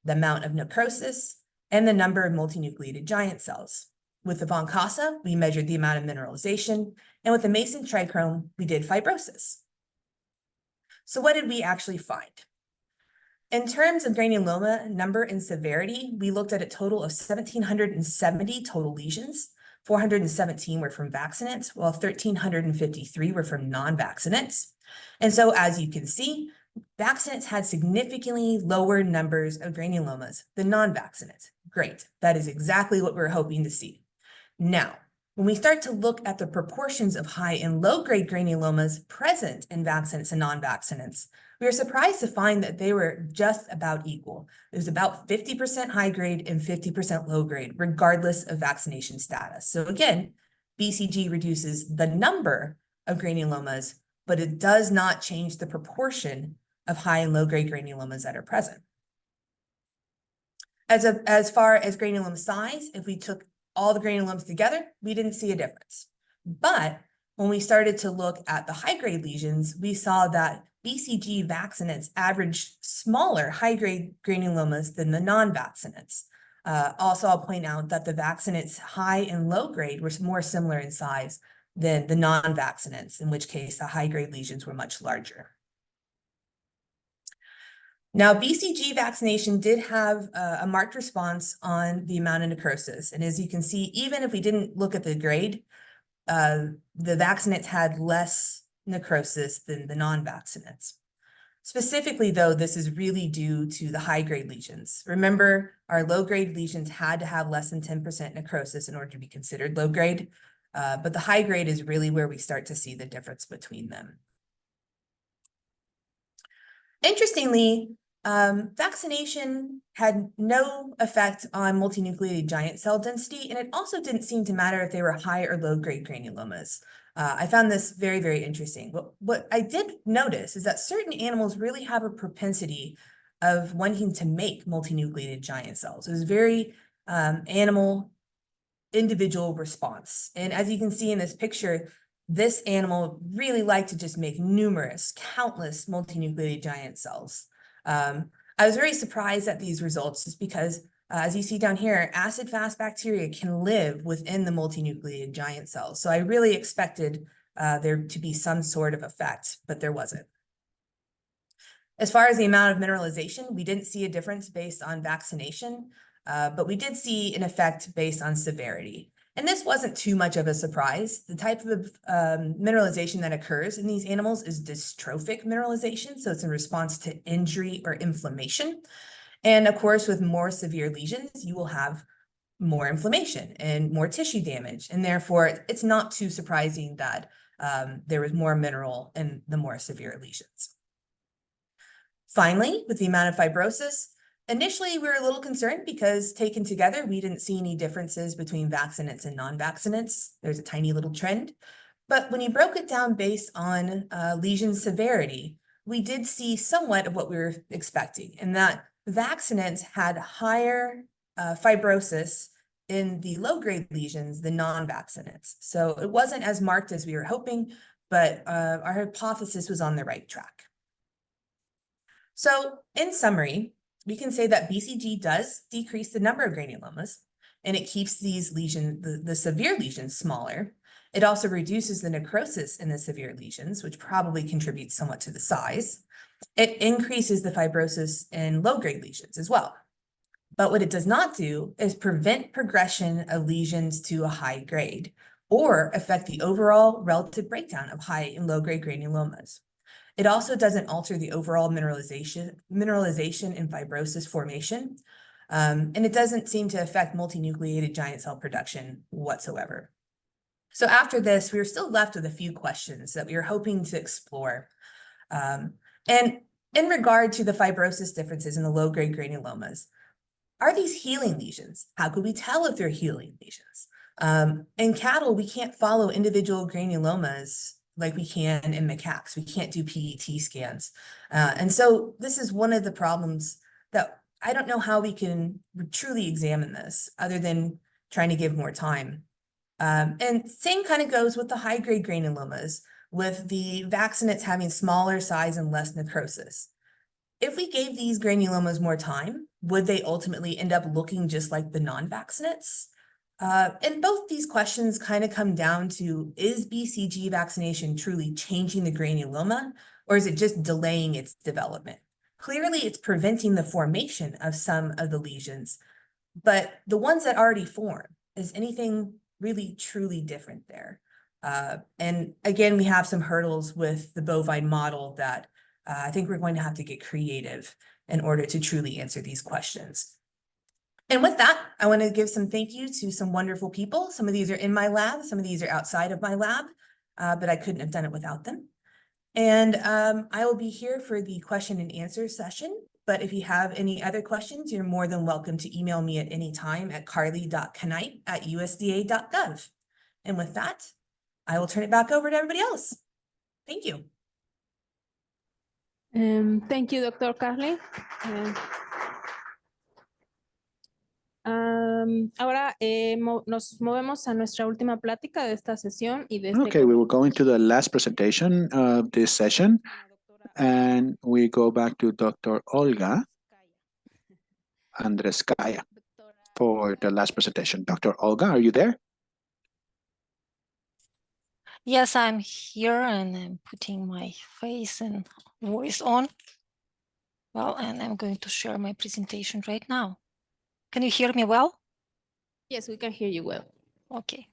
the amount of necrosis, and the number of multinucleated giant cells. With the von Casa, we measured the amount of mineralization, and with the Mason trichrome, we did fibrosis. So what did we actually find? In terms of granuloma number and severity, we looked at a total of 1,770 total lesions. 417 were from vaccinants, while 1,353 were from non-vaccinants. And so as you can see, vaccinants had significantly lower numbers of granulomas than non-vaccinants. Great, that is exactly what we're hoping to see. Now, when we start to look at the proportions of high and low grade granulomas present in vaccinants and non-vaccinants, we were surprised to find that they were just about equal. It was about 50% high grade and 50% low grade, regardless of vaccination status. So again, BCG reduces the number of granulomas, but it does not change the proportion of high and low grade granulomas that are present. As far as granuloma size, if we took all the granulomas together, we didn't see a difference. But when we started to look at the high grade lesions, we saw that BCG vaccinants averaged smaller high grade granulomas than the non-vaccinants. Also, I'll point out that the vaccinants high and low grade were more similar in size than the non-vaccinants, in which case the high grade lesions were much larger. Now, BCG vaccination did have a marked response on the amount of necrosis. And as you can see, even if we didn't look at the grade, the vaccinants had less necrosis than the non-vaccinants. Specifically, though, this is really due to the high-grade lesions. Remember, our low-grade lesions had to have less than 10% necrosis in order to be considered low-grade, but the high-grade is really where we start to see the difference between them. Interestingly, vaccination had no effect on multinucleated giant cell density, and it also didn't seem to matter if they were high or low-grade granulomas. I found this very, very interesting. But what I did notice is that certain animals really have a propensity of wanting to make multinucleated giant cells. It was very animal individual response. And as you can see in this picture, this animal really liked to just make numerous, countless multinucleated giant cells. I was very surprised at these results just because, as you see down here, acid-fast bacteria can live within the multinucleated giant cells. So I really expected there to be some sort of effect, but there wasn't. As far as the amount of mineralization, we didn't see a difference based on vaccination, but we did see an effect based on severity. And this wasn't too much of a surprise. The type of mineralization that occurs in these animals is dystrophic mineralization, so it's in response to injury or inflammation. And of course, with more severe lesions, you will have more inflammation and more tissue damage. And therefore, it's not too surprising that there was more mineral in the more severe lesions. Finally, with the amount of fibrosis, initially we were a little concerned because taken together, we didn't see any differences between vaccinates and non-vaccinates. There's a tiny little trend. But when you broke it down based on lesion severity, we did see somewhat of what we were expecting, in that vaccinates had higher fibrosis in the low-grade lesions than non-vaccinates. So it wasn't as marked as we were hoping, but our hypothesis was on the right track. So in summary, we can say that BCG does decrease the number of granulomas, and it keeps these lesions, the severe lesions, smaller. It also reduces the necrosis in the severe lesions, which probably contributes somewhat to the size. It increases the fibrosis in low-grade lesions as well. But what it does not do is prevent progression of lesions to a high grade or affect the overall relative breakdown of high and low-grade granulomas. It also doesn't alter the overall mineralization and fibrosis formation, and it doesn't seem to affect multinucleated giant cell production whatsoever. So after this, we were still left with a few questions that we were hoping to explore. And in regard to the fibrosis differences in the low-grade granulomas, are these healing lesions? How could we tell if they're healing lesions? In cattle, we can't follow individual granulomas like we can in macaques. We can't do PET scans. And so this is one of the problems that I don't know how we can truly examine this other than trying to give more time. And same kind of goes with the high-grade granulomas, with the vaccinates having smaller size and less necrosis. If we gave these granulomas more time, would they ultimately end up looking just like the non-vaccinates? And both these questions kind of come down to, is BCG vaccination truly changing the granuloma, or is it just delaying its development? Clearly, it's preventing the formation of some of the lesions, but the ones that already form, is anything really truly different there? And again, we have some hurdles with the bovine model that I think we're going to have to get creative in order to truly answer these questions. And with that, I want to give some thank you to some wonderful people. Some of these are in my lab, some of these are outside of my lab, but I couldn't have done it without them. And I will be here for the question and answer session. But if you have any other questions, you're more than welcome to email me at any time at carly.knight@usda.gov. And with that, I will turn it back over to everybody else. Thank you. Thank you, Dr. Carly. Ahora nos movemos a nuestra última plática de esta sesión y de este. Okay, we will go into the last presentation of this session, and we go back to Dr. Olga Andreskaya for the last presentation. Dr. Olga, are you there? Yes, I'm here and I'm putting my face and voice on. Well, and I'm going to share my presentation right now. Can you hear me well? Yes, we can hear you well. Okay.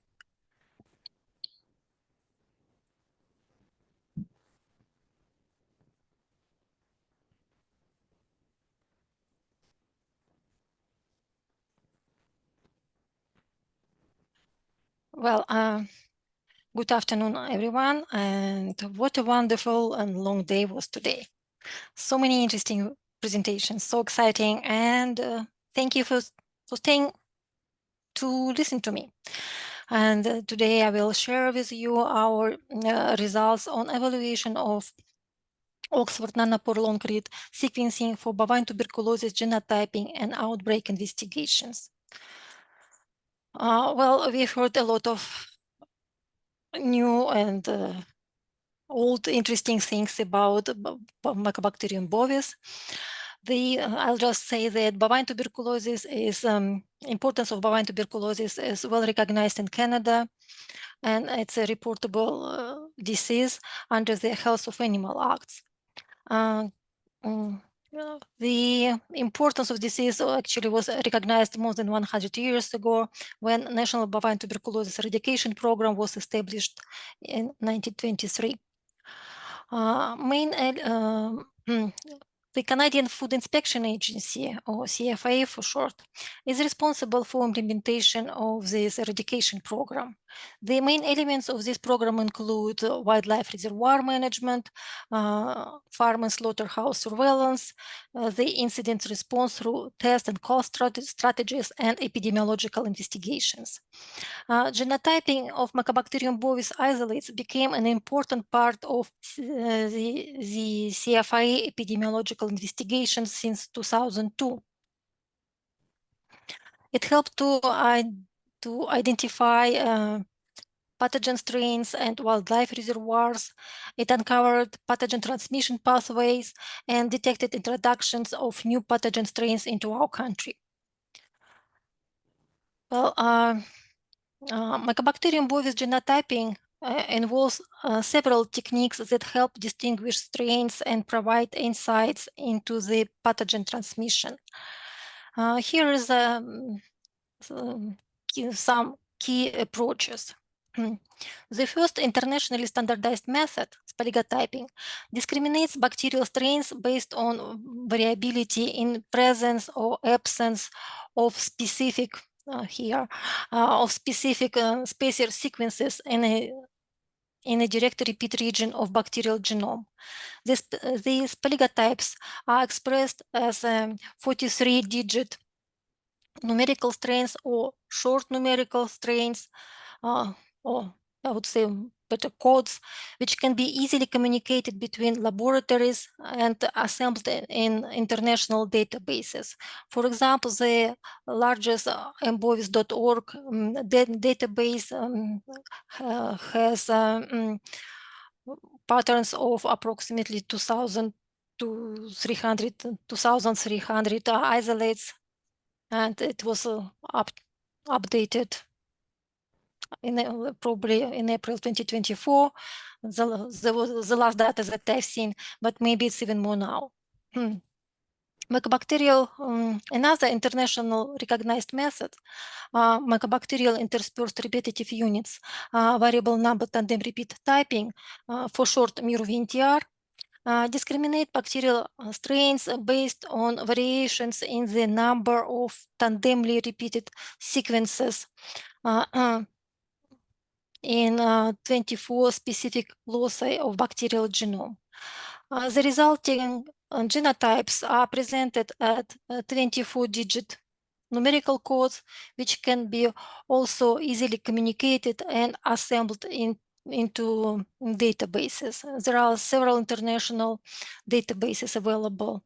Well, good afternoon, everyone, and what a wonderful and long day was today. So many interesting presentations, so exciting, and thank you for staying to listen to me. And today I will share with you our results on evaluation of Oxford nanopore long read sequencing for bovine tuberculosis genotyping and outbreak investigations. Well, we've heard a lot of new and old interesting things about Mycobacterium bovis. I'll just say that bovine tuberculosis is importance of bovine tuberculosis is well recognized in Canada, and it's a reportable disease under the Health of Animal Acts. The importance of disease actually was recognized more than 100 years ago when National Bovine Tuberculosis Eradication Program was established in 1923. The Canadian Food Inspection Agency, or CFA for short, is responsible for implementation of this eradication program. The main elements of this program include wildlife reservoir management, farm and slaughterhouse surveillance, the incident response through test and call strategies, and epidemiological investigations. Genotyping of Mycobacterium bovis isolates became an important part of the CFIA epidemiological investigations since 2002. It helped to identify pathogen strains and wildlife reservoirs. It uncovered pathogen transmission pathways and detected introductions of new pathogen strains into our country. Well, Mycobacterium bovis genotyping involves several techniques that help distinguish strains and provide insights into the pathogen transmission. Here is some key approaches. The first internationally standardized method, spaligotyping, discriminates bacterial strains based on variability in presence or absence of specific spacer sequences in a direct repeat region of bacterial genome. These spaligotypes are expressed as 43-digit numerical strains or short numerical strains, or I would say better codes, which can be easily communicated between laboratories and assembled in international databases. For example, the largest mbovis.org database has patterns of approximately 2,300 isolates, and it was updated probably in April 2024. The last data that I've seen, but maybe it's even more now. Mycobacterial, another international recognized method, mycobacterial interspersed repetitive units, variable number tandem repeat typing, for short MUR-VNTR, discriminate bacterial strains based on variations in the number of tandemly repeated sequences in 24 specific loci of bacterial genome. The resulting genotypes are presented at 24-digit numerical codes, which can be also easily communicated and assembled into databases. There are several international databases available.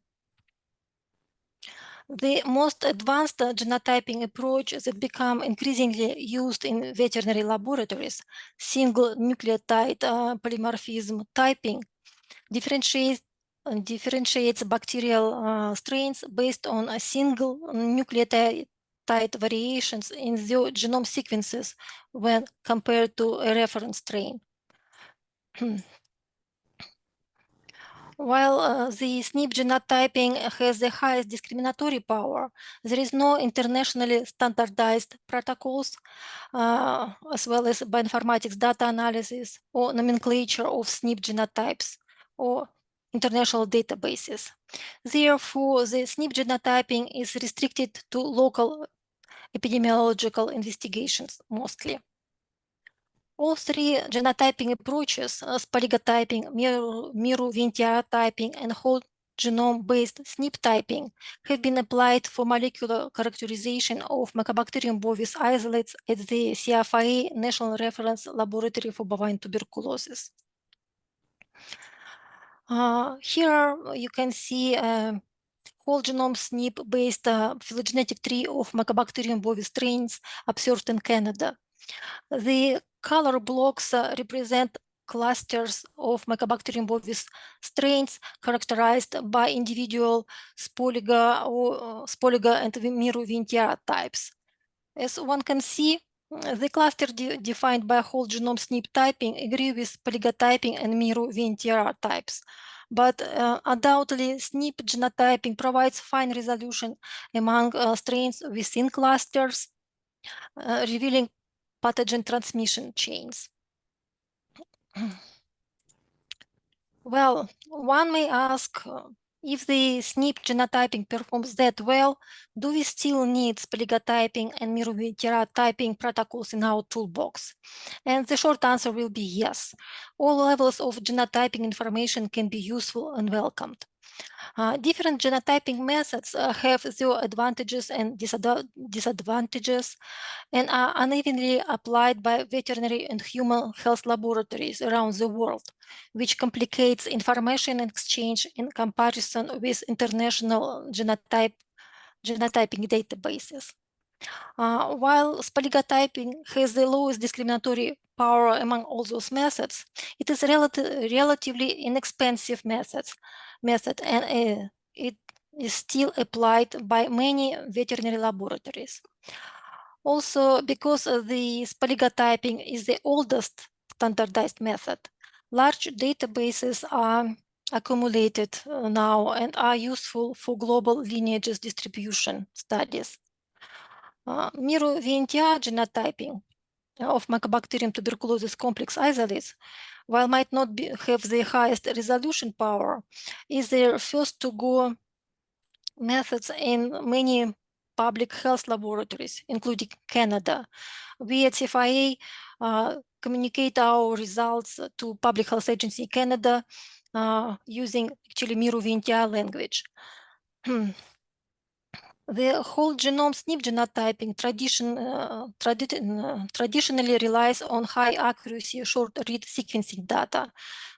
The most advanced genotyping approach that become increasingly used in veterinary laboratories, single nucleotide polymorphism typing, differentiates bacterial strains based on a single nucleotide variations in the genome sequences when compared to a reference strain. While the SNP genotyping has the highest discriminatory power, there is no internationally standardized protocols, as well as bioinformatics data analysis or nomenclature of SNP genotypes or international databases. Therefore, the SNP genotyping is restricted to local epidemiological investigations mostly. All three genotyping approaches, spaligotyping, miru-VNTR typing, and whole genome-based SNP typing, have been applied for molecular characterization of Mycobacterium bovis isolates at the CFIA National Reference Laboratory for Bovine Tuberculosis. Here you can see whole genome SNP-based phylogenetic tree of Mycobacterium bovis strains observed in Canada. The color blocks represent clusters of Mycobacterium bovis strains characterized by individual Spoliga and miru-VNTR types. As one can see, the cluster defined by whole genome SNP typing agree with polygotyping and miru-VNTR types. But undoubtedly, SNP genotyping provides fine resolution among strains within clusters, revealing pathogen transmission chains. Well, one may ask, if the SNP genotyping performs that well, do we still need polygotyping and miru-VNTR typing protocols in our toolbox? And the short answer will be yes. All levels of genotyping information can be useful and welcomed. Different genotyping methods have their advantages and disadvantages and are unevenly applied by veterinary and human health laboratories around the world, which complicates information exchange in comparison with international genotyping databases. While polygotyping has the lowest discriminatory power among all those methods, it is relatively inexpensive method, and it is still applied by many veterinary laboratories. Also, because the polygotyping is the oldest standardized method, large databases are accumulated now and are useful for global lineages distribution studies. Miru-VNTR genotyping of Mycobacterium tuberculosis complex isolates, while might not have the highest resolution power, is their first-to-go methods in many public health laboratories, including Canada. We at CFIA communicate our results to Public Health Agency Canada using actually miru-VNTR language. The whole genome SNP genotyping traditionally relies on high accuracy short read sequencing data.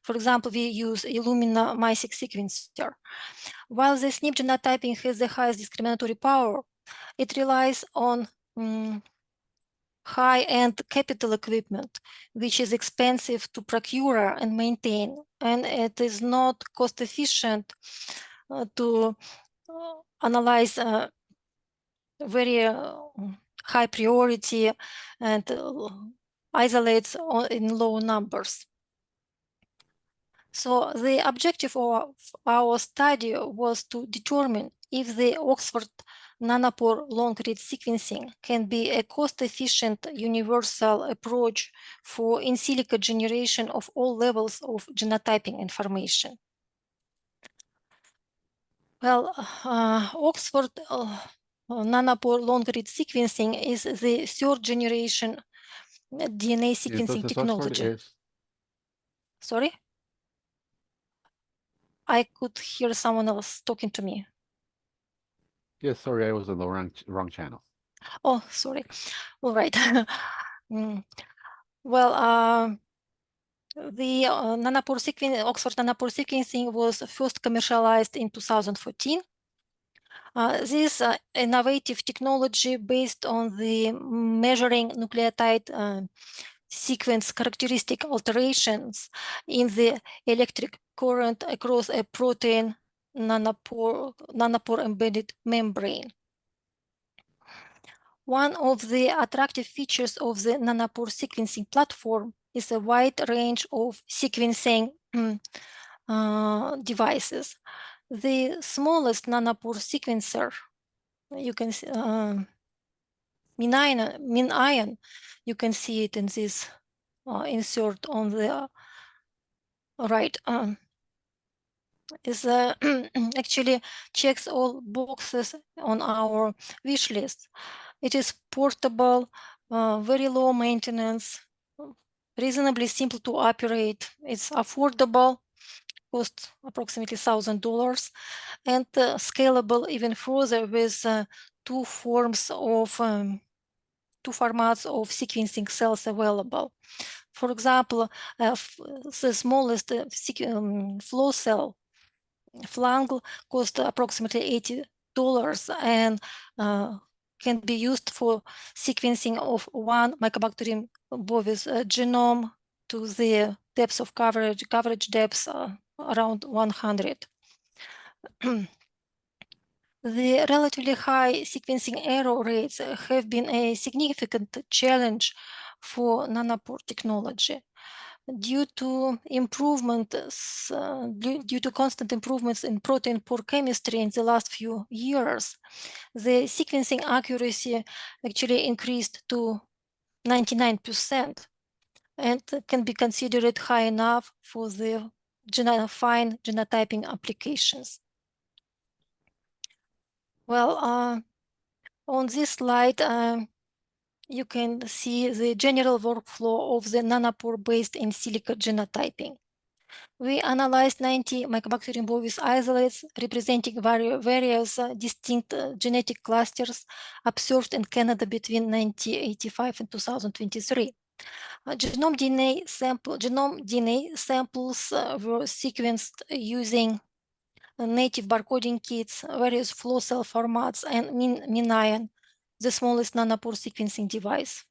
For example, we use Illumina MySeq sequencer. While the SNP genotyping has the highest discriminatory power, it relies on high-end capital equipment, which is expensive to procure and maintain, and it is not cost-efficient to analyze very high priority and isolates in low numbers. So the objective of our study was to determine if the Oxford nanopore long-read sequencing can be a cost-efficient universal approach for in silico generation of all levels of genotyping information. Well, Oxford nanopore long-read sequencing is the third generation DNA sequencing technology. Sorry? I could hear someone else talking to me. Yes, sorry, I was on the wrong channel. Oh, sorry. All right. Well, the Oxford nanopore sequencing was first commercialized in 2014. This innovative technology based on the measuring nucleotide sequence characteristic alterations in the electric current across a protein nanopore embedded membrane. One of the attractive features of the nanopore sequencing platform is a wide range of sequencing devices. The smallest nanopore sequencer, you can see, MinION, you can see it in this insert on the right. Is actually checks all boxes on our wish list. It is portable, very low maintenance, reasonably simple to operate. It's affordable, cost approximately $1,000, and scalable even further with two formats of sequencing cells available. For example, the smallest flow cell flung cost approximately $80 and can be used for sequencing of one Mycobacterium bovis genome to the depth of coverage depth around 100. The relatively high sequencing error rates have been a significant challenge for nanopore technology. Due to constant improvements in protein pore chemistry in the last few years, the sequencing accuracy actually increased to 99% and can be considered high enough for the fine genotyping applications. Well, on this slide, you can see the general workflow of the nanopore-based in silico genotyping. We analyzed 90 Mycobacterium bovis isolates representing various distinct genetic clusters observed in Canada between 1985 and 2023. Genome DNA samples were sequenced using native barcoding kits, various flow cell formats, and MinION, the smallest nanopore sequencing device.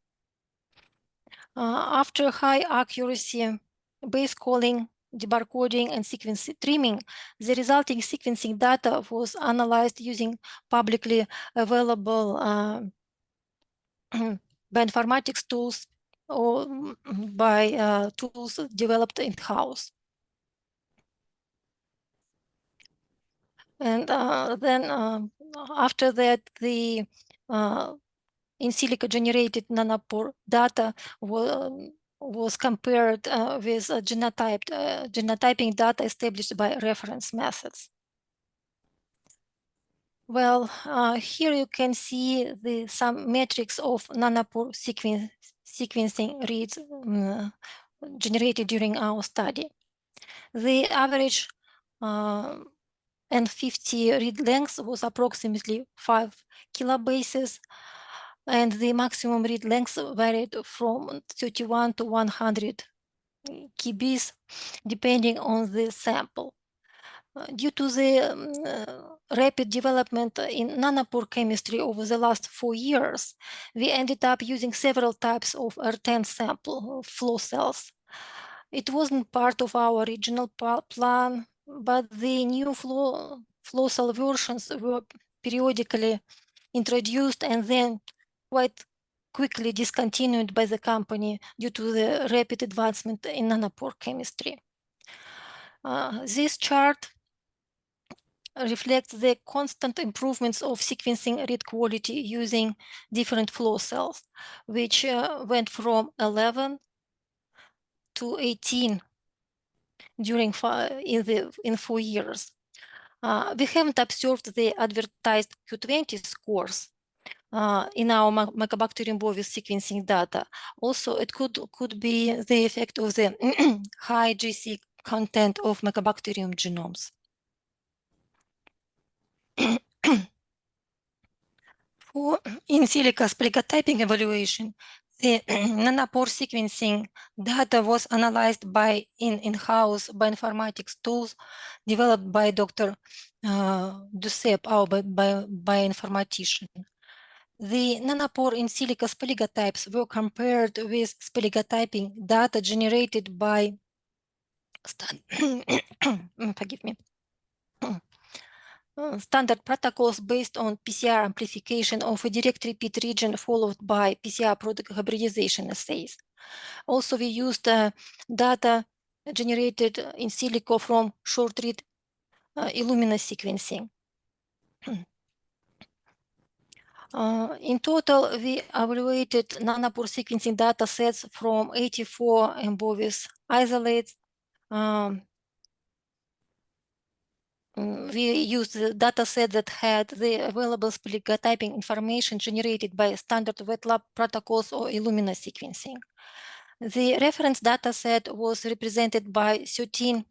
After high accuracy base calling, debarcoding, and sequence trimming, the resulting sequencing data was analyzed using publicly available bioinformatics tools or by tools developed in-house. And then after that, the in silico generated nanopore data was compared with genotyping data established by reference methods. Well, here you can see some metrics of nanopore sequencing reads generated during our study. The average N50 read length was approximately 5 kilobases, and the maximum read length varied from 31 to 100 kbs, depending on the sample. Due to the rapid development in nanopore chemistry over the last 4 years, we ended up using several types of R10 sample flow cells. It wasn't part of our original plan, but the new flow cell versions were periodically introduced and then quite quickly discontinued by the company due to the rapid advancement in nanopore chemistry. This chart reflects the constant improvements of sequencing read quality using different flow cells, which went from 11 to 18 during in 4 years. We haven't observed the advertised Q20 scores in our Mycobacterium bovis sequencing data. Also, it could be the effect of the high GC content of Mycobacterium genomes. For in silico spligotyping evaluation, the nanopore sequencing data was analyzed by in-house bioinformatics tools developed by Dr. Duceppe, our bioinformatician. The nanopore in silico spiligotypes were compared with spiligotyping data generated by forgive me. Standard protocols based on PCR amplification of a direct repeat region followed by PCR product hybridization assays. Also, we used data generated in silico from short-read Illumina sequencing. In total, we evaluated nanopore sequencing data sets from 84 M. bovis isolates. We used the data set that had the available spiligotyping information generated by standard wet lab protocols or Illumina sequencing. The reference data set was represented by 13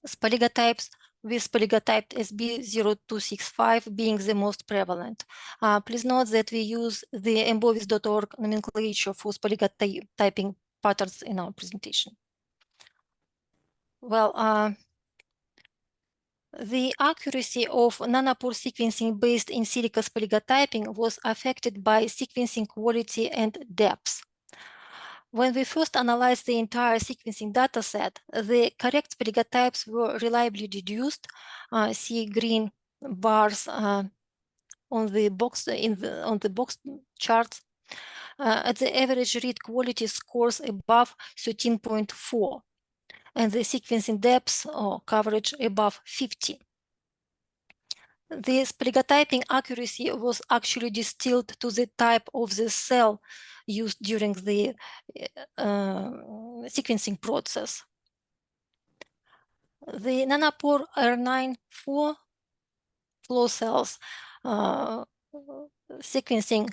spaligotypes, with spaligotype SB0265 being the most prevalent. Please note that we use the embovis.org nomenclature for spaligotyping patterns in our presentation. Well, the accuracy of nanopore sequencing based in silico spaligotyping was affected by sequencing quality and depth. When we first analyzed the entire sequencing dataset, the correct spaligotypes were reliably deduced. See green bars on the box on the box charts. At the average read quality scores above 13.4, and the sequencing depth or coverage above 50. The spaligotyping accuracy was actually distilled to the type of the cell used during the sequencing process. The nanopore R9-4 flow cells sequencing,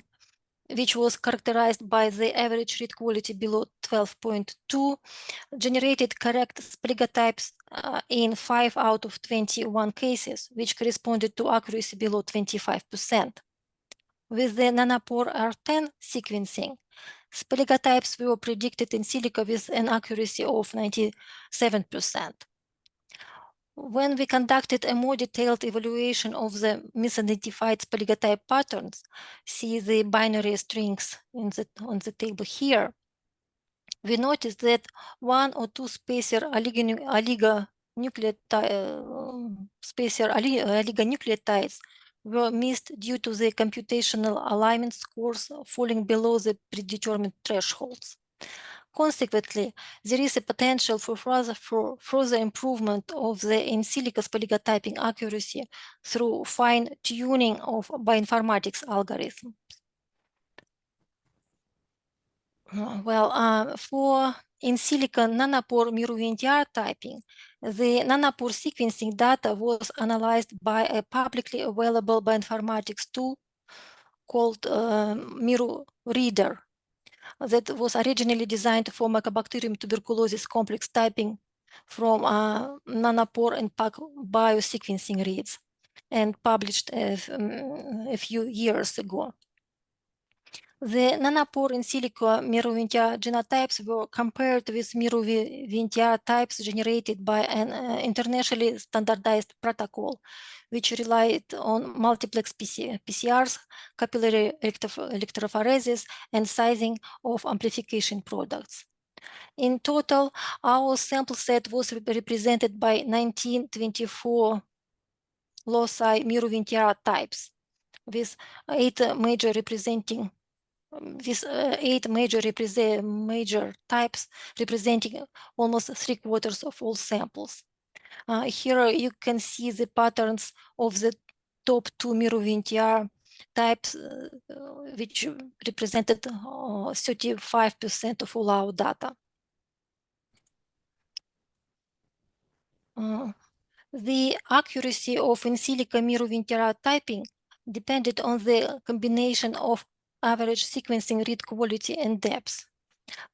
which was characterized by the average read quality below 12.2, generated correct spaligotypes in 5 out of 21 cases, which corresponded to accuracy below 25%. With the nanopore R10 sequencing, spaligotypes were predicted in silico with an accuracy of 97%. When we conducted a more detailed evaluation of the misidentified spaligotype patterns, see the binary strings on the table here, we noticed that 1 or 2 spacer oligonucleotides were missed due to the computational alignment scores falling below the predetermined thresholds. Consequently, there is a potential for further improvement of the in silico spaligotyping accuracy through fine-tuning of bioinformatics algorithms. For in silico nanopore miroVNTR typing, the nanopore sequencing data was analyzed by a publicly available bioinformatics tool called miroReader that was originally designed for Mycobacterium tuberculosis complex typing from nanopore and biosequencing reads and published a few years ago. The nanopore in silico miroVNTR genotypes were compared with miroVNTR types generated by an internationally standardized protocol, which relied on multiplex PCRs, capillary electrophoresis, and sizing of amplification products. In total, our sample set was represented by 1924 loci miroVNTR types, with 8 major types representing almost 3/4 of all samples. Here you can see the patterns of the top 2 miroVNTR types, which represented 35% of all our data. The accuracy of in silico miroVNTR typing depended on the combination of average sequencing read quality and depth.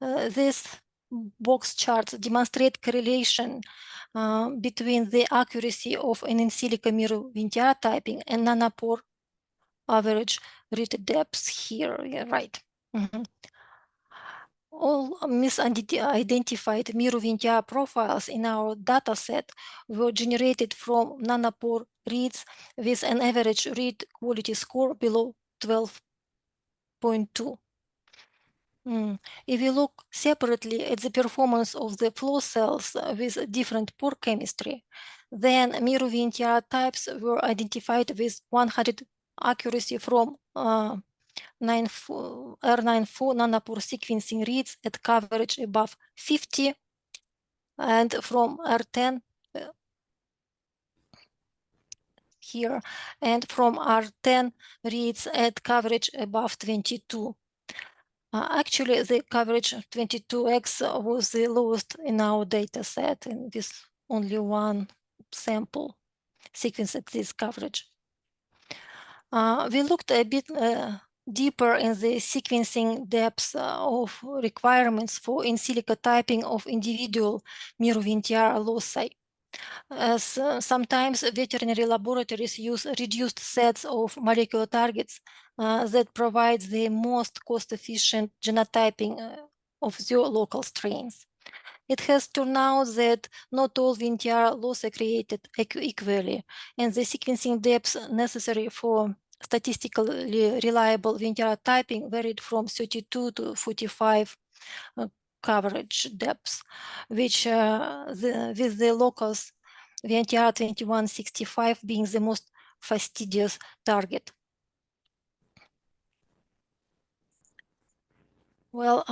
These box charts demonstrate correlation between the accuracy of an in silico miroVNTR typing and nanopore average read depth here, right. All misidentified miroVNTR profiles in our dataset were generated from nanopore reads with an average read quality score below 12.2. If you look separately at the performance of the flow cells with different pore chemistry, then miroVNTR types were identified with 100 accuracy from R9-4 nanopore sequencing reads at coverage above 50, and from R10 here, and from R10 reads at coverage above 22. Actually, the coverage of 22x was the lowest in our data set, and with only one sample sequence at this coverage. We looked a bit deeper in the sequencing depths of requirements for in silico typing of individual Mirovintiara loci. As sometimes veterinary laboratories use reduced sets of molecular targets that provides the most cost-efficient genotyping of the local strains. It has turned out that not all Vintiara loci created equally, and the sequencing depths necessary for statistically reliable Vintiara typing varied from 32 to 45 coverage depths, which with the locals Vintiara 2165 being the most fastidious target. Well,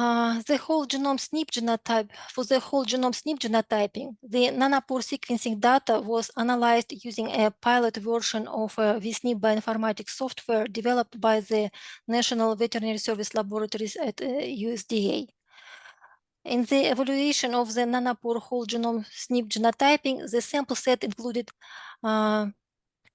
the whole genome SNP genotype, for the whole genome SNP genotyping, the nanopore sequencing data was analyzed using a pilot version of VSNP bioinformatics software developed by the National Veterinary Service Laboratories at USDA. In the evaluation of the nanopore whole genome SNP genotyping, the sample set included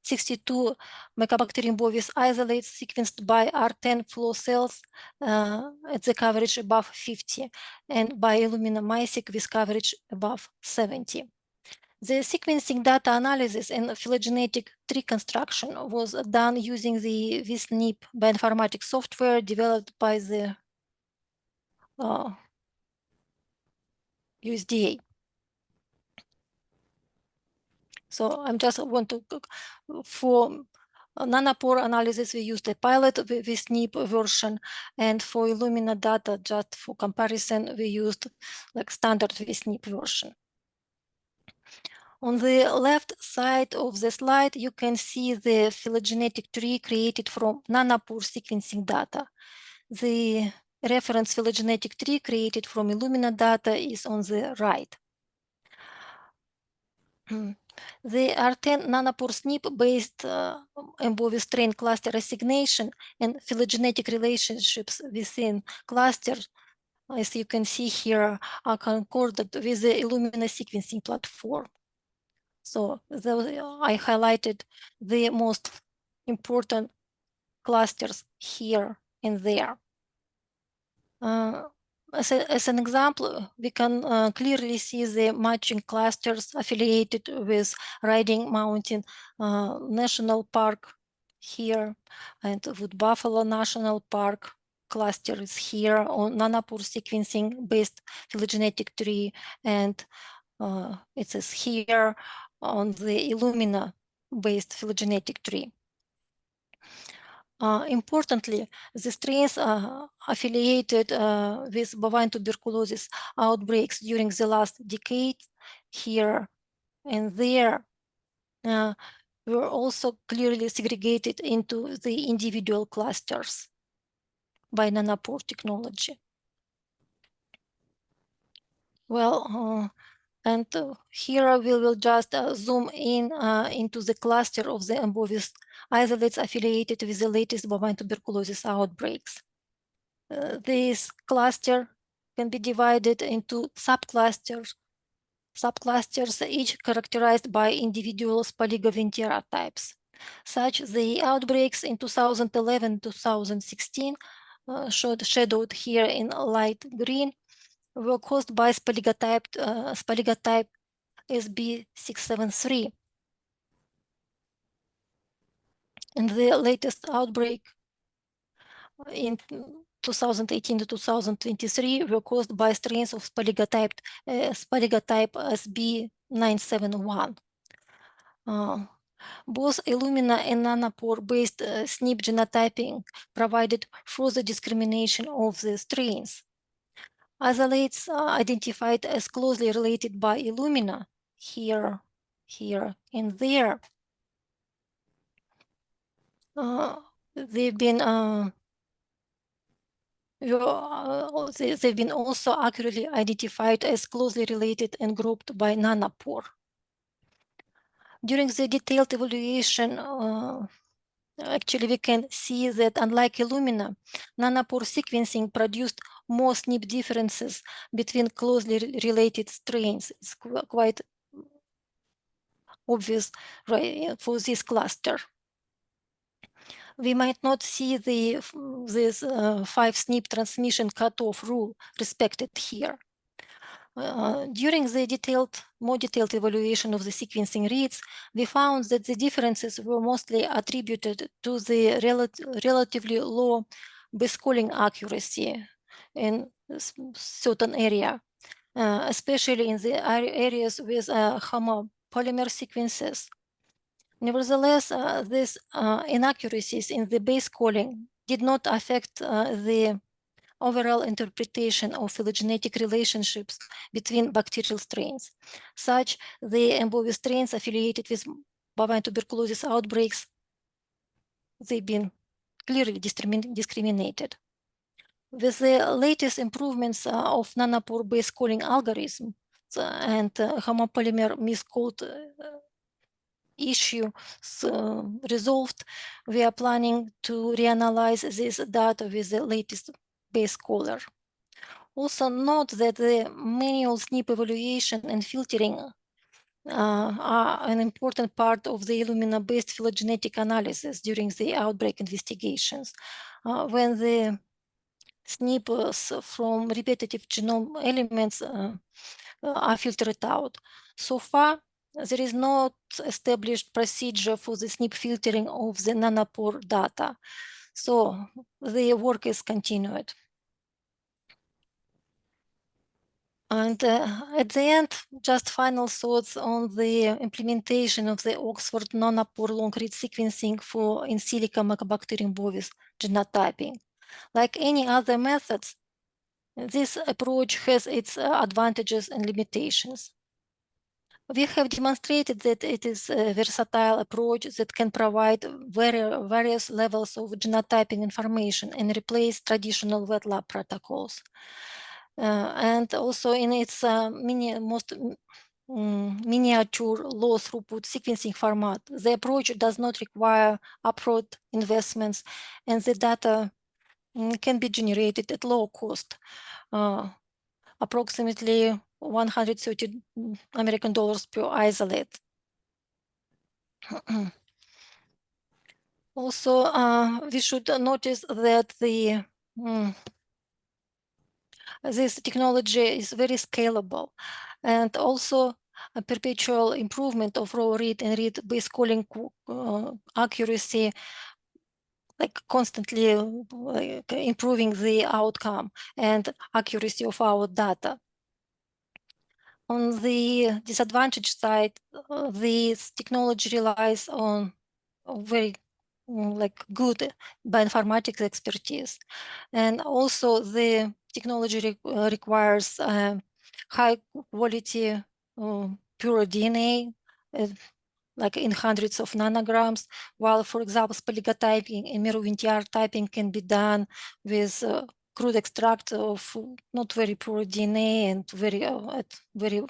62 Mycobacterium bovis isolates sequenced by R10 flow cells at the coverage above 50 and by Illumina MySeq with coverage above 70. The sequencing data analysis and phylogenetic tree construction was done using the VSNP bioinformatics software developed by the USDA. So I'm just want to, for nanopore analysis, we used a pilot with SNP version, and for Illumina data, just for comparison, we used like standard SNP version. On the left side of the slide, you can see the phylogenetic tree created from nanopore sequencing data. The reference phylogenetic tree created from Illumina data is on the right. The R10 nanopore SNP-based Bovis strain cluster assignation and phylogenetic relationships within clusters, as you can see here, are concordant with the Illumina sequencing platform. So I highlighted the most important clusters here and there. As an example, we can clearly see the matching clusters affiliated with Riding Mountain National Park here, and Wood Buffalo National Park cluster is here on nanopore sequencing based phylogenetic tree, and it is here on the Illumina based phylogenetic tree. Importantly, the strains affiliated with bovine tuberculosis outbreaks during the last decade here and there were also clearly segregated into the individual clusters by nanopore technology. Well, and here we will just zoom in into the cluster of the Bovis isolates affiliated with the latest bovine tuberculosis outbreaks. This cluster can be divided into subclusters, each characterized by individual Spaligoventera types. Such the outbreaks in 2011-2016, shadowed here in light green, were caused by Spaligotype SB673. And the latest outbreak in 2018-2023 were caused by strains of Spaligotype SB971. Both Illumina and nanopore-based SNP genotyping provided further discrimination of the strains. Isolates identified as closely related by Illumina here, and there. They've been also accurately identified as closely related and grouped by nanopore. During the detailed evaluation, actually we can see that unlike Illumina, nanopore sequencing produced more SNP differences between closely related strains. It's quite obvious, right, for this cluster. we might not see this 5 SNP transmission cutoff rule respected here. During the more detailed evaluation of the sequencing reads, we found that the differences were mostly attributed to the relatively low base calling accuracy in certain area, especially in the areas with homopolymer sequences. Nevertheless, these inaccuracies in the base calling did not affect the overall interpretation of phylogenetic relationships between bacterial strains. Such, the MBOV strains affiliated with bovine tuberculosis outbreaks, they've been clearly discriminated. With the latest improvements of nanopore base calling algorithm and homopolymer miscode issue resolved, we are planning to reanalyze this data with the latest base caller. Also note that the manual SNP evaluation and filtering are an important part of the Illumina-based phylogenetic analysis during the outbreak investigations. When the SNPs from repetitive genome elements are filtered out. So far, there is no established procedure for the SNP filtering of the nanopore data. So the work is continued. And at the end, just final thoughts on the implementation of the Oxford nanopore long-read sequencing for in silico Mycobacterium bovis genotyping. Like any other methods, this approach has its advantages and limitations. We have demonstrated that it is a versatile approach that can provide various levels of genotyping information and replace traditional wet lab protocols. And also in its most miniature low throughput sequencing format, the approach does not require upfront investments, and the data can be generated at low cost, approximately 130 American dollars per isolate. Also, we should notice that this technology is very scalable, and also a perpetual improvement of raw read and read base calling accuracy, like constantly improving the outcome and accuracy of our data. On the disadvantage side, this technology relies on very good bioinformatics expertise, and also the technology requires high quality pure DNA, like in hundreds of nanograms, while, for example, spaligotyping and merovintiar typing can be done with crude extract of not very pure DNA and at very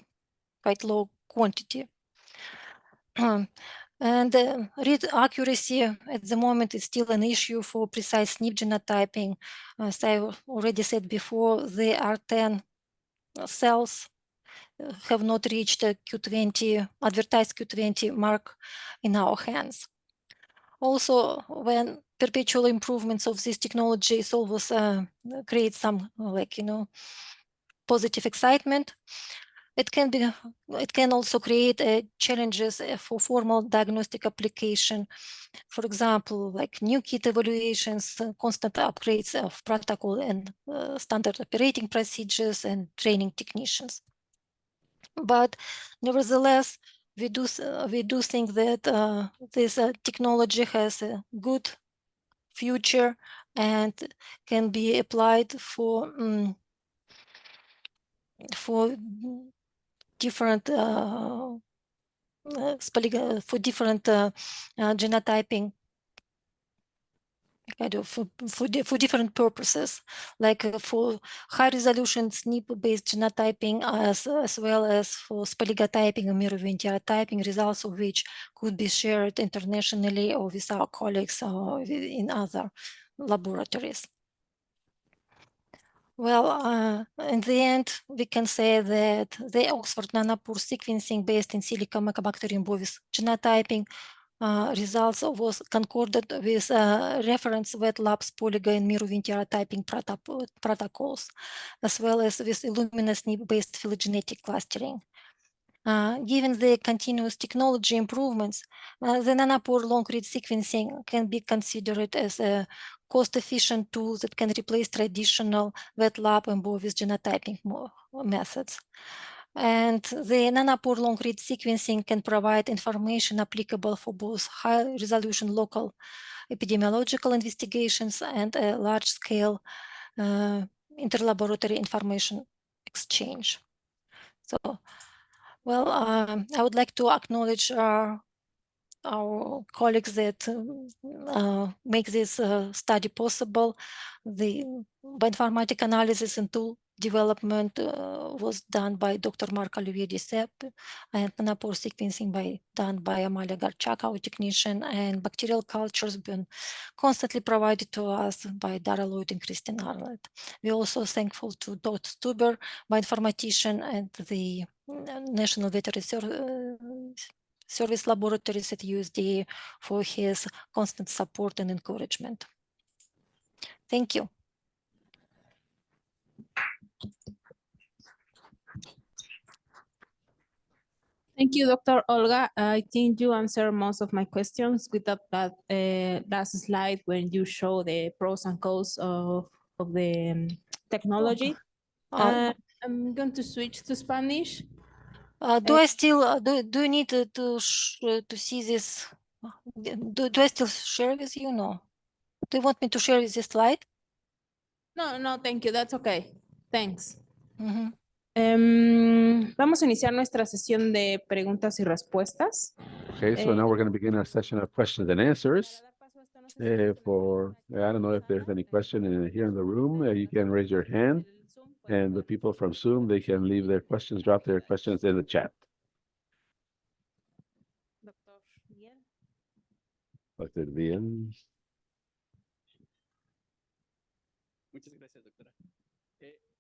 quite low quantity. And read accuracy at the moment is still an issue for precise SNP genotyping. As I already said before, the R10 cells have not reached a Q20, advertised Q20 mark in our hands. Also, when perpetual improvements of this technology is always create some positive excitement, it can also create challenges for formal diagnostic application. For example, like new kit evaluations, constant upgrades of protocol and standard operating procedures and training technicians. But nevertheless, we do think that this technology has a good future and can be applied for different genotyping, for different purposes, like for high resolution SNP-based genotyping, as well as for spaligotyping and merovintiar typing, results of which could be shared internationally or with our colleagues or in other laboratories. Well, in the end, we can say that the Oxford nanopore sequencing based in silico Mycobacterium bovis genotyping results was concorded with reference wet labs polygon and mirovintia typing protocols, as well as with Illumina SNP-based phylogenetic clustering. Given the continuous technology improvements, the nanopore long-read sequencing can be considered as a cost-efficient tool that can replace traditional wet lab and Bovis genotyping methods. And the nanopore long-read sequencing can provide information applicable for both high-resolution local epidemiological investigations and a large-scale interlaboratory information exchange. So, well, I would like to acknowledge our colleagues that make this study possible. The bioinformatic analysis and tool development was done by Dr. Marc-Olivier Dissep, and nanopore sequencing done by Amalia Garchak, our technician, and bacterial cultures been constantly provided to us by Dara Lloyd and Christine Arlett. We're also thankful to Dr. Stuber, bioinformatician, and the National Veterinary Service Laboratories at USDA for his constant support and encouragement. Thank you. Thank you, Dr. Olga. I think you answered most of my questions with that last slide when you show the pros and cons of the technology. I'm going to switch to Spanish. Do I still do you need to see this? Do I still share with you? No. Do you want me to share this slide? No, thank you. That's okay. Thanks. Mm-hmm. Vamos a iniciar nuestra sesión de preguntas y respuestas. Okay, so now we're going to begin our session of questions and answers. I don't know if there's any question here in the room. You can raise your hand, and the people from Zoom, they can leave their questions, drop their questions in the chat. Dr. Bien.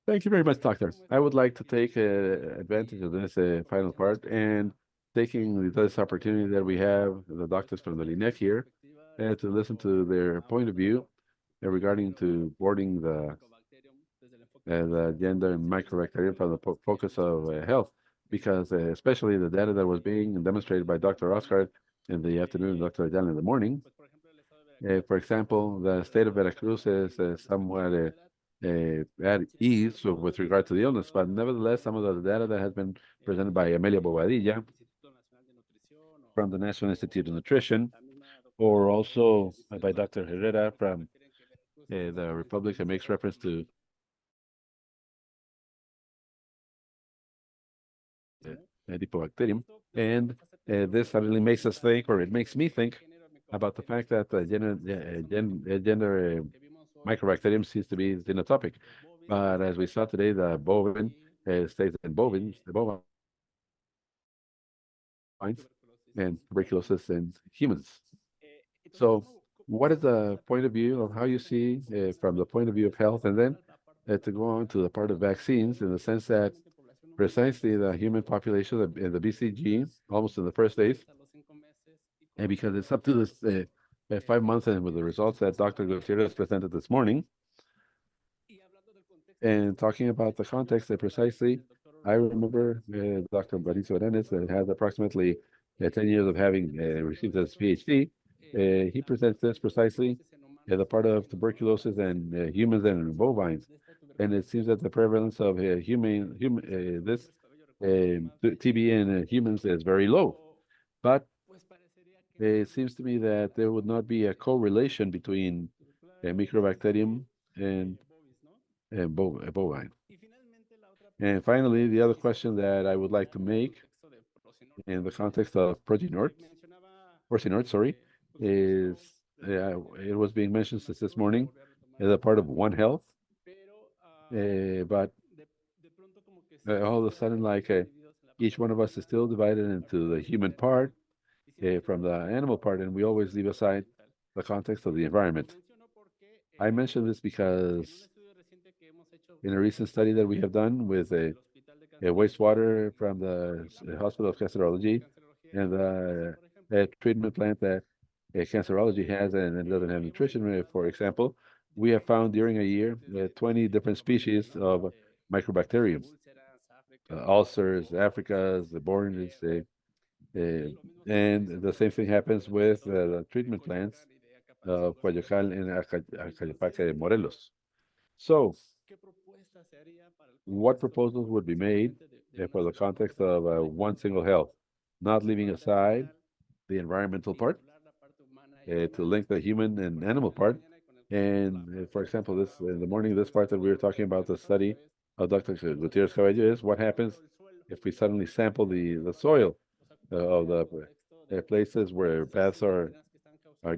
Thank you very much, Doctor. I would like to take advantage of this final part and taking this opportunity that we have, the doctors from the LINEC here, to listen to their point of view regarding to boarding the gender and mycobacterium from the focus of health, because especially the data that was being demonstrated by Dr. Oscar in the afternoon and Dr. Ayala in the morning. For example, the state of Veracruz is somewhat at ease with regard to the illness, but nevertheless, some of the data that has been presented by Amelia Bobadilla from the National Institute of Nutrition, or also by Dr. Herrera from the Republic, that makes reference to Dipobacterium. And this suddenly makes us think, or it makes me think, about the fact that gender mycobacterium seems to be xenotopic. But as we saw today, the bovine stays in bovines, the bovines, and tuberculosis in humans. So what is the point of view of how you see from the point of view of health, and then to go on to the part of vaccines, in the sense that precisely the human population in the BCG, almost in the first days, and because it's up to this 5 months, and with the results that Dr. Gutierrez presented this morning, and talking about the context that precisely, I remember Dr. Bariso Arenas, that has approximately 10 years of having received his PhD. He presents this precisely the part of tuberculosis and humans and bovines. And it seems that the prevalence of this TB in humans is very low. But it seems to me that there would not be a correlation between Mycobacterium and bovine. And finally, the other question that I would like to make in the context of porcinort, is it was being mentioned since this morning as a part of One Health, but all of a sudden, like each one of us is still divided into the human part from the animal part, and we always leave aside the context of the environment. I mention this because in a recent study that we have done with a wastewater from the Hospital of Cancerology and the treatment plant that cancerology has and doesn't have nutrition. For example, we have found during a year 20 different species of microbacterium, ulcers, Africa's, the Bornes, and the same thing happens with the treatment plants of Coyoacán and Acayapaca de Morelos. So, what proposals would be made for the context of one single health, not leaving aside the environmental part, to link the human and animal part? And for example, this in the morning, this part that we were talking about, the study of Dr. Gutierrez Cabello, is what happens if we suddenly sample the soil of the places where bats are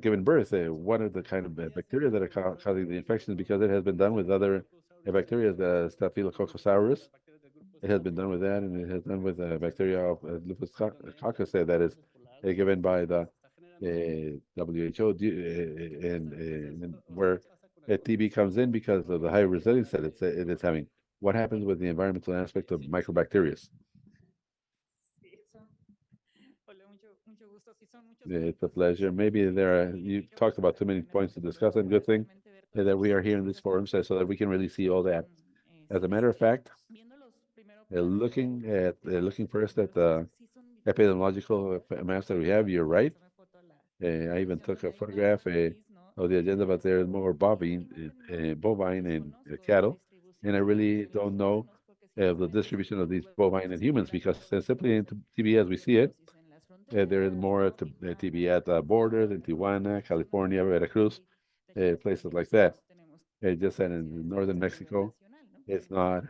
given birth. What are the kind of bacteria that are causing the infections? Because it has been done with other bacteria, the Staphylococcus aureus. It has been done with that, and it has done with bacteria of lupus coccus that is given by the WHO, and where TB comes in because of the high resilience that it is having. What happens with the environmental aspect of microbacteria? It's a pleasure. Maybe you talked about too many points to discuss, and good thing that we are here in this forum so that we can really see all that. As a matter of fact, looking first at the epidemiological maps that we have, you're right. I even took a photograph of the agenda, but there's more bovine and cattle, and I really don't know the distribution of these bovine and humans because simply in TB as we see it, there is more TB at the borders in Tijuana, California, Veracruz, places like that. Just that in northern Mexico, it's not.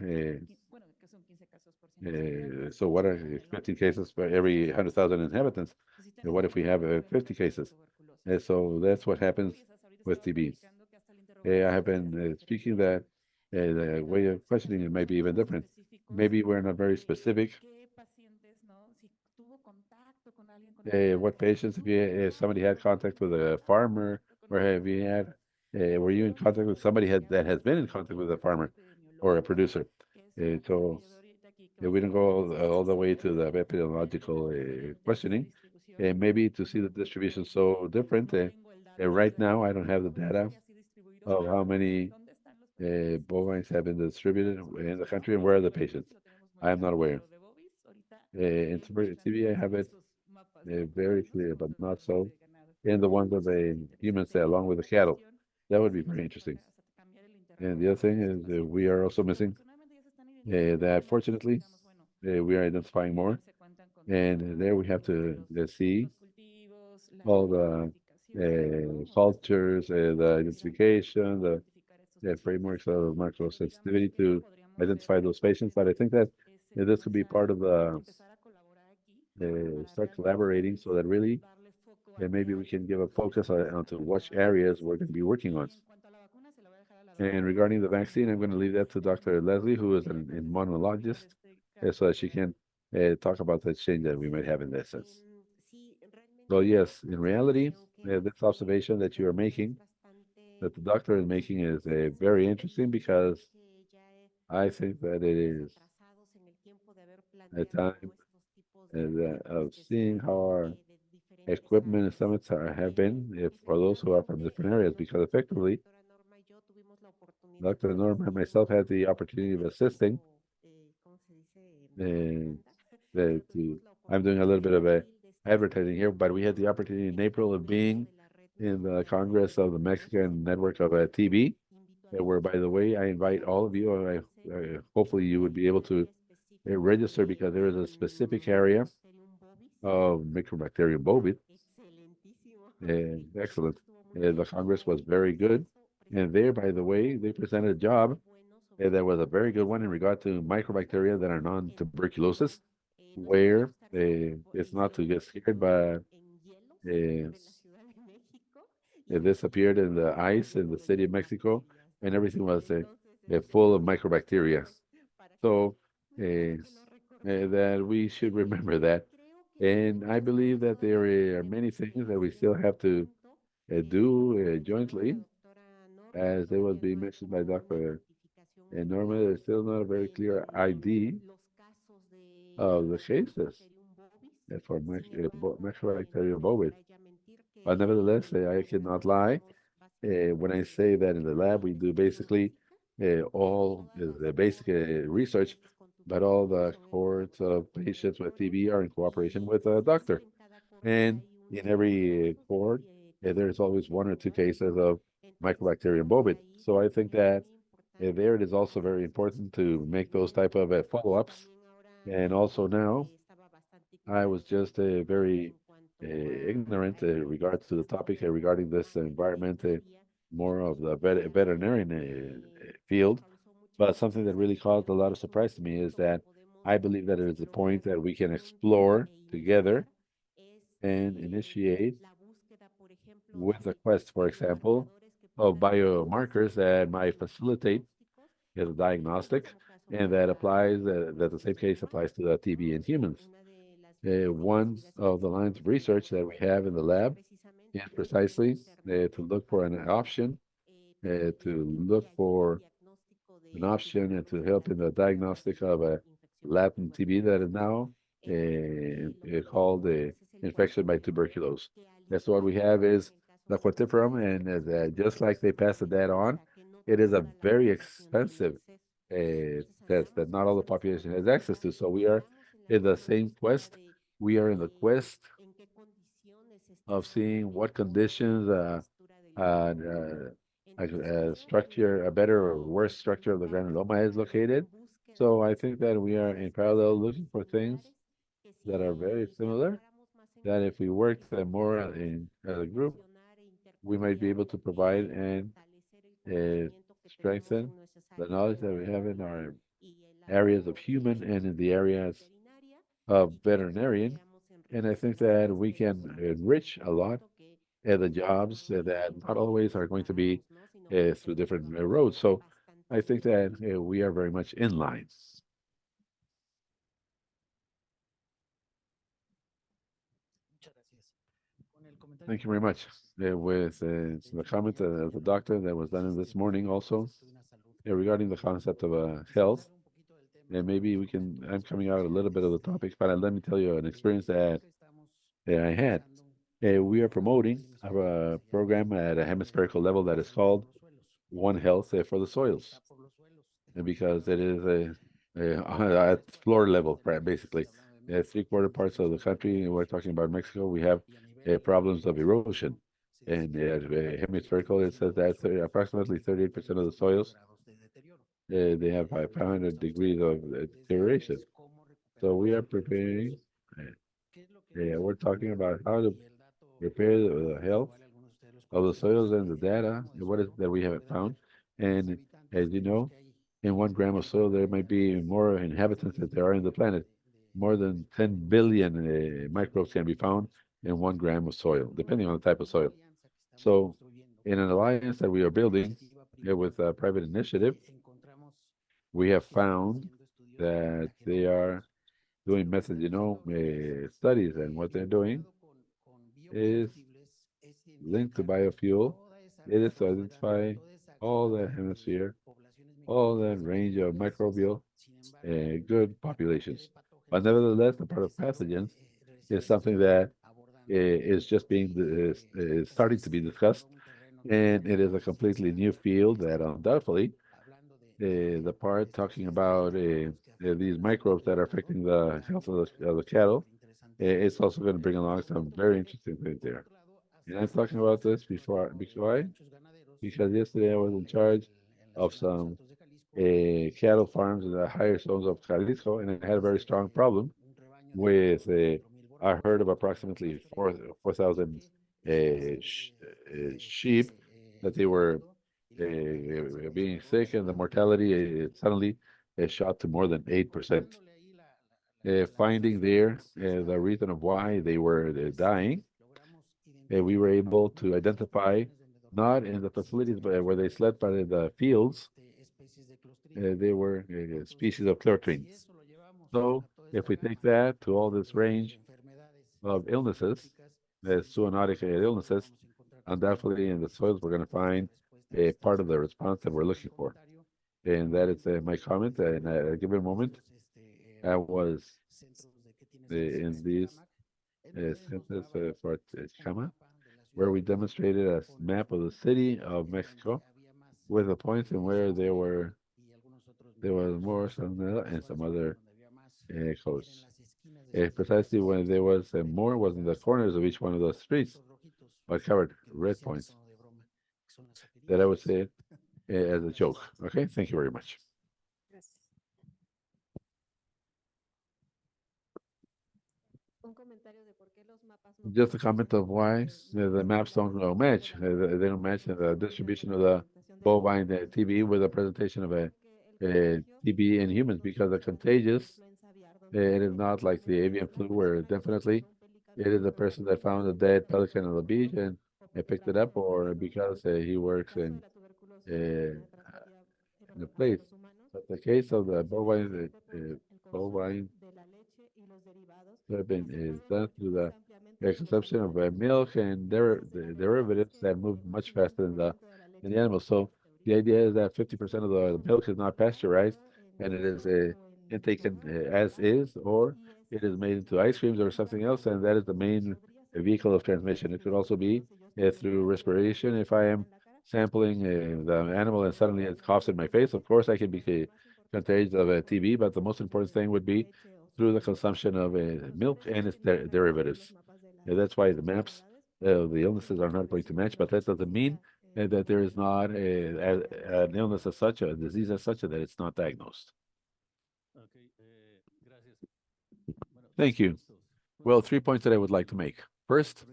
So what are 15 cases for every 100,000 inhabitants? And what if we have 50 cases? And so that's what happens with TB. I have been speaking that the way of questioning it might be even different. Maybe we're not very specific. What patients, if somebody had contact with a farmer, or have you had, were you in contact with somebody that has been in contact with a farmer or a producer? So we don't go all the way to the epidemiological questioning, maybe to see the distribution so different. Right now, I don't have the data of how many bovines have been distributed in the country and where are the patients. I am not aware. In TB, I have it very clear, but not so in the ones of the humans along with the cattle. That would be very interesting. And the other thing is we are also missing that fortunately we are identifying more. And there we have to see all the cultures, the identification, the frameworks of macro sensitivity to identify those patients. But I think that this could be part of the start collaborating so that really maybe we can give a focus onto which areas we're going to be working on. And regarding the vaccine, I'm going to leave that to Dr. Leslie, who is an immunologist, so that she can talk about the change that we might have in that sense. So yes, in reality, this observation that you are making, that the doctor is making, is very interesting because I think that it is a time of seeing how our equipment and summits have been for those who are from different areas, because effectively, Dr. Norma and myself had the opportunity of assisting. And I'm doing a little bit of advertising here, but we had the opportunity in April of being in the Congress of the Mexican Network of TB, where, by the way, I invite all of you. Hopefully, you would be able to register because there is a specific area of Mycobacterium bovis. Excellent. The Congress was very good. And there, by the way, they presented a job that was a very good one in regard to microbacteria that are non-tuberculosis, where it's not to get scared, but this appeared in the ice in the city of Mexico, and everything was full of microbacteria. So that we should remember that. And I believe that there are many things that we still have to do jointly, as it was being mentioned by Dr. Norma. There's still not a very clear ID of the cases for Mycobacterium bovis. But nevertheless, I cannot lie when I say that in the lab we do basically all the basic research, but all the cohorts of patients with TB are in cooperation with a doctor. And in every cohort, there's always one or two cases of Mycobacterium bovis. So I think that there it is also very important to make those type of follow-ups. And also now, I was just very ignorant regards to the topic regarding this environment, more of the veterinarian field. But something that really caused a lot of surprise to me is that I believe that it is a point that we can explore together and initiate with a quest, for example, of biomarkers that might facilitate the diagnostic, and that applies, that the same case applies to the TB in humans. One of the lines of research that we have in the lab is precisely to look for an option, to look for an option and to help in the diagnostic of a latent TB that is now called infection by tuberculosis. That's what we have is the quantiferum, and just like they pass the data on, it is a very expensive test that not all the population has access to. So we are in the same quest. We are in the quest of seeing what conditions a structure, a better or worse structure of the granuloma is located. So I think that we are in parallel looking for things that are very similar, that if we worked more in as a group, we might be able to provide and strengthen the knowledge that we have in our areas of human and in the areas of veterinarian. And I think that we can enrich a lot the jobs that not always are going to be through different roads. So I think that we are very much in line. Thank you very much. With the comment of the doctor that was done this morning also regarding the concept of health, and maybe we can, I'm coming out a little bit of the topic, but let me tell you an experience that I had. We are promoting a program at a hemispherical level that is called One Health for the Soils, and because it is at floor level, basically. Three-quarter parts of the country, we're talking about Mexico, we have problems of erosion. And hemispherical, it says that approximately 38% of the soils, they have 500 degrees of deterioration. So we are preparing, we're talking about how to repair the health of the soils and the data, and what is that we haven't found. And as you know, in 1 gram of soil, there might be more inhabitants than there are in the planet. More than 10 billion microbes can be found in 1 gram of soil, depending on the type of soil. So, in an alliance that we are building with a private initiative, we have found that they are doing studies, and what they're doing is linked to biofuel. It is to identify all the hemisphere, all that range of microbial good populations. But nevertheless, the part of pathogens is something that is just being is starting to be discussed, and it is a completely new field that undoubtedly the part talking about these microbes that are affecting the health of the cattle, it's also going to bring along some very interesting things there. And I'm talking about this before, because yesterday I was in charge of some cattle farms in the higher zones of Jalisco, and I had a very strong problem with a herd of approximately 4,000 sheep that they were being sick, and the mortality suddenly shot to more than 8%. Finding there the reason of why they were dying, we were able to identify, not in the facilities, but where they slept, but in the fields, they were species of chloroquines. So if we take that to all this range of illnesses, zoonotic illnesses, undoubtedly in the soils we're going to find a part of the response that we're looking for. And that is my comment. And at a given moment, I was in these Census for Chama, where we demonstrated a map of the city of Mexico with the points and where there was more salmonella and some other codes. Precisely when there was more was in the corners of each one of those streets, I covered red points that I would say as a joke. Okay, thank you very much. Just a comment of why the maps don't match. They don't match the distribution of the bovine TB with the presentation of a TB in humans because the contagious, it is not like the avian flu where definitely it is the person that found a dead pelican on the beach and picked it up, or because he works in the place. But the case of the bovine been is done through the consumption of milk and the derivatives that move much faster than the animals. So the idea is that 50% of the milk is not pasteurized and it is intaken as is, or it is made into ice creams or something else, and that is the main vehicle of transmission. It could also be through respiration. If I am sampling the animal and suddenly it coughs in my face, of course I can be contagious of TB, but the most important thing would be through the consumption of milk and its derivatives. That's why the maps, the illnesses are not going to match, but that doesn't mean that there is not an illness as such, a disease as such, that it's not diagnosed. Thank you. Well, 3 points that I would like to make. First,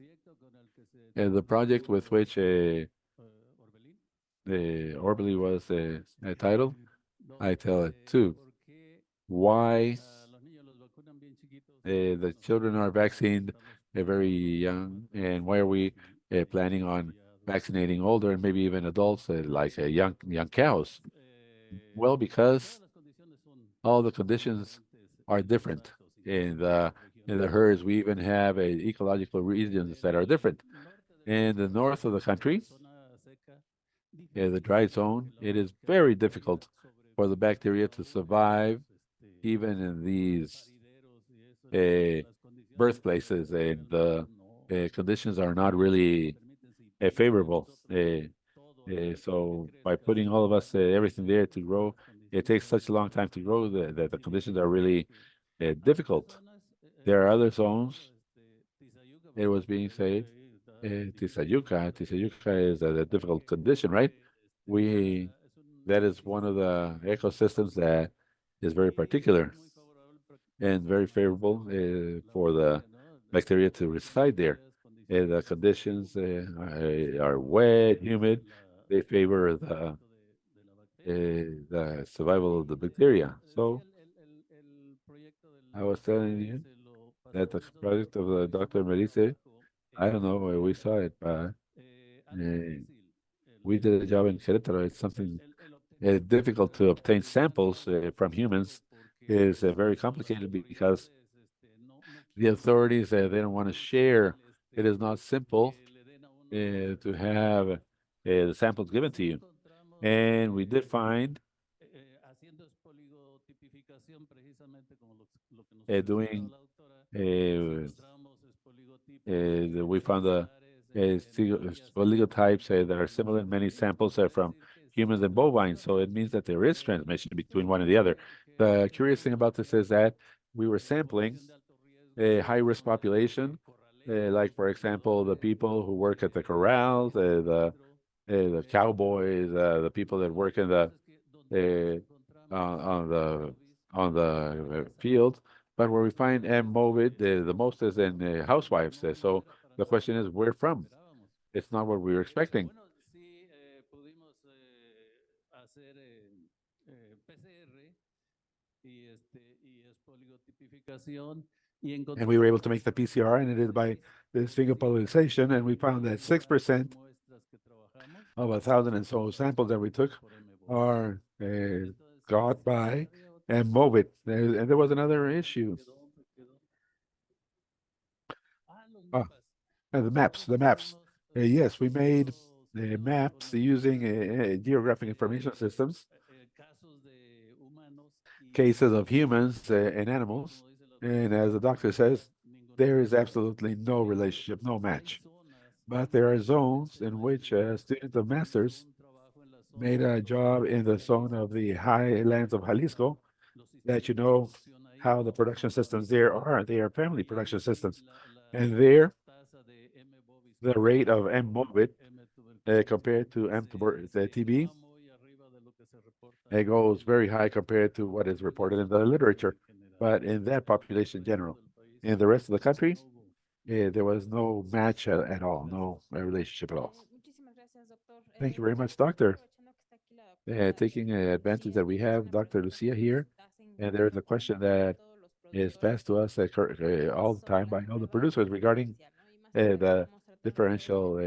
the project with which the Orbely was titled, I tell it too. Why the children are vaccinated very young, and why are we planning on vaccinating older and maybe even adults like young cows? Well, because all the conditions are different in the herds. We even have ecological regions that are different. In the north of the country, the dry zone, it is very difficult for the bacteria to survive even in these birthplaces, and the conditions are not really favorable. So by putting all of us everything there to grow, it takes such a long time to grow that the conditions are really difficult. There are other zones. It was being said, Tizayuca is a difficult condition, right? That is one of the ecosystems that is very particular and very favorable for the bacteria to reside there. The conditions are wet, humid. They favor the survival of the bacteria. So I was telling you that the project of Dr. Melisse, I don't know where we saw it, but we did a job in Querétaro. It's something difficult to obtain samples from humans. Is very complicated because the authorities they don't want to share. It is not simple to have the samples given to you, and we did find doing we found oligotypes that are similar in many samples from humans and bovines. So it means that there is transmission between one and the other. The curious thing about this is that we were sampling a high-risk population, like for example, the people who work at the corrals, the cowboys, the people that work in the on the field. But where we find M-Movid, the most is in housewives. So the question is, where from? It's not what we were expecting. And we were able to make the PCR, and it is by this finger polarization, and we found that 6% of 1,000 and so samples that we took are got by and MOVID. And there was another issue. And the maps. Yes, we made maps using geographic information systems, cases of humans and animals. And as the doctor says, there is absolutely no relationship, no match. But there are zones in which students of masters made a job in the zone of the highlands of Jalisco that you know how the production systems there are. They are family production systems. And there, the rate of M. morbid compared to the TB, it goes very high compared to what is reported in the literature. But in that population in general, in the rest of the country, there was no match at all, no relationship at all. Thank you very much, doctor. Taking advantage that we have Dr. Lucia here, and there is a question that is passed to us all the time by all the producers regarding the differential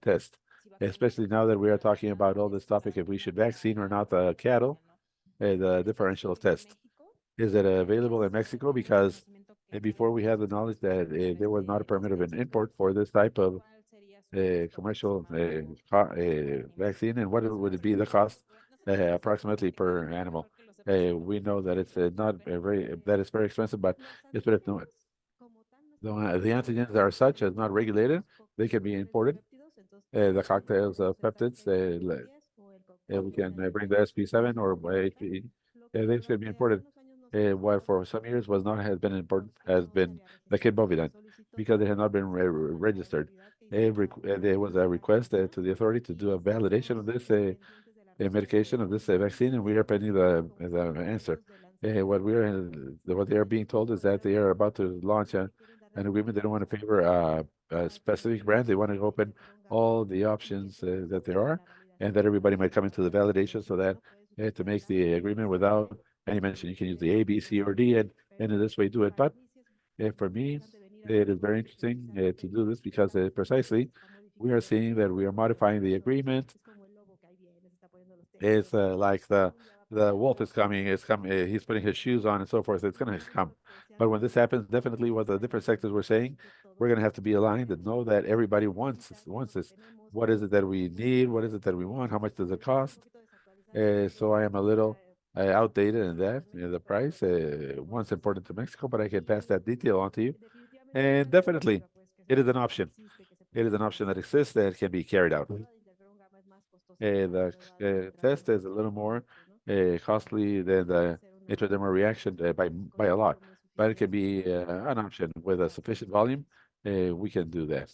test, especially now that we are talking about all this topic if we should vaccine or not the cattle, the differential test. Is it available in Mexico? Because before we had the knowledge that there was not a permit of an import for this type of commercial vaccine, and what would it be the cost approximately per animal? We know that it's not that it's very expensive, but it's better to know it. The antigens are such as not regulated; they can be imported. The cocktails of peptides, we can bring the SP7 or HP. They should be imported. What for some years was not has been important has been the kid bovidine because it had not been registered. There was a request to the authority to do a validation of this medication of this vaccine, and we are pending the answer. What they are being told is that they are about to launch an agreement. They don't want to favor a specific brand. They want to open all the options that there are, and that everybody might come into the validation so that to make the agreement without any mention. You can use the A, B, C, or D, and in this way do it. But for me, it is very interesting to do this because precisely we are seeing that we are modifying the agreement. It's like the wolf is coming, it's coming, he's putting his shoes on and so forth. It's going to come. But when this happens, definitely what the different sectors were saying, we're going to have to be aligned and know that everybody wants this. What is it that we need? What is it that we want? How much does it cost? So I am a little outdated in that, the price. One's important to Mexico, but I can pass that detail on to you. And definitely, it is an option. It is an option that exists that can be carried out. The test is a little more costly than the intradermal reaction by a lot, but it can be an option with a sufficient volume. We can do that.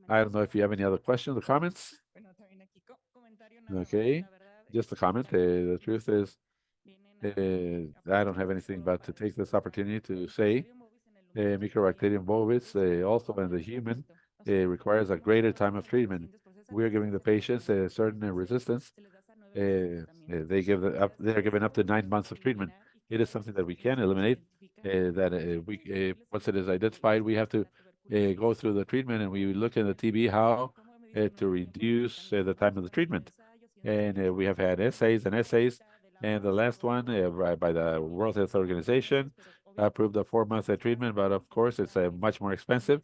I don't know if you have any other questions or comments. Okay, just a comment. The truth is, I don't have anything but to take this opportunity to say Mycobacterium bovis, also in the human, requires a greater time of treatment. We are giving the patients a certain resistance. They are given up to 9 months of treatment. It is something that we can eliminate. Once it is identified, we have to go through the treatment, and we look in the TB how to reduce the time of the treatment. And we have had essays and essays, and the last one by the World Health Organization approved a 4-month treatment, but of course it's much more expensive.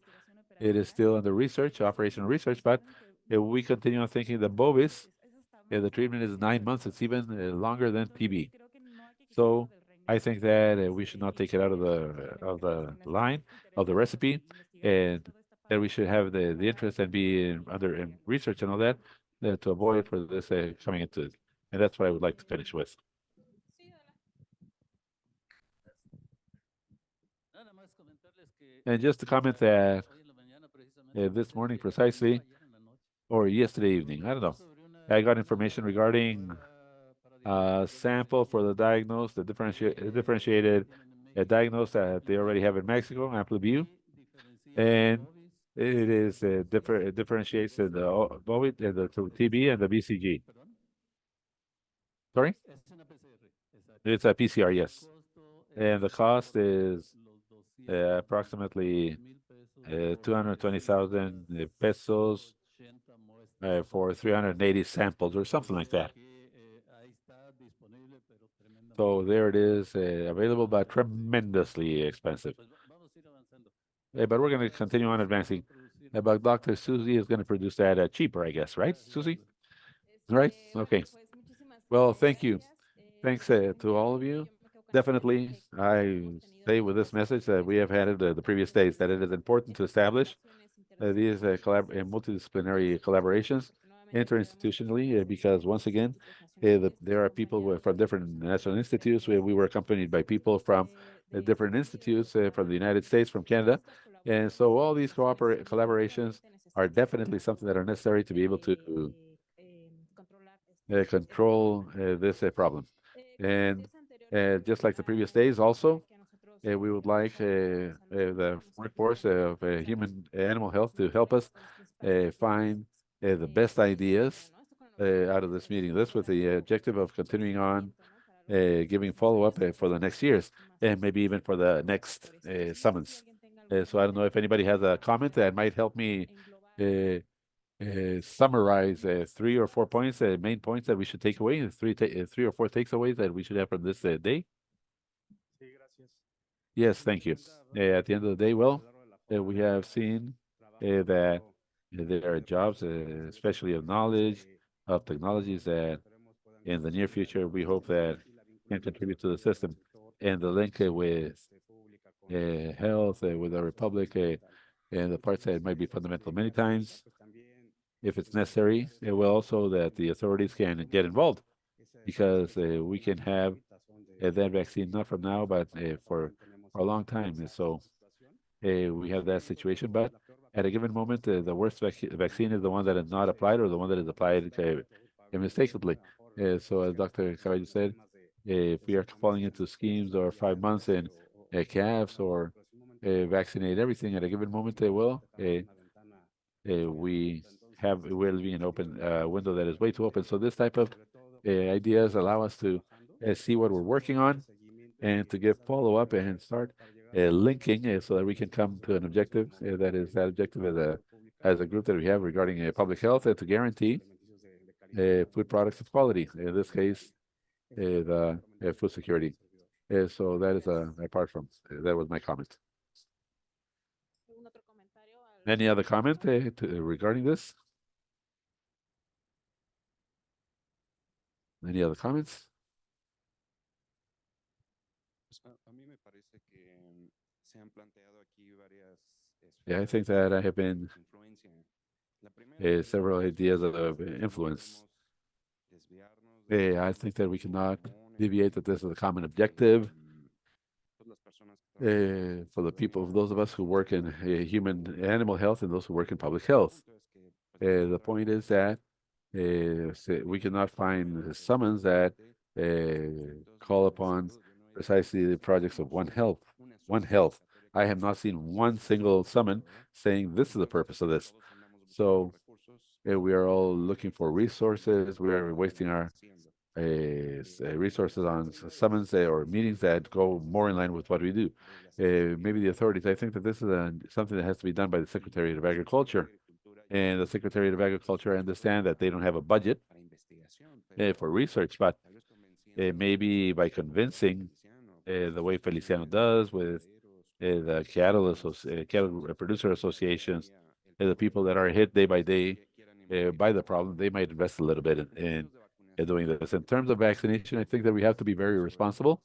It is still under research, operational research, but if we continue on thinking the bovis, the treatment is 9 months. It's even longer than TB. So I think that we should not take it out of the line of the recipe, and that we should have the interest and be in research and all that to avoid for this coming into it. And that's what I would like to finish with. And just to comment that this morning precisely, or yesterday evening, I don't know, I got information regarding a sample for the differentiated diagnosis that they already have in Mexico, AmpliView, and it is differentiates in the COVID and the TB and the BCG. Sorry? It's a PCR, yes. And the cost is approximately 220,000 pesos for 380 samples or something like that. So there it is, available, but tremendously expensive. But we're going to continue on advancing. But Dr. Susie is going to produce that cheaper, I guess, right, Susie? Right? Okay. Well, thank you. Thanks to all of you. Definitely, I say with this message that we have had it the previous days, that it is important to establish these multidisciplinary collaborations interinstitutionally, because once again, there are people from different national institutes. We were accompanied by people from different institutes from the United States, from Canada. And so all these collaborations are definitely something that are necessary to be able to control this problem. And just like the previous days also, we would like the workforce of human animal health to help us find the best ideas out of this meeting. This with the objective of continuing on giving follow-up for the next years and maybe even for the next summons. So I don't know if anybody has a comment that might help me summarize 3 or 4 points, main points that we should take away, 3 or 4 takeaways that we should have from this day. Yes, thank you. At the end of the day, well, we have seen that there are jobs, especially of knowledge, of technologies that in the near future we hope that can contribute to the system. And the link with health, with the republic, and the parts that might be fundamental many times, if it's necessary, well, also that the authorities can get involved, because we can have that vaccine not from now, but for a long time. And so we have that situation. But at a given moment, the worst vaccine is the one that is not applied or the one that is applied mistakenly. So as Dr. Caballo said, if we are falling into schemes or 5 months and calves or vaccinate everything at a given moment, we're leaving an open window that is way too open. So this type of ideas allow us to see what we're working on and to give follow-up and start linking so that we can come to an objective that is that objective as a group that we have regarding public health and to guarantee food products of quality. In this case, the food security. So that is apart from that was my comment. Any other comment regarding this? Any other comments? Yeah, I think that I have been several ideas of influence. I think that we cannot deviate that this is a common objective for the people, those of us who work in human animal health and those who work in public health. The point is that we cannot find summons that call upon precisely the projects of One Health. One Health. I have not seen one single summon saying this is the purpose of this. So we are all looking for resources. We are wasting our resources on summons or meetings that go more in line with what we do. Maybe the authorities, I think that this is something that has to be done by the Secretary of Agriculture. And the Secretary of Agriculture understand that they don't have a budget for research, but maybe by convincing the way Feliciano does with the cattle producer associations, the people that are hit day by day by the problem, they might invest a little bit in doing this. In terms of vaccination, I think that we have to be very responsible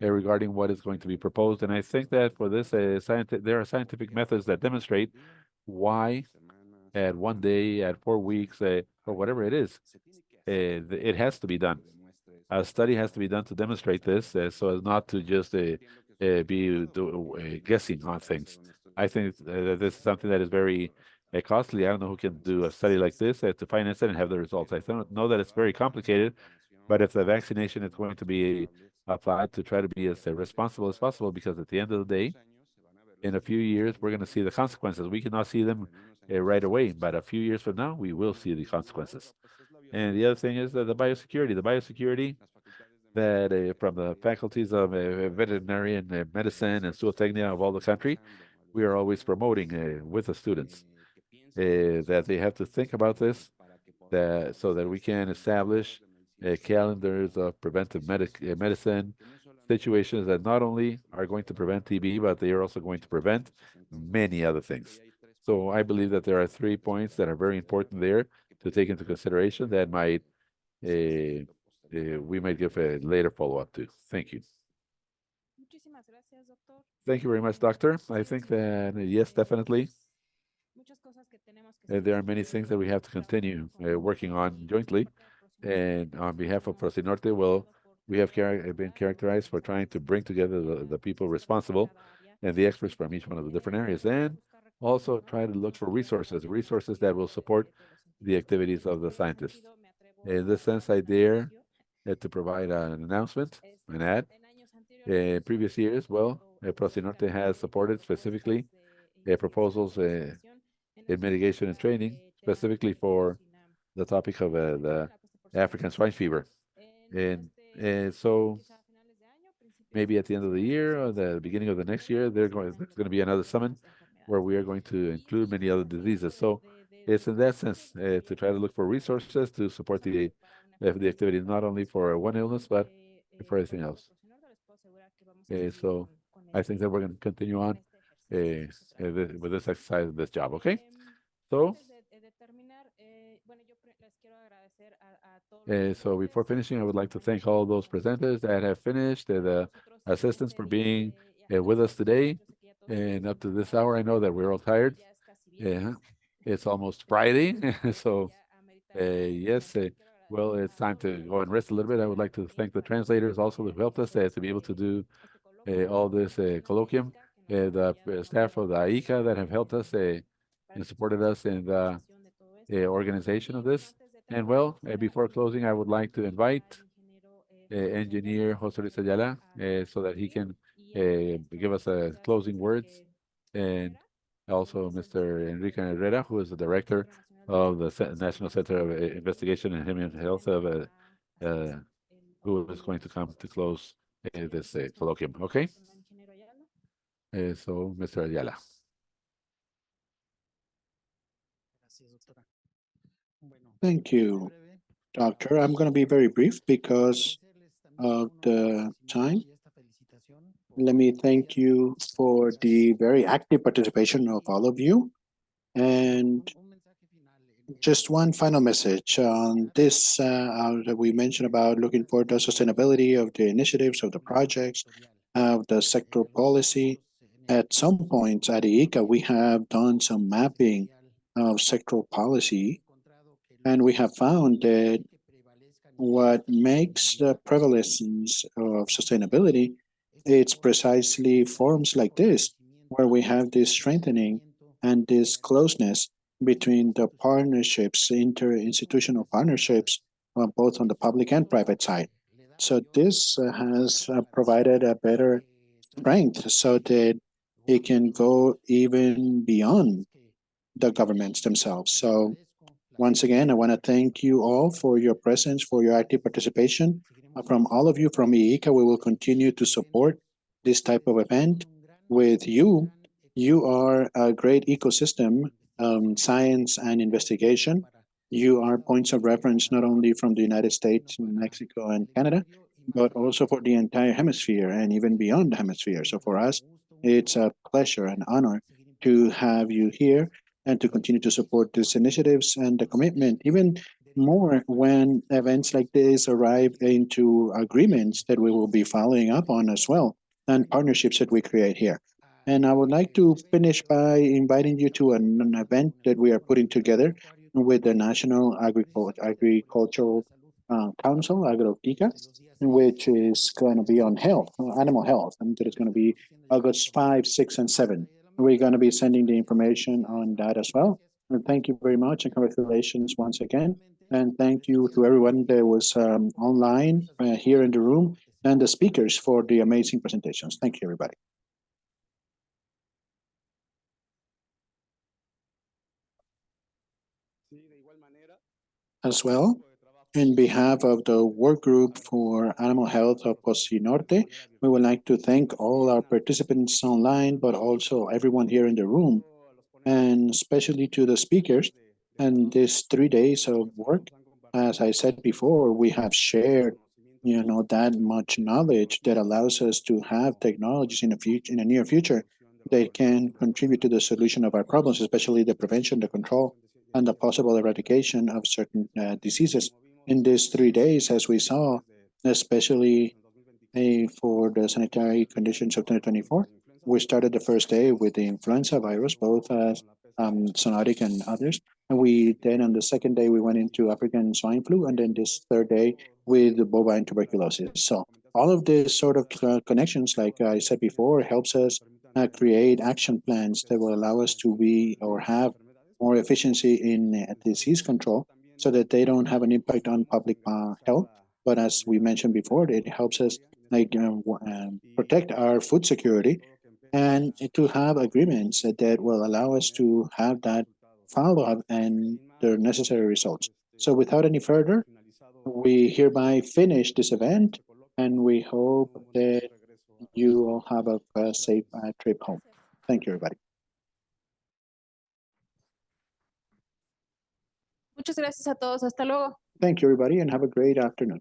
regarding what is going to be proposed. And I think that for this, there are scientific methods that demonstrate why at 1 day, at 4 weeks, or whatever it is, it has to be done. A study has to be done to demonstrate this, so as not to just be guessing on things. I think that this is something that is very costly. I don't know who can do a study like this to finance it and have the results. I don't know that it's very complicated, but if the vaccination is going to be applied, to try to be as responsible as possible, because at the end of the day, in a few years, we're going to see the consequences. We cannot see them right away, but a few years from now, we will see the consequences. And the other thing is that the biosecurity that from the faculties of veterinary and medicine and zootechnia of all the country, we are always promoting with the students that they have to think about this, so that we can establish calendars of preventive medicine, situations that not only are going to prevent TB, but they are also going to prevent many other things. So I believe that there are 3 points that are very important there to take into consideration that might we might give a later follow-up to. Thank you. Thank you very much, Doctor. I think that, yes, definitely. There are many things that we have to continue working on jointly. And on behalf of Procinorte, well, we have been characterized for trying to bring together the people responsible and the experts from each one of the different areas, and also try to look for resources that will support the activities of the scientists. In this sense, I dare to provide an announcement, an ad. In previous years, well, Procinorte has supported specifically proposals in mitigation and training, specifically for the topic of the African swine fever. And so maybe at the end of the year or the beginning of the next year, there's going to be another summit where we are going to include many other diseases. So it's in that sense to try to look for resources to support the activity, not only for one illness, but for everything else. So I think that we're going to continue on with this exercise, this job, okay? So, so before finishing, I would like to thank all those presenters that have finished, the assistants for being with us today. And up to this hour, I know that we're all tired. Yeah, it's almost Friday, so yes, well, it's time to go and rest a little bit. I would like to thank the translators also who helped us to be able to do all this colloquium, the staff of the AICA that have helped us and supported us in the organization of this. And well, before closing, I would like to invite engineer Jose Luis Ayala so that he can give us closing words, and also Mr. Enrique Herrera, who is the director of the National Center of Investigation and Human Health of who is going to come to close this colloquium. Okay. So, Mr. Ayala. Thank you, Doctor. I'm going to be very brief because of the time. Let me thank you for the very active participation of all of you. And just one final message on this that we mentioned about looking for the sustainability of the initiatives, of the projects, of the sector policy. At some points at IICA, we have done some mapping of sectoral policy, and we have found that what makes the prevalence of sustainability, it's precisely forms like this, where we have this strengthening and this closeness between the partnerships, interinstitutional partnerships, both on the public and private side. So this has provided a better strength so that it can go even beyond the governments themselves. So once again, I want to thank you all for your presence, for your active participation. From all of you from IICA, we will continue to support this type of event with you. You are a great ecosystem, science and investigation. You are points of reference not only from the United States, Mexico, and Canada, but also for the entire hemisphere and even beyond the hemisphere. So for us, it's a pleasure and honor to have you here and to continue to support these initiatives and the commitment, even more when events like this arrive into agreements that we will be following up on as well, and partnerships that we create here. And I would like to finish by inviting you to an event that we are putting together with the National Agricultural Council, AgroTICA, which is going to be on health, animal health, and that is going to be August 5, 6, and 7. We're going to be sending the information on that as well. And thank you very much, and congratulations once again. And thank you to everyone that was online here in the room, and the speakers for the amazing presentations. Thank you, everybody. As well, in behalf of the work group for animal health of Procinorte, we would like to thank all our participants online, but also everyone here in the room, and especially to the speakers. And these 3 days of work, as I said before, we have shared, that much knowledge that allows us to have technologies in the near future that can contribute to the solution of our problems, especially the prevention, the control, and the possible eradication of certain diseases. In these 3 days, as we saw, especially for the sanitary conditions of 2024. We started the first day with the influenza virus, both as zoonotic and others. And we then on the second day, we went into African swine flu, and then this third day with the bovine tuberculosis. So all of this sort of connections, like I said before, helps us create action plans that will allow us to be or have more efficiency in disease control so that they don't have an impact on public health. But as we mentioned before, it helps us protect our food security and to have agreements that will allow us to have that follow-up and the necessary results. So without any further, we hereby finish this event, and we hope that you all have a safe trip home. Thank you, everybody. Muchas gracias a todos. Hasta luego. Thank you, everybody, and have a great afternoon.